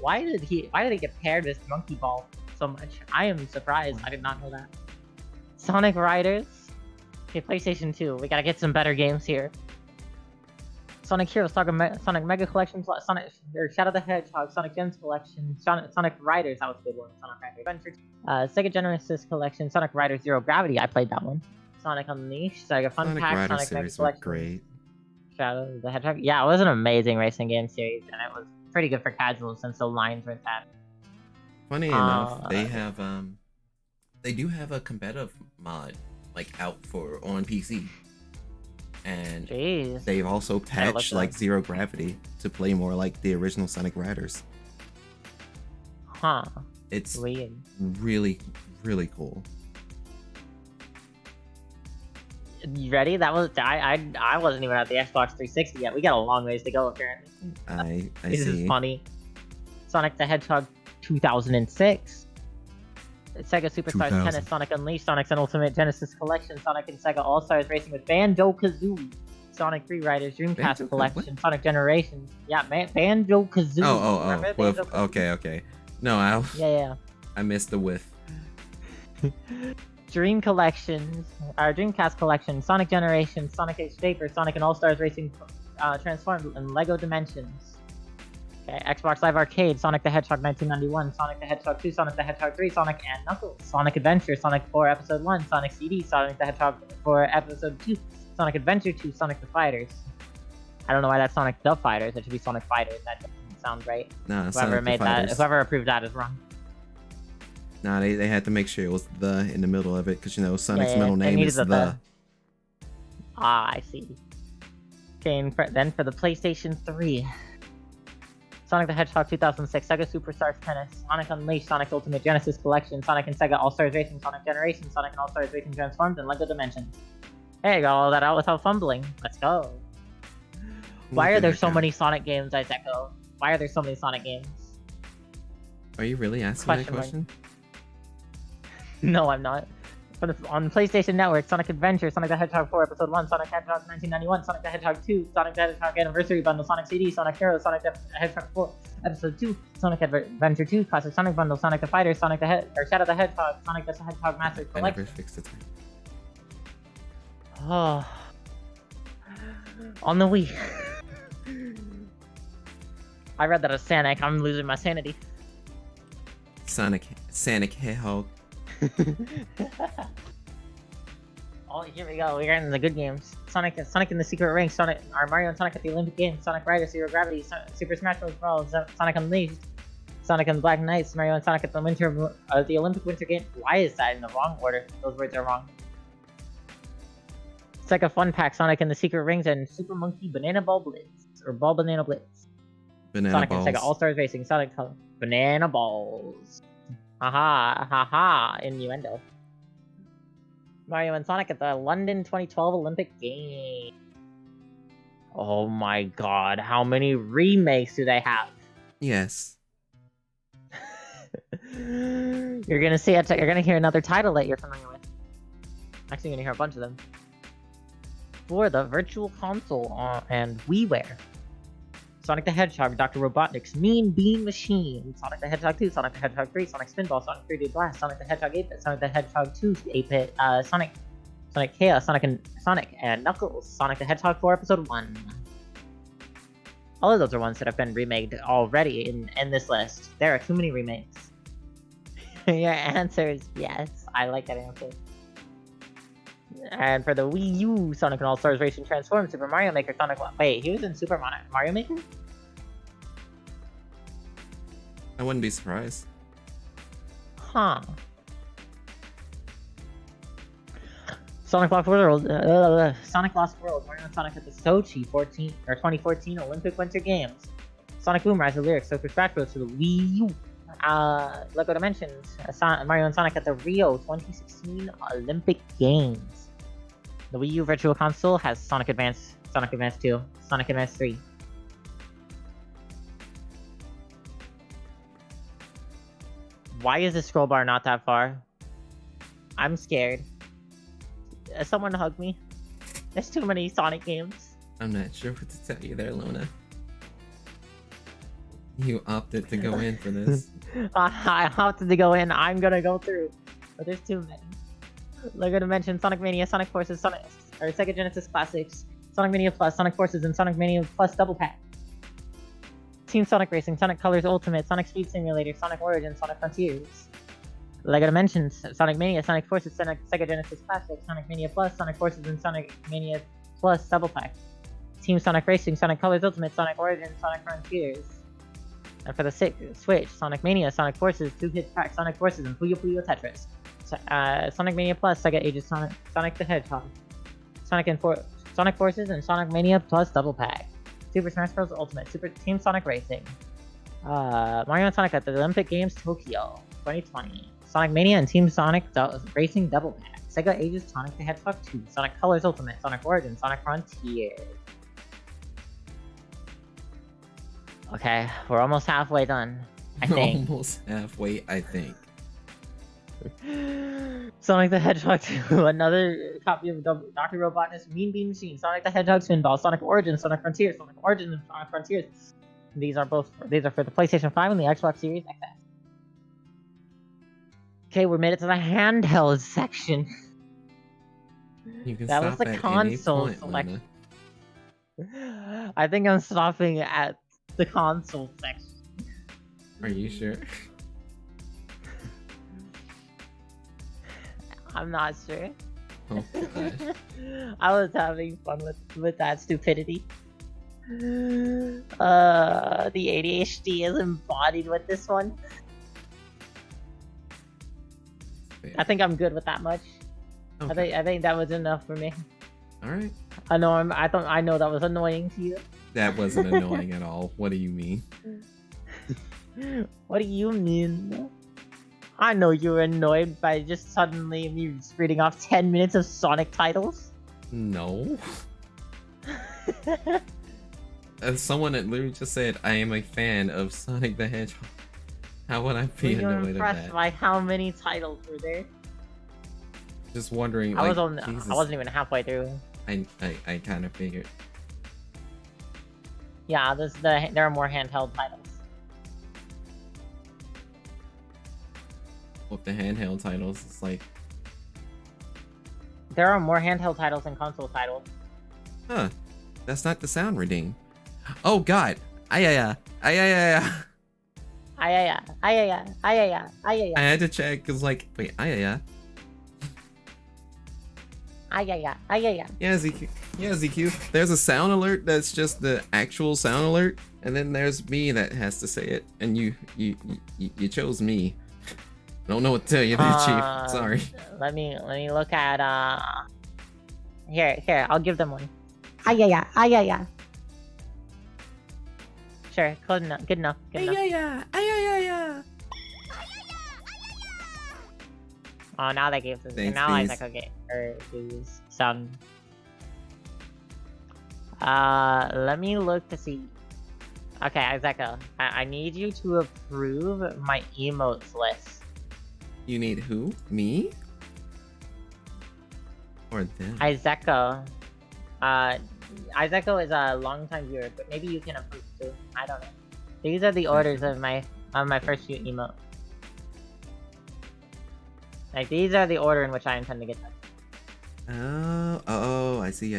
Why did he get paired with Monkey Ball so much? I am surprised. I did not know that. Sonic Riders. Okay, PlayStation 2. We gotta get some better games here. Sonic Heroes, Sonic Mega Collection Plus, Shadow the Hedgehog, Sonic Gems Collection, Sonic Riders. That was a good one. Sonic Riders Adventure. Sega Genesis Collection, Sonic Riders Zero Gravity. I played that one. Sonic Unleashed, Sega Fun Sonic Pack, Riders Sonic Mega series were Collection. great. Shadow the Hedgehog. Yeah, it was an amazing racing game series, and it was pretty good for casuals since the lines weren't that. Funny enough, they do have a competitive mod out on PC, and Jeez. they've also patched Zero Gravity to play more like the original Sonic Riders. Huh. It's weird. Really, really cool. You ready? That was I wasn't even at the Xbox 360 yet. We got a long ways to go apparently. I this see. is funny. Sonic the Hedgehog 2006. Sega Superstars 2000. Tennis, Sonic Unleashed, Sonic's Ultimate Genesis Collection, Sonic and Sega All-Stars Racing with Banjo-Kazooie, Sonic Free Riders, Dreamcast Banjo-Kazooie? Collection, Sonic Generations. Yeah, Banjo-Kazooie. Oh. Remember With, Banjo-Kazooie? okay. No, Yeah. I missed the with. Dream Collections, Dreamcast Collection, Sonic Generations, Sonic X Vapor, Sonic and All-Stars Racing Transformed, and Lego Dimensions. Okay, Xbox Live Arcade, Sonic the Hedgehog 1991, Sonic the Hedgehog 2, Sonic the Hedgehog 3, Sonic and Knuckles, Sonic Adventure, Sonic 4 Episode 1, Sonic CD, Sonic the Hedgehog 4 Episode 2, Sonic Adventure 2, Sonic the Fighters. I don't know why that's Sonic the Fighters, it should be Sonic Fighters, that doesn't sound right. Nah, Whoever Sonic made the that, Fighters. whoever approved that is wrong. Nah, they had to make sure it was the in the middle of it, because you know Sonic's Yeah, middle they name needed is the. the. Ah, I see. Okay, and then for the PlayStation 3. Sonic the Hedgehog 2006, Sega Superstars Tennis, Sonic Unleashed, Sonic Ultimate Genesis Collection, Sonic and Sega All-Stars Racing, Sonic Generations, Sonic and All-Stars Racing Transformed, and LEGO Dimensions. Hey, got all that out without fumbling. Let's go. Why are there so many Sonic games, Iseko? Why are there so many Sonic games? Are you really asking that question? No, I'm not. But on PlayStation Network, Sonic Adventure, Sonic the Hedgehog 4 Episode 1, Sonic Hedgehog 1991, Sonic the Hedgehog 2, Sonic the Hedgehog Anniversary Bundle, Sonic CD, Sonic Heroes, Sonic the Hedgehog 4 Episode 2, Sonic Adventure 2, Classic Sonic Bundle, Sonic the Fighter, Sonic the Shadow the Hedgehog, Sonic the Hedgehog Master I never Collection. fixed it. Oh. On the Wii. I read that as Sonic, I'm losing my sanity. Sonic Hedgehog. Oh, here we go. We're getting the good games. Sonic in the Secret Ring, Mario and Sonic at the Olympic Games, Sonic Riders, Zero Gravity, Super Smash Bros. Sonic Unleashed, Sonic and the Black Knights, Mario and Sonic at the Olympic Winter Games. Why is that in the wrong order? Those words are wrong. Sega Fun Pack, Sonic and the Secret Rings, and Super Monkey Banana Ball Blitz, or Ball Banana Blitz. Banana Sonic balls. and Sega All-Stars Racing, Sonic Banana Balls. Haha, innuendo. Mario and Sonic at the London 2012 Olympic Games. Oh my god, how many remakes do they have? Yes. You're gonna see you're gonna hear another title that you're familiar with. Actually, you're gonna hear a bunch of them. For the Virtual Console and WiiWare. Sonic the Hedgehog, Dr. Robotnik's Mean Bean Machine, Sonic the Hedgehog 2, Sonic the Hedgehog 3, Sonic Spinball, Sonic 3D Blast, Sonic the Hedgehog 8-bit, Sonic the Hedgehog 2 8-bit, Sonic Chaos, Sonic and Knuckles, Sonic the Hedgehog 4 Episode 1. All of those are ones that have been remade already in this list. There are too many remakes. Your answer is yes. I like that answer. And for the Wii U, Sonic and All-Stars Racing Transformed, Super Mario Maker, Sonic... Wait, he was in Super Mario Maker? I wouldn't be surprised. Huh. Sonic Lost World, Sonic Lost World, Mario and Sonic at the Sochi 2014 Olympic Winter Games. Sonic Boom, Rise of Lyrics, Super Smash Bros. To the Wii U. Lego Dimensions, Mario and Sonic at the Rio 2016 Olympic Games. The Wii U Virtual Console has Sonic Advance 2, Sonic Advance 3. Why is the scroll bar not that far? I'm scared. Someone hug me. There's too many Sonic games. I'm not sure what to tell you there, Luna. You opted to go in for this. I opted to go in. I'm gonna go through. But there's too many. Lego Dimension, Sonic Mania, Sonic Forces, Sega Genesis Classics, Sonic Mania Plus, Sonic Forces, and Sonic Mania Plus Double Pack. Team Sonic Racing, Sonic Colors Ultimate, Sonic Speed Simulator, Sonic Origins, Sonic Frontiers. Lego Dimensions, Sonic Mania, Sonic Forces, Sega Genesis Classics, Sonic Mania Plus, Sonic Forces, and Sonic Mania Plus Double Pack. Team Sonic Racing, Sonic Colors Ultimate, Sonic Origins, Sonic Frontiers. And for the Switch, Sonic Mania, Sonic Forces, 2-hit pack, Sonic Forces, and Puyo Puyo Tetris. Sonic Mania Plus, Sega Ages Sonic the Hedgehog. Sonic Forces, and Sonic Mania Plus Double Pack. Super Smash Bros. Ultimate, Super Team Sonic Racing. Mario and Sonic at the Olympic Games Tokyo 2020. Sonic Mania and Team Sonic Racing Double Pack. Sega Ages Sonic the Hedgehog 2. Sonic Colors Ultimate, Sonic Origins, Sonic Frontiers. Okay, we're almost halfway done, I think. Almost halfway, I think. Sonic the Hedgehog 2, another copy of Dr. Robotnik's Mean Bean Machine, Sonic the Hedgehog Spinball, Sonic Origins, Sonic Frontiers, Sonic Origins, and Sonic Frontiers. These are for the PlayStation 5 and the Xbox Series XS. Okay, we made it to the handheld section. You can That was stop the at console any point, selection. Luna. I think I'm stopping at the console section. Are you sure? I'm not sure. Oh gosh. I was having fun with that stupidity. The ADHD is embodied with this one. I think I'm good with that much. Okay. I think that was enough for me. All right. I know that was annoying to you. That wasn't annoying at all. What do you mean? What do you mean? I know you were annoyed by just suddenly me reading off 10 minutes of Sonic titles. No. As someone that literally just said, I am a fan of Sonic the Hedgehog. How would I be Were you annoyed at impressed that? by how many titles were there? Just wondering. I Like, wasn't even halfway through. I kind of figured. Yeah, there are more handheld titles. With the handheld titles, it's like, There are more handheld titles than console titles. huh? That's not the sound redeem. Oh God! Ayaya! Ayaya! Ayaya, ayaya, ayaya, ayaya, I had to check because, like, wait, ayaya. ayaya, ayaya. Yeah, ZQ. Yeah, ZQ. There's a sound alert that's just the actual sound alert, and then there's me that has to say it, and you chose me. I don't know what to tell you there, Chief. Sorry. Let me look at here, I'll give them one. Ayaya, ayaya. Sure, good enough, good enough. Ayaya! Ayaya! Oh, now they gave this. Thanks, Now please. Isaac gives some. Let me look to see. Okay, Isaac, I need you to approve my emotes list. You need who? Me? Or them? Isaac, Isaac is a long-time viewer, but maybe you can approve too. I don't know. These are the orders of my first few emotes. Like, these are the order in which I intend to get them. Oh, I see.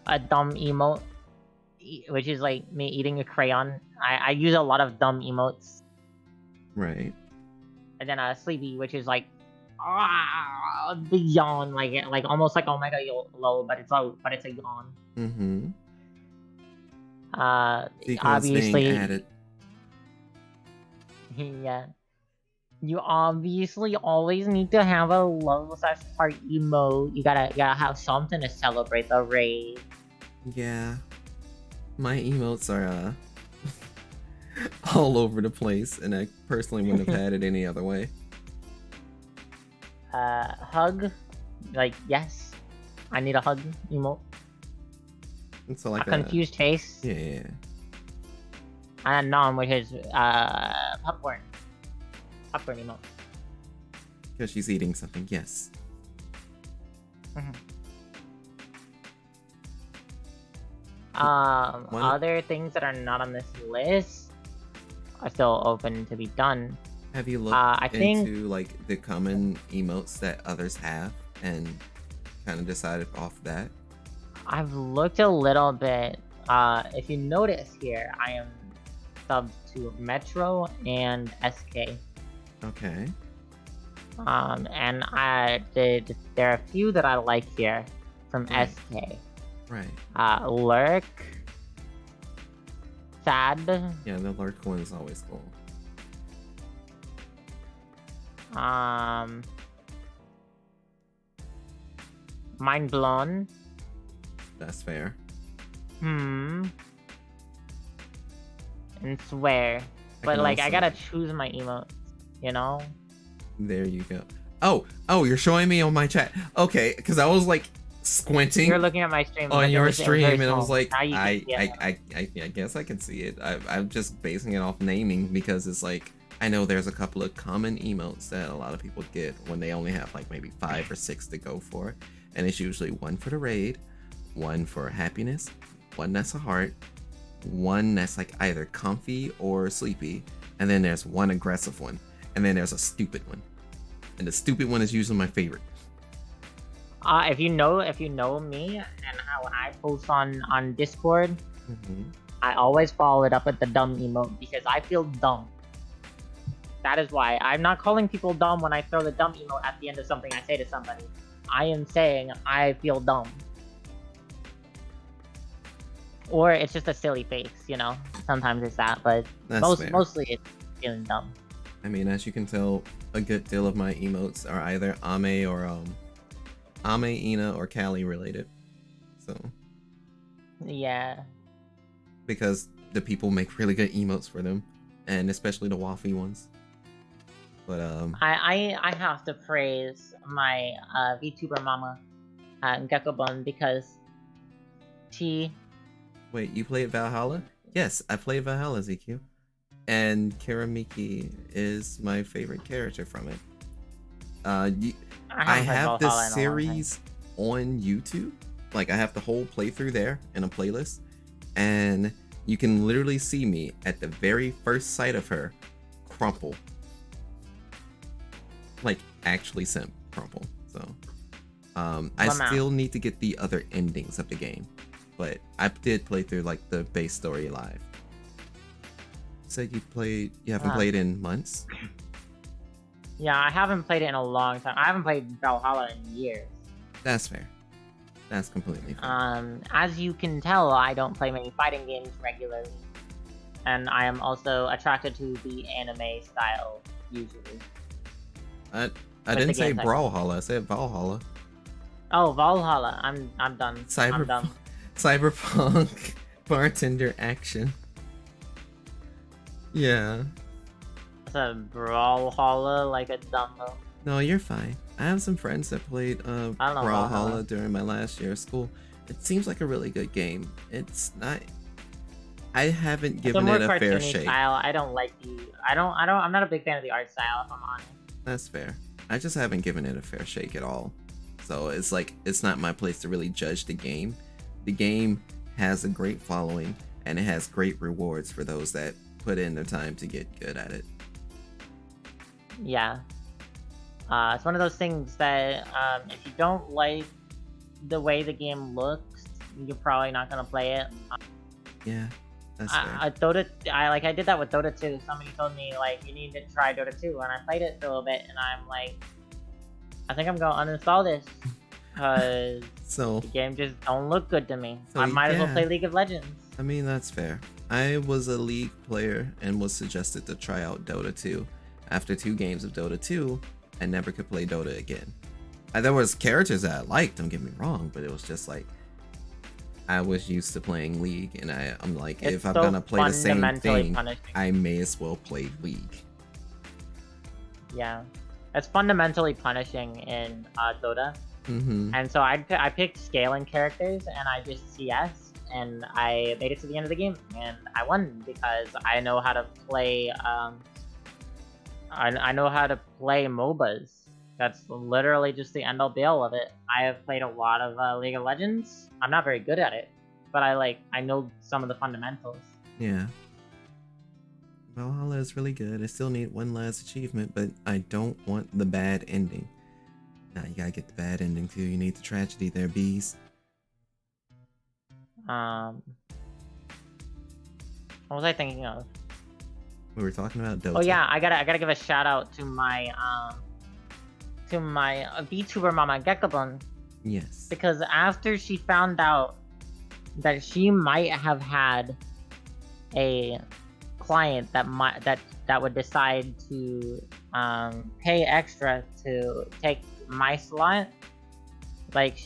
A dumb emote, which is like me eating a crayon. I use a lot of dumb emotes. Right. And then a sleepy, which is like the yawn, like almost like Omega low, but it's a yawn. Mm-hmm. Obviously, added. yeah. You obviously always need to have a love/heart emote. You gotta have something to celebrate the raid. Yeah. My emotes are all over the place, and I personally wouldn't have had it any other way. Hug, like, yes, I need a hug emote. And so like a confused face. Yeah. And a nom, which is popcorn emote. Because she's eating something. Yes. Other things that are not on this list are still open to be done. Have you looked into like the common emotes that others have and kind of decided off that? I've looked a little bit. If you notice here, I am subbed to Metro and SK. Okay. And there are a few that I like here from SK. Right. Lurk. Sad. Yeah, the Lurk one is always cool. Mind blown. That's fair. And swear. But like, I gotta choose my emotes, you know? There you go. Oh, you're showing me on my chat. Okay, because I was like squinting You're looking at my stream on but your it was stream, very and I was small. like, Now you can I, see it. I guess I can see it. I'm just basing it off naming because it's like I know there's a couple of common emotes that a lot of people get when they only have like maybe 5 or 6 to go for, and it's usually one for the raid, one for happiness, one that's a heart, one that's like either comfy or sleepy, and then there's one aggressive one, and then there's a stupid one, and the stupid one is usually my favorite. If you know me and how I post on Discord, I always follow it up with the dumb emote because I feel dumb. That is why I'm not calling people dumb when I throw the dumb emote at the end of something I say to somebody. I am saying I feel dumb. Or it's just a silly face, you know. Sometimes it's that, but mostly it's feeling dumb. I mean, as you can tell, a good deal of my emotes are either Ame or Ame, Ina, or Callie related. So yeah, because the people make really good emotes for them, and especially the waffy ones. But I have to praise my VTuber mama, Gekobun, because she. Wait, you played Valhalla? Yes, I played Valhalla, ZQ. And Karamiki is my favorite character from it. I have the series on YouTube. Like, I have the whole playthrough there in a playlist. And you can literally see me at the very first sight of her crumple. Like, actually crumple. So, I still need to get the other endings of the game. But I did play through like the base story live. Said you haven't played in months? Yeah, I haven't played it in a long time. I haven't played Valhalla in years. That's fair. That's completely fair. As you can tell, I don't play many fighting games regularly. And I am also attracted to the anime style, usually. I didn't say Brawlhalla, I said Valhalla. Oh, Valhalla. I'm done. I'm done. Cyberpunk bartender action. Yeah. It's a Brawlhalla like a dumbo. No, you're fine. I have some friends that played Brawlhalla during my last year of school. It seems like a really good game. It's not. I haven't given it a fair shake. Style. I don't like the. I'm not a big fan of the art style, if I'm honest. That's fair. I just haven't given it a fair shake at all. So it's like it's not my place to really judge the game. The game has a great following, and it has great rewards for those that put in the time to get good at it. Yeah. It's one of those things that if you don't like the way the game looks, you're probably not gonna play it. Yeah, that's fair. I did that with Dota 2. Somebody told me like you need to try Dota 2, and I played it for a little bit, and I'm like, I think I'm gonna uninstall this. Cause the game just don't look good to me. I might as well play League of Legends. I mean, that's fair. I was a League player and was suggested to try out Dota 2. After 2 games of Dota 2, I never could play Dota again. There was characters that I liked, don't get me wrong, but it was just like I was used to playing League, and I'm like, if I'm gonna play the same thing, I may as well play League. Yeah, it's fundamentally punishing in Dota. And so I picked scaling characters, and I just CS, and I made it to the end of the game, and I won because I know how to play. I know how to play MOBAs. That's literally just the end-all be-all of it. I have played a lot of League of Legends. I'm not very good at it, but I know some of the fundamentals. Yeah. Valhalla is really good. I still need one last achievement, but I don't want the bad ending. Nah, you gotta get the bad ending too. You need the tragedy there, bees. What was I thinking of? We were talking about Dota. Oh yeah, I gotta give a shout out to my VTuber mama Gekobun. Yes. Because after she found out that she might have had a client that would decide to pay extra to take my slot, like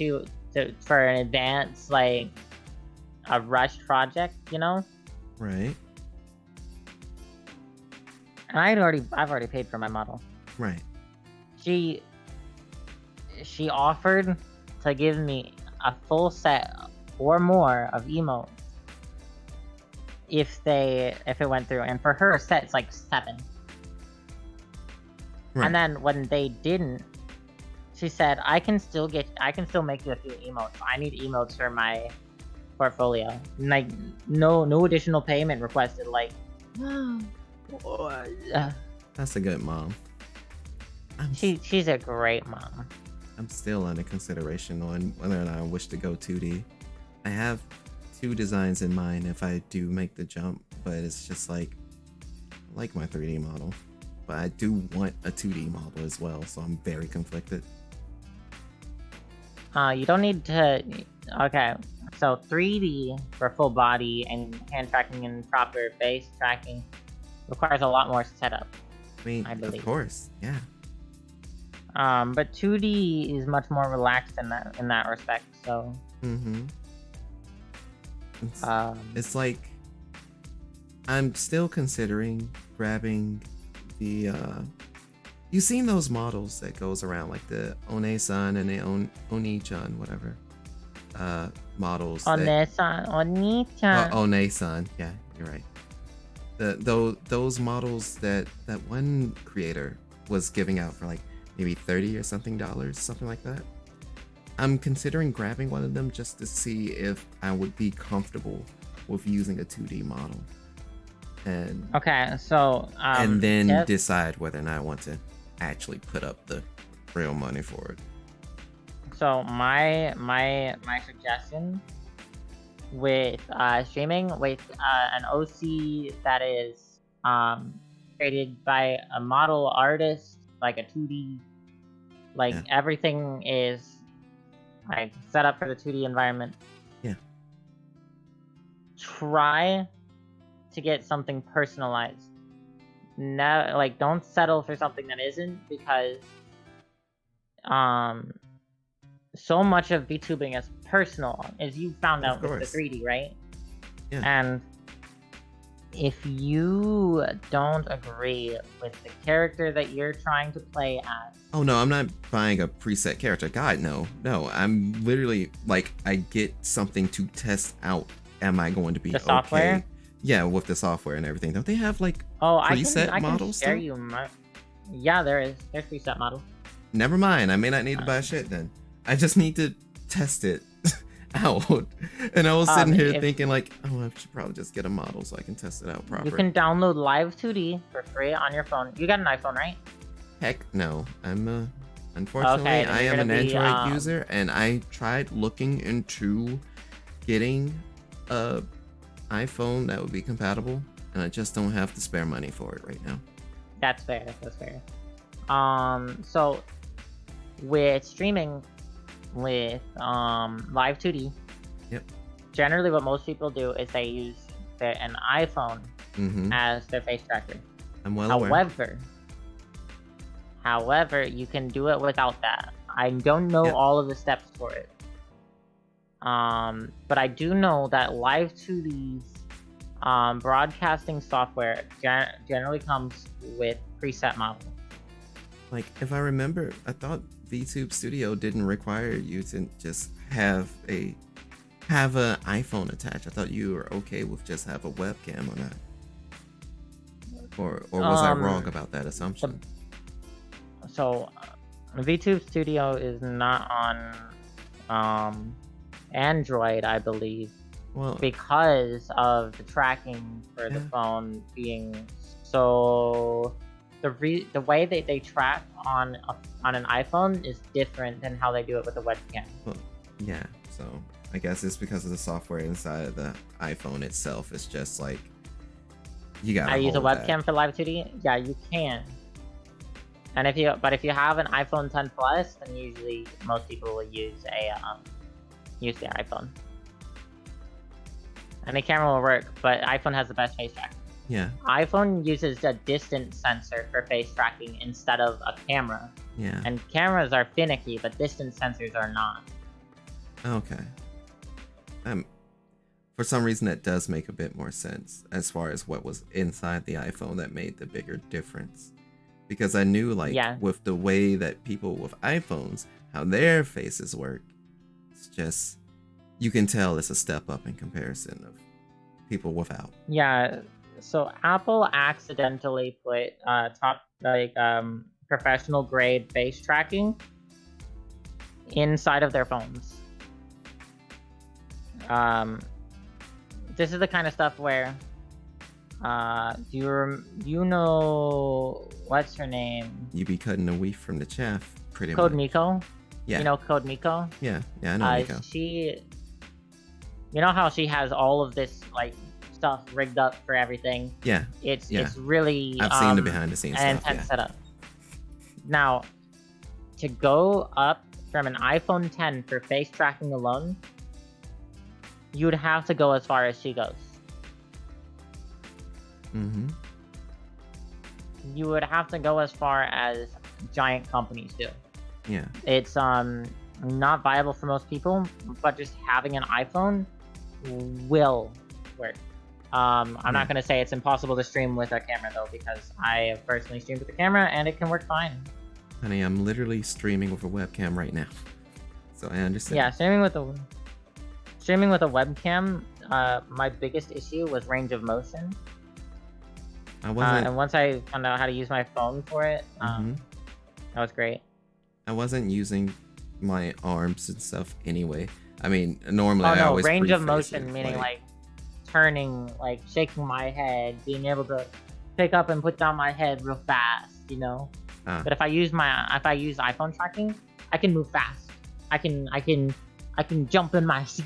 for an advance, like a rush project, you know? Right. And I've already paid for my model. Right. She offered to give me a full set or more of emotes if it went through. And for her, a set's like 7. Right. And then when they didn't, she said, I can still make you a few emotes. I need emotes for my portfolio. Like, no additional payment requested. Like, That's a good mom. she's a great mom. I'm still under consideration on whether or not I wish to go 2D. I have 2 designs in mind if I do make the jump, but it's just like, I like my 3D model, but I do want a 2D model as well, so I'm very conflicted. You don't need to. Okay, so 3D for full body and hand tracking and proper face tracking requires a lot more setup. I mean, I believe. of course, yeah. But 2D is much more relaxed in that respect. So. It's like I'm still considering grabbing the you've seen those models that goes around like the One-san and the Oni-chan, whatever models. One-san, Oni-chan. One-san, yeah, you're right. Those models that one creator was giving out for like maybe $30 or something, something like that. I'm considering grabbing one of them just to see if I would be comfortable with using a 2D model. And okay, so and then decide whether or not I want to actually put up the real money for it. So my suggestion with streaming with an OC that is created by a model artist, like a 2D, like everything is like set up for the 2D environment. Yeah. Try to get something personalized. No, like don't settle for something that isn't, because so much of VTubing is personal, as you found out with the 3D, right? Yeah. And if you don't agree with the character that you're trying to play as... Oh no, I'm not buying a preset character. God, no. I'm literally like, I get something to test out. Am I going to be the software? Okay? Yeah, with the software and everything. Don't they have like preset models? I can share you yeah, there's preset models. Never mind. I may not need to buy shit then. I just need to test it out. And I was sitting here thinking like, oh, I should probably just get a model so I can test it out properly. You can download Live 2D for free on your phone. You got an iPhone, right? Heck no. I'm unfortunately I am an Android user, and I tried looking into getting a iPhone that would be compatible, and I just don't have the spare money for it right now. That's fair. So with streaming with Live 2D, yep, generally what most people do is they use an iPhone as their face tracker. I'm well aware. However, you can do it without that. I don't know all of the steps for it. But I do know that Live 2D's broadcasting software generally comes with preset models. Like, if I remember, I thought VTube Studio didn't require you to just have an iPhone attached. I thought you were okay with just have a webcam on that. Or was I wrong about that assumption? So VTube Studio is not on Android, I believe. Well, because of the tracking for the phone being so... The way that they track on an iPhone is different than how they do it with a webcam. Well, yeah, so I guess it's because of the software inside of the iPhone itself. It's just like, you gotta use a webcam that. for Live 2D? Yeah, you can. And if you have an iPhone 10 Plus, then usually most people will use their iPhone. And the camera will work, but iPhone has the best face tracking. Yeah. iPhone uses a distance sensor for face tracking instead of a camera. Yeah. And cameras are finicky, but distance sensors are not. Okay. For some reason that does make a bit more sense as far as what was inside the iPhone that made the bigger difference. Because I knew with the way that people with iPhones, how their faces work. It's just, you can tell it's a step up in comparison of people without. Yeah, so Apple accidentally put professional grade face tracking inside of their phones. This is the kind of stuff where do you know what's her name? You be cutting a wheat from the chaff, pretty Code much. Miko? Yeah. You know Code Miko? Yeah, I know Miko. You know how she has all of this like stuff rigged up for everything? Yeah. It's really I've seen the behind the scenes an stuff. intense setup. Now, to go up from an iPhone 10 for face tracking alone, you'd have to go as far as she goes. Mm-hmm. You would have to go as far as giant companies do. Yeah. It's not viable for most people, but just having an iPhone will work. I'm not gonna say it's impossible to stream with a camera though, because I have personally streamed with a camera and it can work fine. Honey, I'm literally streaming with a webcam right now, so I understand. Yeah, streaming with a webcam. My biggest issue was range of motion. And once I found out how to use my phone for it, that was great. I wasn't using my arms and stuff anyway. I mean, normally I always always range of preface motion, it, meaning like turning, like shaking my head, being able to pick up and put down my head real fast, you know. But if I use iPhone tracking, I can move fast. I can jump in my seat.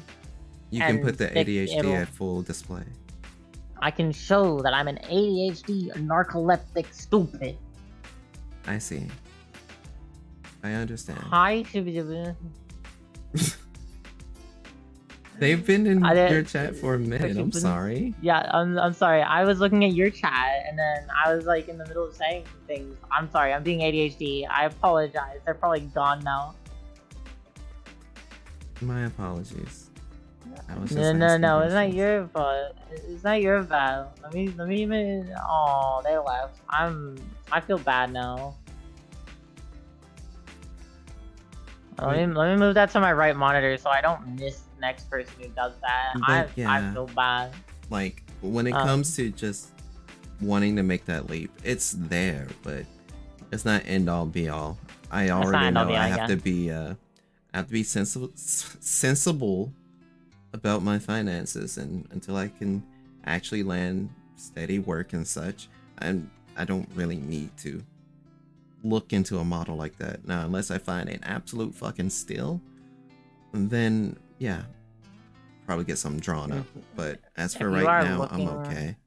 You can put the ADHD at full display. I can show that I'm an ADHD narcoleptic stupid. I see. I understand. Hi, They've been in your chat for a minute. I'm sorry. Yeah, I'm sorry. I was looking at your chat and then I was like in the middle of saying things. I'm sorry. I'm being ADHD. I apologize. They're probably gone now. My apologies. No. It's not your fault. It's not your fault. Let me even. Oh, they left. I feel bad now. Let me move that to my right monitor so I don't miss the next person who does that. I feel bad. Like, when it comes to just wanting to make that leap, it's there, but it's not end all be all. I already know I have to be sensible about my finances, and until I can actually land steady work and such, and I don't really need to look into a model like that now, unless I find an absolute fucking steal. Then yeah, probably get something drawn up. But as for right now, I'm okay.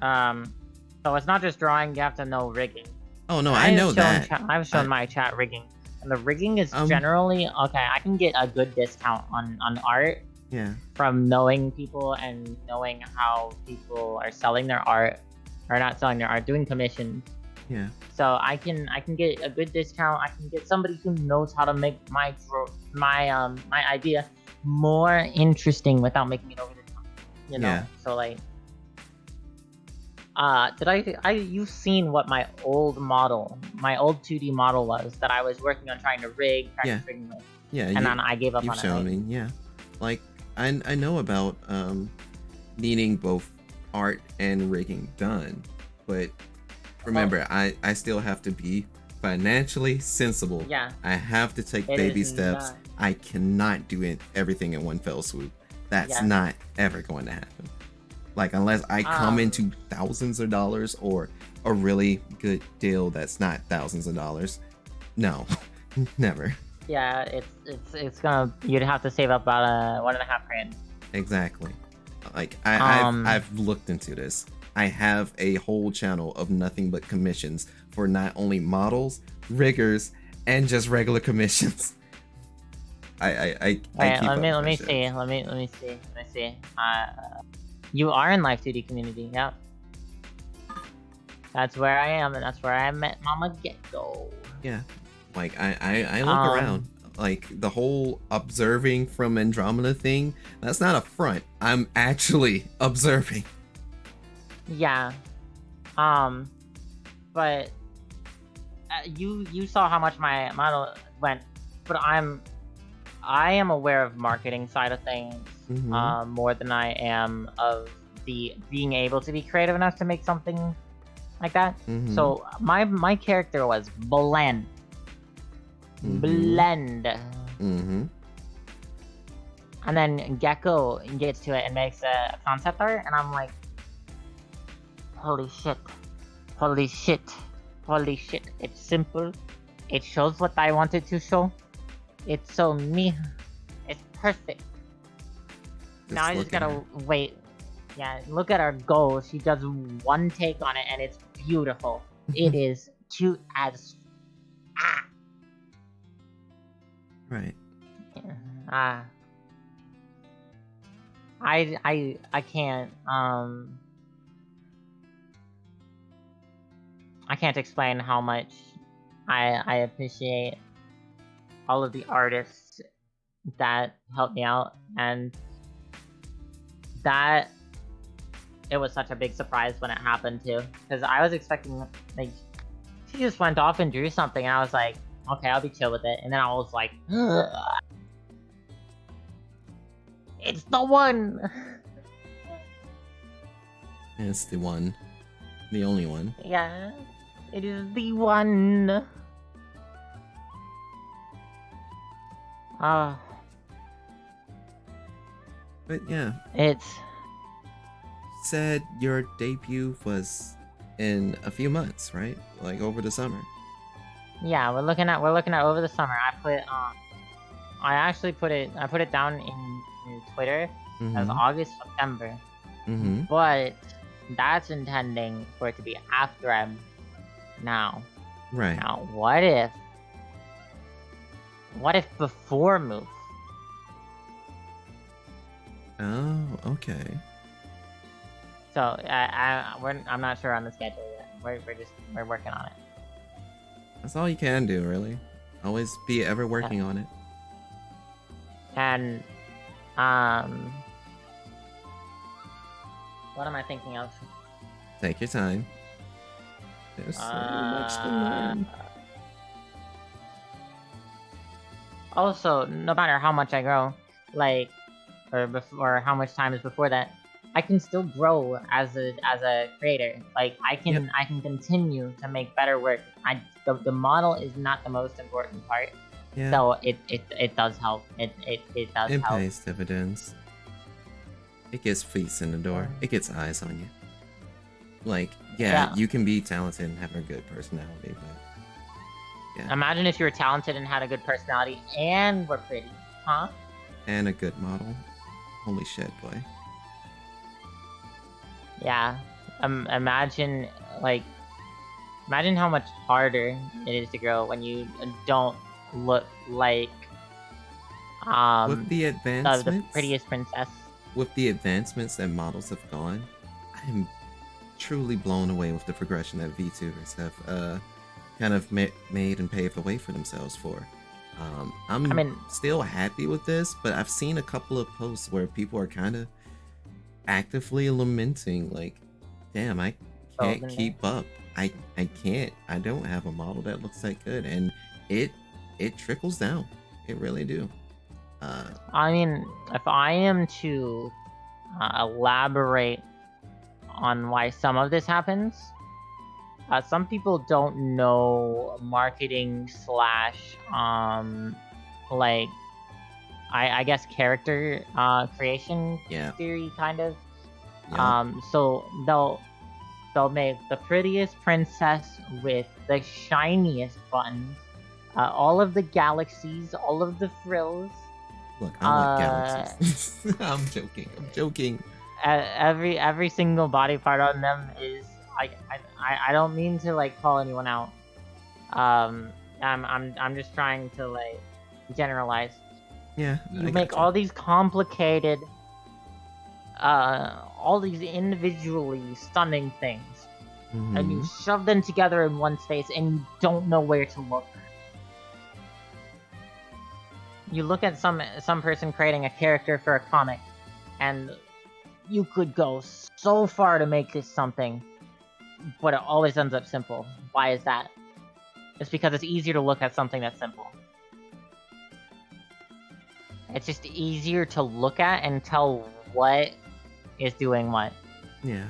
So it's not just drawing; you have to know rigging. Oh no, I know that. I've shown my chat rigging, and the rigging is generally okay. I can get a good discount on art. Yeah. From knowing people and knowing how people are selling their art, or not selling their art, doing commissions. Yeah. So I can get a good discount. I can get somebody who knows how to make my idea more interesting without making it over the top. You know. Yeah. So like, you've seen what my old 2D model was that I was working on trying to practice rigging with. Yeah. And then I gave up on it. You've shown me. Yeah. Like I know about needing both art and rigging done, but remember, I still have to be financially sensible. Yeah. I have to take baby steps. I cannot do everything in one fell swoop. That's not ever going to happen. Like, unless I come into thousands of dollars or a really good deal that's not thousands of dollars. No, never. Yeah, it's gonna. You'd have to save up about $1.5 grand. Exactly. Like I've looked into this. I have a whole channel of nothing but commissions for not only models, riggers, and just regular commissions. I let me see. You are in Live 2D community, yeah. That's where I am, and that's where I met Mama Gecko. Yeah, like I look around. Like the whole observing from Andromeda thing, that's not a front. I'm actually observing. Yeah, but you saw how much my model went, but I am aware of marketing side of things Mhm. more than I am of the being able to be creative enough to make something like that. Mhm. So my character was blend, Mhm. blend, Mhm. and then Gecko gets to it and makes a concept art, and I'm like, holy shit, holy shit, holy shit! It's simple. It shows what I wanted to show. It's so me. It's perfect. Now Just I just look at gotta her. wait. Yeah, look at our goal. She does one take on it, and it's beautiful. It is cute as ah. Right. Ah, I can't I can't explain how much I appreciate all of the artists that helped me out, and that it was such a big surprise when it happened too, because I was expecting, like, she just went off and drew something, and I was like, okay, I'll be chill with it, and then I was like, ugh, it's the one. It's the one. The only one. Yeah, it is the one. Ah, But yeah, it's said your debut was in a few months, right? Like over the summer. yeah. We're looking at over the summer. I actually put it down in Twitter as Mhm. August September, Mhm. but that's intending for it to be after I'm now. Right. Now, what if before move? Oh, okay. So I'm not sure on the schedule yet. We're working on it. That's all you can do, really. Always be ever Uh, working on it. And um, what am I thinking of? Take your time. There's so much to Uh, learn. Also, no matter how much I grow, like, or how much time is before that, I can still grow as a creator. Like, Yep. I can continue to make better work. The model is not the most important part, Yeah. so it does help. It does It help. pays dividends. It gets feet in the door. It gets eyes on you. Like, yeah, Yeah. you can be talented and have a good personality, but yeah, Imagine if you were talented and had a good personality and were pretty, huh? and a good model. Holy shit, boy. Yeah. Imagine, like, imagine how much harder it is to grow when you don't look like With the the advancements, prettiest princess. that models have gone, I am truly blown away with the progression that VTubers have kind of made and paved the way for themselves for. I I'm mean, still happy with this, but I've seen a couple of posts where people are kind of actively lamenting, like, damn, I can't Golden Day. keep up. I can't. I don't have a model that looks that good, and it it trickles down. It really do. Uh, I mean, if I am to elaborate on why some of this happens, some people don't know marketing slash like I guess character creation yeah, theory kind of. yup, So they'll make the prettiest princess with the shiniest buttons, all of the galaxies, all of the frills. look, I like Uh, galaxies. I'm joking. I'm joking. every single body part on them is like I don't mean to like call anyone out. Um, I'm just trying to like generalize. Yeah, You I make got you. all these complicated, all these individually stunning things, and you Mm-hmm. shove them together in one space, and you don't know where to look. You look at some person creating a character for a comic, and you could go so far to make this something, but it always ends up simple. Why is that? It's because it's easier to look at something that's simple. it's just easier to look at and tell what is doing what. Yeah.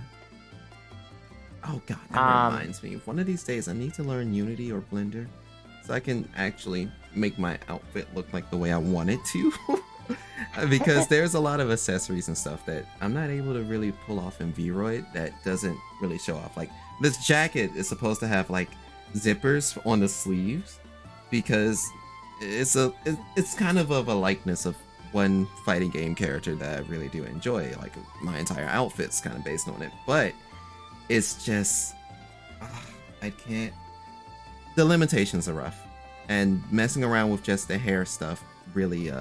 Oh god, that reminds me. One of these days I need to learn Unity or Blender so I can actually make my outfit look like the way I want it to. Because there's a lot of accessories and stuff that I'm not able to really pull off in Vroid that doesn't really show off. Like this jacket is supposed to have like zippers on the sleeves because it's kind of a likeness of one fighting game character that I really do enjoy. Like my entire outfit's kind of based on it, but it's just I can't. The limitations are rough, and messing around with just the hair stuff really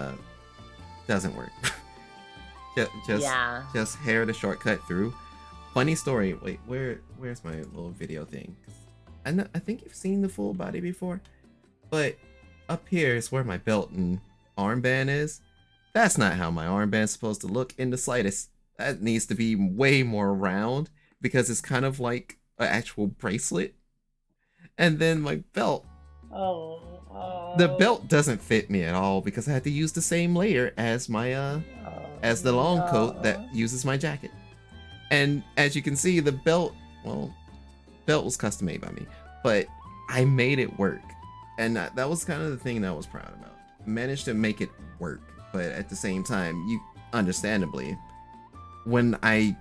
doesn't work. just hair to shortcut through. Funny story. Wait, where's my little video thing? I think you've seen the full body before, but up here is where my belt and armband is. That's not how my armband's supposed to look in the slightest. That needs to be way more round because it's kind of like an actual bracelet. And then my belt. The belt doesn't fit me at all because I had to use the same layer as my as the long coat that uses my jacket. And as you can see, the belt was custom made by me, but I made it work. And that was kind of the thing that I was proud about. Managed to make it work, but at the same time, you understandably, when I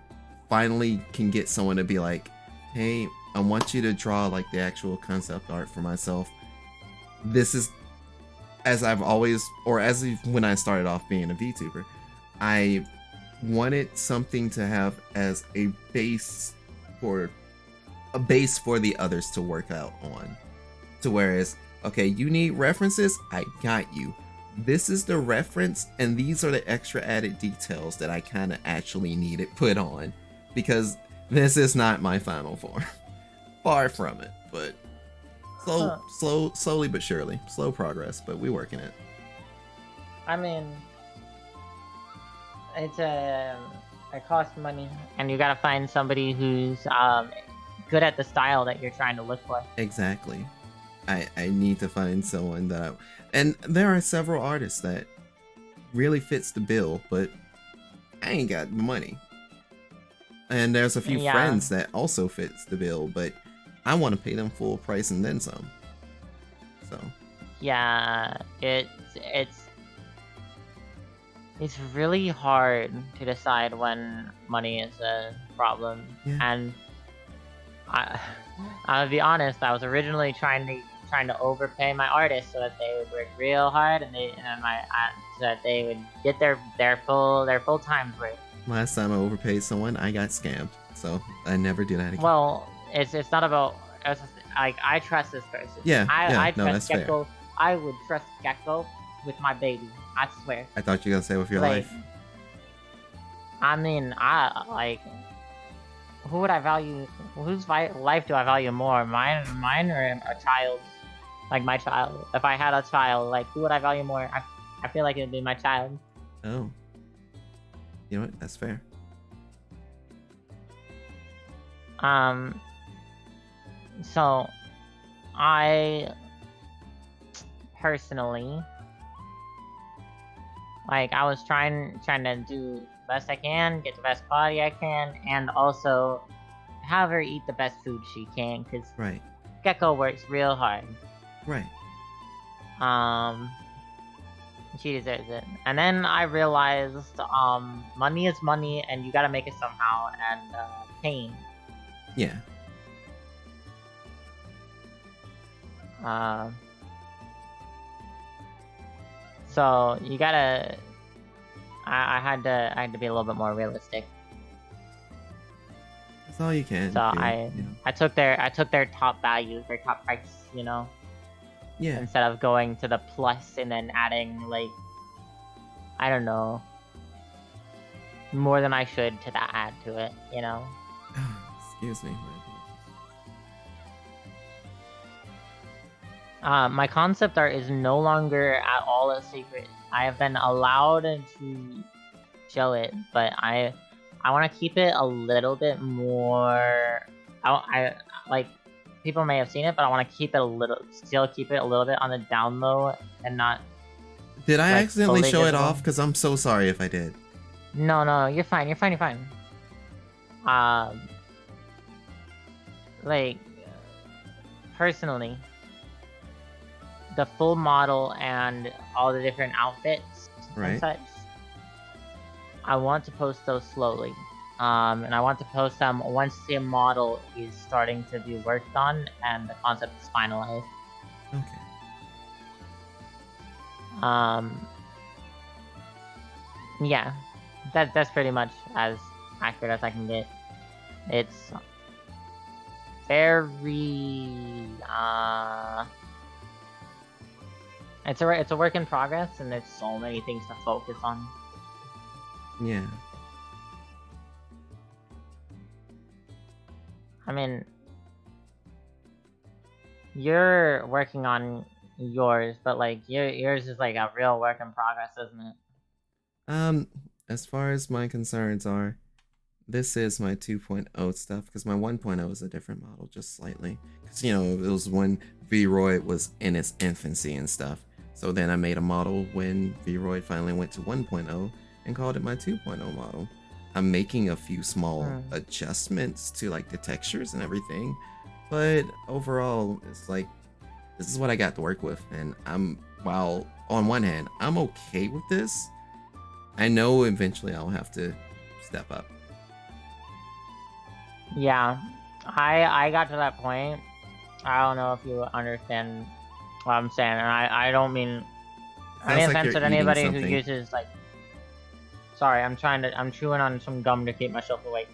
finally can get someone to be like, hey, I want you to draw like the actual concept art for myself. This is, as I've always, or as when I started off being a VTuber, I wanted something to have as a base for the others to work out on. To whereas, okay, you need references, I got you. This is the reference, and these are the extra added details that I kind of actually needed put on, because this is not my final form. Far from it, but slowly but surely. Slow progress, but we working it. I mean, it costs money, and you gotta find somebody who's good at the style that you're trying to look for. Exactly. I need to find someone that and there are several artists that really fits the bill, but I ain't got the money. And there's a few friends that also fits the bill, but I want to pay them full price and then some. So yeah, it's really hard to decide when money is a problem. Yeah. And I'll be honest, I was originally trying to overpay my artists so that they would work real hard and so that they would get their full time's worth. Last time I overpaid someone, I got scammed, so I never do that again. Well, it's not about like I trust this person. I trust that's Gecko. fair. I would trust Gecko with my baby. I swear. I thought you were gonna say with your life. I mean, who would I value? Whose life do I value more? Mine or a child's? Like my child. If I had a child, like who would I value more? I feel like it'd be my child. Oh. You know what? That's fair. So I personally, like, I was trying to do the best I can, get the best quality I can, and also have her eat the best food she can, because Right. Gecko works real hard. Right. She deserves it. And then I realized, money is money, and you gotta make it somehow, and, pain. Yeah. So you gotta. I had to be a little bit more realistic. That's all you can. So do, I took their top value, their top price, Yeah. instead of going to the plus and then adding, like, I don't know, more than I should to that add to it, Excuse me. My concept art is no longer at all a secret. I have been allowed to show it, but I want to keep it a little bit more. I like, people may have seen it, but I want to keep it still keep it a little bit on the down low and not Did I like, accidentally fully show it visible. off? Because I'm so sorry if I did. No, you're fine. You're fine. You're fine. Like, personally, the full model and all the different outfits and Right. such, I want to post those slowly. And I want to post them once the model is starting to be worked on and the concept is finalized. Okay. Yeah, that's pretty much as accurate as I can get. It's very it's a work in progress, and there's so many things to focus on. Yeah. I mean, you're working on yours, but like yours is like a real work in progress, isn't it? As far as my concerns are, this is my 2.0 stuff, because my 1.0 is a different model, just slightly. Because, you know, it was when Vroid was in its infancy and stuff. So then I made a model when Vroid finally went to 1.0 and called it my 2.0 model. I'm making a few small adjustments to like the textures and everything, but overall, it's like, this is what I got to work with. And while on one hand, I'm okay with this, I know eventually I'll have to step up. Yeah, I got to that point. I don't know if you understand what I'm saying, and I don't mean any Sounds like offense you're to anybody eating who something. uses like. Sorry, I'm chewing on some gum to keep myself awake.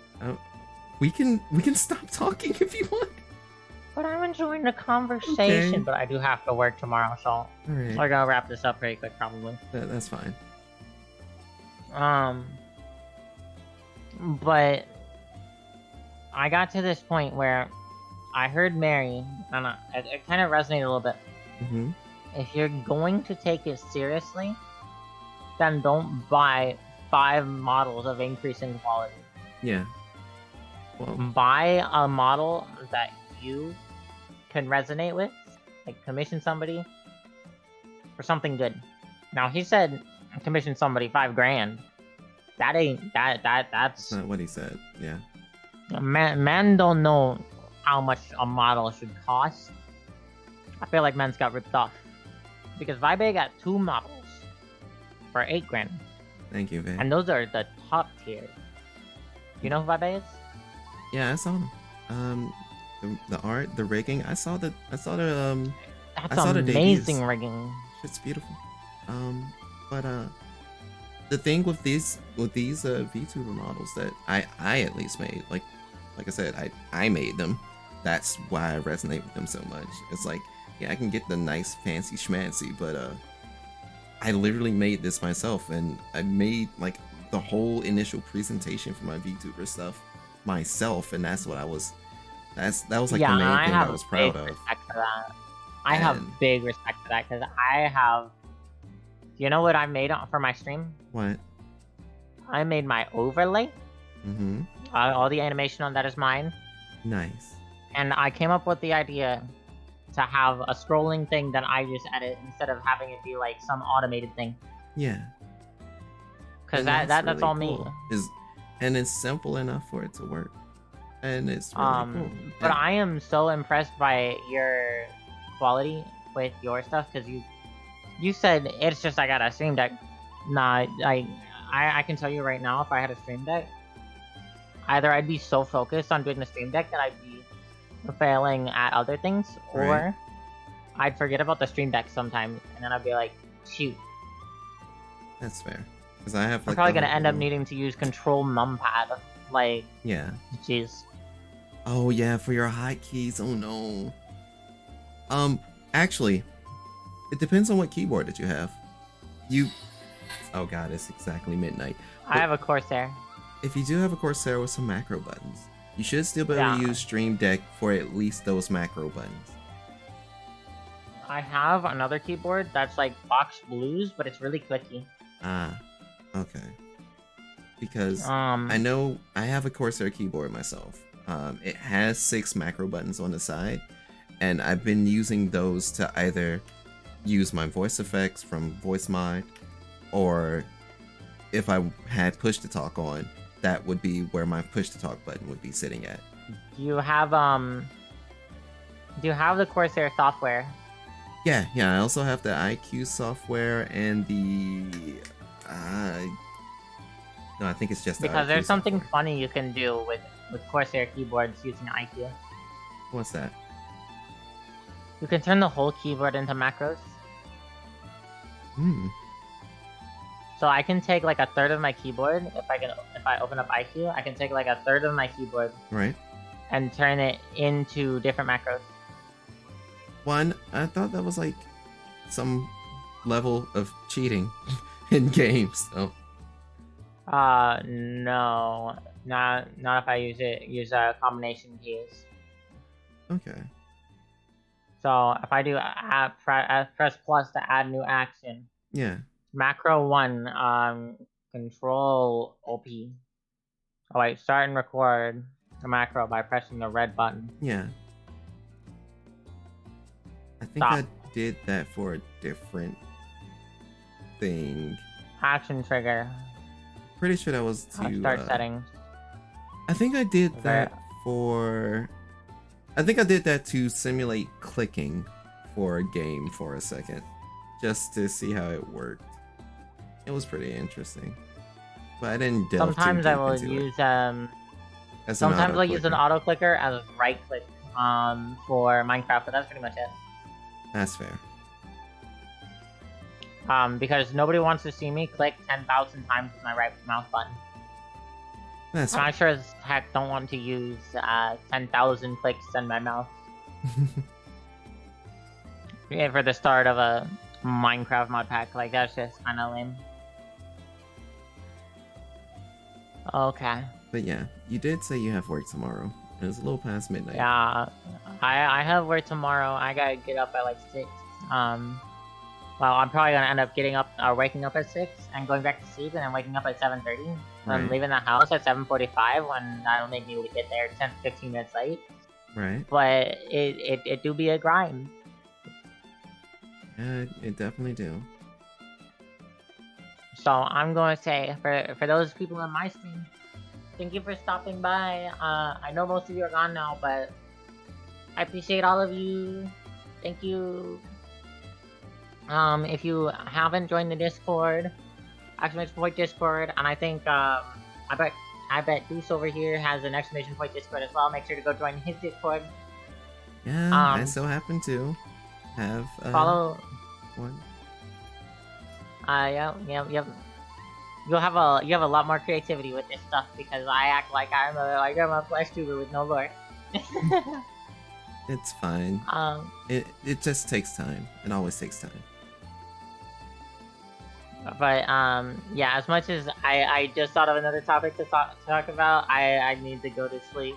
We can stop talking if you want. But I'm enjoying the conversation. Okay. But I do have to work tomorrow, so Alright. we're gonna wrap this up pretty quick, probably. That's fine. But I got to this point where I heard Mary, and it kind of resonated a little bit. Mm-hmm. If you're going to take it seriously, then don't buy 5 models of increasing quality. Yeah. Well, Buy a model that you can resonate with, like commission somebody for something good. Now he said commission somebody $5,000. That ain't that's that's not what he said. Yeah. man don't know how much a model should cost. I feel like man's got ripped off because Vibe got 2 models for $8,000, Thank you, Vic. and those are the top tier. You know who Vibe is? Yeah, I saw them. The art, the rigging. I saw the That's debuts. amazing rigging. It's beautiful. But the thing with these VTuber models that I at least made, like I said, I made them. That's why I resonate with them so much. It's like, yeah, I can get the nice fancy schmancy, but I literally made this myself, and I made like the whole initial presentation for my VTuber stuff myself, and that's what that was like the main thing I was proud of. Respect for that. I have big respect for that because I have. You know what I made for my stream? What? I made my overlay. Mm-hmm. All the animation on that is mine. Nice. And I came up with the idea to have a scrolling thing that I just edit instead of having it be like some automated thing. Yeah. Because And that's really all cool. me. And it's simple enough for it to work. And it's really cool. But I am so impressed by your quality with your stuff because you said it's just I got a stream deck. Nah, I can tell you right now, if I had a stream deck, either I'd be so focused on doing the stream deck that I'd be failing at other things, or I'd forget about the stream deck sometime, and then I'd be like, shoot. That's fair. Because I have. I'm probably gonna end up needing to use control numpad. Like, yeah. Jeez. Oh yeah, for your hotkeys. Oh no. Actually, it depends on what keyboard that you have. Oh god, it's exactly midnight. I have a Corsair. If you do have a Corsair with some macro buttons, you should still be able to use Stream Deck for at least those macro buttons. I have another keyboard that's like Box Blues, but it's really clicky. Ah, okay. Because I know I have a Corsair keyboard myself. It has 6 macro buttons on the side, and I've been using those to either use my voice effects from voice mod, or if I had push to talk on, that would be where my push to talk button would be sitting at. Do you have the Corsair software? Yeah, I also have the IQ software and the no, I think it's just the Because IQ there's something software. funny you can do with Corsair keyboards using IQ. What's that? You can turn the whole keyboard into macros. So I can take like a third of my keyboard if I open up IQ. I can take like a third of my keyboard, Right. and turn it into different macros. One, I thought that was like some level of cheating in games. So No, not if I use combination keys. okay. So if I do press plus to add new action. Yeah. Macro 1, control OP. Oh wait, start and record the macro by pressing the red button. Yeah. I think Stop. I did that for a different thing. Action trigger. Pretty sure that was to Start settings. I think I did There. that for. I think I did that to simulate clicking for a game for a second, just to see how it worked. It was pretty interesting, but I didn't delve Sometimes too I deep will into use it. As an sometimes I'll use an auto-clicker. auto clicker as right click for Minecraft, but that's pretty much it. That's fair. Because nobody wants to see me click 10,000 times with my right mouse button. That's And I fair. sure as heck don't want to use 10,000 clicks in my mouse. Yeah, for the start of a Minecraft mod pack, like that's just kind of lame. Okay. But yeah, you did say you have work tomorrow. It was a little past midnight. Yeah, I have work tomorrow. I gotta get up at like 6. Well, I'm probably gonna end up waking up at 6 and going back to sleep, and then waking up at 7:30. I'm Right. leaving the house at 7:45 when that'll make me get there 10-15 minutes late. Right. But it do be a grind. Yeah, it definitely do. So I'm going to say, for those people in my stream, thank you for stopping by. I know most of you are gone now, but I appreciate all of you. Thank you. If you haven't joined the Discord, exclamation point Discord, and I think I bet Deuce over here has an exclamation point Discord as well. Make sure to go join his Discord. Yeah, I so happen to have Follow. one. Yeah. You have a lot more creativity with this stuff because I act like I'm a flesh tuber with no lore. It's fine. It just takes time. It always takes time. But yeah. As much as I just thought of another topic to talk about, I need to go to sleep.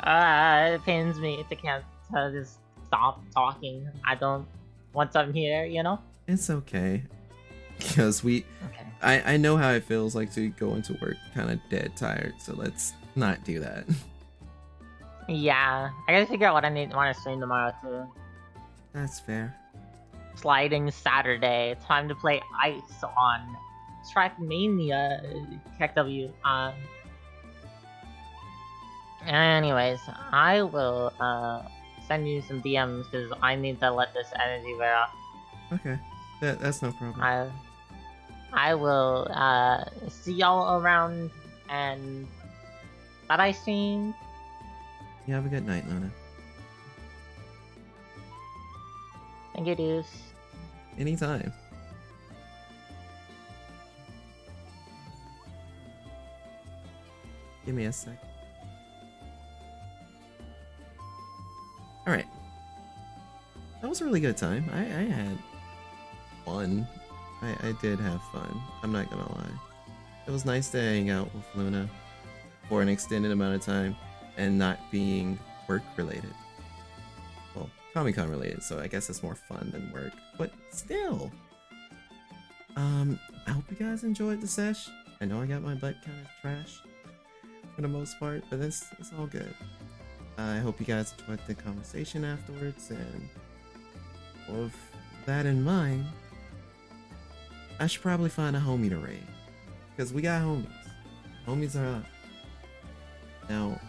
It pains me to can't just stop talking. I don't once I'm here, you know. It's okay. Because Okay. I know how it feels like to go into work kind of dead tired, so let's not do that. Yeah, I gotta figure out what want to stream tomorrow too. That's fair. Sliding Saturday. Time to play ice on Trackmania. KW. Anyways, I will send you some DMs because I need to let this energy wear off. Okay. That's no problem. I will see y'all around, and bye bye stream. You have a good night, Luna. Thank you, Deuce. Anytime. Give me a sec. Alright. That was a really good time. I had fun. I did have fun. I'm not gonna lie. It was nice to hang out with Luna for an extended amount of time and not being work related. Well, Comic-Con related, so I guess it's more fun than work. But still. I hope you guys enjoyed the sesh. I know I got my butt kind of trashed for the most part, but it's all good. I hope you guys enjoyed the conversation afterwards, and with that in mind, I should probably find a homie to raid. Because we got homies. Homies are up. Now,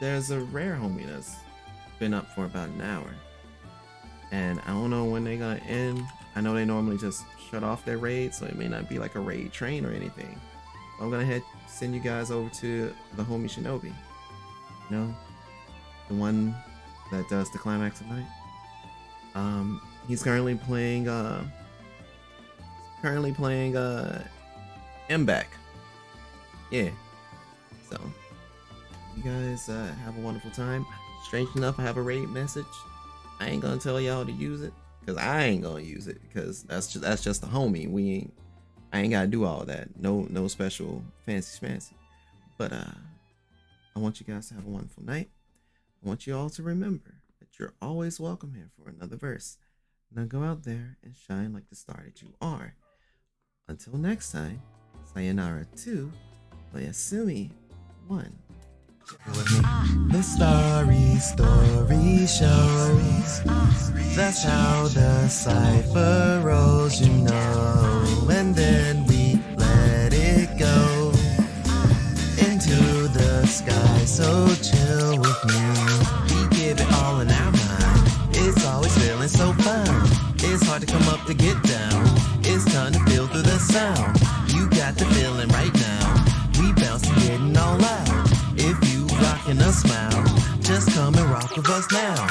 there's a rare homie that's been up for about an hour. And I don't know when they're gonna end. I know they normally just shut off their raid, so it may not be like a raid train or anything. I'm gonna send you guys over to the homie Shinobi. You know, the one that does the climax of night. He's currently playing MBAC. Yeah. So you guys have a wonderful time. Strange enough, I have a raid message. I ain't gonna tell y'all to use it, cause I ain't gonna use it, because that's just a homie. I ain't gotta do all that. No special fancy. But I want you guys to have a wonderful night. I want you all to remember that you're always welcome here for another verse. Now go out there and shine like the star that you are. Until next time, sayonara 2, oyasumi 1. The story shows. That's how the cipher rolls, you know. And then we let it go into the sky. So chill with me. We give it all in our mind. It's always feeling so fun. It's hard to come up to get down. It's time to feel through the sound. You got the feeling right now. We bounce and getting all out. If you rockin' a smile, just come and rock with us now.